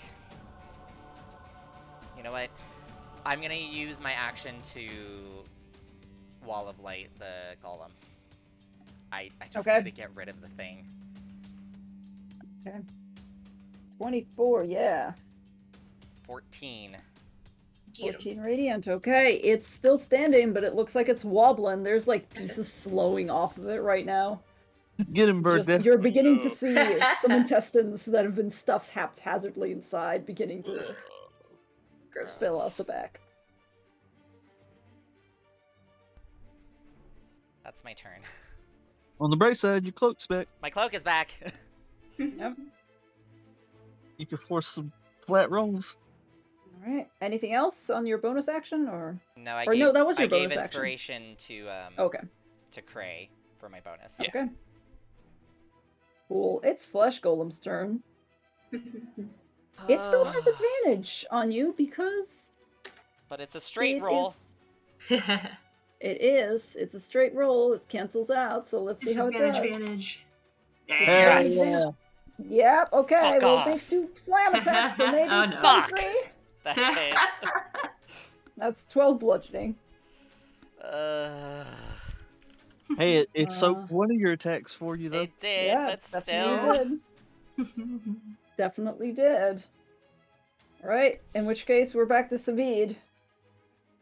you know what? I'm gonna use my action to Wall of Light the golem. I just Okay. need to get rid of the thing. 24, yeah. 14. Get him. 14 radiant. Okay, it's still standing, but it looks like it's wobbling. There's like pieces slowing off of it right now. Get him, It's bird. just- Death. you're beginning to see some intestines that have been stuffed haphazardly inside beginning to Gross. spill out the back. That's my turn. On the bright side, your cloak's back. My cloak is back. Yep. You can force some flat rolls. All right. Anything else on your bonus action, or? No, I Or gave, no, that was your I gave bonus action. inspiration to Okay. to Cray for my bonus. Yeah. Okay. Cool. It's Flesh Golem's turn. It still has advantage on you because But it's a straight it roll. It is. It's a straight roll. It cancels out. So let's see how it does. Advantage. Yeah. Yeah. Yep. Okay. Fuck well, off. it makes 2 slam attacks, so maybe Oh, no. 23. That hits. That's 12 bludgeoning. Hey, it Uh, soaked one of your attacks for you, though. It did, Yeah, but definitely still. did. Definitely did. Alright, in which case we're back to Savid,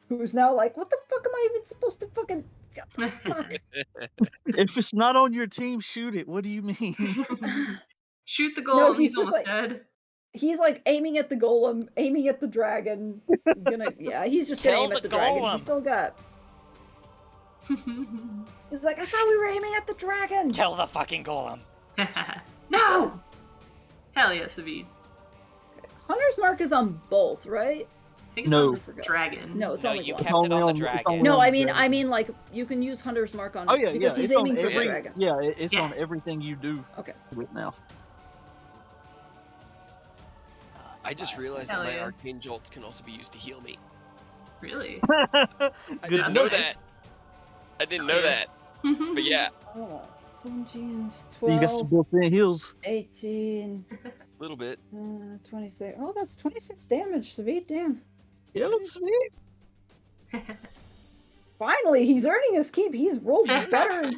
who's now like, what the fuck am I even supposed to fucking... Fuck. If it's not on your team, shoot it. What do you mean? Shoot the No, golem. he's He's just almost like- dead. He's like aiming at the golem, aiming at the dragon. He's just gonna Kill aim at the the dragon. golem. He's still got... He's like, I thought we were aiming at the dragon! Kill the fucking golem. No! Hell yeah, Savid. Hunter's Mark is on both, right? I think it's No. on the dragon. No, it's No, only you one. kept it on the dragon. No, I dragon. mean, like, you can use Hunter's Mark on Oh yeah, because yeah. he's It's on aiming for the every. dragon. Yeah, it's Yeah. on everything you do. Okay. Right now. I just realized Hell that my yeah. arcane jolts can also be used to heal me. Really? I Good didn't to know know. that. I didn't know Oh, yeah. that. But yeah, 17, You got some 12, built-in heals. 18, a little bit. 26. Oh, that's 26 damage, Savid, damn. Yeah, Finally, he's earning his keep. He's rolled better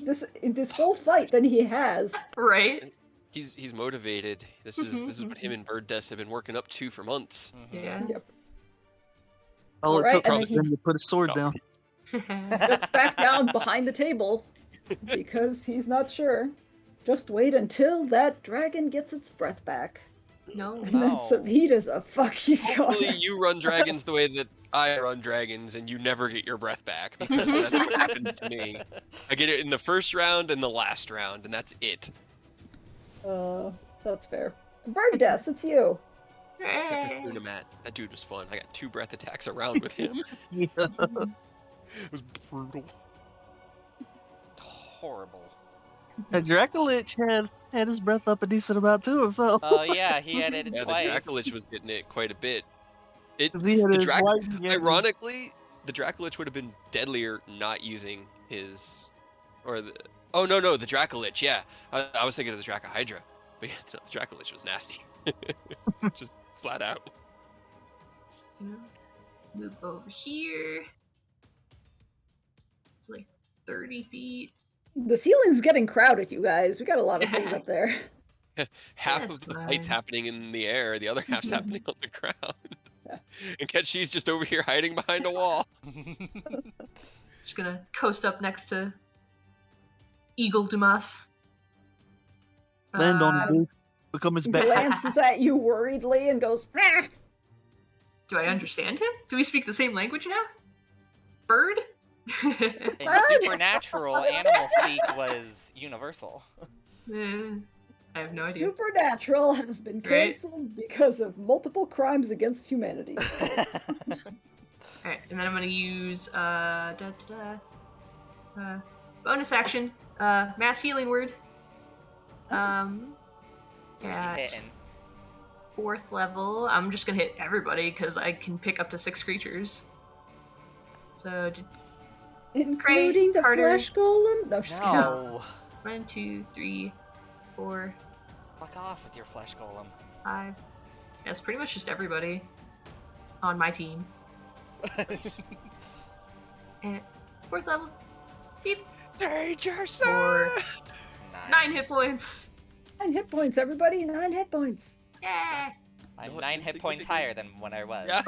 this whole fight than he has. Right? He's motivated. This is what him and Bird Death have been working up to for months. Mhm. Yeah. Yep. All Alright, it took and was then him to put his sword No. down. Gets back down behind the table because he's not sure. Just wait until that dragon gets its breath back. No. And then No. Savid is a fucking Hopefully god. you run dragons the way that I run dragons and you never get your breath back, because that's what happens to me. I get it in the first round and the last round, and that's it. That's fair. Bird Death, it's you. Except for Thunamat. That dude was fun. I got 2 breath attacks around with him. Yeah. It was brutal. Horrible. And Dracolich had his breath up a decent amount too, it felt. Oh yeah, he had it Yeah, the twice. Dracolich was getting it quite a bit. 'Cause he had The his Drac- lightning and his- Ironically, the Dracolich would have been deadlier not using his, or the. Oh no, the Dracolich. Yeah, I was thinking of the Dracahydra, but yeah, no, the Dracolich was nasty. Just flat out. Move over here. It's like 30 feet. The ceiling's getting crowded, you guys. We got a lot of things up there. Half That's of the fight's fine. happening in the air, the other half's happening on the ground. Yeah. And Ketchy's just over here hiding behind a wall. Just gonna coast up next to Eagle Dumas. Land on it, dude. Become his back. Glances at you worriedly and goes, "Ah!" Do I understand him? Do we speak the same language now? Bird? In What? supernatural, animal speak was universal. I have no idea. Supernatural has been Right. canceled because of multiple crimes against humanity. Alright, and then I'm gonna use bonus action, mass healing word. At Hitting. 4th level, I'm just gonna hit everybody because I can pick up to 6 creatures. So Including the Carter. flesh golem? No, just kidding. No. 1, 2, 3, 4, Fuck off with your flesh golem. 5. Yeah, it's pretty much just everybody on my team. Nice. At 4th level, beep, Danger, 4, sir. 9 hit points. 9 hit points, everybody. 9 hit points. Yeah. I'm Not 9 hit points insignificant. higher than when I was. Yeah.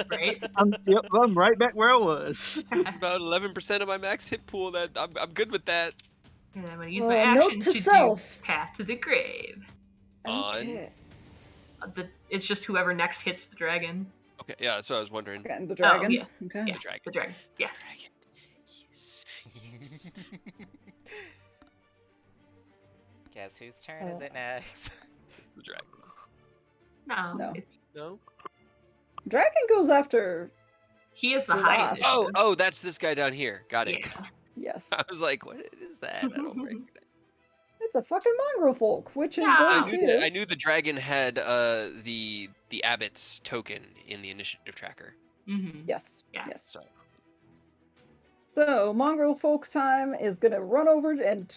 Right? I'm right back where I was. It's about 11% of my max hit pool. That I'm good with that. And I'm gonna use my Note action to to self. do Path to the Grave. Okay. It's just whoever next hits the dragon. Okay, yeah, that's what I was wondering. Okay, and the dragon. yeah. Okay. Yeah, The dragon. the dragon. Yeah. Dragon. Yes. Yes. Guess whose turn is it next? The dragon. No, No. it's No. Dragon goes after. he is the Good high ass. initiative. Oh, that's this guy down here. Got it. Yeah. Yes. I was like, what is that? I don't recognize. It's a fucking mongrel folk, which is Yeah. I going knew, to. I knew the dragon had the abbot's token in the initiative tracker. Mm-hmm. Yes. Yeah. Yes. So So mongrel folk's time is gonna run over and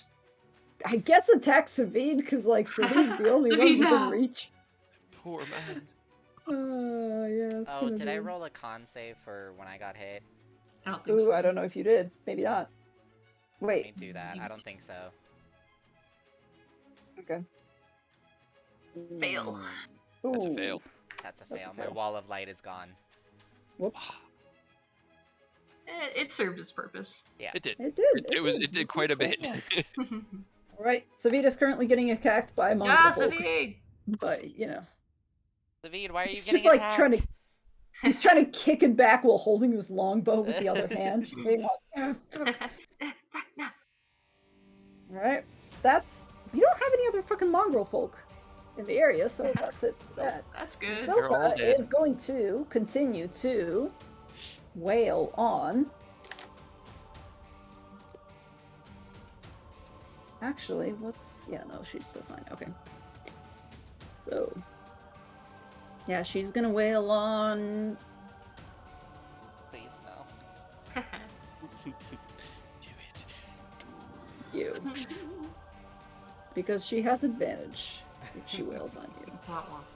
I guess attack Savid because like Savid's the only one Savid, within no. reach. poor man. Yeah. It's Oh, gonna did I be- roll a con save for when I got hit? I don't think Ooh, so. I don't know if you did. Maybe not. Let Wait. me do that. I don't think so. Okay. Fail. That's a Ooh. fail. That's a That's a fail. My fail. wall of light is gone. Whoops. It served its purpose. Yeah. It did. It did. It did quite a bit. All right. Savid is currently getting attacked by a mongrel Yeah, folk, Savid! but you know, David, why are you it's getting just like attacked? trying to. He's trying to kick it back while holding his longbow with the other hand. Just being like, "Ah, fuck." No. Alright. That's. You don't have any other fucking mongrel folk in the area, so that's it for that. That's good. They're all Silka dead. is going to continue to wail on. Actually, what's. Yeah, no, she's still fine. Okay. So. Yeah, she's gonna wail on. Please, no. Do it. You. Because she has advantage if she wails on you.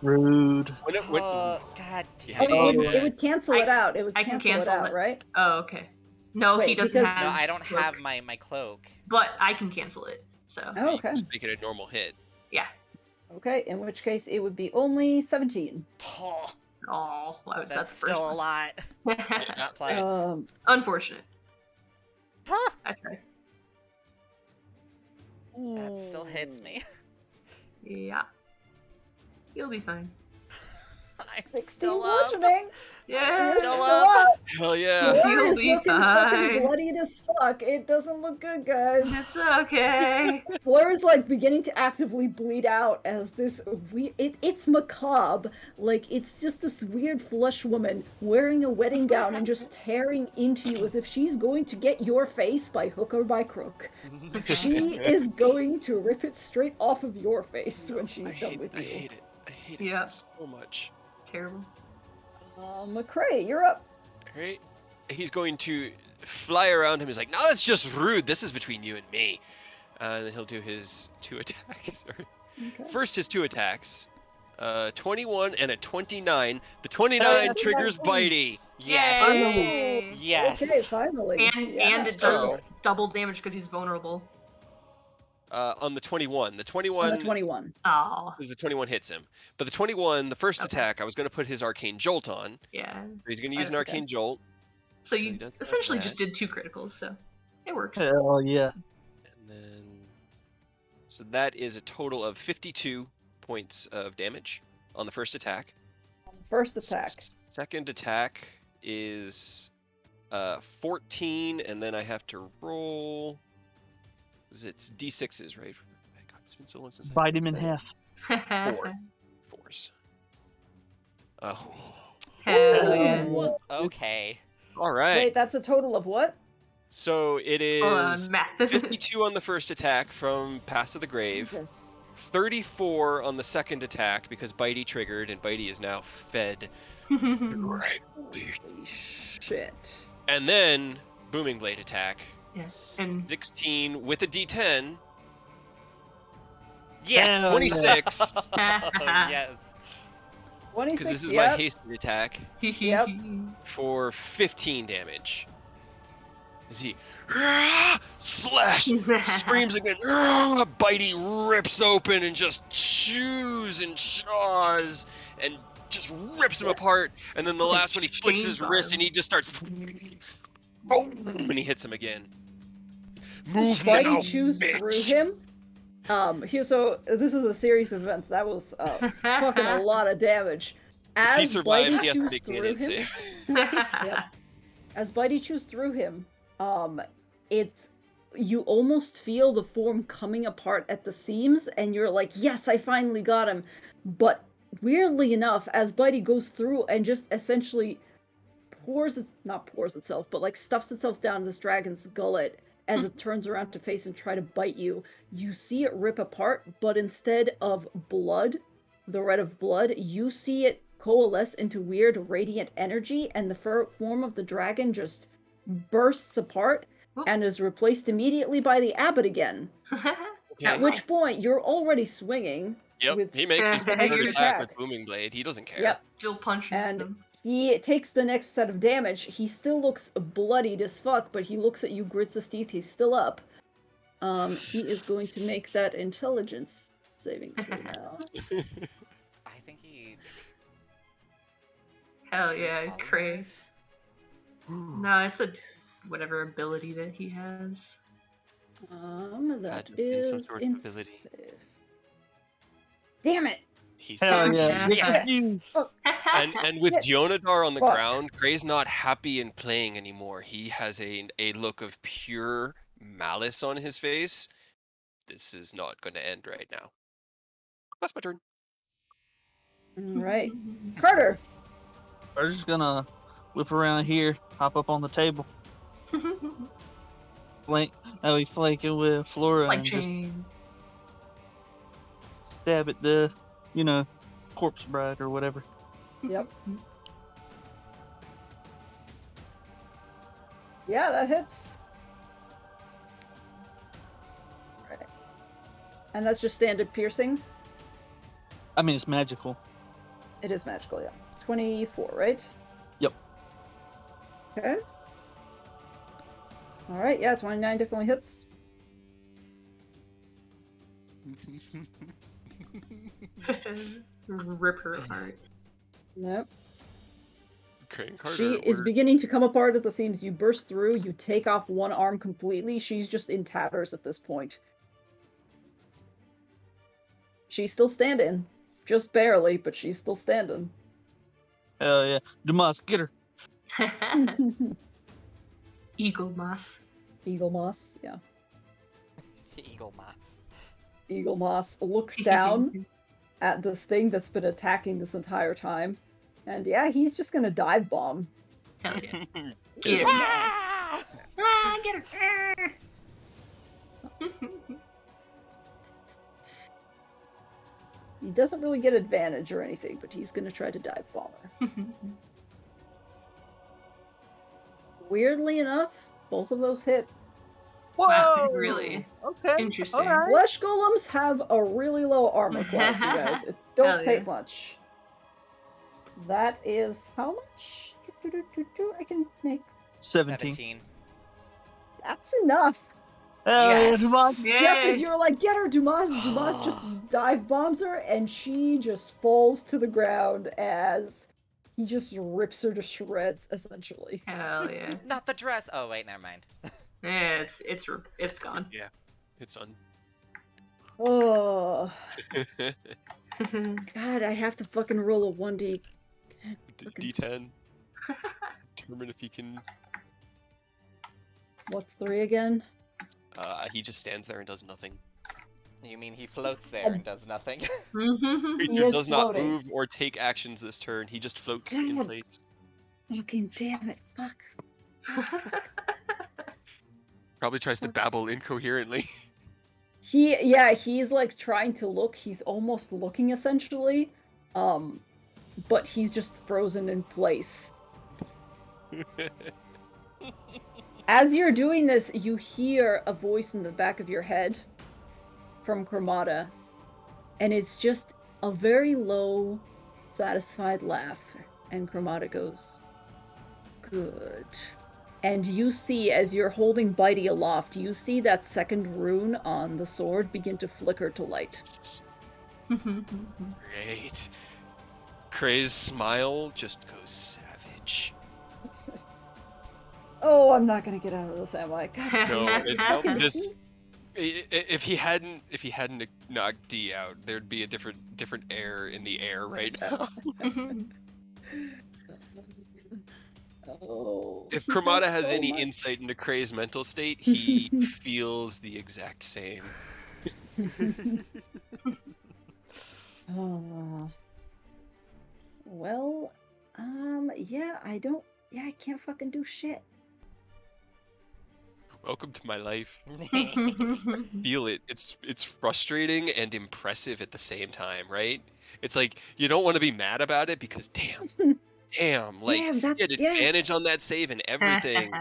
Rude. When it, when, Oh, God Yeah, Oh, damn you it. it would cancel it out. It would I can cancel it cancel out, it. right? Oh, okay. No, he Wait, doesn't because- have. No, I don't cloak, have my cloak. But I can cancel it. So Oh, you okay. can just make it a normal hit. yeah. Okay, in which case it would be only 17. Oh, Oh, that's the that's first still a one. lot. Not plus. Unfortunate. Huh. I tried. That still hits me. Yeah. You'll be fine. I'm 16 still up. bludgeoning. Yeah. You're still still up. up. Hell yeah. You'll Floor is be looking fine. fucking bloodied as fuck. It doesn't look good, guys. It's okay. Fleur is like beginning to actively bleed out as this it's macabre. Like it's just this weird flush woman wearing a wedding gown and just tearing into you as if she's going to get your face by hook or by crook. She is going to rip it straight off of your face when she's done with I you. hate it. I hate Yeah. it so much. Terrible. McCrae, you're up. Alright. He's going to fly around him. He's like, no, that's just rude. This is between you and me. And then he'll do his 2 attacks. Okay. First, his 2 attacks. 21 and a 29. The 29 that's triggers nice one. Bitey. Yes. Yay! Yes. Okay, finally. And it So- does double damage because he's vulnerable. On the 21. The On 21 the 21. Oh, is the 21 hits him. But the 21, the first Okay. attack, I was going to put his Arcane Jolt on. yeah. So he's going to use an Okay. Arcane Jolt. So he you does have essentially that. just did 2 criticals, so it works. Hell yeah. And then So that is a total of 52 points of damage on the first attack. First attack. Second attack is 14, and then I have to roll. It's D6s, right? God, it's been so long since Bite him in half. Fours. Oh. Hell yeah. Ooh. Okay. All right. Wait, that's a total of what? So it Hold on, is math. 52 on the first attack from Pass to the Grave, Jesus. 34 on the second attack because Bitey triggered, and Bitey is now fed. Right. Holy shit. And then Booming Blade attack. Yes. And 16 with a D10. Yeah. Hell 26. Yes. 26, Because this is my yep. hasted attack Yep. for 15 damage. As he slash screams again. Bitey rips open and just chews and chaws and just rips him apart. And then the last one, he flicks his wrist and he just starts. When he hits him again. Move now, Bitey chews bitch. through him. So this is a series of events. That was fucking a lot of damage. If he As survives, Bitey he has to chews make me through an him, save. Yep. As Bitey chews through him, it's you almost feel the form coming apart at the seams, and you're like, yes, I finally got him. But weirdly enough, as Bitey goes through and just essentially not pours itself, but like stuffs itself down this dragon's gullet as it turns around to face and try to bite you, you see it rip apart, but instead of blood, the red of blood, you see it coalesce into weird radiant energy, and the form of the dragon just bursts apart and is replaced immediately by the abbot again. Okay. At which point, you're already swinging. Yep, with he makes his third extra attack with Booming Blade. He doesn't care. Yep. Still punching And them. he takes the next set of damage. He still looks bloodied as fuck, but he looks at you, grits his teeth. He's still up. He is going to make that intelligence saving throw now. I think he. Hell yeah, Polymorph? Crave. No, it's a whatever ability that he has. That Had to have been some is sort of ability. incentive. Damn it! He's Hell Yeah. yeah. and with Shit. Dionadar on the Fuck. ground, Gray's not happy and playing anymore. He has a look of pure malice on his face. This is not going to end right now. That's my turn. Alright. Carter! We're just gonna whip around here, hop up on the table, flank it with Flora, Like and just chain. stab at the, corpse bride or whatever. Yep. Yeah, that hits. Right. And that's just standard piercing? I mean, it's magical. It is magical, yeah. 24, right? Yep. Okay. Alright, yeah, 29 definitely hits. Rip her apart. Nope. Gray and Carter, She is beginning to come apart at the seams. You burst through, you take off one arm completely. She's just in tatters at this point. She's still standing. Just barely, but she's still standing. Hell yeah. Dumas, get her. Eagle moss. Eagle Moss, yeah. Eagle moth. Eagle Moss looks down at this thing that's been attacking this entire time. And yeah, he's just gonna dive bomb. Hell yeah. Get her. Ah! Ah, get her. He doesn't really get advantage or anything, but he's gonna try to dive bomb her. Weirdly enough, both of those hit. Whoa! Wow, really? Okay. Interesting. All right. Flesh golems have a really low armor class, you guys. It don't Hell take yeah. much. That is how much? I can make. 17. 17. That's enough. Hell yeah, Yes. Dumas. Just Yay. as you're like, get her, Dumas. Dumas just dive bombs her, and she just falls to the ground as he just rips her to shreds, essentially. Hell yeah. Not the dress. Oh wait, never mind. Yeah, it's gone. Yeah, it's done. Oh, God, I have to fucking roll a 1d. D10. Determine if he can. What's 3 again? He just stands there and does nothing. You mean he floats there and does nothing? He Creature is does not floating. move or take actions this turn. He just floats in God. place. Fucking damn it, fuck. Probably tries to babble incoherently. He's like trying to look. He's almost looking essentially. But he's just frozen in place. As you're doing this, you hear a voice in the back of your head from Chromata, and it's just a very low, satisfied laugh. And Chromata goes, "Good." And you see, as you're holding Bitey aloft, you see that second rune on the sword begin to flicker to light. Great. Kray's smile just goes savage. Oh, I'm not gonna get out of this, am I? God No, damn it, it's fucking just D. if he hadn't knocked D out, there'd be a different air in the air right now. Oh, If he Chromata does has so any much. insight into Kray's mental state, he feels the exact same. Oh. Well, yeah, I can't fucking do shit. Welcome to my life. Feel it. It's frustrating and impressive at the same time, right? It's like you don't want to be mad about it because damn, like Damn, he had advantage on that save and everything.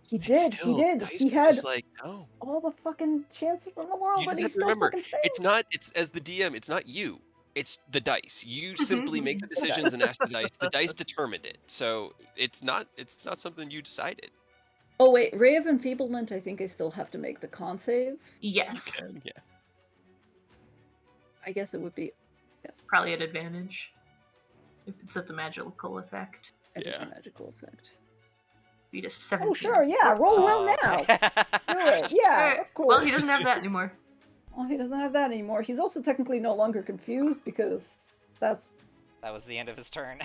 He And did, still, dice He were had just like, no. all the fucking chances in the world, You but just he have to still remember, fucking failed. it's as the DM, it's not you. It's the dice. You simply make the It's the decisions and dice. ask the dice. The dice determined it. So it's not something you decided. Oh wait, Ray of Enfeeblement, I think I still have to make the con save. Yes. You can, yeah. I guess it would be, yes. Probably at advantage. If it's at the magical effect. It is Yeah. a magical effect. Beat a 17. Oh sure, yeah, roll well now. Okay. Do it, yeah, of course. Well, he doesn't have that anymore. Well, he doesn't have that anymore. He's also technically no longer confused because That was the end of his turn.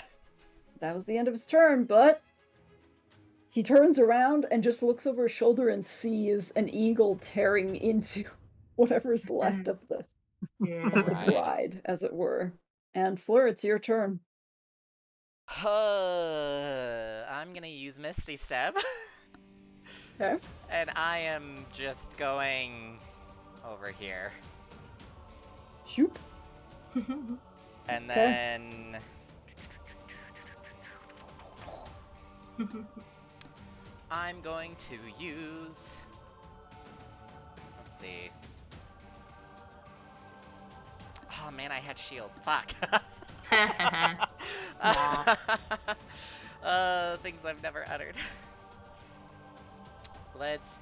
that was the end of his turn, but he turns around and just looks over his shoulder and sees an eagle tearing into whatever's left of the Right. bride, as it were. And Fleur, it's your turn. I'm gonna use Misty Step. Okay. And I am just going over here. Shoop. And Okay. then I'm going to use, let's see. Oh man, I had shield. Fuck. Things I've never uttered. Let's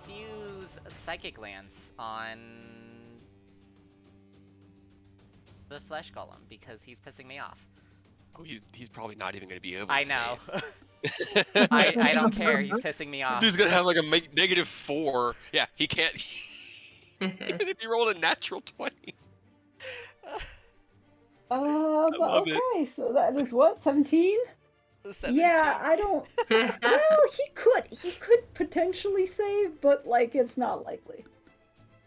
use Psychic Lance on the Flesh Golem because he's pissing me off. Oh, he's probably not even going to be able to I know. save. I don't care. He's pissing me off. Dude's going to have like a -4. Yeah, he can't. Even if he rolled a natural 20. love it. Okay, so that is what, 17? 17. Yeah, I don't. Well, he could potentially save, but like it's not likely.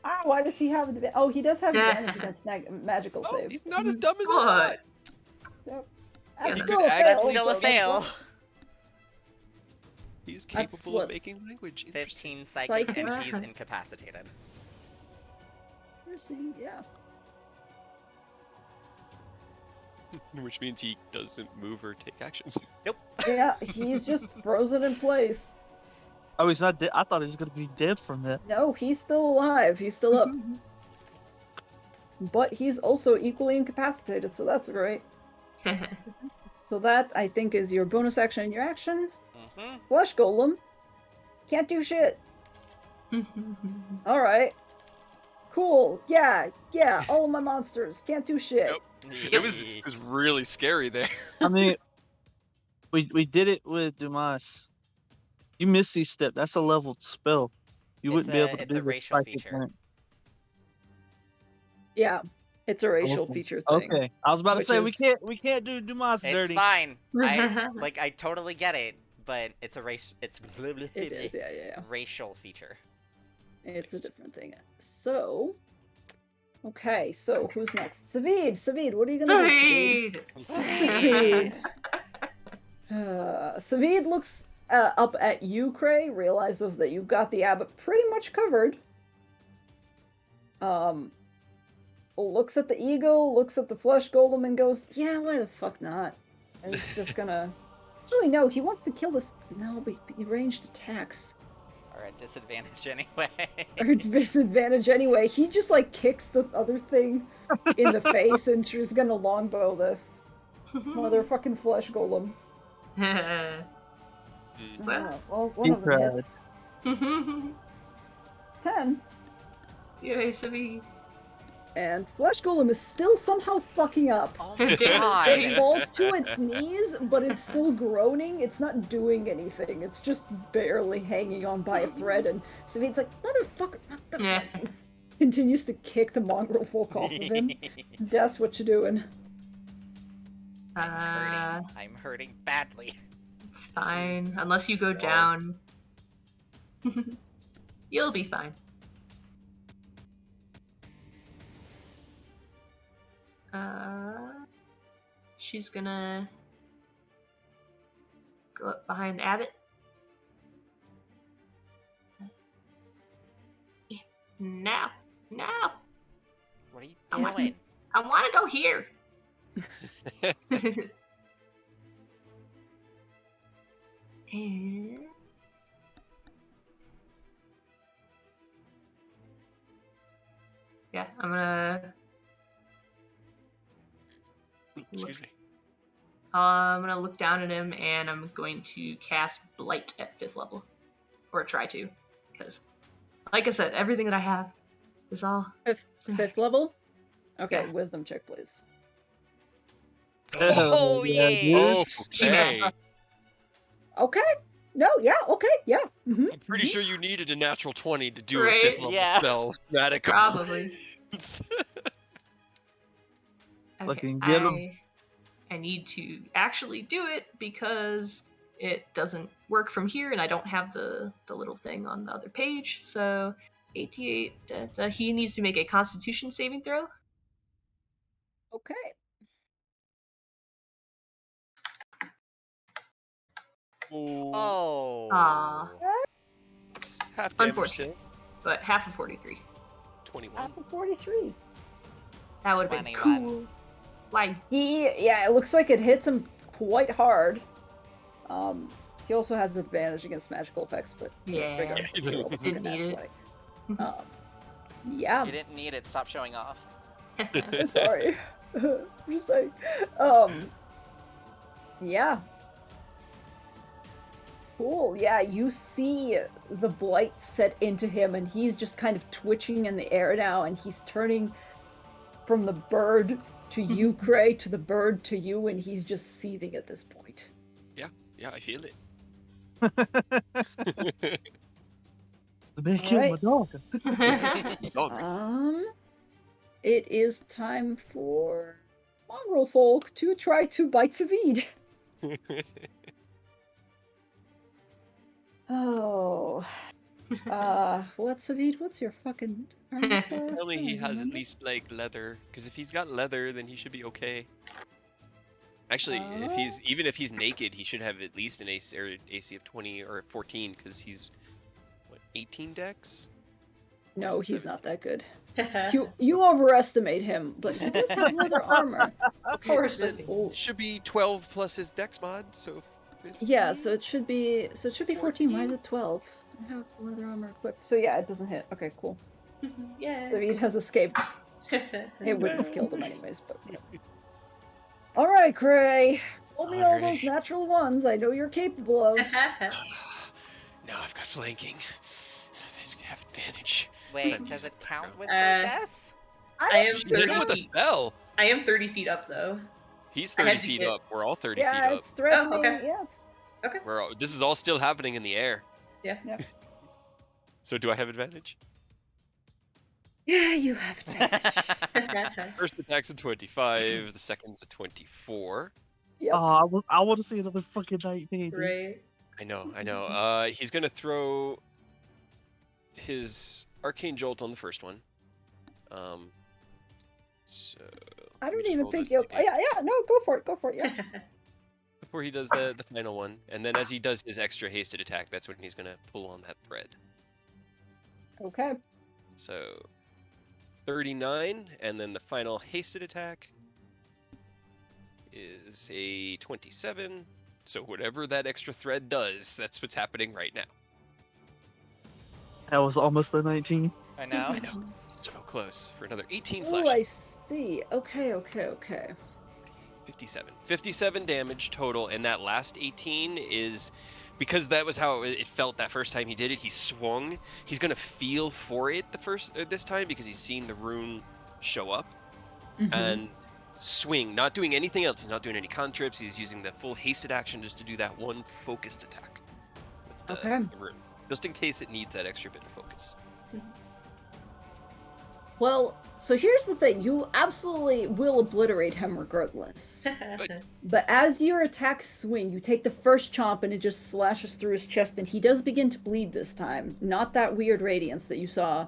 Ah, why does he have advantage? Oh, he does have advantage against magical Oh, saves. he's not as dumb as I thought. Yep. Yeah, That's he still could a act- fail. Still a so guess fail. what? He's That's capable of what's- making language. Interesting. 15 psychic, and Psychic. he's incapacitated. Interesting, yeah. Which means he doesn't move or take actions. Nope. Yeah, he's just frozen in place. Oh, he's not dead. I thought he was gonna be dead from that. No, he's still alive. He's still up. But he's also equally incapacitated, so that's great. So that, I think, is your bonus action and your action. Mm-hmm. Flesh Golem. Can't do shit. Alright. Cool. Yeah, all of my monsters. Can't do shit. Nope. It was really scary there. I mean, we did it with Dumas. You Misty Step. That's a leveled spell. You wouldn't be able to It's do a the racial psychic feature. one. Yeah, it's a racial Okay. feature thing. Okay, I was about to which say is- we can't do Dumas It's dirty. fine. I totally get it, but it's a race. It's It is, yeah. racial feature. It's a different thing. So, okay, so who's next? Savid, what are you gonna do, Savid? Savid looks up at you, Cray, realizes that you've got the abbot pretty much covered. Looks at the eagle, looks at the flesh golem, and goes, yeah, why the fuck not? And he's just gonna... Actually, no, he wants to kill this... No, but ranged attacks Or at disadvantage anyway. are disadvantage anyway. He just, like, kicks the other thing in the face, and she's gonna longbow the motherfucking flesh golem. Well, one of them hits. 10. Yay, Savi. And Flesh Golem is still somehow fucking up. Oh my It god. falls to its knees, but it's still groaning. It's not doing anything. It's just barely hanging on by a thread. And Savid's like, motherfucker, what the Yeah. fuck? Continues to kick the mongrel folk off of him. Des, what you doing? I'm hurting badly. It's fine. Unless you go down. You'll be fine. She's gonna go up behind Abbott. Now. What are you Come on. doing? I want to go here. And... yeah, I'm gonna look down at him, and I'm going to cast Blight at 5th level, or try to, because, like I said, everything that I have is all 5th level? Okay, Yeah. wisdom check, please. Oh, yeah, yeah. Okay. Okay. No, yeah, okay, yeah. Mm-hmm. I'm pretty sure you needed a natural 20 to do Right? a 5th level Yeah. spell. Radical. Probably. Fucking get 'em. I need to actually do it because it doesn't work from here, and I don't have the little thing on the other page. So 88. He needs to make a Constitution saving throw. Okay. Oh. Aw. It's half damage Unfortunate. still. But half of 43. 21. Apple 43. That would have been 21. cool. Why? Yeah, it looks like it hits him quite hard. He also has an advantage against magical effects, but Yeah. regardless, he rolled a Didn't fucking need it. nat 20. Yeah, You didn't need it. Stop showing off. sorry. I'm just like, yeah. Cool. Yeah, you see the blight set into him, and he's just kind of twitching in the air now, and he's turning from the bird to you, Cray, to the bird to you, and he's just seething at this point. Yeah, I feel it. They killed my dog. Dog. It is time for mongrel folk to try to bite Savid. Oh. What's Savid? What's your fucking armor class? Tell me I he don't has at remember. least like leather, because if he's got leather, then he should be okay. Actually, even if he's naked, he should have at least an AC of 20 or 14, because he's what, 18 dex? No, he's not that good. You overestimate him, but he does have leather armor. Of course. then it should be 12 plus his dex mod, so 15? Yeah, so it should be 14. Why is it 12? I have leather armor equipped. So yeah, it doesn't hit. Okay, cool. Yeah. Savid has escaped. It wouldn't have killed him anyways, but yeah. Alright, Cray. Roll me all those Alright. natural ones I know you're capable of. Now I've got flanking. I have advantage. Wait, does it count with Uh, the death? I am She hit him with a 30 spell. I am 30 feet up though. He's I had 30 to feet get- up. We're all 30 Yeah, feet up. it's threatening. okay. Yes. This is all still happening in the air. Yeah. So do I have advantage? Yeah, you have advantage. First attack's a 25, the second's a 24. Yep. Oh, I want to see another fucking 19. dude. Right. I know. He's gonna throw his arcane jolt on the first one. So I let me don't just even roll think those you'll. again Yeah, no, go for it, yeah. before he does the final one, and then as he does his extra hasted attack, that's when he's gonna pull on that thread. Okay. So 39, and then the final hasted attack is a 27. So whatever that extra thread does, that's what's happening right now. That was almost a 19. I know. I know. So close for another 18 Oh, slashing. I see. Okay. 57 damage total, and that last 18 is because that was how it felt that first time he did it. He swung. He's gonna feel for it this time because he's seen the rune show up and swing, not doing anything else. He's not doing any cantrips. He's using the full hasted action just to do that one focused attack with the rune, just in case it needs that extra bit of focus. Well, so here's the thing. You absolutely will obliterate him regardless. But as your attacks swing, you take the first chomp and it just slashes through his chest, and he does begin to bleed this time. Not that weird radiance that you saw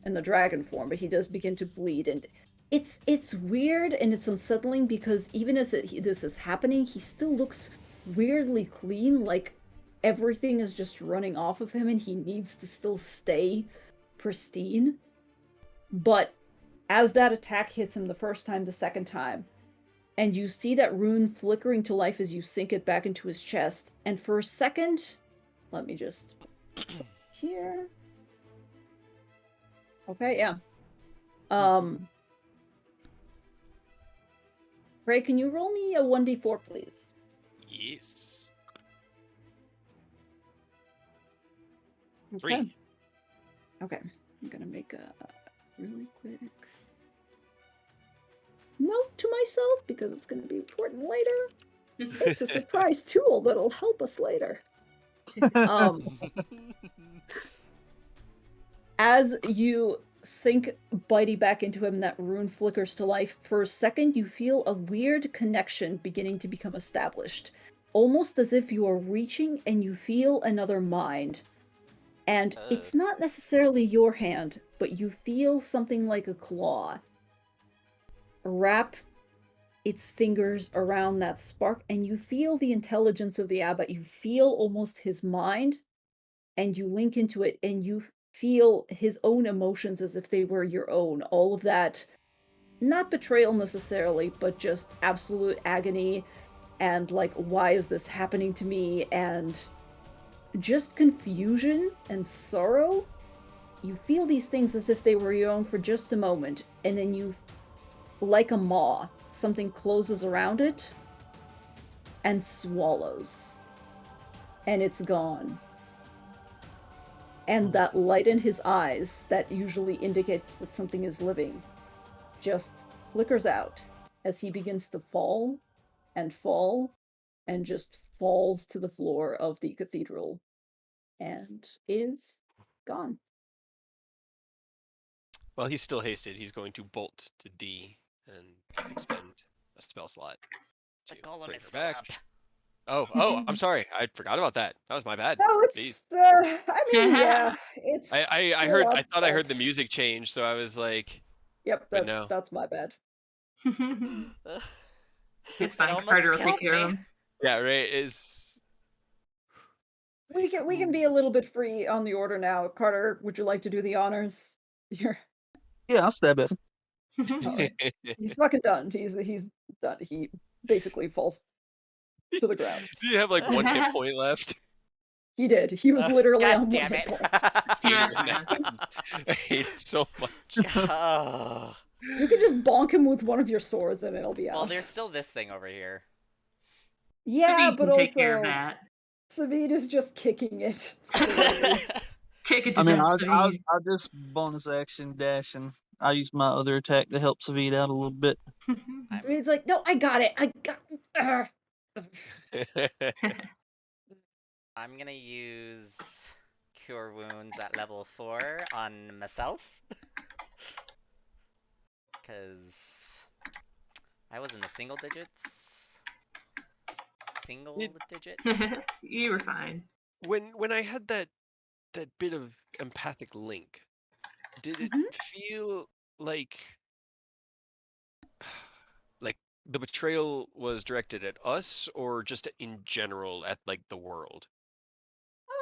in the dragon form, but he does begin to bleed. And it's weird and it's unsettling because even as this is happening, he still looks weirdly clean, like everything is just running off of him and he needs to still stay pristine. But as that attack hits him the first time, the second time, and you see that rune flickering to life as you sink it back into his chest, and for a second, let me just here. Okay, yeah. Ray, can you roll me a 1d4, please? Yes. Okay. 3. Okay, I'm gonna make a really quick note to myself because it's gonna be important later. It's a surprise tool that'll help us later. As you sink Bitey back into him, that rune flickers to life. For a second, you feel a weird connection beginning to become established. Almost as if you are reaching and you feel another mind. And it's not necessarily your hand, but you feel something like a claw wrap its fingers around that spark, and you feel the intelligence of the abbot. You feel almost his mind, and you link into it, and you feel his own emotions as if they were your own. All of that, not betrayal necessarily, but just absolute agony, and like, why is this happening to me? And just confusion and sorrow. You feel these things as if they were your own for just a moment, and then you, like a maw, something closes around it and swallows. And it's gone. And that light in his eyes that usually indicates that something is living just flickers out as he begins to fall and just falls to the floor of the cathedral and is gone. Well, he's still hasted. He's going to bolt to D and expend a spell slot The to golem bring is her still back. up. Oh, I'm sorry. I forgot about that. That was my bad. No, Jeez. I mean, yeah, it's. I still heard. up, I thought I heard but- the music change, so I was like, Yep, but no. that's my bad. It's It fine. almost Carter will take killed care of me. him. Yeah, right. Is We can be a little bit free on the order now. Carter, would you like to do the honors? You're Yeah, I'll stab at him. alright. He's fucking done. He's done. He basically falls to the ground. Do you have like one hit point left? He did. He was literally God on one damn hit it. point. I hate it when that happens. I hate it so much. Oh. You can just bonk him with one of your swords and it'll be out. Well, there's still this thing over here. Yeah, Savid but can take care of also that. Savid is just kicking it slowly. Kick it to I mean, death, I'll Savid. just bonus action dash, and I use my other attack to help Savid out a little bit. Savid's like, no, I got it. I'm gonna use cure wounds at level 4 on myself. Because I was in the single digits. Single digit. You were fine. When I had that bit of empathic link, did it feel like the betrayal was directed at us or just in general at like the world?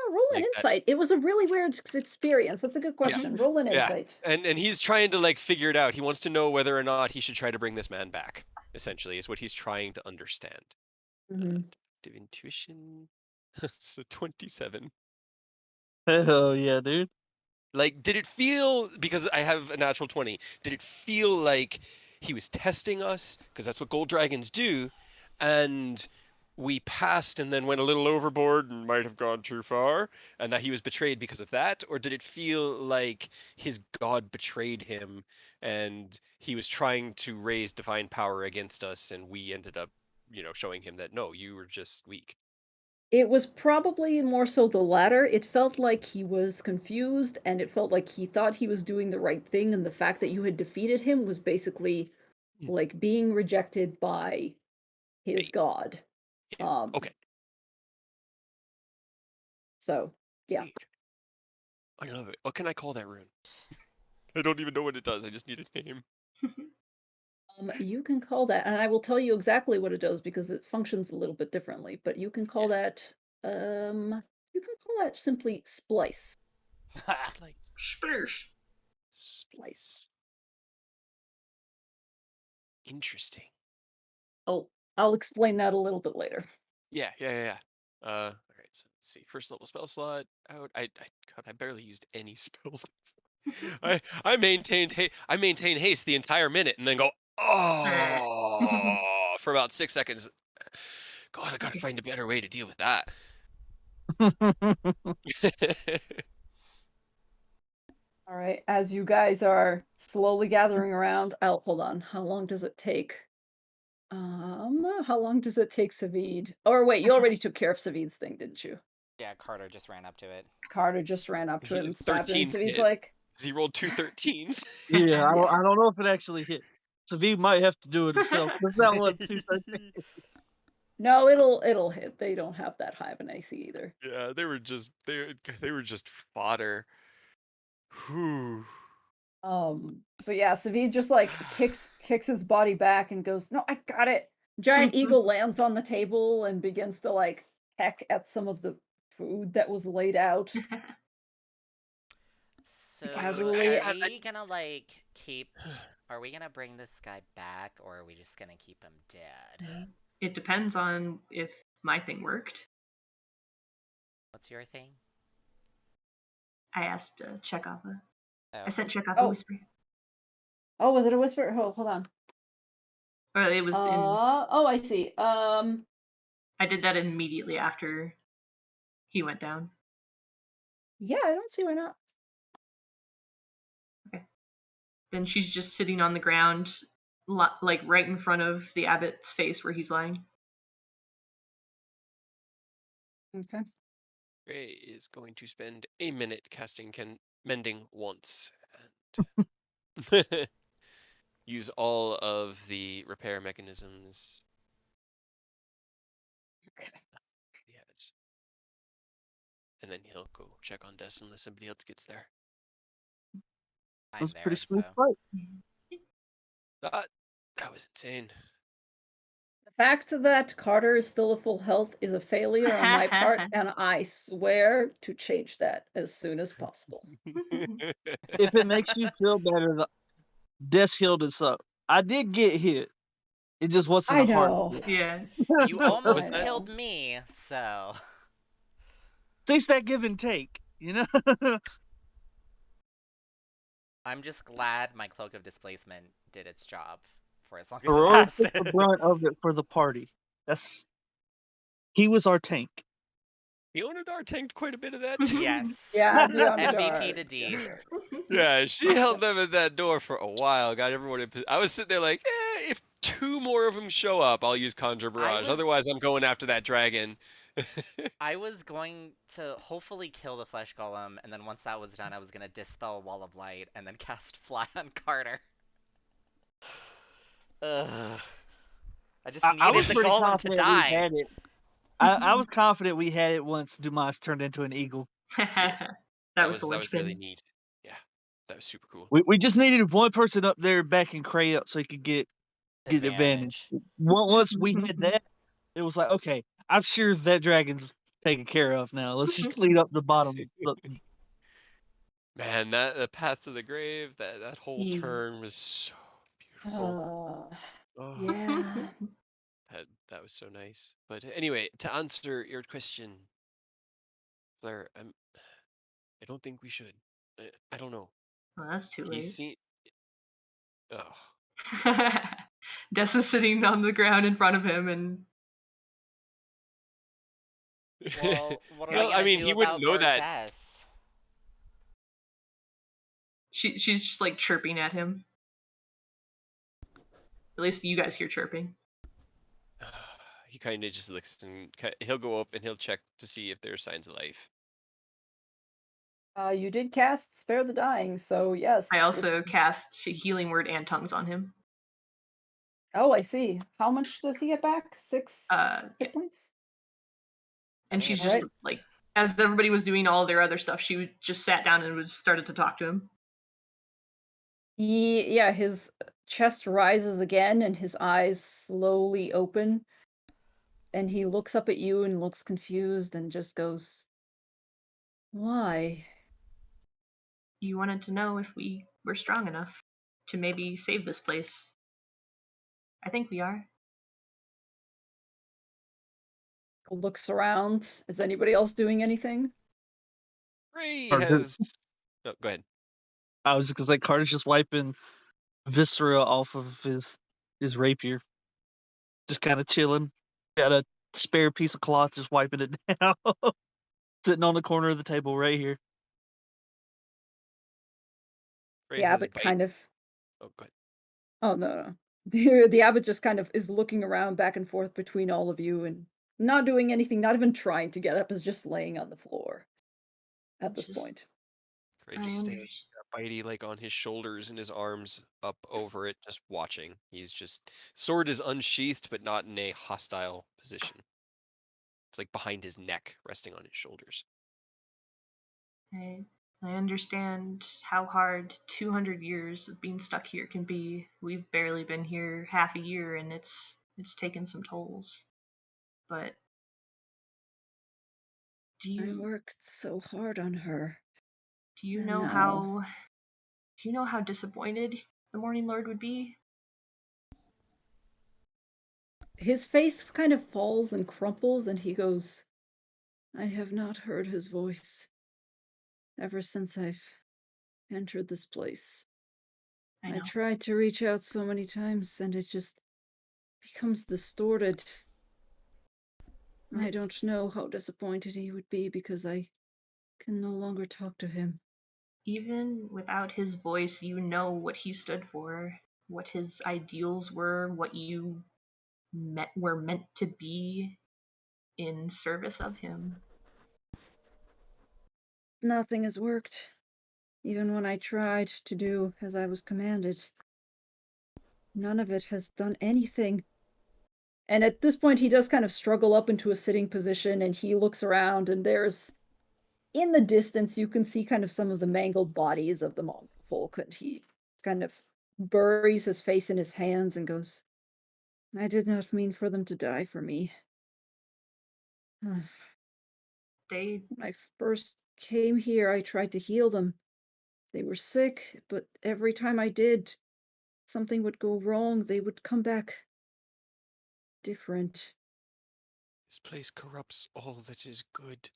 Roll an Like that, insight. It was a really weird experience. That's a good yeah, question. Roll an yeah. insight. And he's trying to like figure it out. He wants to know whether or not he should try to bring this man back. Essentially, is what he's trying to understand. Mhm. Deductive intuition. So 27. Hell yeah, dude. Like, did it feel, because I have a natural 20, did it feel like he was testing us? Because that's what gold dragons do. And we passed and then went a little overboard and might have gone too far, and that he was betrayed because of that? Or did it feel like his god betrayed him and he was trying to raise divine power against us, and we ended up, showing him that, no, you were just weak? It was probably more so the latter. It felt like he was confused, and it felt like he thought he was doing the right thing, and the fact that you had defeated him was basically Hmm. like being rejected by his Bait. god. Yeah. Okay. So, yeah. Neat. I love it. What can I call that rune? I don't even know what it does. I just need a name. You can call that, and I will tell you exactly what it does because it functions a little bit differently, but you can call that, you can call that simply splice. Splice. Splurge. Splice. Interesting. I'll explain that a little bit later. Yeah. All right. So let's see. First level spell slot out. God, I barely used any spells. I maintain haste the entire minute and then go for about 6 seconds. God, I gotta find a better way to deal with that. All right, as you guys are slowly gathering around, hold on. How long does it take? How long does it take Savid? Or wait, you already took care of Savid's thing, didn't you? Yeah, Carter just ran up to it. Carter just ran up to it and stabbed it. 13s And Savid's hit. like, He rolled 2 13s. Yeah, I don't know if it actually hit. Savi might have to do it himself. Because that was 213. no, it'll hit. They don't have that high of an AC either. Yeah, they were just fodder. Whew. But yeah, Savid just like kicks his body back and goes, "No, I got it." Giant eagle lands on the table and begins to like peck at some of the food that was laid out. So Casually. are we gonna like keep? Are we gonna bring this guy back, or are we just gonna keep him dead? It depends on if my thing worked. What's your thing? I asked Chekhov. Oh. I sent Chekhov a whisper. Oh, was it a whisper? Oh, hold on. Or it was in. Oh, I see. I did that immediately after he went down. Yeah, I don't see why not. Okay. Then she's just sitting on the ground, like right in front of the abbot's face where he's lying. Okay. Gray is going to spend a minute casting mending once and use all of the repair mechanisms. Okay. He has. And then he'll go check on Des unless somebody else gets there. I'm That was a there, pretty smooth so. fight. That was insane. The fact that Carter is still at full health is a failure on my part, and I swear to change that as soon as possible. If it makes you feel better, Des healed us up. I did get hit. It just wasn't I a hard know. hit. Yeah. You almost I know. killed me, so. It's that give and take, you know? I'm just glad my Cloak of Displacement did its job for as long as it Heroic took lasted. the brunt of it for the party. He was our tank. Deonadar tanked quite a bit of that. Yes. Yeah, MVP to D. Yeah, she held them at that door for a while. Got everyone in. I was sitting there like, if 2 more of them show up, I'll use Conjure Barrage. was- Otherwise, I'm going after that dragon. I was going to hopefully kill the flesh golem, and then once that was done, I was gonna dispel Wall of Light and then cast Fly on Carter. Ugh. I just I needed was the pretty golem to confident we die. had it. I was confident we had it once Dumas turned into an eagle. that was the that was really linchpin. neat. Yeah, that was super cool. We just needed one person up there backing Cray up so he could get advantage. Once we had that, it was like, okay, I'm sure that dragon's taken care of now. Let's just clean up the bottom. Man, that the path to the grave, that whole Yeah. turn was so beautiful. Oh, Yeah. that was so nice. But anyway, to answer your question, Blair, I don't think we should. I don't know. Well, that's too He's late. seen. Oh, Des is sitting on the ground in front of him, and Well, what are we well, I gonna mean, do he wouldn't about know that. Burdess? she's just like chirping at him. At least you guys hear chirping. He kind of just looks and he'll go up and he'll check to see if there's signs of life. You did cast Spare the Dying, so yes. I also cast Healing Word and Tongues on him. Oh, I see. How much does he get back? 6 Yeah. hit points? And she's Alright. just like, as everybody was doing all their other stuff, she just sat down and started to talk to him. Yeah, his chest rises again and his eyes slowly open. And he looks up at you and looks confused and just goes, "Why?" You wanted to know if we were strong enough to maybe save this place. I think we are. Looks around. Is anybody else doing anything? Ray Carter- has. Oh, go ahead. I was just gonna say Carter's just wiping viscera off of his rapier, just kind of chilling. Got a spare piece of cloth, just wiping it down, sitting on the corner of the table right here. Ray The has abbot bite. kind of. Oh, go ahead. Oh, no. The abbot just kind of is looking around back and forth between all of you and not doing anything, not even trying to get up, is just laying on the floor at this Just- point. Ray just stands, he's got Bitey like on his shoulders and his arms up over it, just watching. He's just sword is unsheathed, but not in a hostile position. It's like behind his neck, resting on his shoulders. I understand how hard 200 years of being stuck here can be. We've barely been here half a year, and it's taken some tolls. But I worked so hard on her. do you and know now- how disappointed the Morning Lord would be? His face kind of falls and crumples, and he goes, "I have not heard his voice ever since I've entered this place. I tried to reach out so many times, and it just becomes distorted. I don't know how disappointed he would be because I can no longer talk to him." Even without his voice, you know what he stood for, what his ideals were, what you were meant to be in service of him. Nothing has worked, even when I tried to do as I was commanded. None of it has done anything. And at this point, he does kind of struggle up into a sitting position, and he looks around, and there's, in the distance, you can see kind of some of the mangled bodies of the monk folk, and he kind of buries his face in his hands and goes, "I did not mean for them to die for me. When I first came here, I tried to heal them. They were sick, but every time I did, something would go wrong. They would come back different." This place corrupts all that is good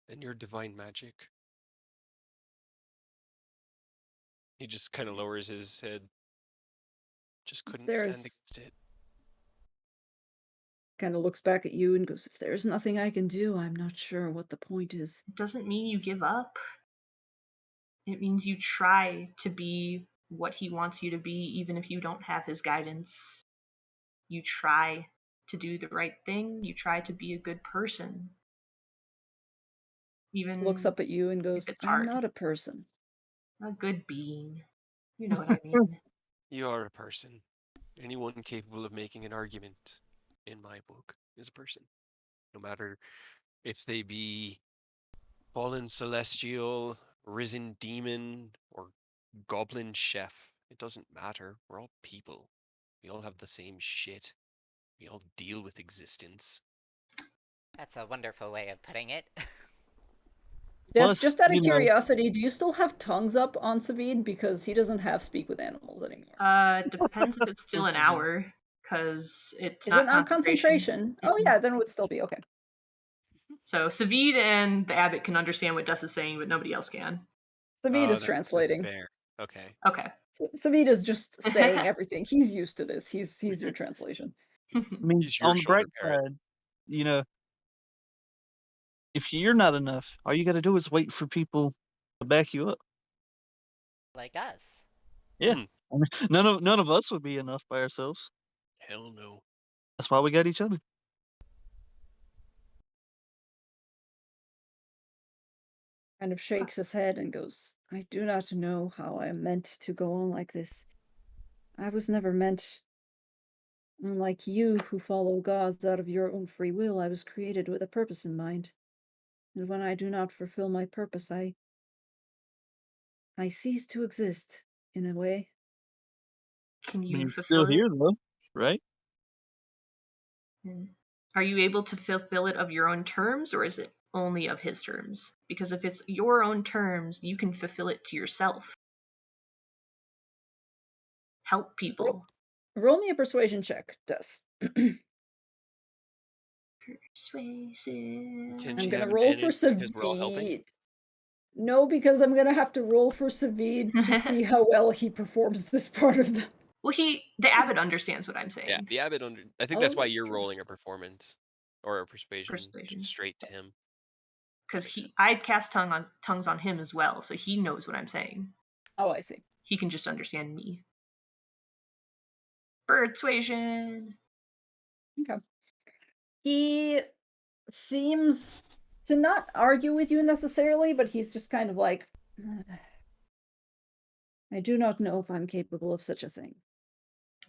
and your divine magic. He just kind of lowers his head. Just couldn't stand against it. Kind of looks back at you and goes, "If there's nothing I can do, I'm not sure what the point is." It doesn't mean you give up. It means you try to be what he wants you to be, even if you don't have his guidance. You try to do the right thing. You try to be a good person. Even Looks up at you and if goes, it's I'm hard. not a person. A good being. You know what I mean. You are a person. Anyone capable of making an argument, in my book, is a person. No matter if they be fallen celestial, risen demon, or goblin chef. It doesn't matter. We're all people. We all have the same shit. We all deal with existence. That's a wonderful way of putting it. Just, Plus, just out of you know, curiosity, do you still have tongues up on Savid? Because he doesn't have speak with animals anymore. Depends if it's still an hour, because it's Is not it on concentration. concentration? Oh Mm-mm. yeah, then it would still be okay. So Savid and the abbot can understand what Dess is saying, but nobody else can. Savid is That's translating. fair. Okay. Okay. Savid is just saying everything. He's used to this. He's your translation. I mean, He's your on the shoulder bright parrot. side, you know, if you're not enough, all you got to do is wait for people to back you up. Like us. Yeah, Hmm. I mean, none of us would be enough by ourselves. Hell no. That's why we got each other. Kind of shakes his head and goes, I do not know how I am meant to go on like this. I was never meant. Unlike you, who follow gods out of your own free will, I was created with a purpose in mind. And when I do not fulfill my purpose, I cease to exist, in a way. Can I mean, you you're still fulfill it? here though, right? Are you able to fulfill it of your own terms, or is it only of his terms? Because if it's your own terms, you can fulfill it to yourself. Help people. Roll me a persuasion check, Tess. Persuasive. Can I'm she gonna have roll for advantage because we're all helping? Savid. No, because I'm gonna have to roll for Savid to see how well he performs this part of the. Well, the abbot understands what I'm saying. Yeah, the abbot I think Oh, that's why that's you're true. rolling a performance or a persuasion Persuasion. straight to him. That Because makes sense. I'd cast tongues on him as well, so he knows what I'm saying. Oh, I see. He can just understand me. Persuasion. Okay. He seems to not argue with you necessarily, but he's just kind of like, I do not know if I'm capable of such a thing.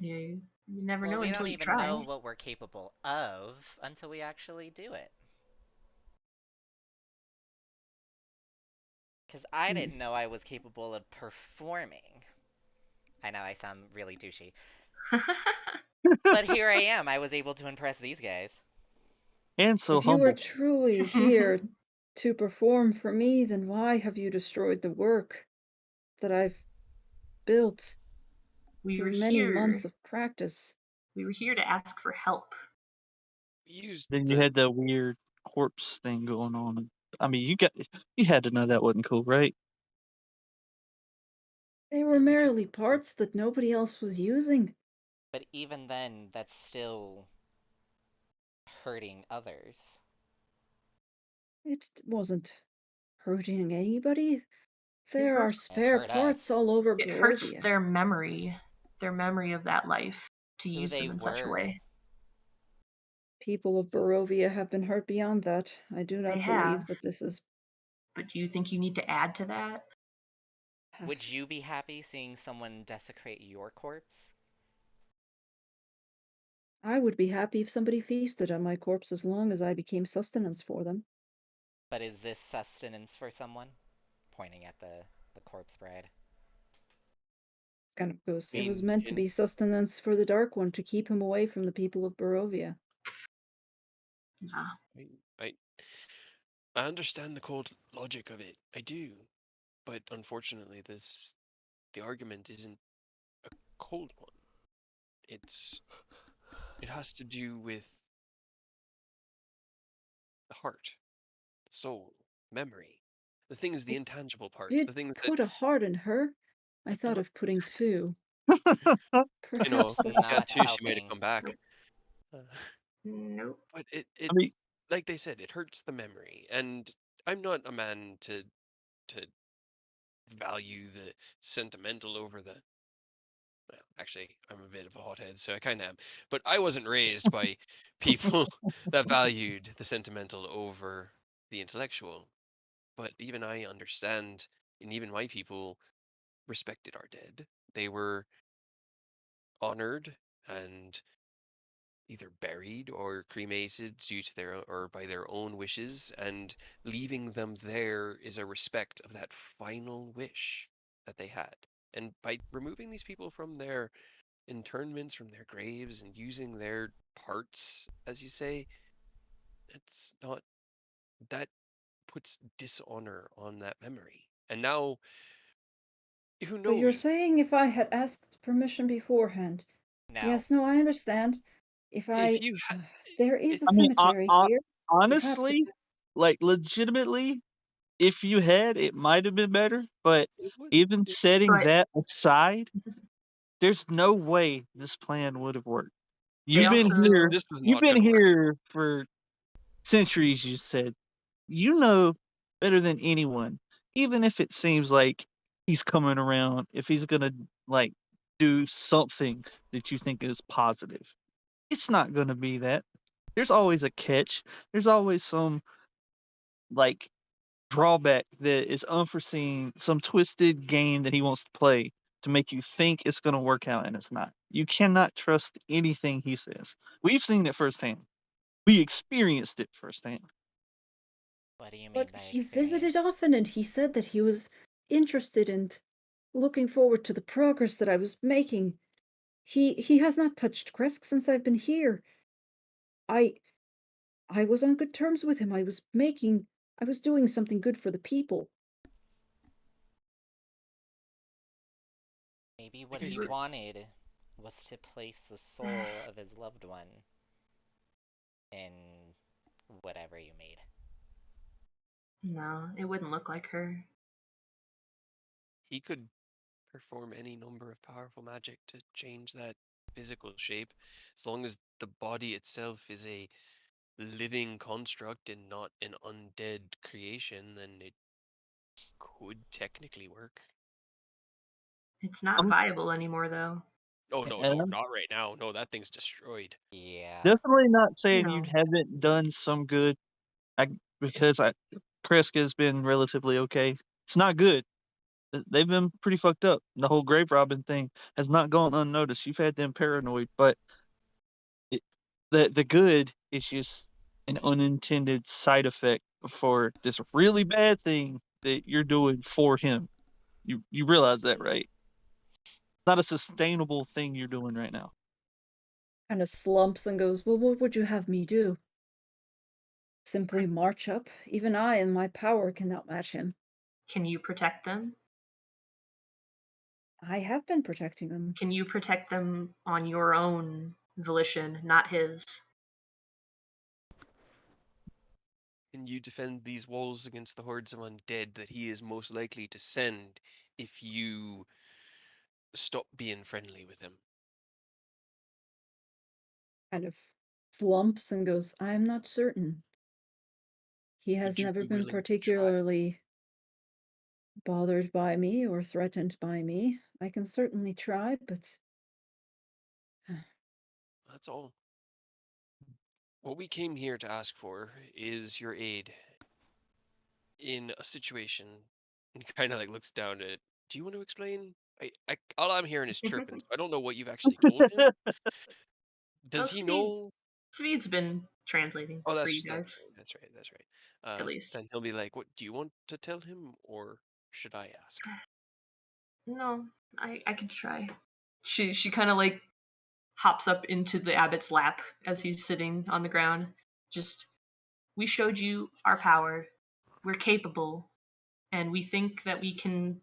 Yeah, you never Well, know we until don't you even try. know what we're capable of until we actually do it. Because I didn't know I was capable of performing. I know I sound really douchey. But here I am. I was able to impress these guys. And so If you were humble. truly here to perform for me, then why have you destroyed the work that I've built we were through many here. months of practice? We were here to ask for help. We used Then you had that weird corpse thing going on. I mean, you had to know that wasn't cool, right? They were merely parts that nobody else was using. But even then, that's still hurting others. It wasn't hurting anybody. There hurts- are It spare hurt parts us. all over It hurts Barovia. their memory of that life to Who use they them in such a were. way. People of Barovia have been hurt beyond that. I do They not have. believe that this is. But do you think you need to add to that? Would you be happy seeing someone desecrate your corpse? I would be happy if somebody feasted on my corpse as long as I became sustenance for them. But is this sustenance for someone? Pointing at the corpse bride. Kind of goes. It was mean, meant to be sustenance for the Dark One to keep him away from the people of Barovia. Nah. I understand the cold logic of it. I do. But unfortunately the argument isn't a cold one. It has to do with the heart, the soul, memory. The things, the intangible parts, Did the things that put a heart in her? I thought of putting two. you know, Perhaps that's yeah, Not too, she might have helping. come back. Nope. But I it mean, like they said, it hurts the memory. And I'm not a man to value the sentimental over the well, actually, I'm a bit of a hothead, so I kind of am. But I wasn't raised by people that valued the sentimental over the intellectual. but even I understand, and even my people respected our dead. They were honored and either buried or cremated due to or by their own wishes, and leaving them there is a respect of that final wish that they had. And by removing these people from their internments, from their graves, and using their parts, as you say, it's not that puts dishonor on that memory. And now, who So you're knows? saying if I had asked permission beforehand? No. Yes, no, I understand. If If I, you had, there is it, a I mean, cemetery here. Perhaps. honestly, like legitimately, if you had, it might have been better. But it would. even It, setting But that aside, there's no way this plan would have worked. they You've been this also here. this was You've not been going to work. here for centuries. You said you know better than anyone. Even if it seems like he's coming around, if he's gonna like do something that you think is positive, it's not gonna be that. There's always a catch. There's always some like drawback that is unforeseen, some twisted game that he wants to play to make you think it's going to work out and it's not. You cannot trust anything he says. We've seen it firsthand. We experienced it firsthand. What do you mean But by he visited experience? often and he said that he was interested and looking forward to the progress that I was making. He has not touched Kresk since I've been here. I I was on good terms with him. I was doing something good for the people. Maybe Like what I he said, wanted was to place the soul of his loved one in whatever you made. no, it wouldn't look like her. he could perform any number of powerful magic to change that physical shape, as long as the body itself is a living construct and not an undead creation, then it could technically work. It's not I'm viable anymore, though. Oh no, and no, I'm not right now. No, that thing's destroyed. Yeah. definitely not You saying you know, haven't done some good. I because I Kresk has been relatively okay. It's not good. They've been pretty fucked up. The whole grave robbing thing has not gone unnoticed. You've had them paranoid, but it, the good is just an unintended side effect for this really bad thing that you're doing for him. You realize that, right? It's not a sustainable thing you're doing right now. Kind of slumps and goes, "Well, what would you have me do? Simply march up? Even I and my power cannot match him. can you protect them? I have been protecting them." Can you protect them on your own volition, not his? Can you defend these walls against the hordes of undead that he is most likely to send if you stop being friendly with him? Kind of slumps and goes, "I'm not certain. He has Would you never be been willing to try? particularly bothered by me or threatened by me. I can certainly try, but That's all. What we came here to ask for is your aid in a situation, and he kind of like looks down at it. Do you want to explain? All I'm hearing is chirping, so I don't know what you've actually told him. Oh, Does he Speed. know? Speed's been translating Oh, for you that's guys, right. That's right. That's right. at least. Then he'll be like, "What do you want to tell him, or should I ask?" No, I could try. She kind of like hops up into the abbot's lap as he's sitting on the ground. Just, we showed you our power. We're capable, and we think that we can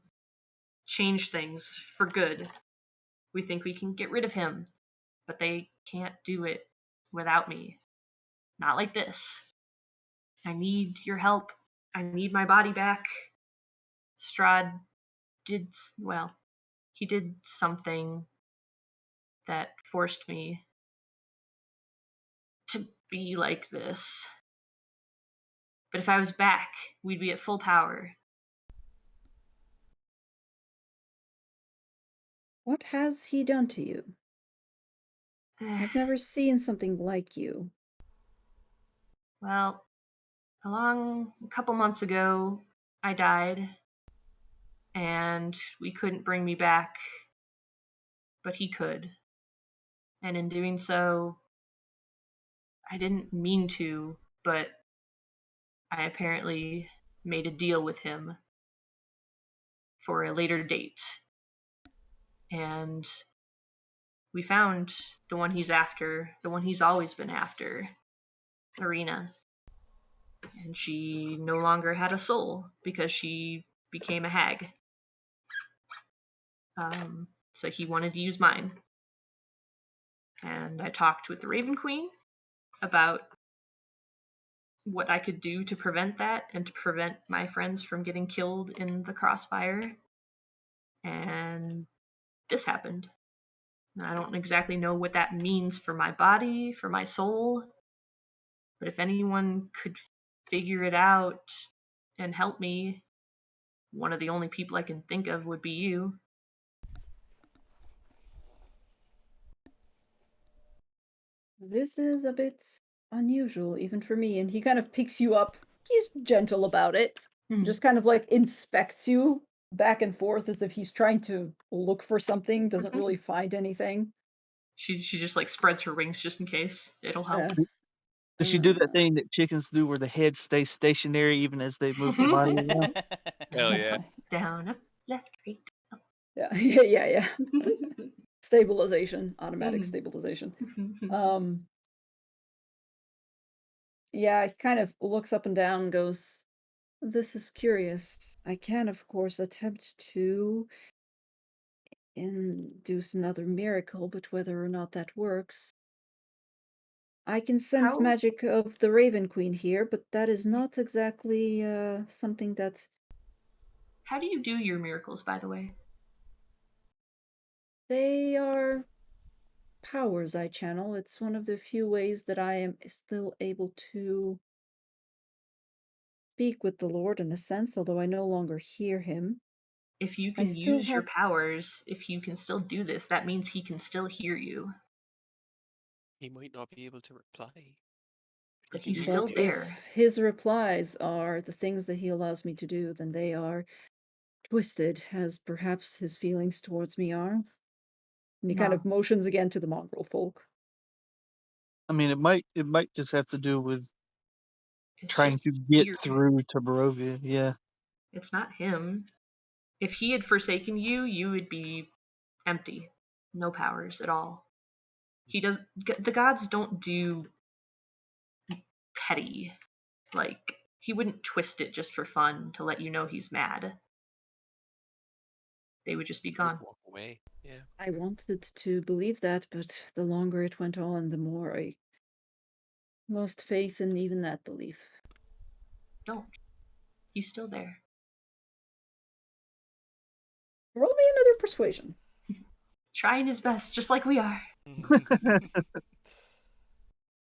change things for good. We think we can get rid of him, but they can't do it without me. Not like this. I need your help. I need my body back. Strahd did, well, he did something that forced me to be like this. But if I was back, we'd be at full power. what has he done to you? I've never seen something like you. Well, a couple months ago, I died, and we couldn't bring me back, but he could. And in doing so, I didn't mean to, but I apparently made a deal with him for a later date. And we found the one he's after, the one he's always been after, Arena. And she no longer had a soul because she became a hag. So he wanted to use mine. And I talked with the Raven Queen about what I could do to prevent that and to prevent my friends from getting killed in the crossfire. And this happened. I don't exactly know what that means for my body, for my soul, but if anyone could figure it out and help me, one of the only people I can think of would be you. This is a bit unusual, even for me. And he kind of picks you up. He's gentle about it. Just kind of like inspects you back and forth as if he's trying to look for something, doesn't really find anything. She just like spreads her wings just in case. It'll help. Does she do that thing that chickens do where the head stays stationary even as they move the body around? Hell yeah. Down, up, left, right. Yeah, yeah. Stabilization, automatic Mhm. stabilization. Yeah, he kind of looks up and down and goes, "This is curious. I can, of course, attempt to induce another miracle, but whether or not that works. I can sense How magic of the Raven Queen here, but that is not exactly something that how do you do your miracles, by the way? they are powers I channel. It's one of the few ways that I am still able to speak with the Lord in a sense, although I no longer hear him. If you I can still use your have powers, if you can still do this, that means he can still hear you. He might not be able to reply. But He can he's hear still But you. if there. his replies are the things that he allows me to do, then they are twisted, as perhaps his feelings towards me are. And he kind No. of motions again to the mongrel folk. I mean, it might just have to do with It's trying just to get weird. through to Barovia. Yeah. It's not him. If he had forsaken you, you would be empty. No powers at all. The gods don't do petty. Like, he wouldn't twist it just for fun to let you know he's mad. They would just be Just gone. walk away. Yeah. I wanted to believe that, but the longer it went on, the more I lost faith in even that belief. Don't. He's still there. Roll me another persuasion. Trying his best, just like we are.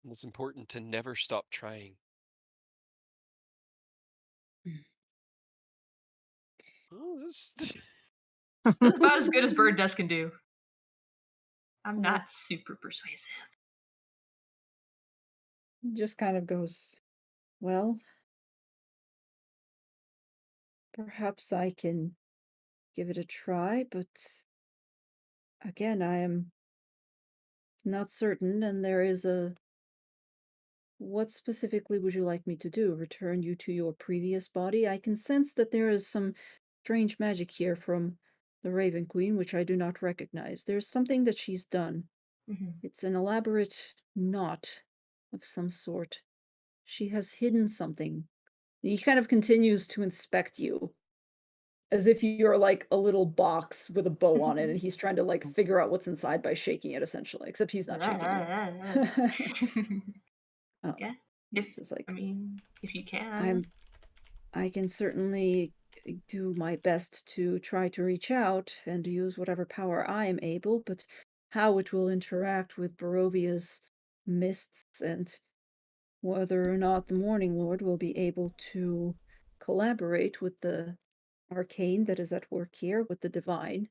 It's important to never stop trying. Oh, this That's about as good as Bird Dust can do. I'm Well, not super persuasive. just kind of goes, well, perhaps I can give it a try, but again, I am not certain, and there is a. What specifically would you like me to do? Return you to your previous body? I can sense that there is some strange magic here from the Raven Queen, which I do not recognize. There's something that she's done. It's an elaborate knot of some sort. She has hidden something. He kind of continues to inspect you as if you're like a little box with a bow on it, and he's trying to like figure out what's inside by shaking it, essentially. Except he's not shaking it. Oh, Yeah. it's just like If you can. I can certainly do my best to try to reach out and use whatever power I am able, but how it will interact with Barovia's mists and whether or not the Morning Lord will be able to collaborate with the arcane that is at work here, with the divine,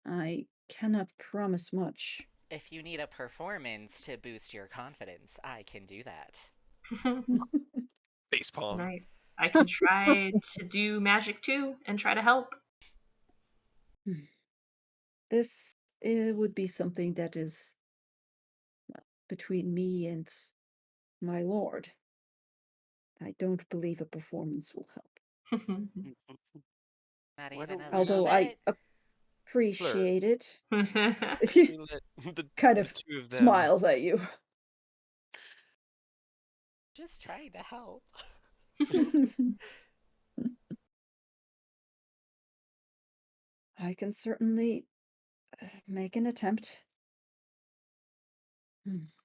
I cannot promise much. If you need a performance to boost your confidence, I can do that. facepalm. And I can try to do magic too and try to help. This would be something that is between me and my lord. I don't believe a performance will help. Not Why even don't a little Although I bit. appreciate it. we let Kind the of two of them? smiles at you. Just trying to help. I can certainly make an attempt.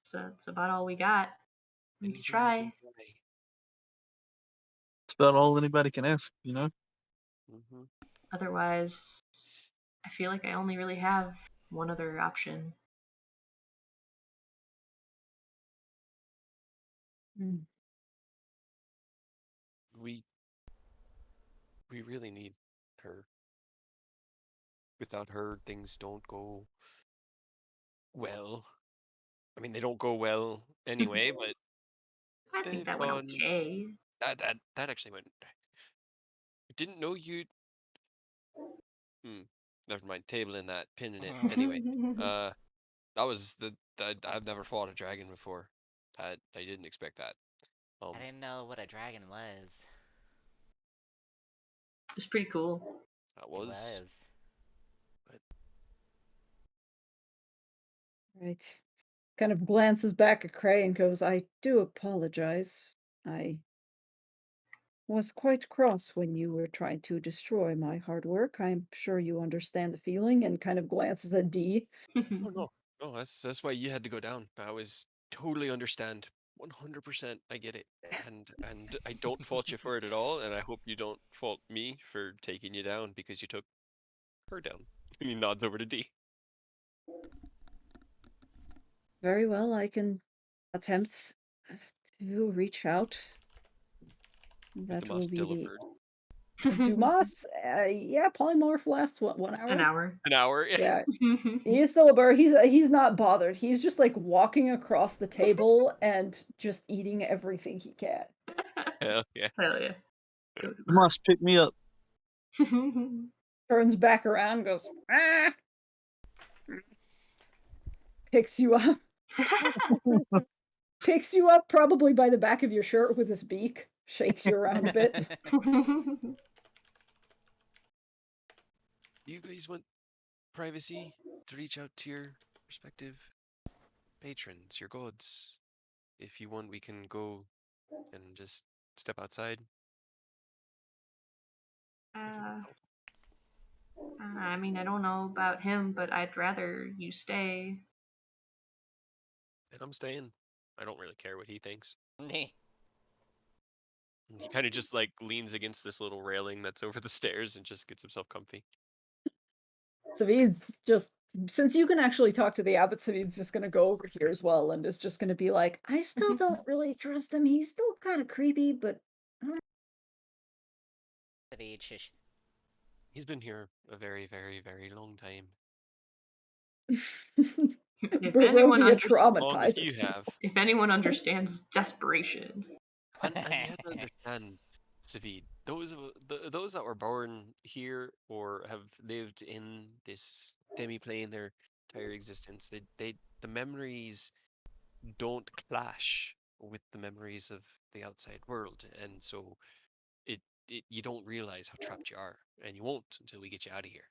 So that's about all we got. We can Anything try. you can try. It's about all anybody can ask, you know? Mm-hmm. Otherwise, I feel like I only really have one other option. We really need her. Without her, things don't go well. I mean, they don't go well anyway, but I think they've that went gone. okay. That actually went. I didn't know you. Never mind. Tabling that, pinning it. Anyway, that was I've never fought a dragon before. I didn't expect that. I didn't know what a dragon was. It was pretty cool. That It was. was. But Right. Kind of glances back at Cray and goes, I do apologize. I was quite cross when you were trying to destroy my hard work. I'm sure you understand the feeling, and kind of glances at D. no, that's why you had to go down. I was totally understand. 100%, I get it, and I don't fault you for it at all, and I hope you don't fault me for taking you down because you took her down. And he nods over to D. Very well, I can attempt to reach out. Is That Damas will be still a the bird? Dumas. Yeah, polymorph lasts what, 1 hour? An hour. An hour? Yeah, he is still a bird. He's not bothered. He's just like walking across the table and just eating everything he can. Hell yeah. Hell yeah. You must pick me up. Turns back around, goes, ah! Picks you up. Picks you up probably by the back of your shirt with his beak. Shakes you around a bit. You guys want privacy to reach out to your respective patrons, your gods. If you want, we can go and just step outside. I mean, I don't know about him, but I'd rather you stay. And I'm staying. I don't really care what he thinks. Nee. He kind of just like leans against this little railing that's over the stairs and just gets himself comfy. Savid's just, since you can actually talk to the abbot, Savid's just gonna go over here as well and is just gonna be like, I still don't really trust him. He's still kind of creepy, but Savid, shush. He's been here a very, very, very long time. Barovia As long as you traumatizes have. If anyone understands desperation. And you have to understand, Savid, those that were born here or have lived in this demi-plane their entire existence, the memories don't clash with the memories of the outside world, and so you don't realize how trapped you are, and you won't until we get you out of here.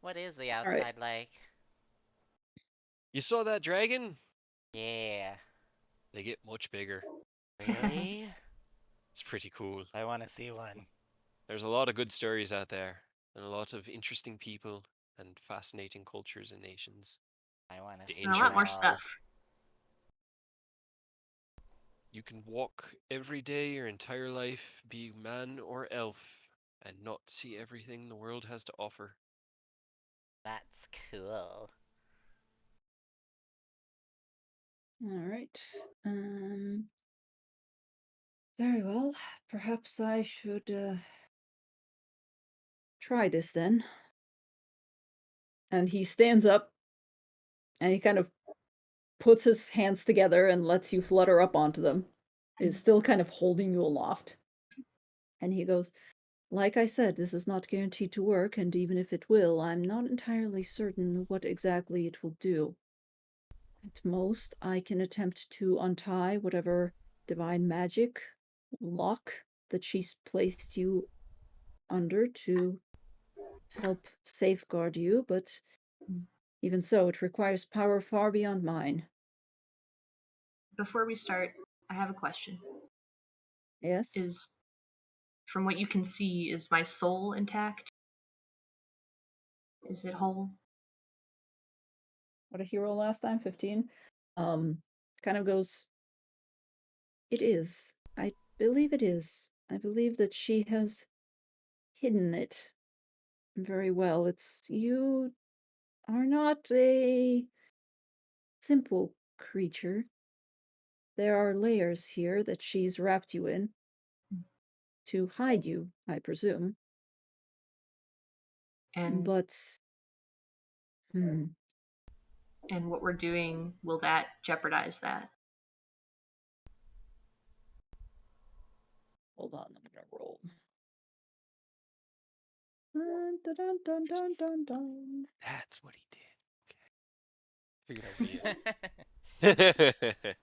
What is the all right. outside like? You saw that dragon? Yeah. They get much bigger. Really? It's pretty cool. I want to see one. There's a lot of good stories out there, and a lot of interesting people, and fascinating cultures and nations. I want to see And a lot more Dangerous. stuff. You can walk every day your entire life, be man or elf, and not see everything the world has to offer. That's cool. All right. Very well. Perhaps I should try this then. And he stands up and he kind of puts his hands together and lets you flutter up onto them. is still kind of holding you aloft. And he goes, like I said, this is not guaranteed to work, and even if it will, I'm not entirely certain what exactly it will do. At most, I can attempt to untie whatever divine magic lock that she's placed you under to help safeguard you, but even so, it requires power far beyond mine. Before we start, I have a question. Yes? Is, from what you can see, is my soul intact? Is it whole? What a hero last time, 15. Kind of goes, it is. I believe it is. I believe that she has hidden it very well. You are not a simple creature. There are layers here that she's wrapped you in to hide you, I presume. And But, and what we're doing, will that jeopardize that? hold on, I'm gonna roll. Dun, dun, dun, dun, dun, dun. That's what he did. Okay. Figured out what he is.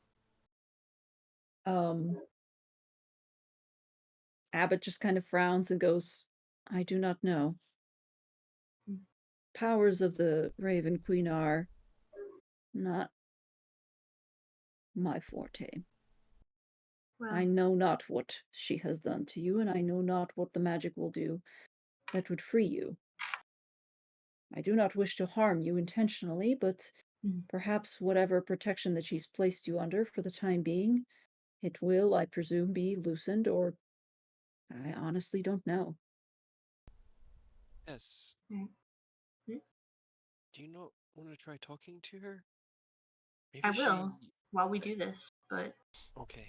Abbott just kind of frowns and goes, I do not know. Powers of the Raven Queen are not my forte. Well, I know not what she has done to you, and I know not what the magic will do that would free you. I do not wish to harm you intentionally, but perhaps whatever protection that she's placed you under for the time being, it will, I presume, be loosened, or I honestly don't know. Yes. Mm. Do you not want to try talking to her? I Maybe will while we do this, but Okay.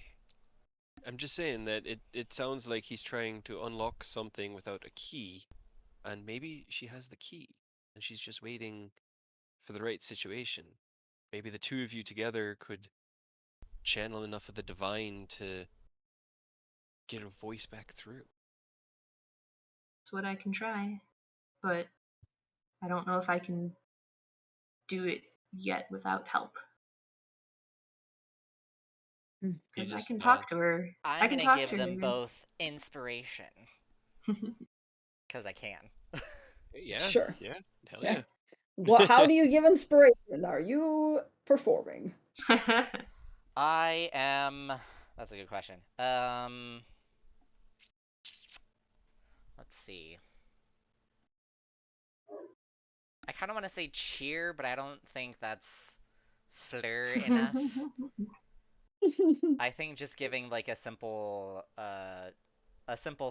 I'm just saying that it sounds like he's trying to unlock something without a key, and maybe she has the key, and she's just waiting for the right situation. Maybe the two of you together could channel enough of the divine to get a voice back through. it's what I can try. But I don't know if I can do it yet without help. He Because I just can talk nods. to her. I I'm can gonna talk give to them her. both inspiration. Because I can. Yeah, Sure. yeah, hell Okay. yeah. How do you give inspiration? Are you performing? I am. That's a good question. Let's see. I kind of want to say cheer, but I don't think that's flair enough. I think just giving like a simple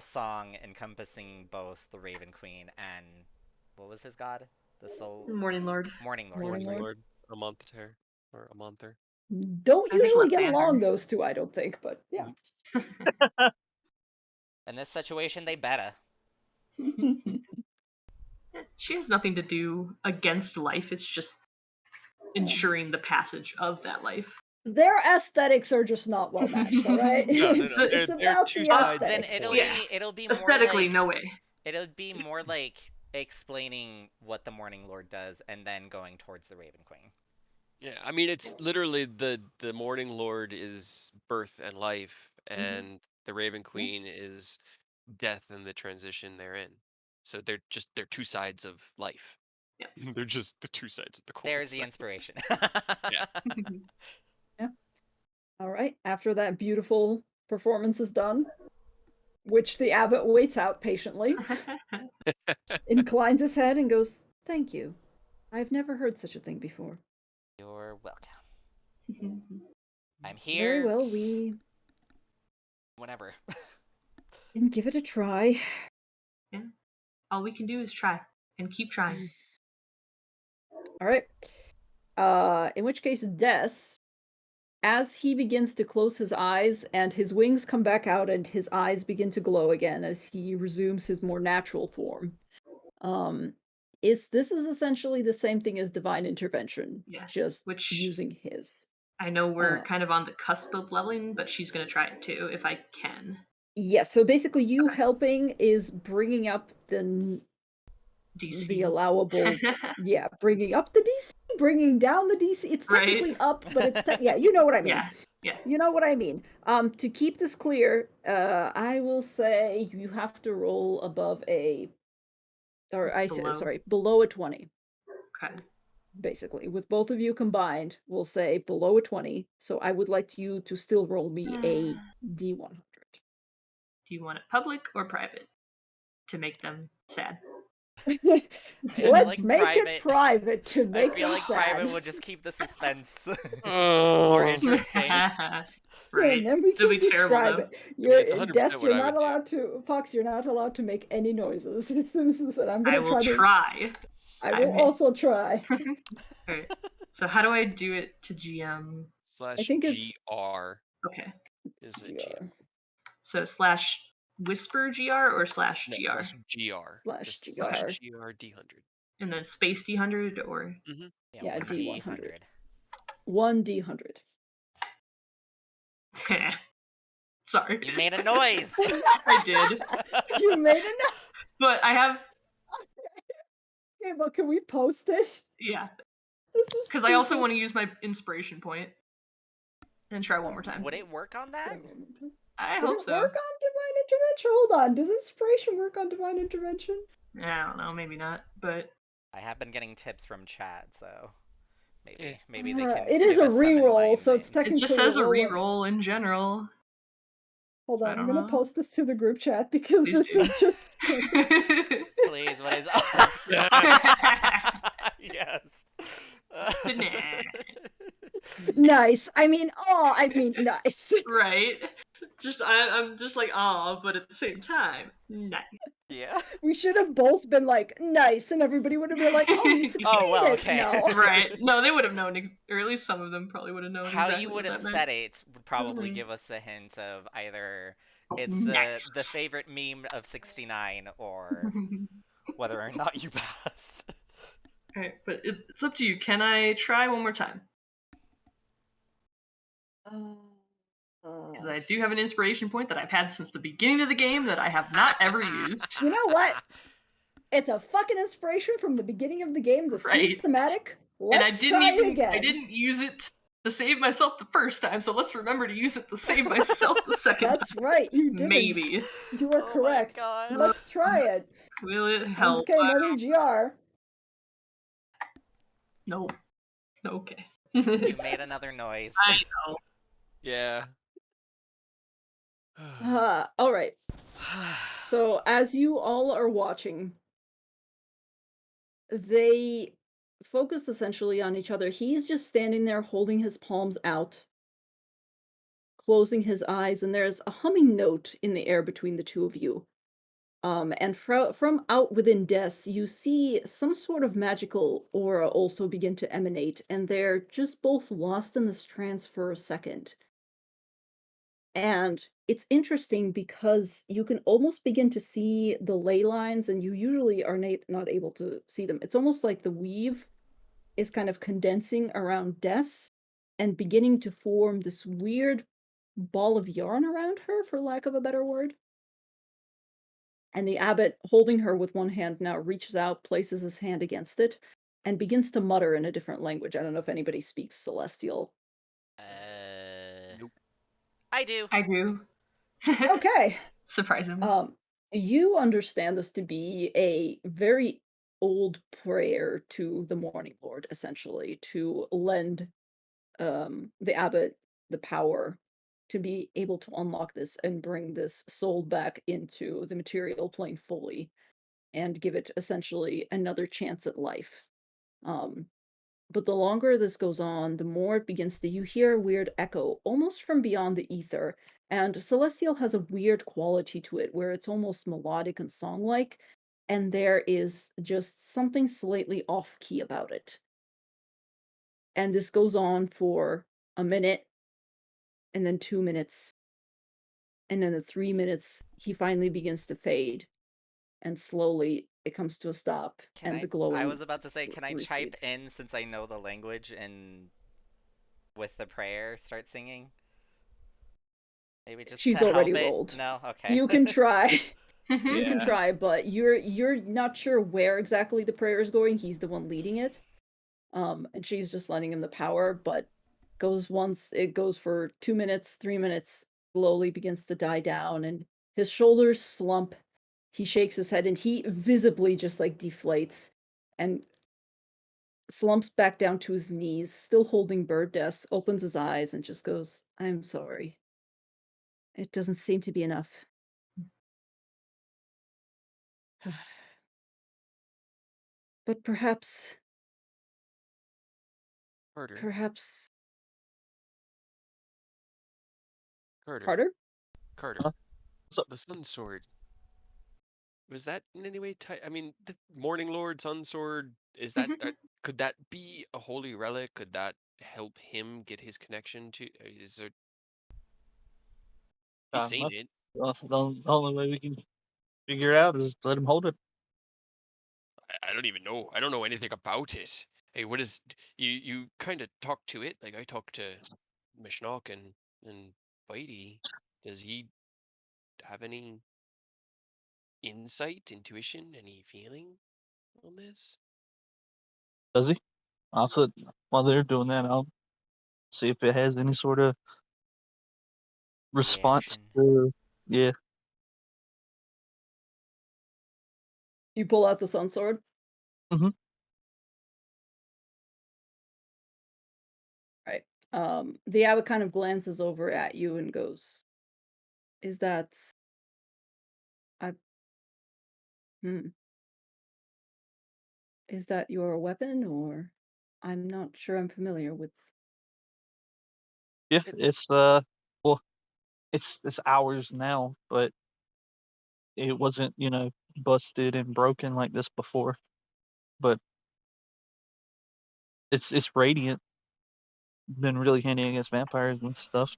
song encompassing both the Raven Queen and what was his god? The Soul Morning Lord. Morning Lord. Morning That's right. Lord. A month there, or a monther. Don't I think usually get left-hander. along, those two, I don't think, but yeah. In this situation, they better. She has nothing to do against life. It's just ensuring the passage of that life. Their aesthetics are just not well matched, all right? No, it's they're about two the sides. Then aesthetics. it'll be more Aesthetically, like no way. it'll be more like explaining what the Morning Lord does and then going towards the Raven Queen. Yeah, I mean it's literally the Morning Lord is birth and life, and the Raven Queen is death and the transition therein. So they're two sides of life. Yep. They're just the two sides of the coin. There's the So, inspiration. yeah. Yeah. All right. After that beautiful performance is done, which the abbot waits out patiently, inclines his head and goes, "Thank you. I've never heard such a thing before." You're welcome. I'm Very here well, we whenever. can give it a try. Yeah. All we can do is try and keep trying. All right. In which case, Des, as he begins to close his eyes and his wings come back out and his eyes begin to glow again as he resumes his more natural form. This is essentially the same thing as divine intervention, Yeah, just which using his. I know we're Uh, kind of on the cusp of leveling, but she's gonna try it too if I can. Yes, so basically you Okay. helping is bringing up the DC. allowable, yeah, bringing up the DC, bringing down the DC. It's Right? technically up, but it's yeah, you know what I mean. Yeah. You know what I mean. To keep this clear, I will say you have to roll above a, or I say, Below. sorry, below a 20. Okay. Basically, with both of you combined, we'll say below a 20. So I would like you to still roll me a D100. Do you want it public or private to make them sad? Let's like make private- it private to I make feel them like sad. private would just keep the suspense more Oh, interesting. Right. And then we It'll can be terrible, describe though. it. it's 100% Des, what you're I not would do. allowed to. Fox, you're not allowed to make any noises. As soon as I said, I'm I gonna will try. I will also try. Alright. So how do I do it to GM? Slash I think it's GR Okay. is a GR. GM. So slash whisper GR or slash No, GR? slash GR. Slash Just GR. slash GR D100. And then space D100 or? Yeah, one D100. 100. 1D100. Sorry. You made a noise! I did. You made it. But I have, Okay, but can we post this? yeah. This is Because I also stupid. want to use my inspiration point. And try one more time. Would it work on that? I Would hope it so. work on divine intervention? Hold on. Does inspiration work on divine intervention? I don't know, maybe not. But I have been getting tips from Chad, so maybe Eh. maybe they can. It is give a us some reroll, so it's enlightenment. it technically just says a roll. reroll in general. Hold I on, I'm don't gonna know. post this to the group chat because Please this do. is just. Please, what is? Yes. Nice. I mean, nice. Right. I'm just like, aw, but at the same time, nice. Yeah. We should have both been like nice, and everybody would have been like, "Oh, you succeeded." Oh, well, okay. No. Right. No, they would have known, or at least some of them probably would have known How exactly you what would have that said meant. it would probably Mhm. give us a hint of either it's Nice. the favorite meme of 69 or whether or not you passed. Alright, but it's up to you. Can I try one more time? Because I do have an inspiration point that I've had since the beginning of the game that I have not ever used. You know what? It's a fucking inspiration from the beginning of the game. This seems Right. thematic. And I Let's try it again. I didn't use it to save myself the first time, so let's remember to use it to save myself the second time. That's right. You didn't. Maybe. You are Oh my correct. God. Let's try it. Will it help? Okay, another GR. No. Okay. You made another noise. I know. Yeah. All right. So as you all are watching, they focus essentially on each other. He's just standing there holding his palms out, closing his eyes, and there's a humming note in the air between the two of you. And from out within Des, you see some sort of magical aura also begin to emanate, and they're just both lost in this trance for a second. And it's interesting because you can almost begin to see the ley lines, and you usually are not able to see them. It's almost like the weave is kind of condensing around Des and beginning to form this weird ball of yarn around her, for lack of a better word. And the abbot, holding her with one hand now, reaches out, places his hand against it, and begins to mutter in a different language. I don't know if anybody speaks Celestial. Nope. I do. I do. Okay. Surprisingly. You understand this to be a very old prayer to the Morning Lord, essentially, to lend the abbot the power to be able to unlock this and bring this soul back into the material plane fully and give it essentially another chance at life. But the longer this goes on, the more it begins to, you hear a weird echo almost from beyond the ether. And Celestial has a weird quality to it where it's almost melodic and song-like, and there is just something slightly off-key about it. And this goes on for a minute, and then 2 minutes, and then at 3 minutes, he finally begins to fade, and slowly it comes to a stop, Can and I? the glowing I was about to say, can I chime retreats. in since I know the language and with the prayer start singing? Maybe just She's to already help it? rolled. No? Okay. You can try. You can Yeah. try, but you're not sure where exactly the prayer is going. He's the one leading it. And she's just lending him the power, but it goes for 2 minutes, 3 minutes, slowly begins to die down, and his shoulders slump. He shakes his head, and he visibly just like deflates and slumps back down to his knees, still holding Bird Death, opens his eyes, and just goes, I'm sorry. It doesn't seem to be enough. But perhaps, Carter. perhaps, Carter. Carter? Carter. Huh? So The Sun Sword. Was that in any way I mean, the Morning Lord Sun Sword, is that could that be a holy relic? Could that help him get his connection to is there he's seen that's it. the only way we can figure it out is let him hold it. I don't even know. I don't know anything about it. Hey, what is you kind of talk to it like I talk to Mishnock and Bitey. Does he have any insight, intuition, any feeling on this? Does he? Also, while they're doing that, I'll see if it has any sort of response Reaction. to. Yeah. You pull out the Sun Sword? Mm-hmm. Right. The abbot kind of glances over at you and goes, Is that I hmm. Is that your weapon, or I'm not sure I'm familiar with. Yeah. It, It's well, it's ours now, but it wasn't busted and broken like this before. But it's radiant. Been really handy against vampires and stuff.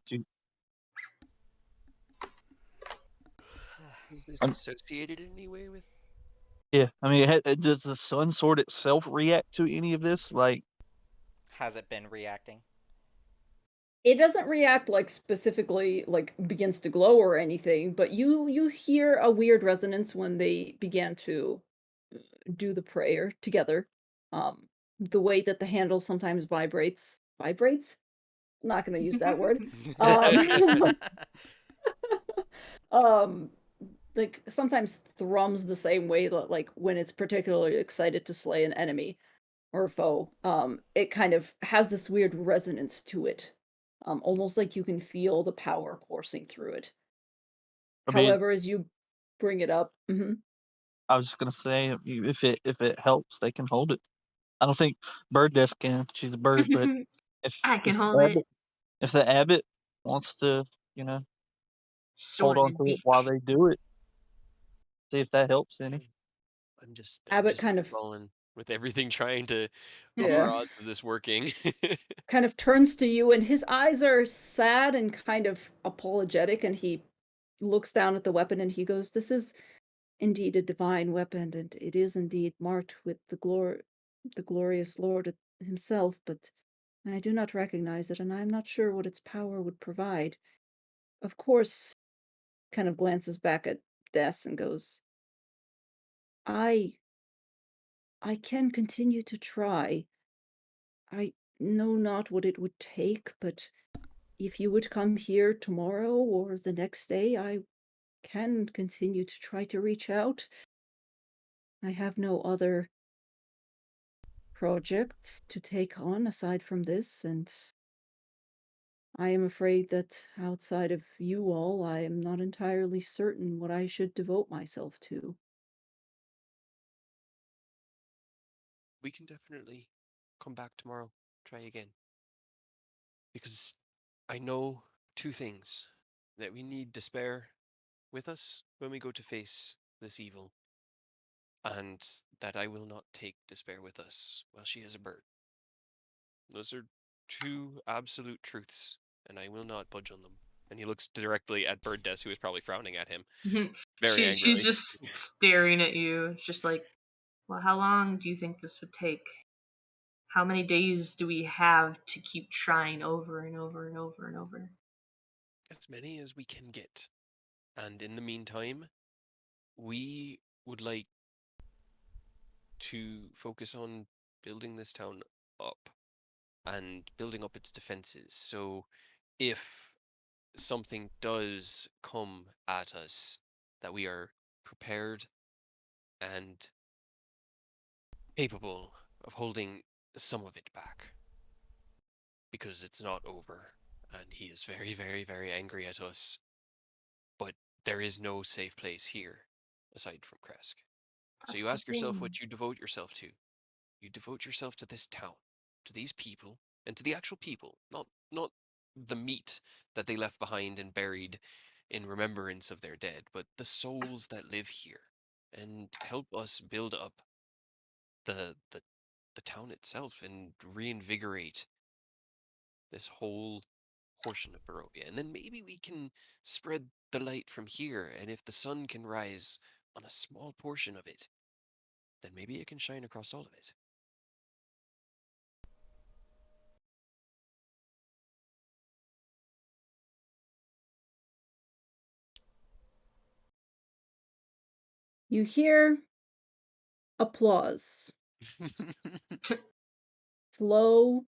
is this Um, associated in any way with? yeah. I mean, does the sun sword itself react to any of this? Like, Has it been reacting? It doesn't react like specifically like begins to glow or anything, but you hear a weird resonance when they began to do the prayer together. The way that the handle sometimes vibrates. I'm not going to use that word. Um, um, like sometimes thrums the same way that like when it's particularly excited to slay an enemy or foe. It kind of has this weird resonance to it. Almost like you can feel the power coursing through it. I mean, However, as you bring it up, I was just gonna say, if it helps, they can hold it. I don't think Bird Desk can. She's a bird, but if I can if hold it. if the abbot wants to, you know, hold Sword on and to it while beak. they do it, see if that helps any. I'm Abbott just kind of, falling with everything trying to yeah, lower odds of this working. kind of turns to you, and his eyes are sad and kind of apologetic, and he looks down at the weapon and he goes, "This is indeed a divine weapon, and it is indeed marked with the glorious Lord himself, but I do not recognize it, and I am not sure what its power would provide. Of course," kind of glances back at Des and goes, I I can continue to try. I know not what it would take, but if you would come here tomorrow or the next day, I can continue to try to reach out. I have no other projects to take on aside from this, and I am afraid that outside of you all, I am not entirely certain what I should devote myself to. We can definitely come back tomorrow, try again. Because I know two things: that we need despair with us when we go to face this evil, and that I will not take despair with us while she is a bird. Those are two absolute truths, and I will not budge on them. And he looks directly at Bird Des, who is probably frowning at him very She's angrily. just staring at you. It's just like, well, how long do you think this would take? How many days do we have to keep trying over and over and over and over? As many as we can get. And in the meantime, we would like to focus on building this town up and building up its defenses. So if something does come at us, that we are prepared and capable of holding some of it back. Because it's not over, and he is very, very, very angry at us. But there is no safe place here, aside from Kresk. So That's you the ask yourself thing. what you devote yourself to. You devote yourself to this town, to these people, and to the actual people, not the meat that they left behind and buried in remembrance of their dead, but the souls that live here, and help us build up the town itself and reinvigorate this whole portion of Barovia. And then maybe we can spread the light from here, and if the sun can rise on a small portion of it, then maybe it can shine across all of it. You hear applause. Slow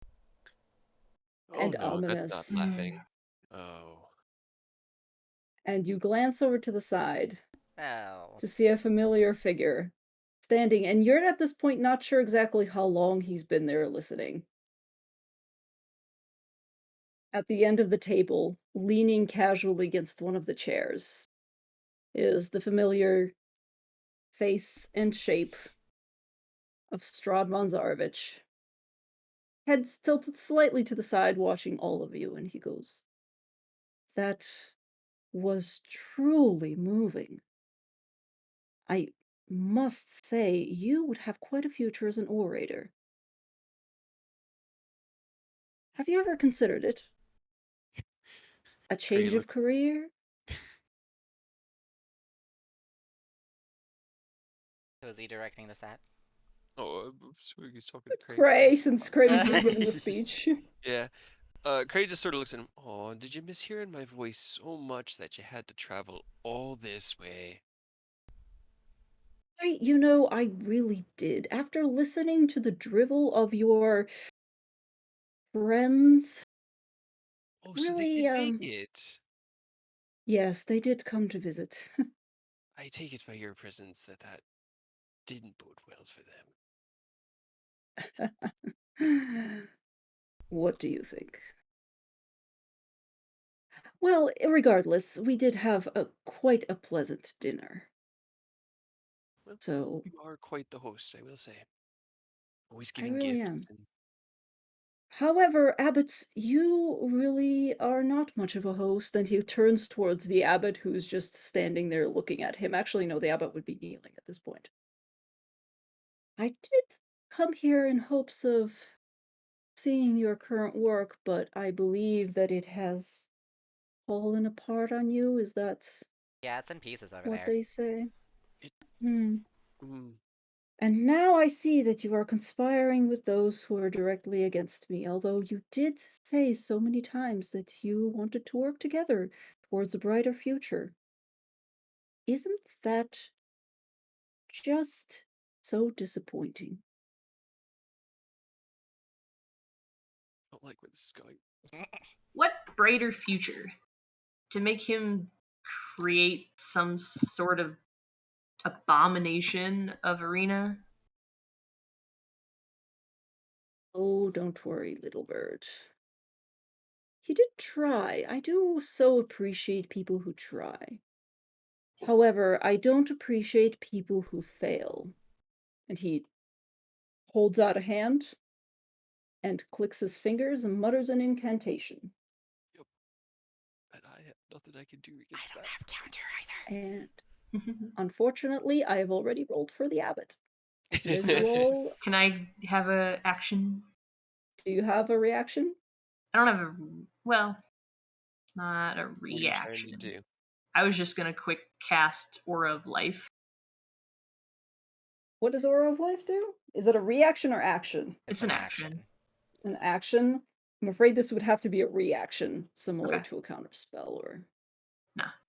Oh and no, that's not ominous. laughing. Oh. And you glance over to the side Oh. to see a familiar figure standing, and you're at this point not sure exactly how long he's been there listening. At the end of the table, leaning casually against one of the chairs, is the familiar face and shape of Strahd von Zarovich. Head's tilted slightly to the side, watching all of you, and he goes, "That was truly moving. I must say, you would have quite a future as an orator. Have you ever considered it? A change of Kralix. career?" Who is he directing this at? Oh, so he's talking to Craig. Cray, since Cray's just given the speech. Yeah. Craig just sort of looks at him. Oh, did you miss hearing my voice so much that you had to travel all this way? I really did. After listening to the drivel of your friends, Oh, so they really, did make it. yes, they did come to visit. I take it by your presence that that didn't bode well for them. What do you think? Well, regardless, we did have quite a pleasant dinner. Well, So, you are quite the host, I will say. Always I giving really gifts am. and However, Abbot, you really are not much of a host, and he turns towards the Abbot, who's just standing there looking at him. Actually, no, the Abbot would be kneeling at this point. I did come here in hopes of seeing your current work, but I believe that it has fallen apart on you. Is that Yeah, it's in pieces over what there. they say? it. Hmm. Mm, And now I see that you are conspiring with those who are directly against me, although you did say so many times that you wanted to work together towards a brighter future. Isn't that just so disappointing? don't like where this is going. What brighter future? To make him create some sort of abomination of arena? Oh, don't worry, little bird. He did try. I do so appreciate people who try. However, I don't appreciate people who fail. And he holds out a hand and clicks his fingers and mutters an incantation. Yep. And I have nothing I can do I against don't that. have counter either. And unfortunately, I have already rolled for the abbot. And as you all, Can I have a action? do you have a reaction? I don't have a well, not a What are you trying to reaction. do? I was just gonna quick cast Aura of Life. What does Aura of Life do? Is it a reaction or action? It's an action. An action? I'm afraid this would have to be a reaction, similar Okay. to a counterspell or...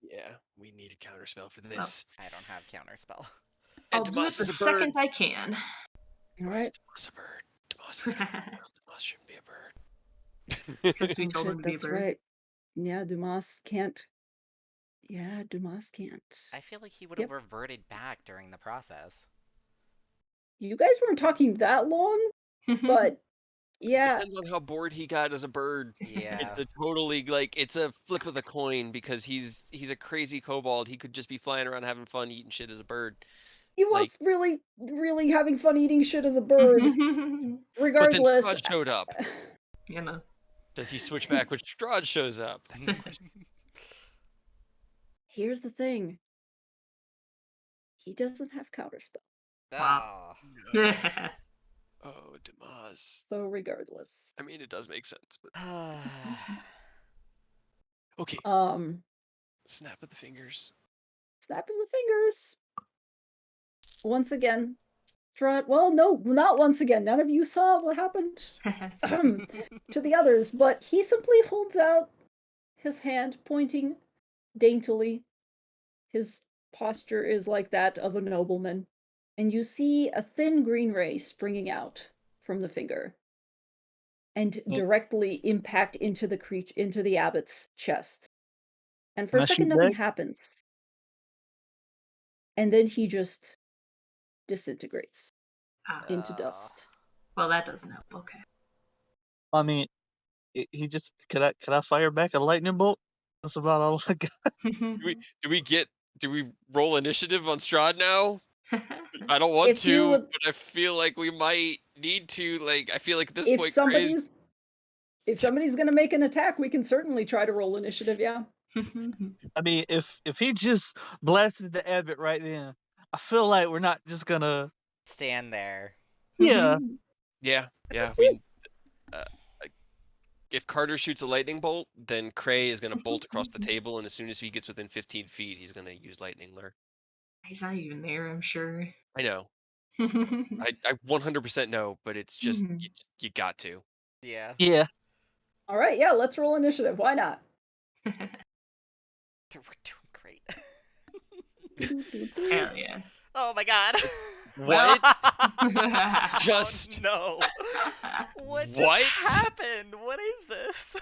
Yeah, we need a counterspell for this. I don't have counterspell. I'll And do it Tomas the is a bird. second I can. All Why is right. Tomas a bird? Tomas is Tomas shouldn't be a bird. Because we Oh, told him shit, to be a that's bird. right. Yeah, Dumas can't. Yeah, Dumas can't. I feel like he would have Yep. reverted back during the process. You guys weren't talking that long, but yeah, Depends on how bored he got as a bird. Yeah. It's a totally it's a flip of the coin because he's a crazy kobold. He could just be flying around having fun eating shit as a bird. he Like, was really, really having fun eating shit as a bird. but then Regardless, Strahd showed up. You know. Does he switch back when Strahd shows up? That's the question. here's the thing. He doesn't have counterspell. Wow. No. Oh, Damas. So regardless. I mean, it does make sense, but okay. Snap of the fingers. Snap of the fingers. Once again, Strahd. Well, no, not once again. None of you saw what happened to the others, but he simply holds out his hand, pointing daintily. His posture is like that of a nobleman, and you see a thin green ray springing out from the finger and directly impact into the abbot's chest. And for a Can I second, shoot nothing back? happens. And then he just disintegrates into dust. Well, that doesn't help. Okay. I mean, he just could I fire back a lightning bolt? That's about all I got. Do we roll initiative on Strahd now? I don't want If you to, would- but I feel like we might need to. Like, I feel like at this If point, somebody's gonna make an attack, we can certainly try to roll initiative. Yeah. I mean, if he just blasted the abbot right then, I feel like we're not just gonna. Stand there. Yeah. yeah. We, if Carter shoots a lightning bolt, then Cray is going to bolt across the table, and as soon as he gets within 15 feet, he's going to use lightning lure. He's not even there, I'm sure. I know. I 100% know, but it's just you got to. Yeah. Yeah. All right. Yeah. Let's roll initiative. Why not? We're doing great. Hell yeah. Oh my god. What? Just oh, no. What What? just happened? What is this?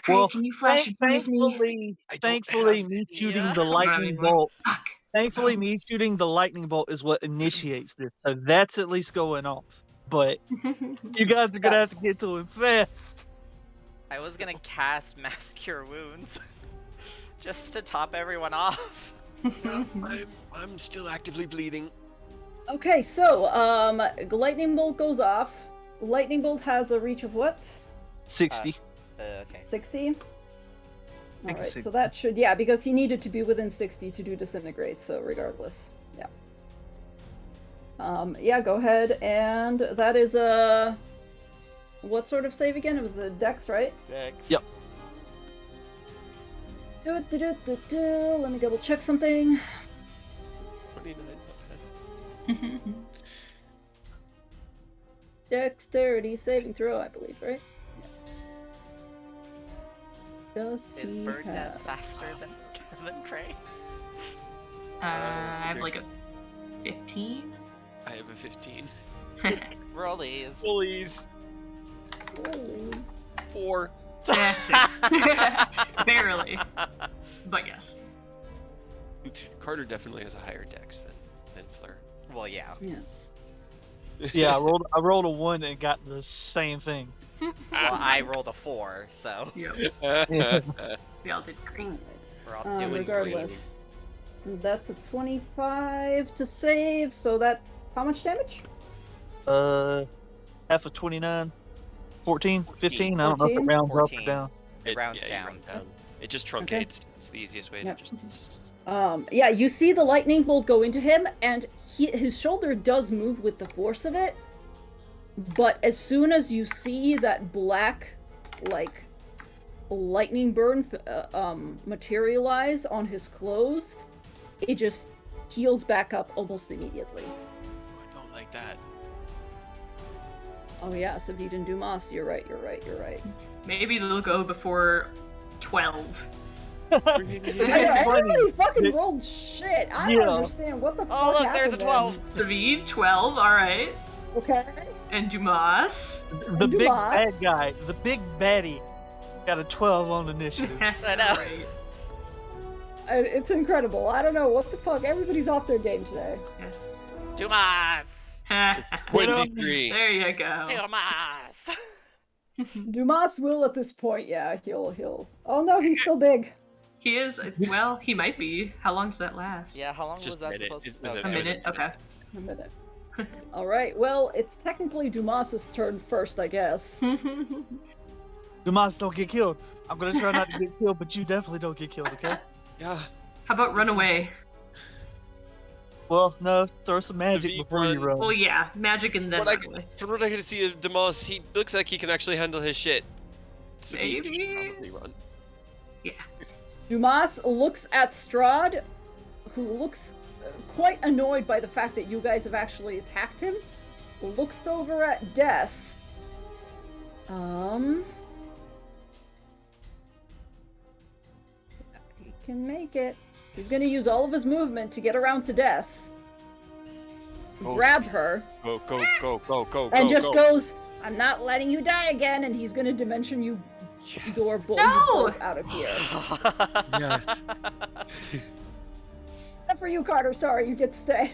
Craig, Well, can you flash and freeze me? thankfully, have me any, shooting uh, the lightning bolt. Fuck. Thankfully, me shooting the lightning bolt is what initiates this. So that's at least going off. But you guys are gonna have to get to him fast. I was gonna cast Mass Cure Wounds just to top everyone off. I'm still actively bleeding. Okay. So, lightning bolt goes off. Lightning bolt has a reach of what? 60. Okay. 60. All right. 60. So that should because he needed to be within 60 to do disintegrate. So regardless, yeah. Go ahead, and that is a what sort of save again? It was a Dex, right? Dex. Yep. Let me double check something. 29, not bad. Dexterity saving throw, I believe, right? Yes. Does Is he Bird have... Death faster than Cray? I have like a 15. I have a 15. Rollies. Bullies. Rollies. 4. That's it. Barely. But yes. Carter definitely has a higher dex than Fleur. Well, yeah. Yes. Yeah, I rolled a 1 and got the same thing. Well, I rolled a 4, so Yep. We all did great. we're all doing regardless. great. That's a 25 to save, so that's how much damage? Half of 29, 14, 15. I don't know if it 14? rounds up 14. or down. It rounds you down. round down. It just truncates. It's the easiest way Yep. to just. Yeah, you see the lightning bolt go into him, and his shoulder does move with the force of it. But as soon as you see that black, lightning burn materialize on his clothes, it just heals back up almost immediately. Oh, I don't like that. Oh yeah, Savid and Dumas, you're right. Maybe they'll go before 12. I know, everybody fucking rolled shit. I don't understand what the fuck Oh, look, there's a happened 12. Savid, 12, alright. then. Okay. And Dumas. The big bad Dumas. guy, the big baddie, got a 12 on initiative. I know. Alright. It's incredible. I don't know what the fuck. Everybody's off their game today. Dumas! 23. There you go. Dumas! Dumas will at this point, yeah, he'll. Oh no, he's still big. He is, well, he might be. How long does that last? Yeah, how long It's was just that a minute. supposed It to was be? A minute? Okay. A minute. All right. Well, it's technically Dumas's turn first, I guess. Dumas, don't get killed. I'm gonna try not to get killed, but you definitely don't get killed, okay? Yeah. How about run away? Well, no, throw some magic V before you run. run. Well, yeah, magic and then What I run away. From what I can see of Demas, he looks like he can actually handle his shit. So he should Maybe. probably run. Dumas looks at Strahd, who looks quite annoyed by the fact that you guys have actually attacked him. Looks over at Des. He can make it. He's gonna use all of his movement to get around to Des. Grab her. Go, And go, just go. goes, I'm not letting you die again, and he's gonna dimension you Yes. you No! both out of here. Yes. Except for you, Carter, sorry, you get to stay.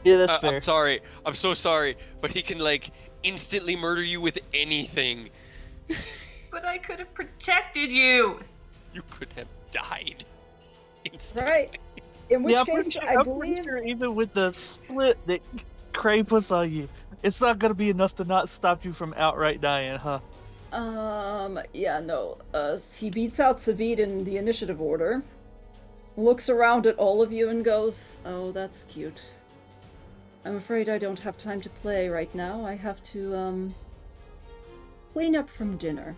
Yeah, that's fair. I'm sorry. I'm so sorry. But he can, like, instantly murder you with anything. But I could have protected you. You could have died. Instantly. Right? In which Yeah, I'm case, pretty sure, I I'm pretty believe sure even with the split that Cray puts on you, it's not gonna be enough to not stop you from outright dying, huh? yeah, no. He beats out Savid in the initiative order, looks around at all of you and goes, oh, that's cute. I'm afraid I don't have time to play right now. I have to, clean up from dinner.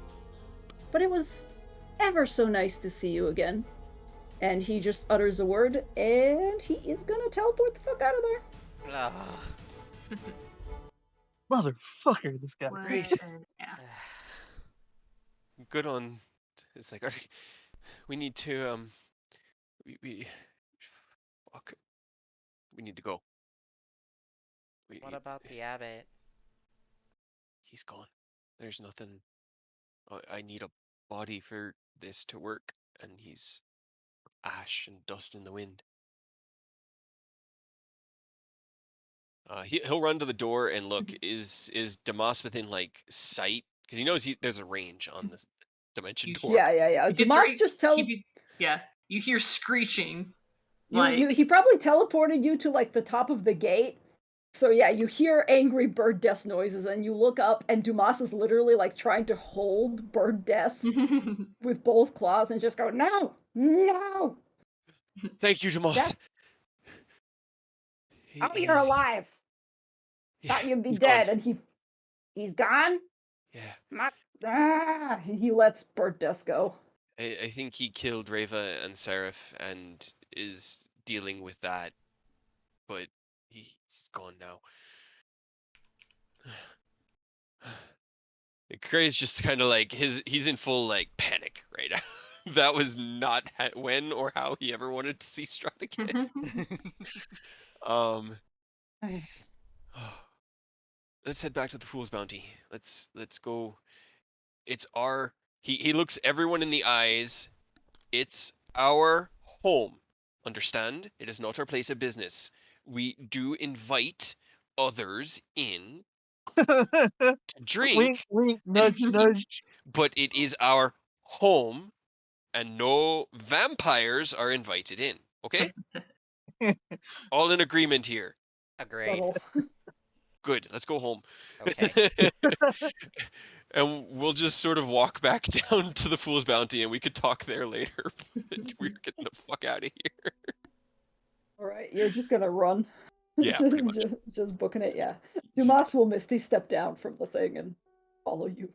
But it was ever so nice to see you again. And he just utters a word, and he is gonna teleport the fuck out of there. Ugh. Motherfucker, this guy. What Great. an F. Good on. It's like, we need to, fuck. We need to go. What about the abbot? He's gone. There's nothing. I need a body for this to work, and he's ash and dust in the wind. He'll run to the door and look. Is Damas within, like, sight? Because he knows there's a range on this dimension door. Yeah. You did Dumas right. just tell Yeah, you hear screeching. he probably teleported you to like the top of the gate. So yeah, you hear angry Bird Death noises, and you look up, and Dumas is literally like trying to hold Bird Death with both claws and just go, no. Thank you, Damas. Yes. Oh, you're alive. Yeah, Thought you'd be he's dead, gone. and he's gone. Yeah. He lets Bird Death go. I think he killed Reva and Seraph and is dealing with that, but he's gone now. Cray's just kind of like he's in full like panic right now. That was not when or how he ever wanted to see Strahd again. Let's head back to the Fool's Bounty. Let's go. It's our. He looks everyone in the eyes. It's our home. Understand? It is not our place of business. We do invite others in to drink, Wink, wink, and nudge, eat, nudge. but it is our home, and no vampires are invited in. Okay? All in agreement here. Agreed. Subtle. Good. Let's go home. Okay. And we'll just sort of walk back down to the Fool's Bounty, and we could talk there later. But we're getting the fuck out of here. All right, you're just gonna run. Yeah, pretty much. Just booking it. Yeah, Dumas will Misty step down from the thing and follow you.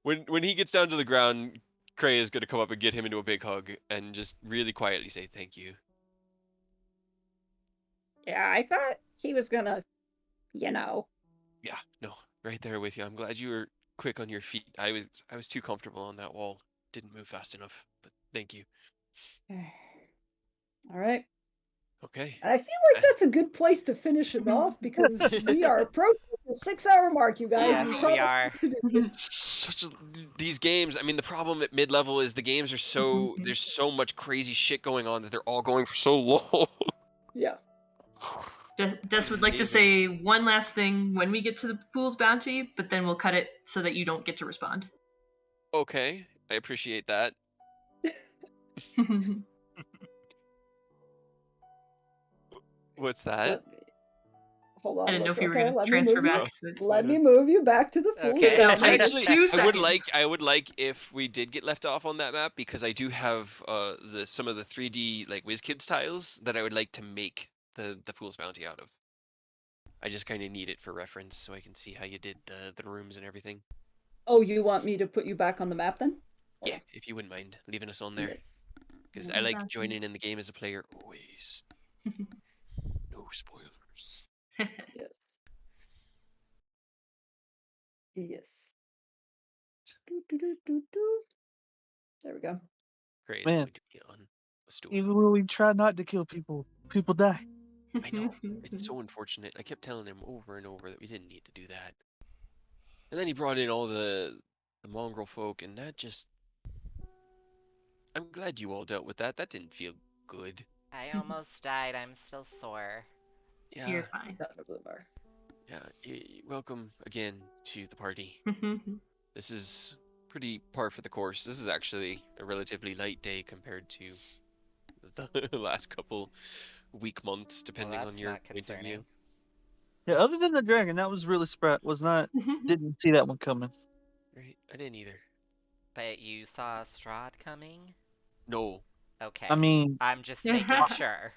When he gets down to the ground, Cray is going to come up and get him into a big hug and just really quietly say thank you. Yeah, I thought he was gonna, you know. Yeah, no, right there with you. I'm glad you were quick on your feet. I was too comfortable on that wall. Didn't move fast enough, but thank you. All right. Okay. I feel like that's a good place to finish it off because we are approaching the 6-hour mark, you guys. Yes, we we promised are. to do this. These games, I mean, the problem at mid-level is the games are so there's so much crazy shit going on that they're all going for so long. Yeah. Des would like to say one last thing when we get to the Fool's Bounty, but then we'll cut it so that you don't get to respond. Okay, I appreciate that. What's that? Hold I on. didn't know if you were Okay, going to let me transfer move you. back. But... Let me move you back to the Fool's Okay. Bounty. Like Actually, 2 I would seconds. like if we did get left off on that map because I do have some of the 3D like WizKids tiles that I would like to make the Fool's Bounty out of. I just kind of need it for reference so I can see how you did the rooms and everything. Oh, you want me to put you back on the map then? Yeah, if you wouldn't mind leaving us on there. Yes. Because I like joining in the game as a player always. No spoilers. Yes. Yes. There we go. Gray is Man. going to be on a stool. Even when we try not to kill people, people die. I know. It's so unfortunate. I kept telling him over and over that we didn't need to do that. And then he brought in all the mongrel folk, and that just... I'm glad you all dealt with that. That didn't feel good. I almost died. I'm still sore. Yeah. You're fine. Yeah. Welcome again to the party. This is pretty par for the course. This is actually a relatively light day compared to the last couple months, depending on your point of view. Yeah, other than the dragon, that was really didn't see that one coming. Right, I didn't either. But you saw Strahd coming? No. Okay. I mean, I'm just making sure.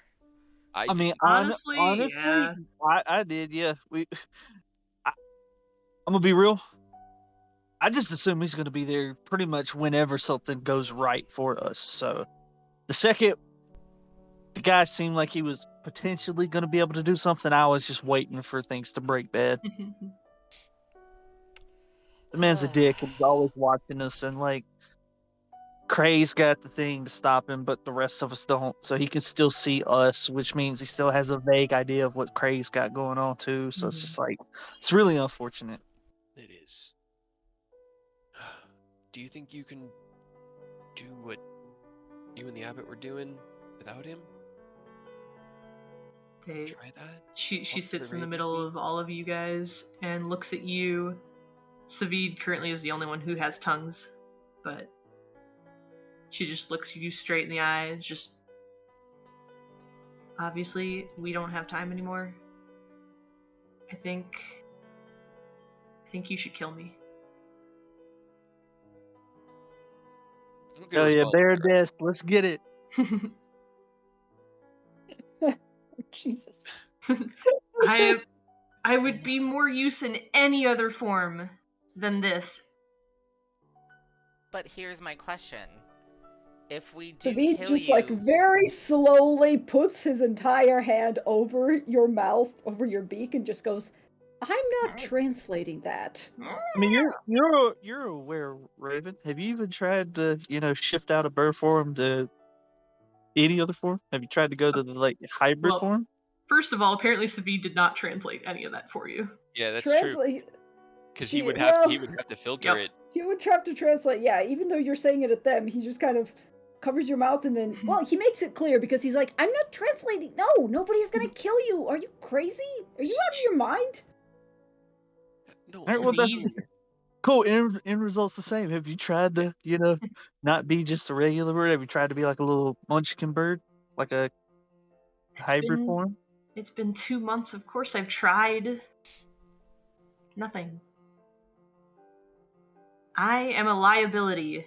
I mean, honestly, yeah. I did, yeah. I'm gonna be real. I just assume he's gonna be there pretty much whenever something goes right for us. So the second the guy seemed like he was potentially gonna be able to do something, I was just waiting for things to break bad. The man's a dick and he's always watching us, and like Cray's got the thing to stop him, but the rest of us don't. So he can still see us, which means he still has a vague idea of what Cray's got going on too. So it's just like, it's really unfortunate. It is. Do you think you can do what you and the abbot were doing without him? Try that? She sits in the middle of all of you guys and looks at you. Savid currently is the only one who has tongues, but she just looks you straight in the eyes. Just obviously, we don't have time anymore. I think you should kill me. Oh yeah, Bear Desk, let's get it. Jesus. I would be more use in any other form than this. But here's my question. If we do Savid kill just you... like very slowly puts his entire hand over your mouth, over your beak, and just goes, I'm not translating that. I mean, you're aware, Raven. Have you even tried to, shift out of bird form to any other form? Have you tried to go to the like hybrid form? First of all, apparently Savid did not translate any of that for you. Yeah, that's true. Because he would have to filter it. He would have to translate. Yeah, even though you're saying it at them, he just kind of covers your mouth and then, well, he makes it clear because he's like, I'm not translating. No, nobody's gonna kill you. Are you crazy? Are you out of your mind? No. All right, well, cool. End result's the same. Have you tried to, not be just a regular bird? Have you tried to be like a little munchkin bird, like a hybrid form? It's been 2 months. Of course, I've tried. Nothing. I am a liability,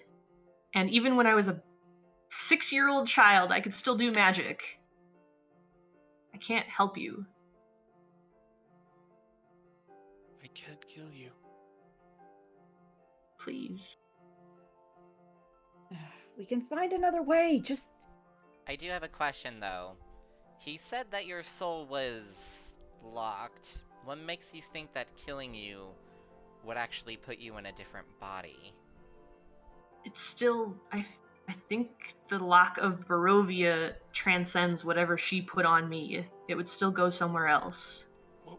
and even when I was a 6-year-old child, I could still do magic. I can't help you. I can't kill you. Please. We can find another way. Just I do have a question, though. He said that your soul was locked. What makes you think that killing you would actually put you in a different body? It's still, I think the lock of Barovia transcends whatever she put on me. It would still go somewhere else.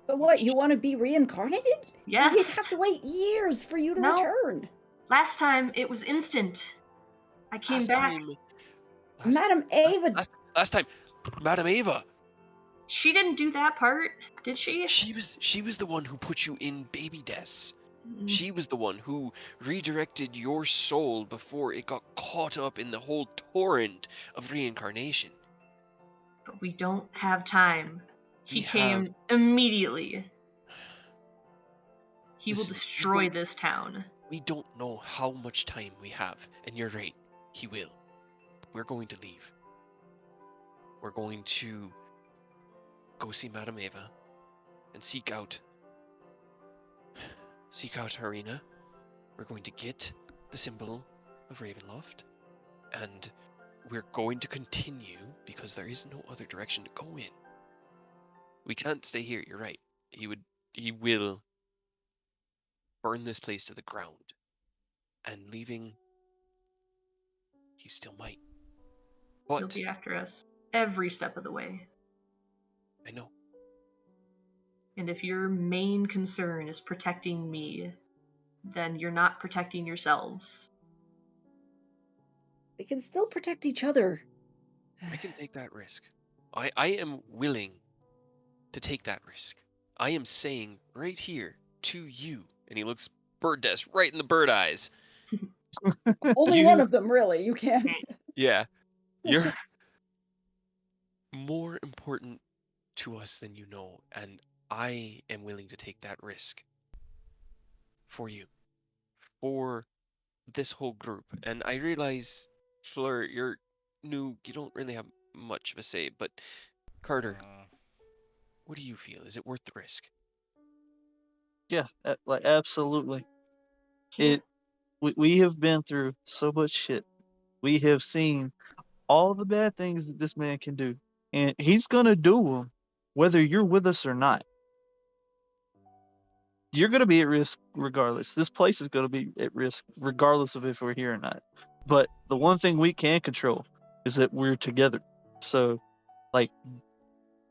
so what? You want to be reincarnated? Yes. We'd have to wait years for you to No. return. Last time it was instant. I came back. Madam Ava. Last time, Madam Ava. She didn't do that part, did she? She was the one who put you in baby deaths. She was the one who redirected your soul before it got caught up in the whole torrent of reincarnation. But we don't have time. He We came immediately. He will Listen, destroy this town. We don't know how much time we have, and you're right, he will. We're going to leave. We're going to go see Madame Eva and seek out Harina. We're going to get the symbol of Ravenloft, and we're going to continue because there is no other direction to go in. We can't stay here, you're right. He will burn this place to the ground, and leaving, he still might. He'll But be after us every step of the way. I know. And if your main concern is protecting me, then you're not protecting yourselves. We can still protect each other. I can take that risk. I am willing to take that risk. I am saying right here to you, and he looks Bird Desk right in the bird eyes. Only one of them, really. You can't. Yeah. You're more important to us than you know, and I am willing to take that risk for you, for this whole group. And I realize, Fleur, you're new, you don't really have much of a say, but Carter, what do you feel? Is it worth the risk? Yeah, like absolutely. Yeah. We have been through so much shit. We have seen all the bad things that this man can do, and he's gonna do them, whether you're with us or not. You're gonna be at risk regardless. This place is gonna be at risk regardless of if we're here or not. But the one thing we can control is that we're together. So, like,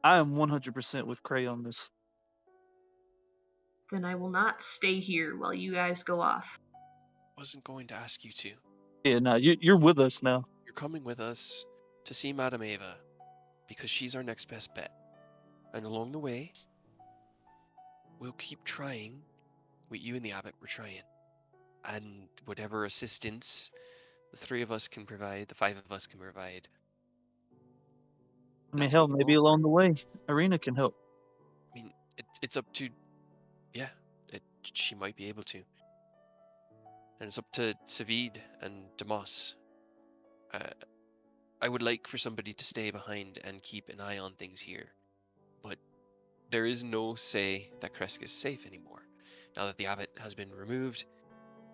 I am 100% with Cray on this. Then I will not stay here while you guys go off. Wasn't going to ask you to. Yeah, no, you're with us now. You're coming with us to see Madame Eva because she's our next best bet. And along the way, we'll keep trying what you and the abbot were trying. And whatever assistance the three of us can provide, the five of us can provide. I mean, That's hell, what maybe we'll along the way, Arena can help. I mean, it's up to, yeah, she might be able to. And it's up to Savid and Damas. I would like for somebody to stay behind and keep an eye on things here. But there is no say that Kresk is safe anymore. Now that the abbot has been removed,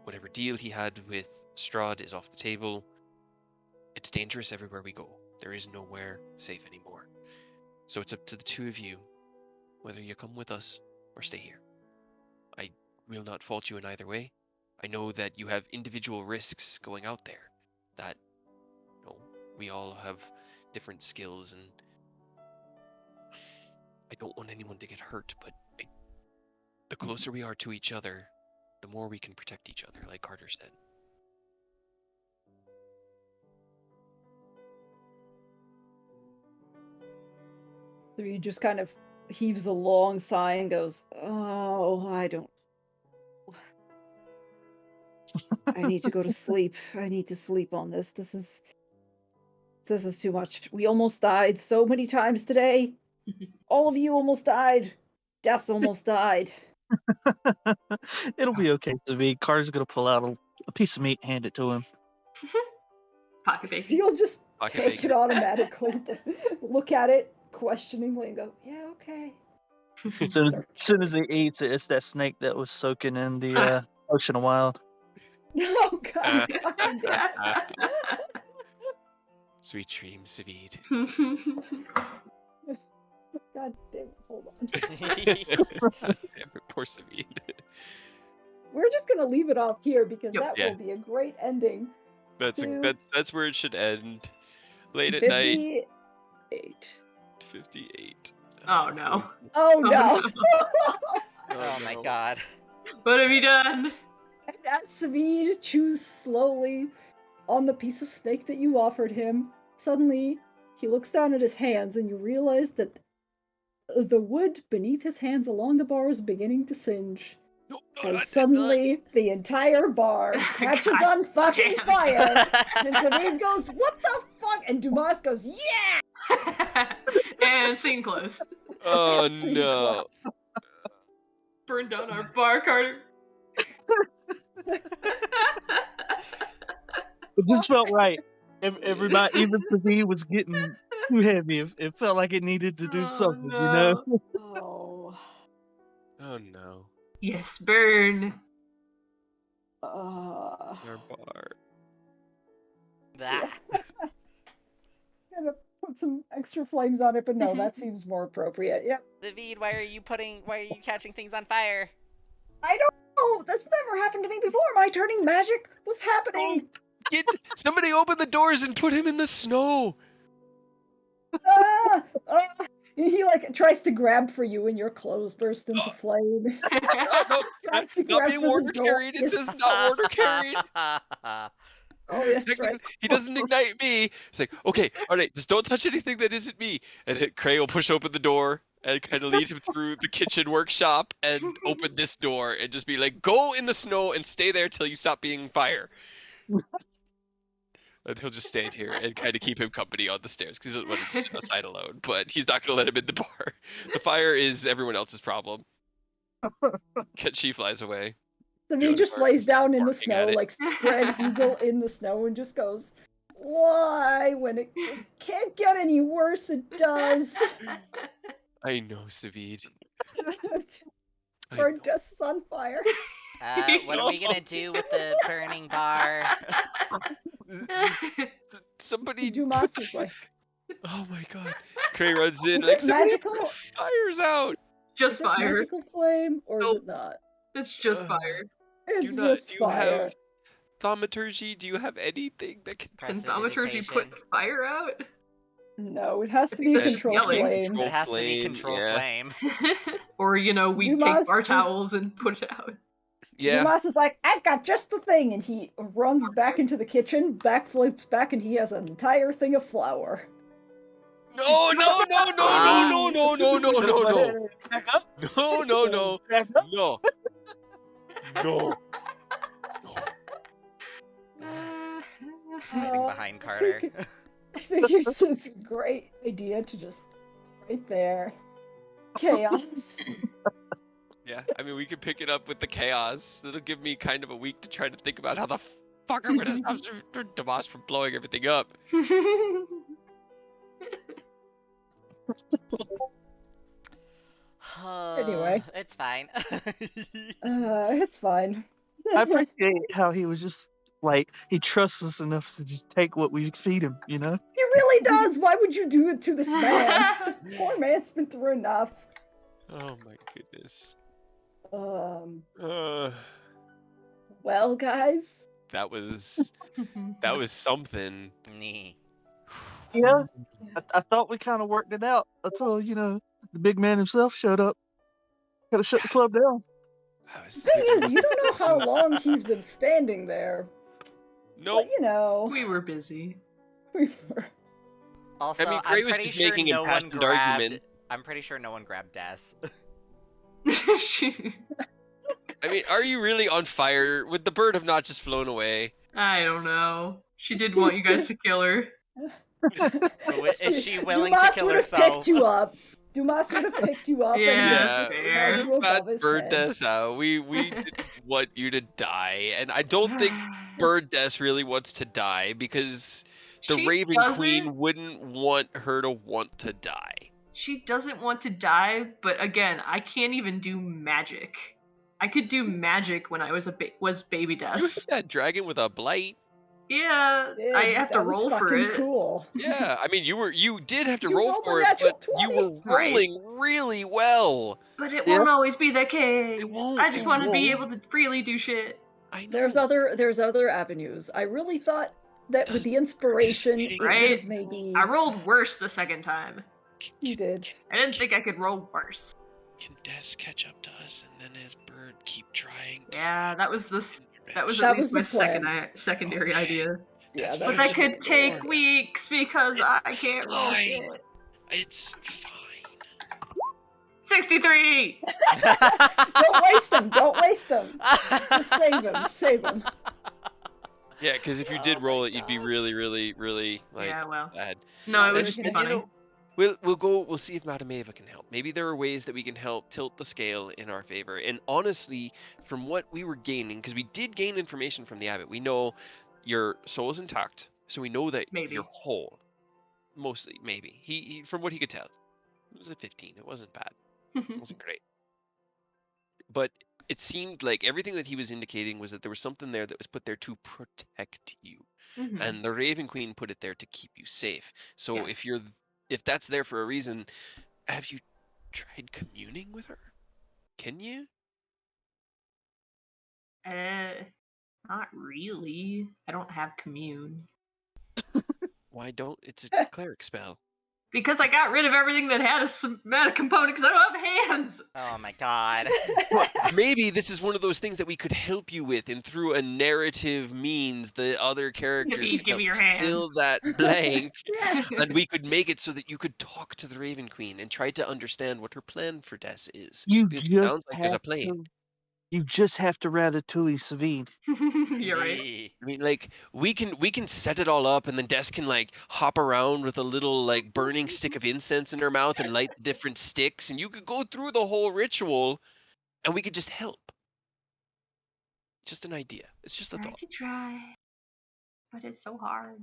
whatever deal he had with Strahd is off the table. It's dangerous everywhere we go. There is nowhere safe anymore. So it's up to the two of you, whether you come with us or stay here. I will not fault you in either way. I know that you have individual risks going out there, that we all have different skills, and I don't want anyone to get hurt, but the closer we are to each other, the more we can protect each other, like Carter said. So he just kind of heaves a long sigh and goes, "Oh, I need to go to sleep. I need to sleep on this. This is too much. We almost died so many times today. All of you almost died. Des almost died." It'll be okay, Savi. Carter's gonna pull out a piece of meat, hand it to him. Pocket bacon. He'll just Pocket take bacon. it automatically, but look at it questioningly and go, "Yeah, okay." As soon as he eats it, it's that snake that was soaking in the Ocean of Wild. Oh God, fucking damn. Sweet dreams, Savid. God damn it, hold on. Damn it, poor Savid. We're just gonna leave it off here because Yep. that Yeah. will be a great ending. That's where it should end. Late at night, 58. 58. Oh, no. Oh Oh, no! Oh my no. god. What have you done? And as Savid chews slowly on the piece of snake that you offered him, suddenly he looks down at his hands and you realize that the wood beneath his hands along the bar is beginning to singe. No, And not suddenly the entire bar catches God on fucking damn. fire. And Savid goes, "What the fuck?" And Dumas goes, "Yeah!" And scene close. Oh Scene no. close. Burn down our bar, Carter. It just felt right. Everybody, even Savi, was getting too heavy. It felt like it needed to do Oh, something, no. you know? Oh. Oh no. Yes, burn. Our bar. Ah. Gonna put some extra flames on it, but no, that seems more appropriate. Yep. David, why are you catching things on fire? I don't know. That's never happened to me before. Am I turning magic? What's happening? Somebody open the doors and put him in the snow. Ah! Ah! He like tries to grab for you, and your clothes burst into flame. No, Tries to not grab being for the water door. carried. It says not water carried. Oh, that's right. He doesn't ignite me. It's like, okay, all right, just don't touch anything that isn't me. And Cray will push open the door and kind of lead him through the kitchen workshop and open this door and just be like, go in the snow and stay there till you stop being fire. And he'll just stand here and kind of keep him company on the stairs because he doesn't want him to sit outside alone. But he's not going to let him in the bar. The fire is everyone else's problem. She flies away. So he Doing just bars, lays down in the barking at snow, it. like spread eagle in the snow, and just goes, "Why? When it just can't get any worse, it does." I know, Savid. I Our know. desk is on fire. What are we gonna do with the burning bar? Somebody Dumas put the is like, oh my god. Cray runs in Is like it somebody magical? put the fires out. Just "Is it fire. magical flame or is Nope. it not?" It's just fire. It's Do just you fire. have thaumaturgy? Do you have anything that can Can thaumaturgy put Prestidigitation. fire out? No, it has I to think be a that's just control yelling. flame. Control It has to be flame, control yeah. flame. Or, we Dumas take bar just- towels and put it out. Yeah. Dumas is like, "I've got just the thing," and he runs back into the kitchen, backflips back, and he has an entire thing of flour. No, no, no, no, no, no, no, no, no, no, no. Back up. No, no, no. Back up. No. No. Hiding behind Carter. I think it's a great idea to just right there. Chaos. Yeah, I mean, we could pick it up with the chaos. That'll give me kind of a week to try to think about how the fuck I'm gonna stop Damas from blowing everything up. Anyway. It's fine. It's fine. I appreciate how he was just like, he trusts us enough to just take what we feed him, you know? He really does. Why would you do it to this man? This poor man's been through enough. Oh my goodness. Um. Uh, Well, guys. that was something. Nee. Yeah. I thought we kind of worked it out until, the big man himself showed up. Gotta shut the club down. I was Thing is, you don't know how long he's been standing there. Nope. But We were busy. we were. Also, I mean, Cray I'm was pretty just sure making no one impassioned grabbed. arguments. I'm pretty sure no one grabbed Death. I mean, are you really on fire? Would the bird have not just flown away? I don't know. She did want you guys to kill her. Is she willing to Dumas kill would have herself? picked you up. Dumas would have picked you up Yeah, and he that's just fair. held you That above his bird head. death out. We didn't want you to die, and I don't think Bird Death really wants to die because the She Raven doesn't- Queen wouldn't want her to want to die. She doesn't want to die, but again, I can't even do magic. I could do magic when I was was baby You death. hit that dragon with a blight. Yeah, I have to that was roll for fucking it. cool. Yeah, I mean, you did have to You roll rolled a for it, natural but you 20. were rolling really well. But it Yeah. won't always be the case. It won't. I just It want to be won't. able to freely do shit. I know. There's other avenues. I really thought that with the Doesn't inspiration, participating it would Right? have maybe. I rolled worse the second time. You did. I didn't think I could roll worse. Can Des catch up to us, and then his bird keep trying? To Yeah, that was at That least was my the plan. secondary Okay. idea. Yeah, That's that what But I that was could looking take for. weeks because I can't roll fine. shit. It's fine. 63! Don't waste them. Don't waste them. Just save them. Save them. Yeah, because if you Oh did my roll it, you'd be gosh. really, really, really like Yeah, well. sad. No, it would And- just be and, funny. you know, we'll see if Madame Ava can help. Maybe there are ways that we can help tilt the scale in our favor. And honestly, from what we were gaining, because we did gain information from the abbot, we know your soul is intact, so we know that Maybe. you're whole. Mostly, maybe. He from what he could tell, it was a 15. It wasn't bad. It wasn't great. But it seemed like everything that he was indicating was that there was something there that was put there to protect you. Mhm. And the Raven Queen put it there to keep you safe. So Yes. if that's there for a reason, have you tried communing with her? Can you? Not really. I don't have commune. Why don't? It's a cleric spell. Because I got rid of everything that had a somatic component because I don't have hands! Oh my god. But maybe this is one of those things that we could help you with, and through a narrative means, the other characters David, could give me help your hands. fill that blank, and we could make it so that you could talk to the Raven Queen and try to understand what her plan for Des is. You Because it just sounds like there's a have plan. to. You just have to ratatouille Savine. You're right. Yee. I mean, like we can set it all up, and then Des can like hop around with a little like burning stick of incense in her mouth and light different sticks, and you could go through the whole ritual, and we could just help. Just an idea. It's just a I thought. could try, but it's so hard.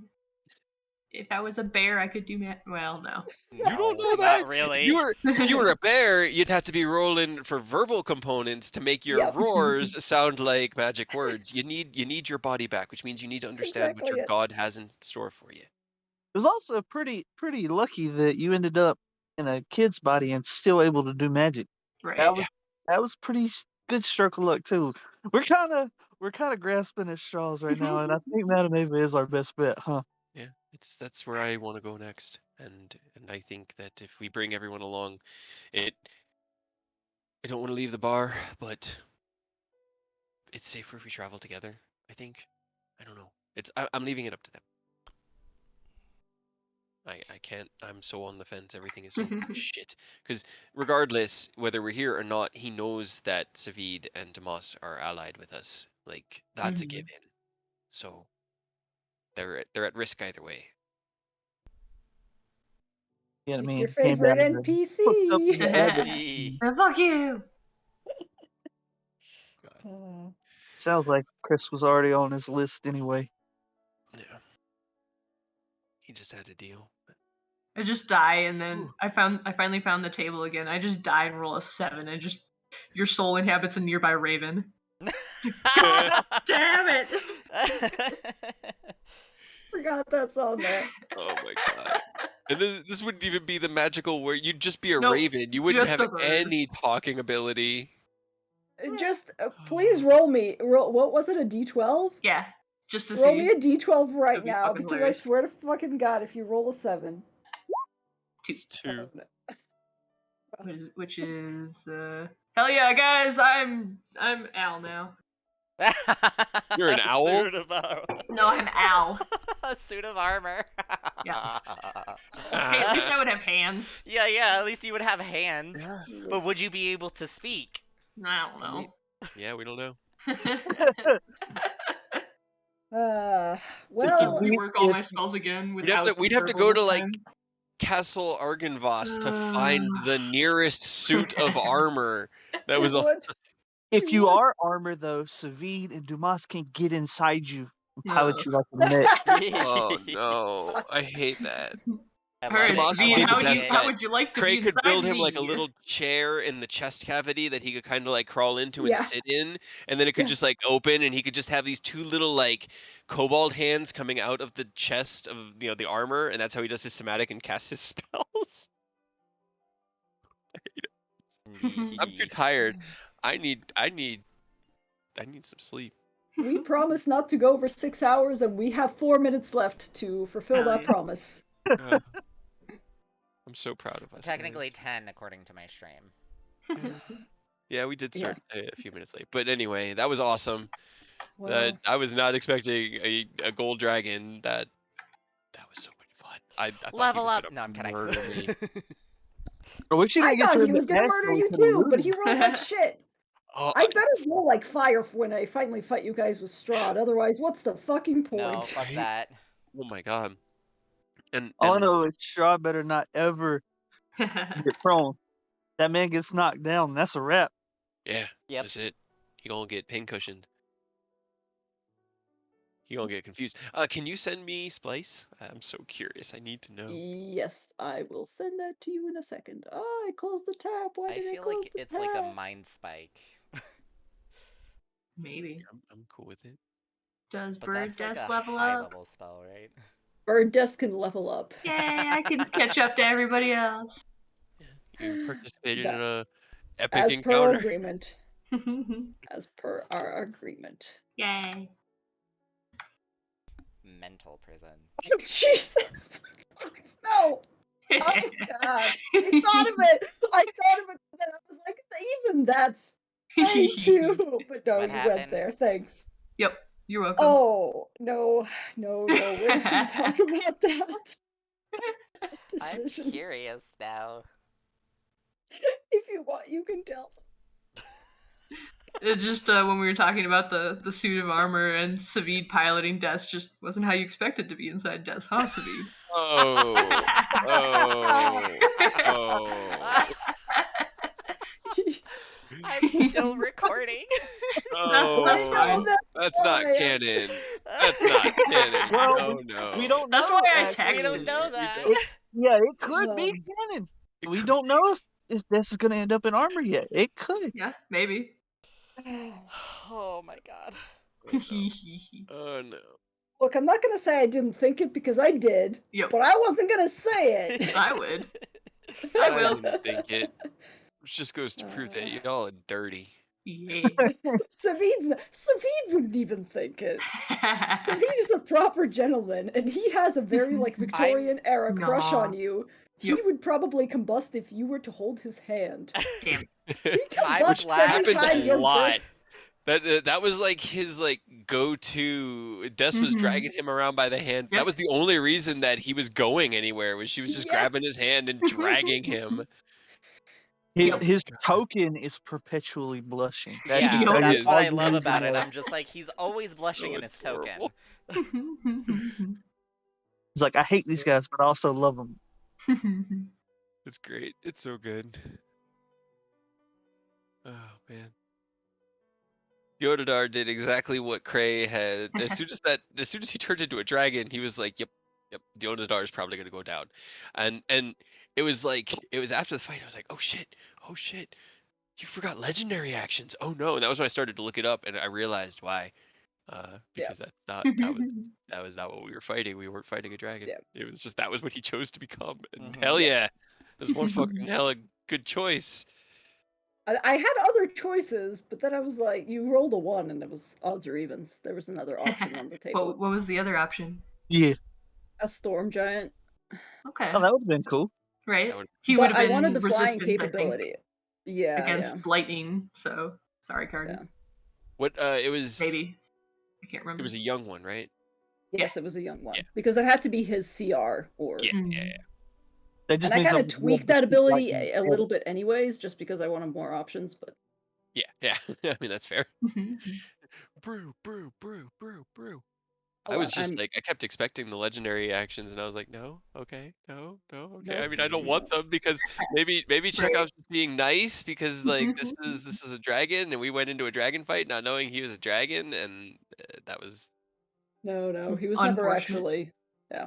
If I was a bear, I could do well, no. You don't know Not that. really. If you were a bear, you'd have to be rolling for verbal components to make your Yep. roars sound like magic words. You need your body back, which means you need to understand what exactly your it. god has in store for you. It was also pretty lucky that you ended up in a kid's body and still able to do magic. Right. That was pretty good stroke of luck too. We're kind of grasping at straws right now, and I think Madame Ava is our best bet, huh? Yeah, that's where I want to go next, and I think that if we bring everyone along, I don't want to leave the bar, but it's safer if we travel together. I think. I don't know. I'm leaving it up to them. I can't. I'm so on the fence. Everything is so shit. Because regardless whether we're here or not, he knows that Savid and Tomas are allied with us. Like that's a Mhm. given. So they're at risk either way. You know what I Pick mean? your Came favorite down to hooked up with NPC. the abbot. Yee. Fuck you! Uh, Sounds like Chris was already on his list anyway. Yeah. He just had a deal. I just die, and then Ooh. I finally found the table again. I just die and roll a 7, and just your soul inhabits a nearby raven. God damn it! forgot that's on there. Oh my god. And this wouldn't even be the magical where you'd just be a Nope, raven. You wouldn't just have a bird. any talking ability. Just please roll me. Roll. What was it? A D12? Yeah, just to Roll see. me a D12 right That'd be now, fucking because hilarious. I swear to fucking god, if you roll a 7, It's 2. Which is hell yeah, guys! I'm Al now. You're an owl? Suit of armor. No, I'm Al. A suit of armor. Yeah. Hey, at least I would have hands. Yeah, at least you would have hands. Yeah. But would you be able to speak? I don't know. Yeah, we don't know. well, Rework all my spells again without. We'd have to go to like Castle Argynvost to find the nearest suit of armor that was. If you are armor though, Savine and Dumas can get inside you and pilot you like a net. Oh no, I hate that. I All love right, it. boss I would Savine, be love the to best get how bet. would you like to Cray be could inside build me? him like a little chair in the chest cavity that he could kind of like crawl into and Yeah. sit in, and then it could Yeah. just like open, and he could just have these two little like kobold hands coming out of the chest of the armor, and that's how he does his somatic and casts his spells. I'm too tired. I need some sleep. We promise not to go over 6 hours, and we have 4 minutes left to fulfill Hell that yeah. promise. I'm so proud of us. Technically guys. 10 according to my stream. Yeah, we did Yeah. start a few minutes late, but anyway, that was awesome. Well, I was not expecting a gold dragon. That was so much fun. I thought he Level was up. gonna No, I'm kidding. murder me. Bro, we should I get thought you he was gonna murder you too, but he rolled like shit. Oh, I better roll like fire for when I finally fight you guys with Strahd. Otherwise, what's the fucking No, point? fuck Right? that. oh my god. And All I know is Strahd better not ever get prone. That man gets knocked down. That's a wrap. yeah, Yep. that's it. He gonna get pincushioned. He gonna get confused. Can you send me Splice? I'm so curious. I need to know. Yes, I will send that to you in a second. Oh, I closed the tab. Why I did I feel close like the it's tab? like a mind spike. Maybe. I'm cool with it. Does But Bird that's like Desk a level high up? level spell, right? Bird Desk can level up. Yay, I can catch up to everybody else. You participated in That- a epic As per our encounter. agreement. As per our agreement. Yay. Mental prison. Oh, Jesus! No! Oh, God. I thought of it! And then I was like, even that's fine too. But no, What you happened? went there. Thanks. Yep, you're welcome. Oh, no. We're not going to talk about that. I'm Decisions. curious now. If you want, you can tell. It just when we were talking about the suit of armor and Savid piloting Des just wasn't how you expected to be inside Des, huh, Savid? Oh. Jeez. I'm still recording. Oh, fine. that's not why. canon. That's not canon. Well, no. we don't That's know. why I actually. We don't texted know you. that. Yeah, it could be Um, canon. It We could don't know if this is gonna end up in armor yet. It could. Yeah, maybe. Oh my god. Oh no. Look, I'm not gonna say I didn't think it because I did, Yep. but I wasn't gonna say it. I would. I will. didn't think it. Which just goes to prove that y'all are dirty. Yeah. Savid wouldn't even think it. Savid is a proper gentleman, and he has a very Victorian era crush Nah. on you. He Yep. would probably combust if you were to hold his hand. Damn. He I'm combusts glad every happened time a you're lot. That was like his go-to. Des was Mhm. dragging him around by the hand. Yep. That was the only reason that he was going anywhere. Was she was just Yeah. grabbing his hand and dragging him. Yep. His token is perpetually blushing. That Yeah, Yup. that's is. what all I you love need to about it. know. I'm just like, he's always blushing So in his token. adorable. He's like, I hate these guys, but I also love them. It's great. It's so good. Oh man. Yodadar did exactly what Cray had. As soon as he turned into a dragon, he was like, "Yep, Yodadar is probably gonna go down," and it was after the fight. I was like, "Oh shit, you forgot legendary actions. Oh no!" And that was when I started to look it up, and I realized why. Because that was not what we were fighting. We weren't fighting a dragon. Yeah. It was just that was what he chose to become. And Mhm. hell yeah, that's one fucking hella good choice. I had other choices, but then I was like, you rolled a 1 and it was odds or evens. There was another option on the table. What was the other option? Yeah. A storm giant. Okay. Oh, that would have been cool. Right. That would- He would But have I been wanted the flying resistant, capability. Yeah, I think, against lightning. So sorry, Cardi. Yeah. What it was? Maybe. I can't remember. It was a young one, right? Yes, it was a young one. Yeah. Because it had to be his CR or Yeah, Mhm. yeah. That just and I means kind I of would love tweaked to that see ability lightning. a little bit anyways, just because I wanted more options, but Yeah. I mean, that's fair. Mhm. Brew. I hold was on, just I kept expecting the legendary actions, and I was like, no, okay, no, okay. Nope. I mean, I don't want them because maybe Chekhov's just being nice because this is a dragon, and we went into a dragon fight not knowing he was a dragon, and that was no, he was never Unfortunate. actually. Yeah.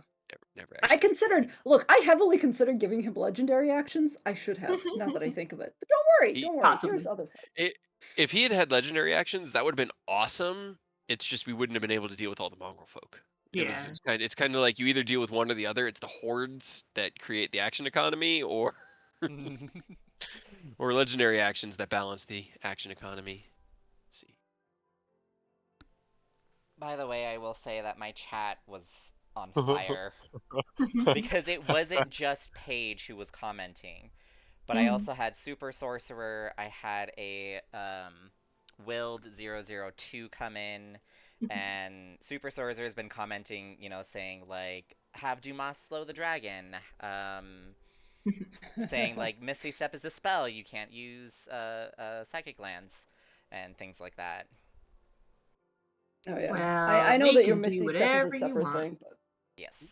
Never I actually. I heavily considered giving him legendary actions. I should have, now that I think of it. But He, don't worry. There's Possibly. other fights. it, if he had legendary actions, that would have been awesome. It's just we wouldn't have been able to deal with all the mongrel folk. Yeah. It's kind of like you either deal with one or the other. It's the hordes that create the action economy, or or legendary actions that balance the action economy. Let's see. By the way, I will say that my chat was on fire because it wasn't just Paige who was commenting, but I also had Super Sorcerer. I had a Willed002 come in, and Super Sorcerer has been commenting, saying like, "Have Dumas slow the dragon." Saying like, "Misty Step is a spell. You can't use Psychic Lands," and things like that. Oh yeah. Well, I know they that your can do Misty Step is a whatever you separate want. thing, but Yes. Yeah.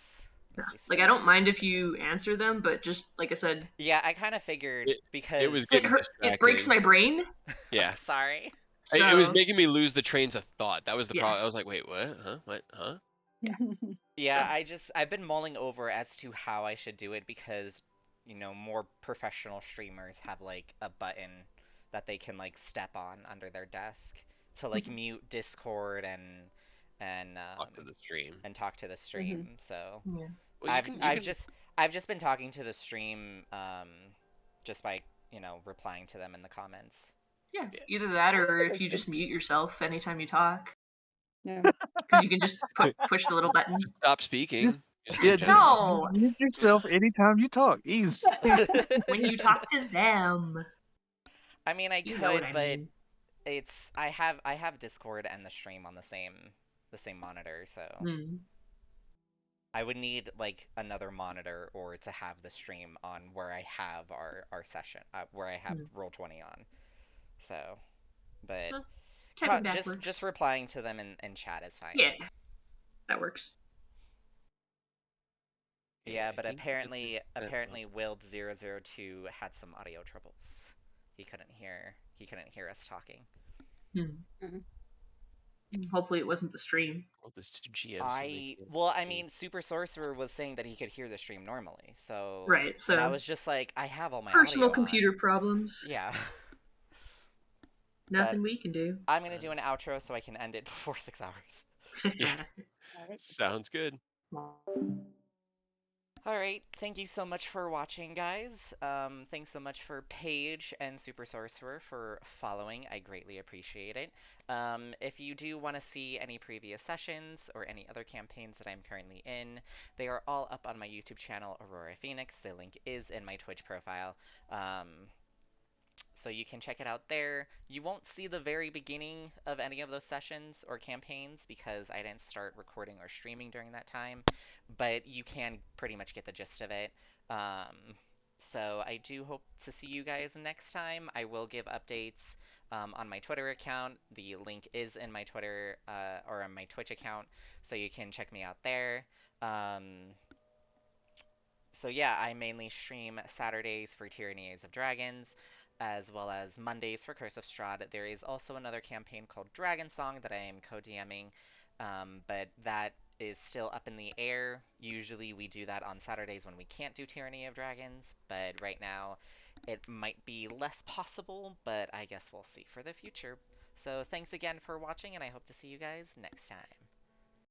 Misty Step Like, I don't is a mind if separate thing. you answer them, but just like I said, Yeah, I kind of figured It was it's like getting it breaks distracting. my brain. Yeah. I'm sorry. It was So making me lose the trains of thought. That was the yeah, problem. I was like, wait, what? Huh? What? Huh? yeah. Yeah, So I've been mulling over as to how I should do it because, more professional streamers have like a button that they can like step on under their desk to like mute Discord and Talk to the stream. and talk to the stream. So yeah, Well, you can I've just been talking to the stream just by, replying to them in the comments. yeah. Either that, I or think if that's you good. just mute yourself anytime you talk, Yeah. because you can just push the little button. stop speaking. Just Yeah, in just general. No, mute yourself anytime you talk. Easy. when you talk to them, I mean, I you know what could, I but mean. I have Discord and the stream on the same monitor, so I would need like another monitor or to have the stream on where I have our session, where I have Roll20 on. So, but Well, typing backwards. just replying to them in chat is fine. Yeah, that works. Yeah, I but think that is apparently Willed002 had some audio troubles. He couldn't hear us talking. Hopefully, it wasn't the stream. well, this GM so they can't I see. mean, Super Sorcerer was saying that he could hear the stream normally, so Right. and I So was just like, I have all my personal audio computer on. problems. Yeah. But Nothing we can do. I'm gonna do an outro so I can end it before 6 hours. Yeah, sounds good. Alright, thank you so much for watching, guys. Thanks so much for Paige and Super Sorcerer for following. I greatly appreciate it. If you do want to see any previous sessions or any other campaigns that I'm currently in, they are all up on my YouTube channel, Aurora Phoenix. The link is in my Twitch profile. So you can check it out there. You won't see the very beginning of any of those sessions or campaigns because I didn't start recording or streaming during that time, but you can pretty much get the gist of it. So I do hope to see you guys next time. I will give updates on my Twitter account. The link is in my Twitter or on my Twitch account, so you can check me out there. So yeah, I mainly stream Saturdays for Tyrannies of Dragons, as well as Mondays for Curse of Strahd. There is also another campaign called Dragon Song that I am co-DMing, but that is still up in the air. Usually we do that on Saturdays when we can't do Tyranny of Dragons, but right now it might be less possible, but I guess we'll see for the future. So thanks again for watching, and I hope to see you guys next time.